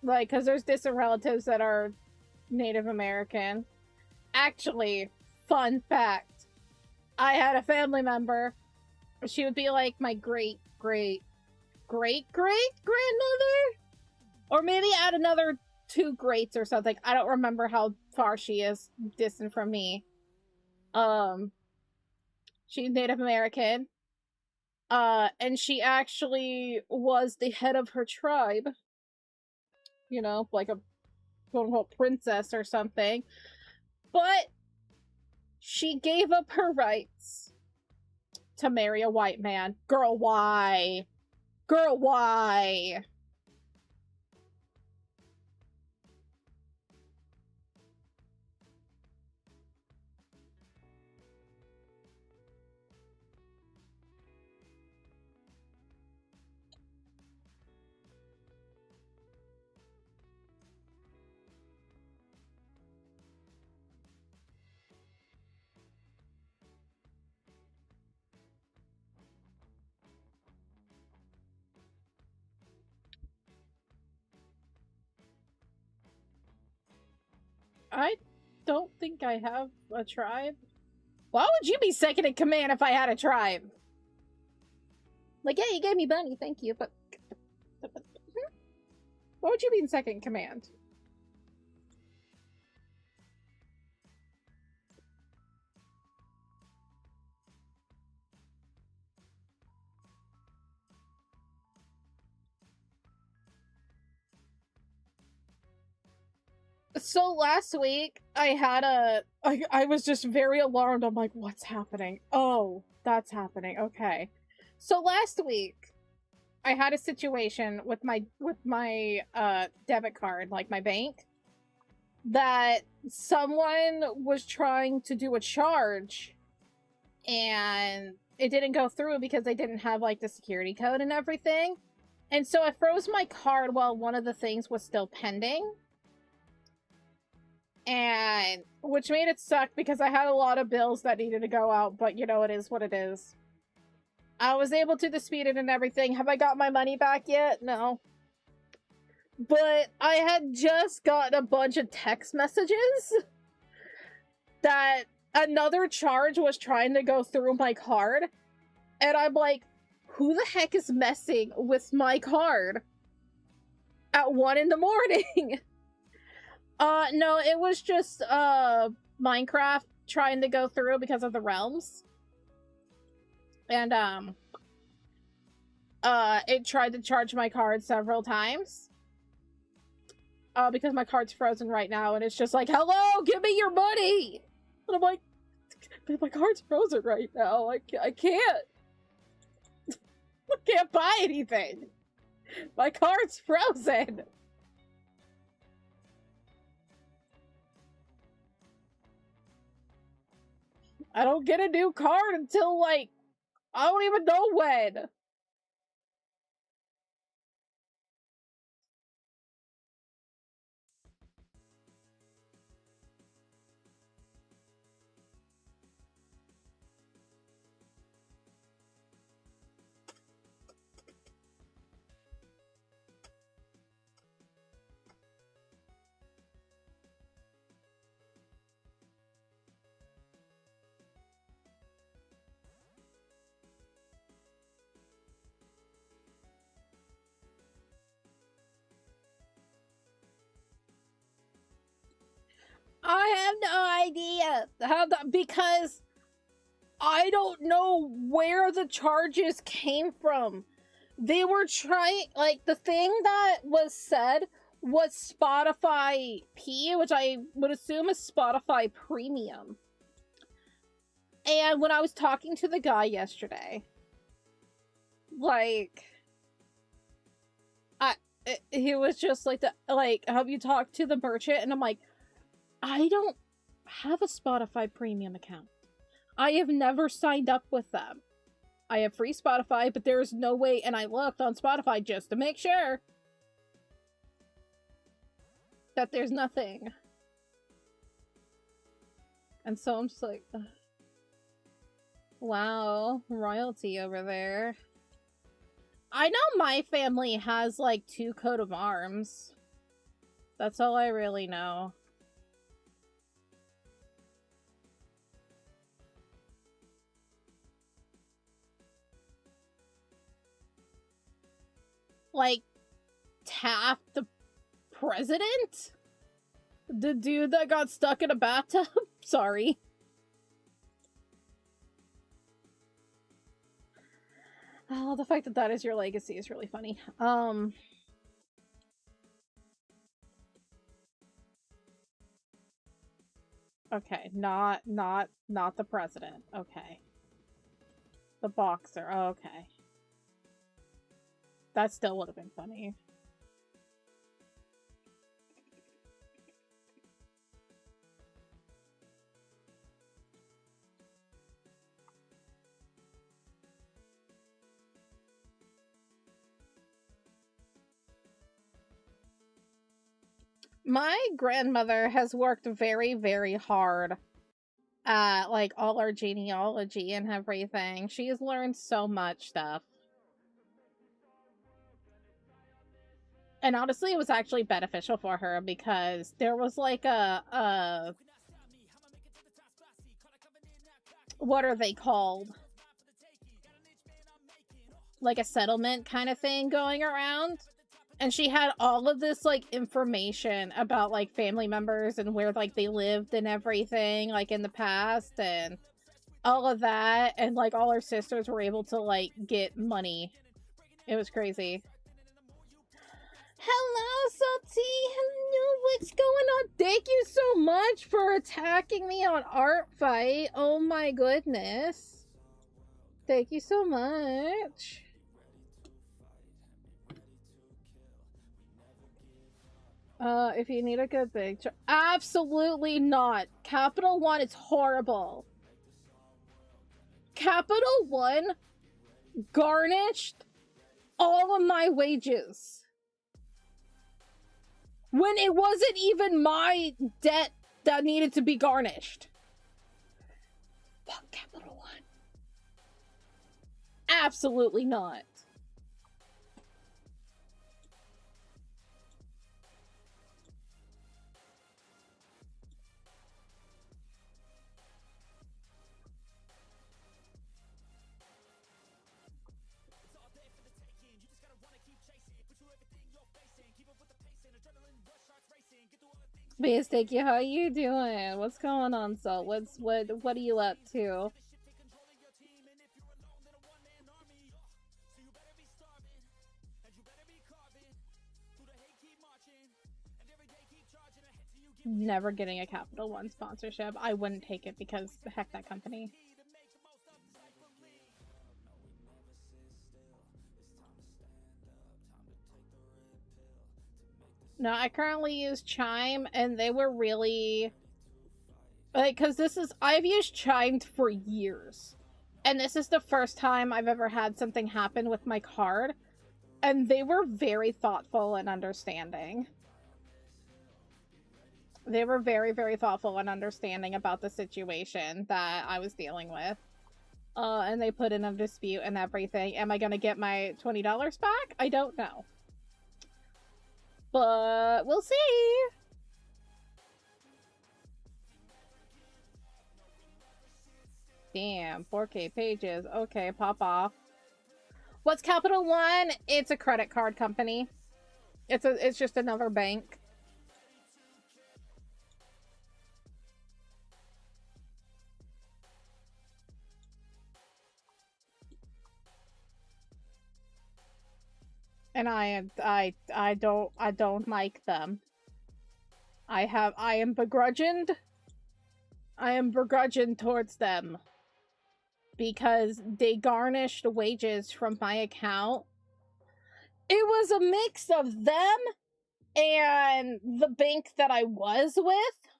like, because there's distant relatives that are Native American. Actually, fun fact. I had a family member. She would be, like, my great-great-great-great-grandmother? Or maybe add another 2 greats or something. I don't remember how far she is distant from me. She's Native American. And she actually was the head of her tribe. You know, like a quote-unquote princess or something. But she gave up her rights to marry a white man. Girl, why? Girl, why? I don't think I have a tribe. Why would you be second in command if I had a tribe? Like, yeah, you gave me money, thank you, but... Why would you be in second in command? So last week, I was just very alarmed. I'm like, what's happening? Oh, that's happening. Okay. So last week, I had a situation with my debit card, like my bank, that someone was trying to do a charge, and it didn't go through because they didn't have, like, the security code and everything. And so I froze my card while one of the things was still pending. And which made it suck because I had a lot of bills that needed to go out, but you know, it is what it is. I was able to dispute it and everything. Have I got my money back yet? No. But I had just gotten a bunch of text messages that another charge was trying to go through my card. And I'm like, who the heck is messing with my card at 1 in the morning? No, it was just, Minecraft trying to go through because of the realms. And, it tried to charge my card several times. Because my card's frozen right now, and it's just like, hello, give me your money! And I'm like, my card's frozen right now, I can't. I can't buy anything! My card's frozen! I don't get a new card until, like, I don't even know when. I have no idea how because I don't know where the charges came from. They were trying, like, the thing that was said was Spotify P, which I would assume is Spotify Premium. And when I was talking to the guy yesterday, like, he was just like, have you talked to the merchant? And I'm like, I don't have a Spotify Premium account. I have never signed up with them. I have free Spotify, but there is no way, and I looked on Spotify just to make sure that there's nothing. And so I'm just like, ugh. Wow, royalty over there. I know my family has, like, 2 coat of arms. That's all I really know. Like, Taft the president? The dude that got stuck in a bathtub? Sorry. Oh, the fact that that is your legacy is really funny. Okay, not the president. Okay. The boxer. Oh, okay. That still would have been funny. My grandmother has worked very, very hard at, like, all our genealogy and everything. She has learned so much stuff. And honestly, it was actually beneficial for her because there was, like, what are they called? Like a settlement kind of thing going around. And she had all of this, like, information about, like, family members and where, like, they lived and everything, like, in the past and all of that. And, like, all her sisters were able to, like, get money. It was crazy. Hello, Salty. Hello, what's going on? Thank you so much for attacking me on Art Fight. Oh my goodness. Thank you so much. If you need a good picture. Absolutely not. Capital One is horrible. Capital One garnished all of my wages. When it wasn't even my debt that needed to be garnished. Fuck Capital One. Absolutely not. Beast, thank you. How you doing? What's going on, Salt? What are you up to? Never getting a Capital One sponsorship. I wouldn't take it because heck that company. No, I currently use Chime, and they were really... like, because I've used Chime for years. And this is the first time I've ever had something happen with my card. And they were very thoughtful and understanding. They were very, very thoughtful and understanding about the situation that I was dealing with. And they put in a dispute and everything. Am I gonna get my $20 back? I don't know. But we'll see. Damn, 4K pages. Okay, pop off. What's Capital One? It's a credit card company. It's just another bank. And I don't like them. I am begrudged. I am begrudged towards them. Because they garnished wages from my account. It was a mix of them and the bank that I was with.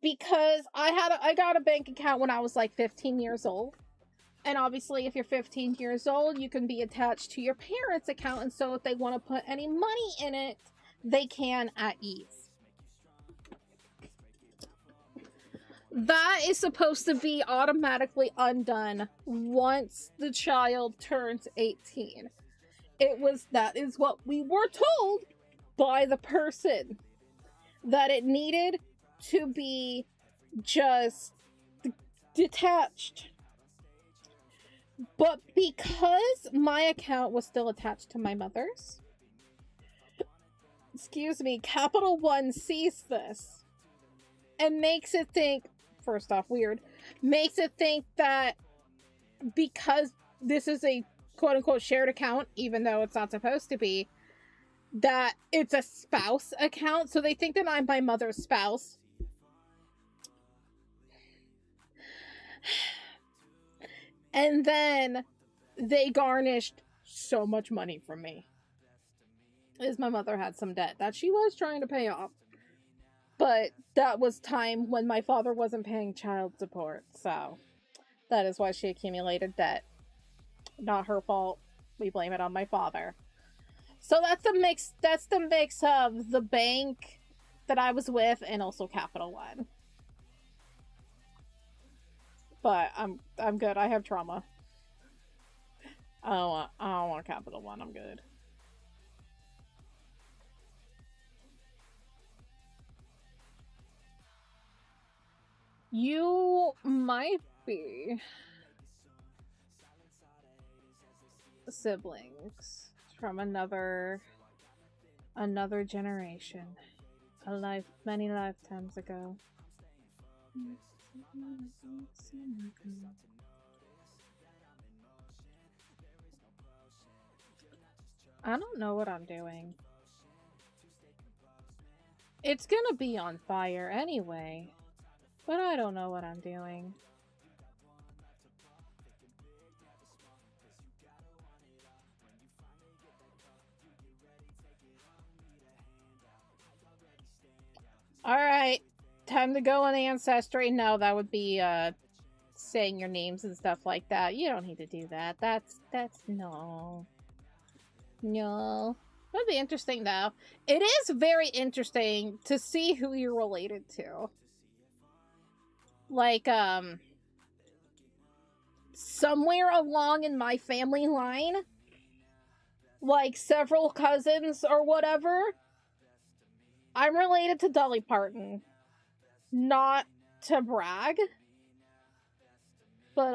Because I got a bank account when I was like 15 years old. And obviously, if you're 15 years old, you can be attached to your parents' account. And so if they want to put any money in it, they can at ease. That is supposed to be automatically undone once the child turns 18. That is what we were told by the person. That it needed to be just detached. But because my account was still attached to my mother's, excuse me, Capital One sees this and makes it think, first off, weird, makes it think that because this is a quote-unquote shared account, even though it's not supposed to be, that it's a spouse account. So they think that I'm my mother's spouse. And then they garnished so much money from me. As my mother had some debt that she was trying to pay off. But that was time when my father wasn't paying child support. So that is why she accumulated debt. Not her fault. We blame it on my father. So that's the mix of the bank that I was with and also Capital One. But I'm good. I have trauma. I don't want Capital One. I'm good. You might be siblings from another generation. Many lifetimes ago. I don't know what I'm doing. It's gonna be on fire anyway, but I don't know what I'm doing. Alright, time to go on Ancestry. No, that would be, saying your names and stuff like that. You don't need to do that. That's, no. No. That'd be interesting, though. It is very interesting to see who you're related to. Like, somewhere along in my family line, like several cousins or whatever, I'm related to Dolly Parton. Not to brag, but,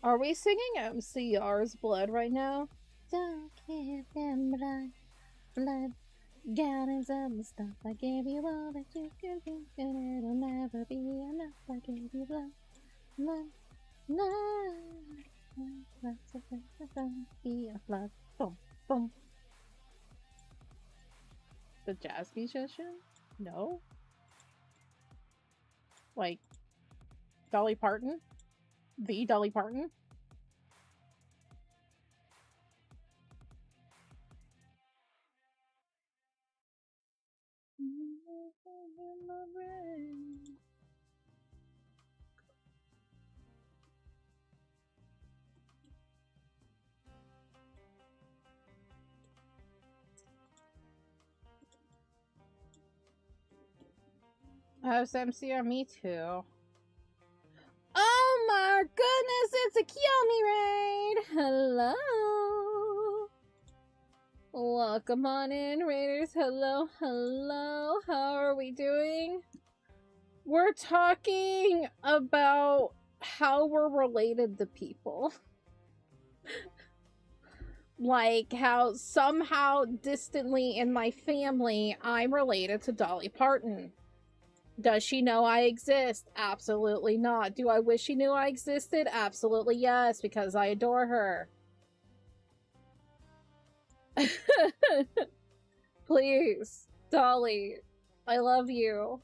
are we singing MCR's Blood right now? Don't give them blood. Gallons of the stuff I gave you all that you could give, and it'll never be enough. I gave you blood. Lots of things be a flood. Boom, boom. The jazz musician? No. Like, Dolly Parton? The Dolly Parton? How's MCR? Me too. Oh my goodness, it's a Kiyomi raid! Hello! Welcome on in, raiders. Hello, hello. How are we doing? We're talking about how we're related to people. Like how somehow distantly in my family, I'm related to Dolly Parton. Does she know I exist? Absolutely not. Do I wish she knew I existed? Absolutely yes, because I adore her. Please, Dolly, I love you.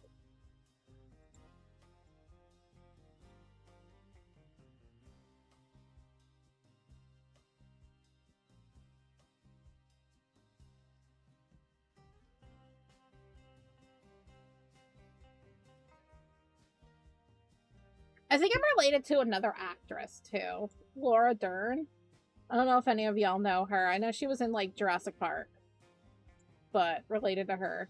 I think I'm related to another actress, too. Laura Dern. I don't know if any of y'all know her. I know she was in, like, Jurassic Park. But related to her.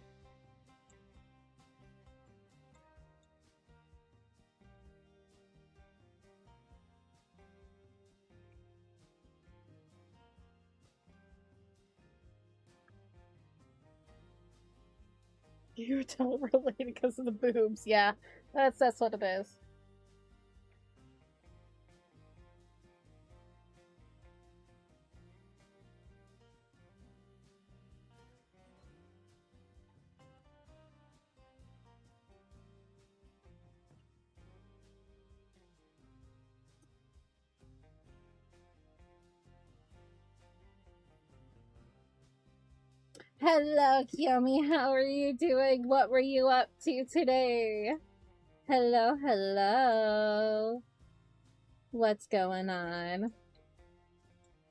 You're totally related because of the boobs. Yeah, that's what it is. Hello, Kiyomi. How are you doing? What were you up to today? Hello, hello. What's going on?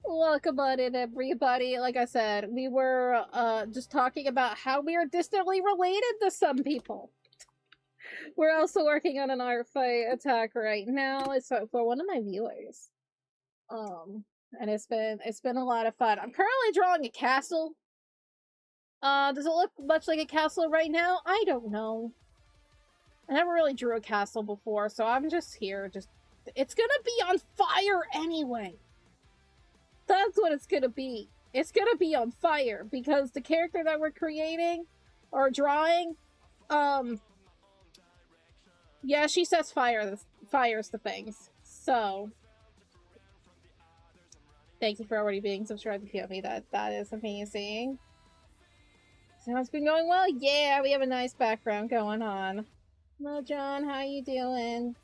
Welcome on in, everybody. Like I said, we were just talking about how we are distantly related to some people. We're also working on an art fight attack right now. It's for one of my viewers. And it's been a lot of fun. I'm currently drawing a castle. Does it look much like a castle right now? I don't know. I never really drew a castle before, so I'm just here. It's gonna be on fire anyway. That's what it's gonna be. It's gonna be on fire because the character that we're creating or drawing, yeah, she says fires the things. So, thank you for already being subscribed to me. That is amazing. So it's been going well? Yeah, we have a nice background going on. Hello, John. How you doing?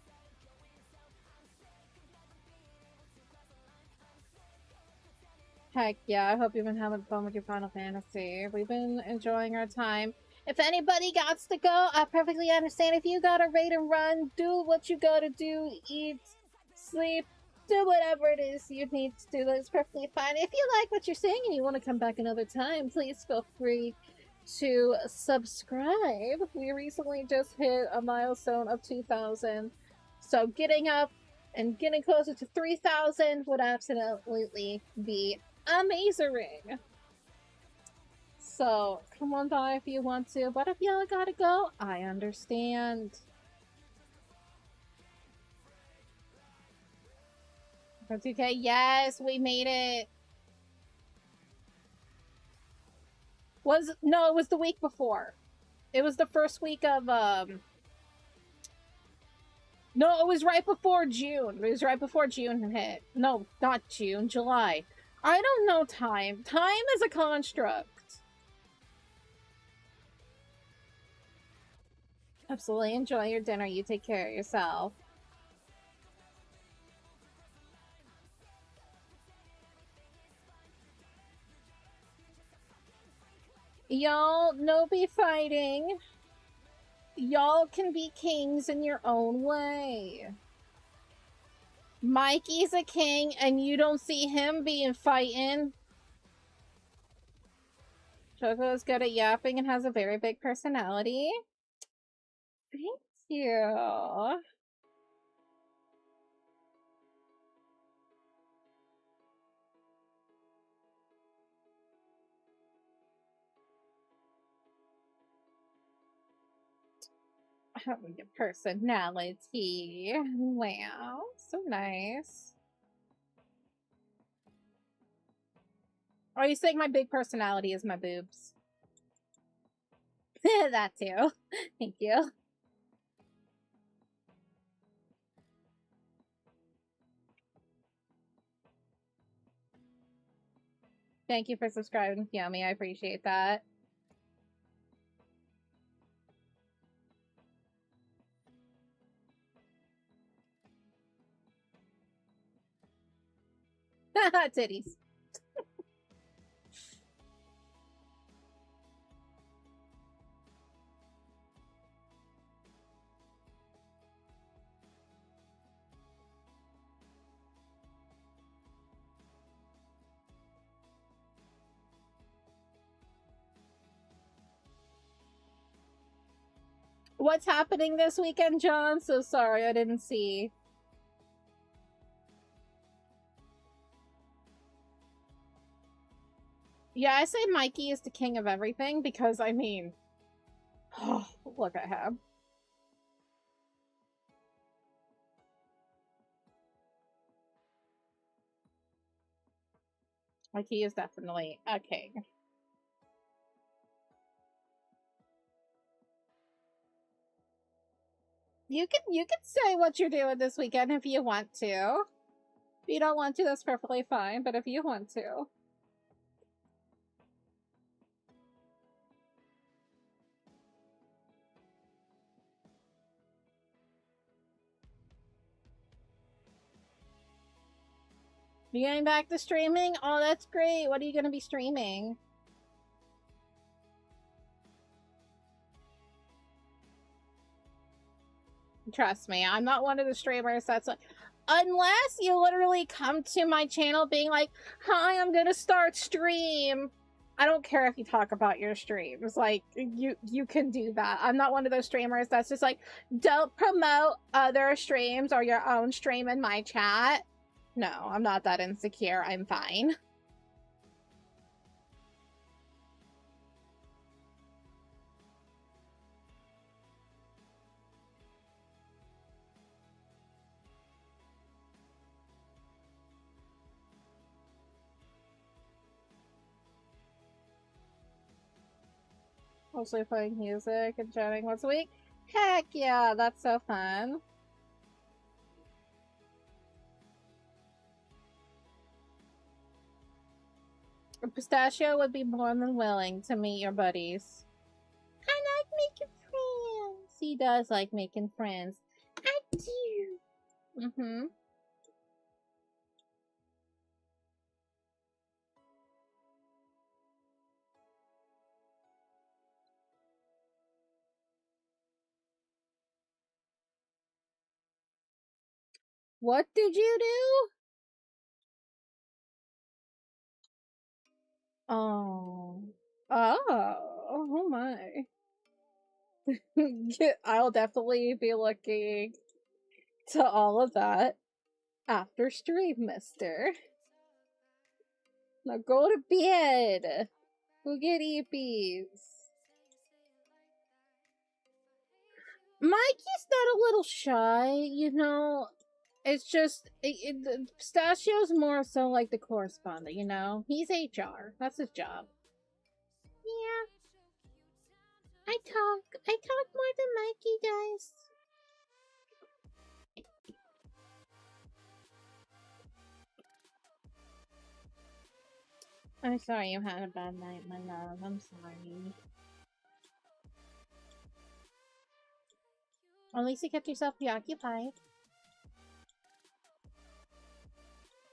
Heck yeah, I hope you've been having fun with your Final Fantasy. We've been enjoying our time. If anybody gots to go, I perfectly understand. If you gotta raid and run, do what you gotta do, eat, sleep, do whatever it is you need to do. That's perfectly fine. If you like what you're seeing and you want to come back another time, please feel free to subscribe. We recently just hit a milestone of 2,000. So getting up and getting closer to 3,000 would absolutely be amazing. So come on by if you want to, but if y'all gotta go, I understand. That's okay. Yes, we made it. No, it was the week before. It was the first week of no, it was right before June. It was right before June hit. No, not June, July. I don't know time. Time is a construct. Absolutely. Enjoy your dinner. You take care of yourself. Y'all, no be fighting. Y'all can be kings in your own way. Mikey's a king and you don't see him being fighting. Choco is good at yapping and has a very big personality. Thank you. Having a personality. Wow, so nice. Are you saying my big personality is my boobs? That too. Thank you. Thank you for subscribing, Yummy. I appreciate that. Titties. What's happening this weekend, John? So sorry, I didn't see. Yeah, I say Mikey is the king of everything because, I mean, look at him. Mikey is definitely a king. You can say what you're doing this weekend if you want to. If you don't want to, that's perfectly fine, but if you want to. You getting back to streaming? Oh, that's great. What are you going to be streaming? Trust me, I'm not one of the streamers that's like, unless you literally come to my channel being like, hi, I'm gonna start stream. I don't care if you talk about your streams. Like, you can do that. I'm not one of those streamers that's just like, don't promote other streams or your own stream in my chat. No, I'm not that insecure. I'm fine. Mostly playing music and chatting once a week. Heck yeah, that's so fun. Pistachio would be more than willing to meet your buddies. I like making friends. He does like making friends. I do. What did you do? Oh. Oh my. I'll definitely be looking to all of that after stream, mister. Now go to bed. Go get eepies. Mikey's not a little shy, you know. It's just, Pistachio's more so like the correspondent, you know? He's HR. That's his job. Yeah. I talk more than Mikey does. I'm sorry you had a bad night, my love. I'm sorry. At least you kept yourself preoccupied.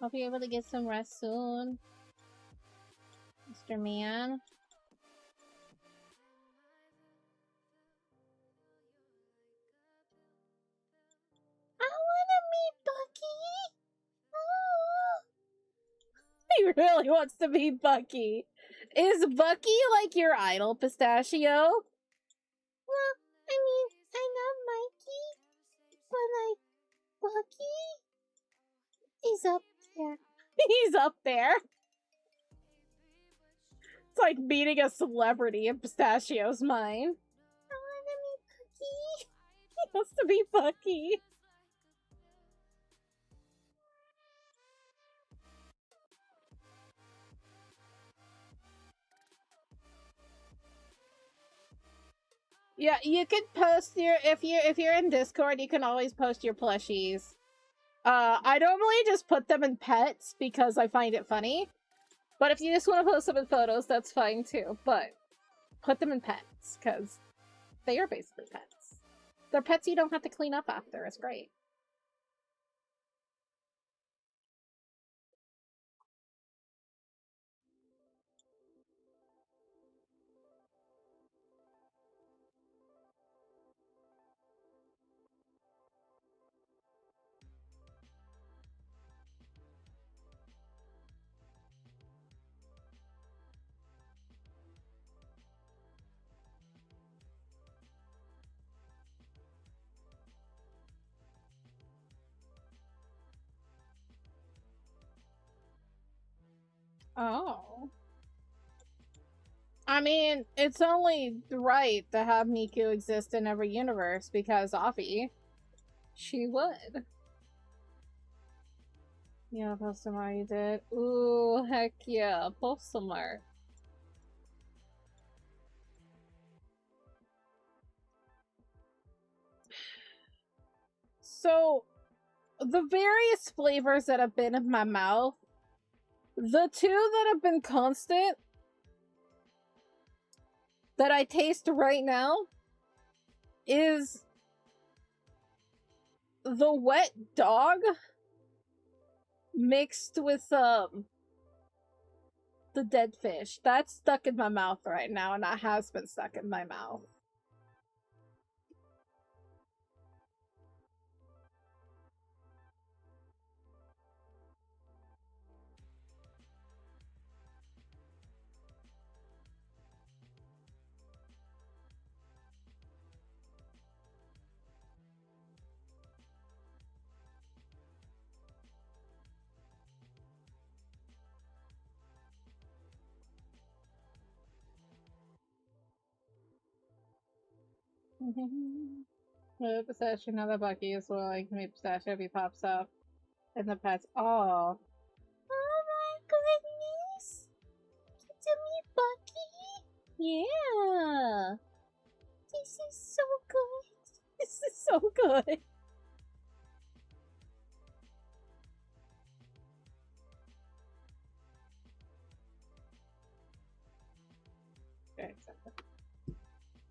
Hope you're able to get some rest soon, Mr. Man. I wanna meet Bucky! Oh. He really wants to meet Bucky. Is Bucky like your idol, Pistachio? Well, I mean, I love Mikey, but like, Bucky is up there. He's up there. It's like meeting a celebrity in Pistachio's mind. I wanna meet Bucky. He wants to meet Bucky. Yeah, you can post your if you're in Discord, you can always post your plushies. I normally just put them in pets because I find it funny. But if you just want to post them in photos, that's fine too. But put them in pets because they are basically pets. They're pets you don't have to clean up after. It's great. Oh. I mean, it's only right to have Miku exist in every universe because Avi, she would. Yeah, post some art you did. Ooh, heck yeah, post some art. So, the various flavors that have been in my mouth, the two that have been constant that I taste right now is the wet dog mixed with the dead fish. That's stuck in my mouth right now, and that has been stuck in my mouth. Pistachio, now that Bucky is like maybe Pistachio if he pops up in the pets. Oh. Oh my goodness! Get to meet Bucky! Yeah! This is so good! This is so good!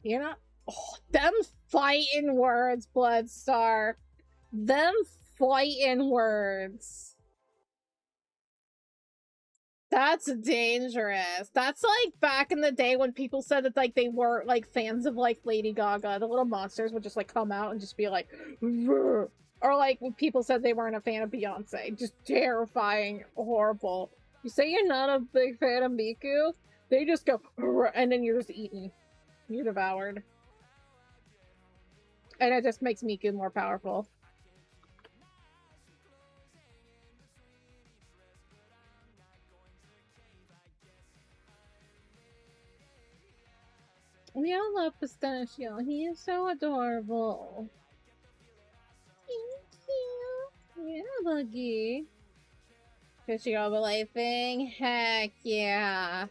You're not. Oh, them fighting words, Bloodstar. Them fighting words. That's dangerous. That's like back in the day when people said that like they were like fans of like Lady Gaga. The little monsters would just like come out and just be like, "Rrr." Or like when people said they weren't a fan of Beyonce. Just terrifying, horrible. You say you're not a big fan of Miku, they just go, and then you're just eaten. You're devoured. And it just makes Miku more powerful. We all love Pistachio. He is so adorable. Thank you. Yeah, Buggy. Fishing over lifing? Heck yeah.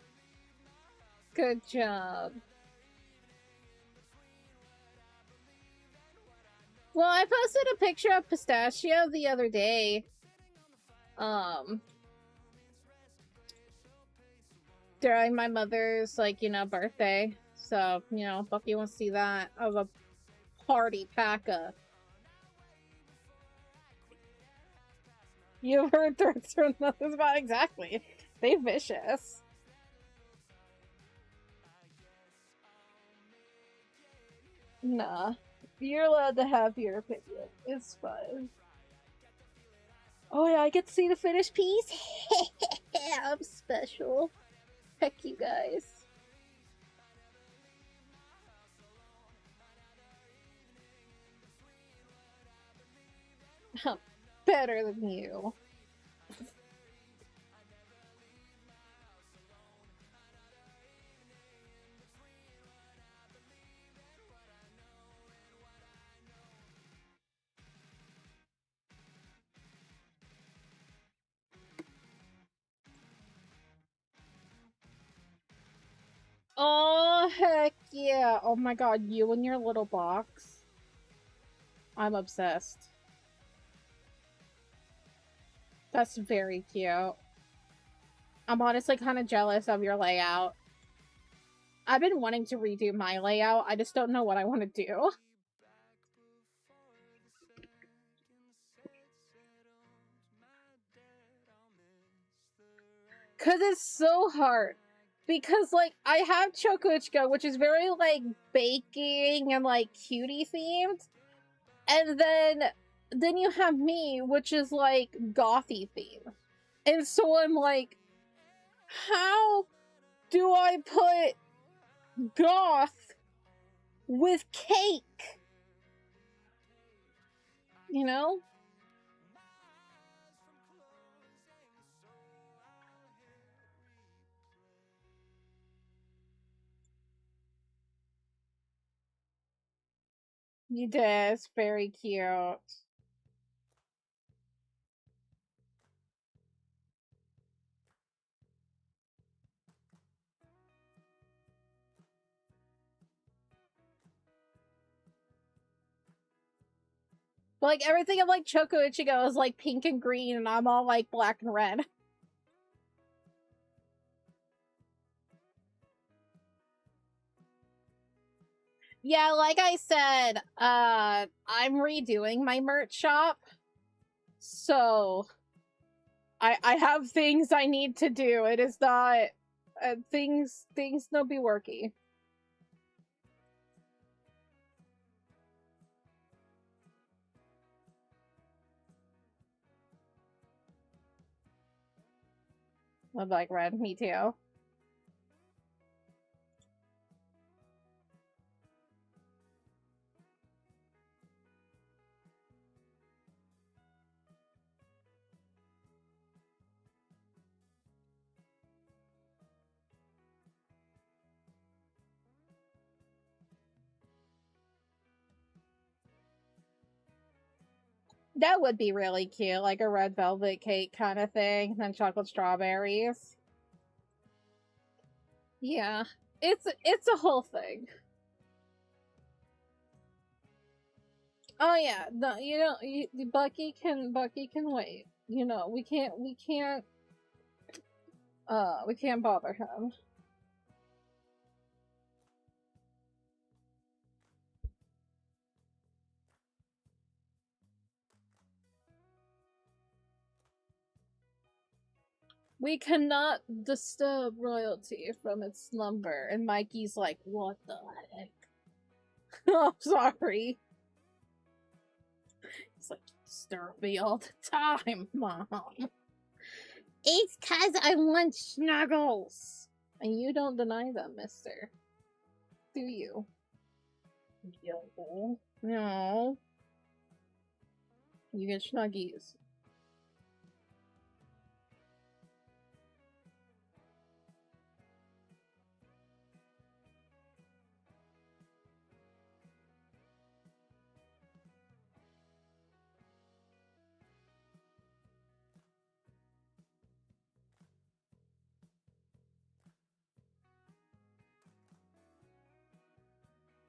Good job. Well, I posted a picture of Pistachio the other day. During my mother's, like, you know, birthday. So, you know, Bucky wants to see that of a party packer. You've heard threats from others about exactly. They vicious. Nah. You're allowed to have your opinion. It's fine. Oh yeah, I get to see the finished piece? I'm special. Heck you guys. I'm better than you. Oh, heck yeah. Oh my god, you and your little box. I'm obsessed. That's very cute. I'm honestly kind of jealous of your layout. I've been wanting to redo my layout. I just don't know what I want to do. Because it's so hard. Because, like, I have Choco, which is very, like, baking and, like, cutie themed. And then you have me, which is, like, gothy themed. And so I'm like, how do I put goth with cake? You know? You did. It's very cute. But, like, everything of, like, Choco Ichigo is, like, pink and green, and I'm all, like, black and red. Yeah, like I said, I'm redoing my merch shop. So, I have things I need to do. It is not, things no be worky. I'm like, red, me too. That would be really cute, like a red velvet cake kind of thing, and then chocolate strawberries. Yeah, it's a whole thing. Oh yeah, no, you know, Bucky can wait. You know, we can't bother him. We cannot disturb royalty from its slumber. And Mikey's like, what the heck? I'm sorry. He's like, disturb me all the time, Mom. It's 'cause I want snuggles. And you don't deny them, mister. Do you? Yo. No. You get snuggies.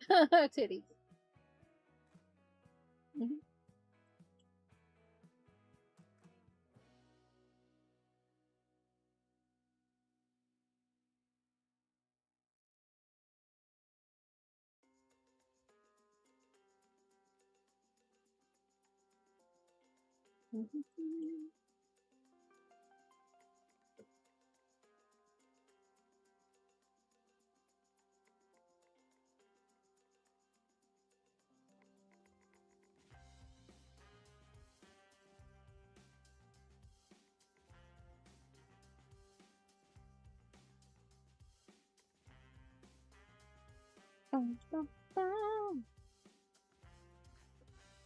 Titties. Mhm. Bum, bum, bum.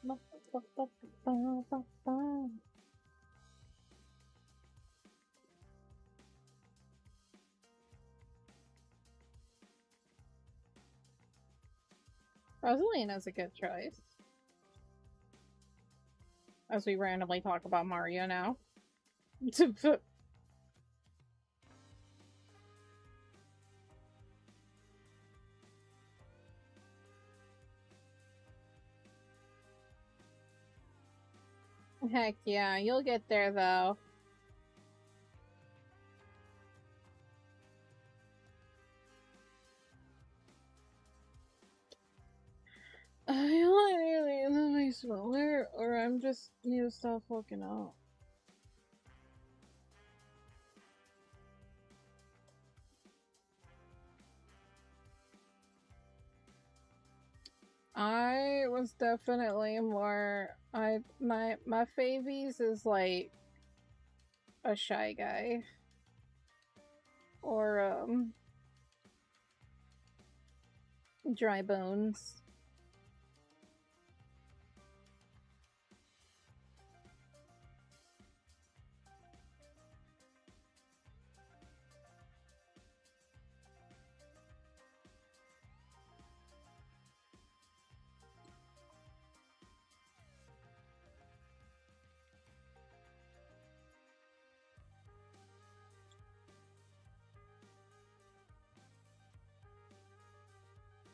Bum, bum, bum, bum, bum, bum. Rosalina's a good choice. As we randomly talk about Mario now. Heck yeah, you'll get there though. I want aliens in my sweater, or I'm just need to stop fucking up. I was definitely more my favies is like a shy guy. Or dry bones.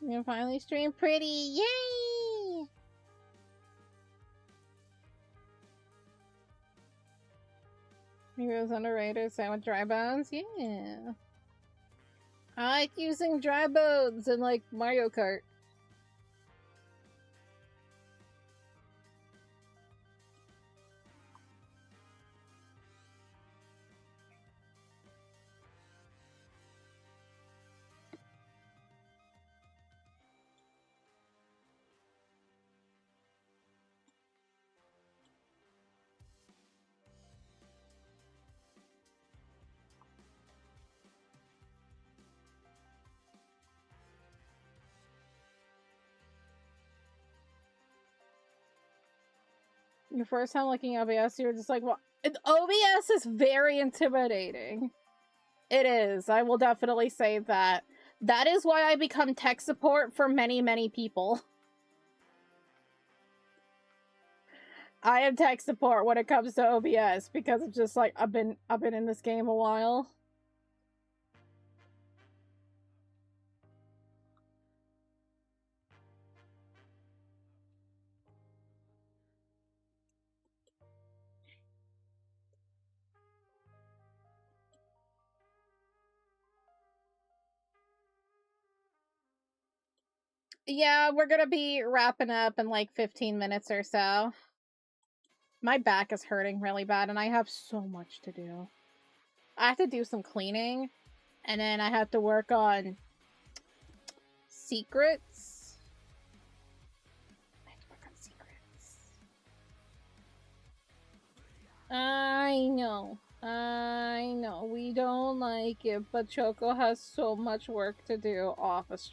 You finally stream pretty, yay! Heroes underrated, sandwich dry bones, yeah. I like using dry bones in like Mario Kart. Your first time looking at OBS, you were just like, what? OBS is very intimidating. It is. I will definitely say that. That is why I become tech support for many, many people. I am tech support when it comes to OBS because it's just like I've been in this game a while. Yeah, we're gonna be wrapping up in like 15 minutes or so. My back is hurting really bad and I have so much to do. I have to do some cleaning and then I have to work on secrets. I have to work on secrets. I know. We don't like it, but Choco has so much work to do off of stream.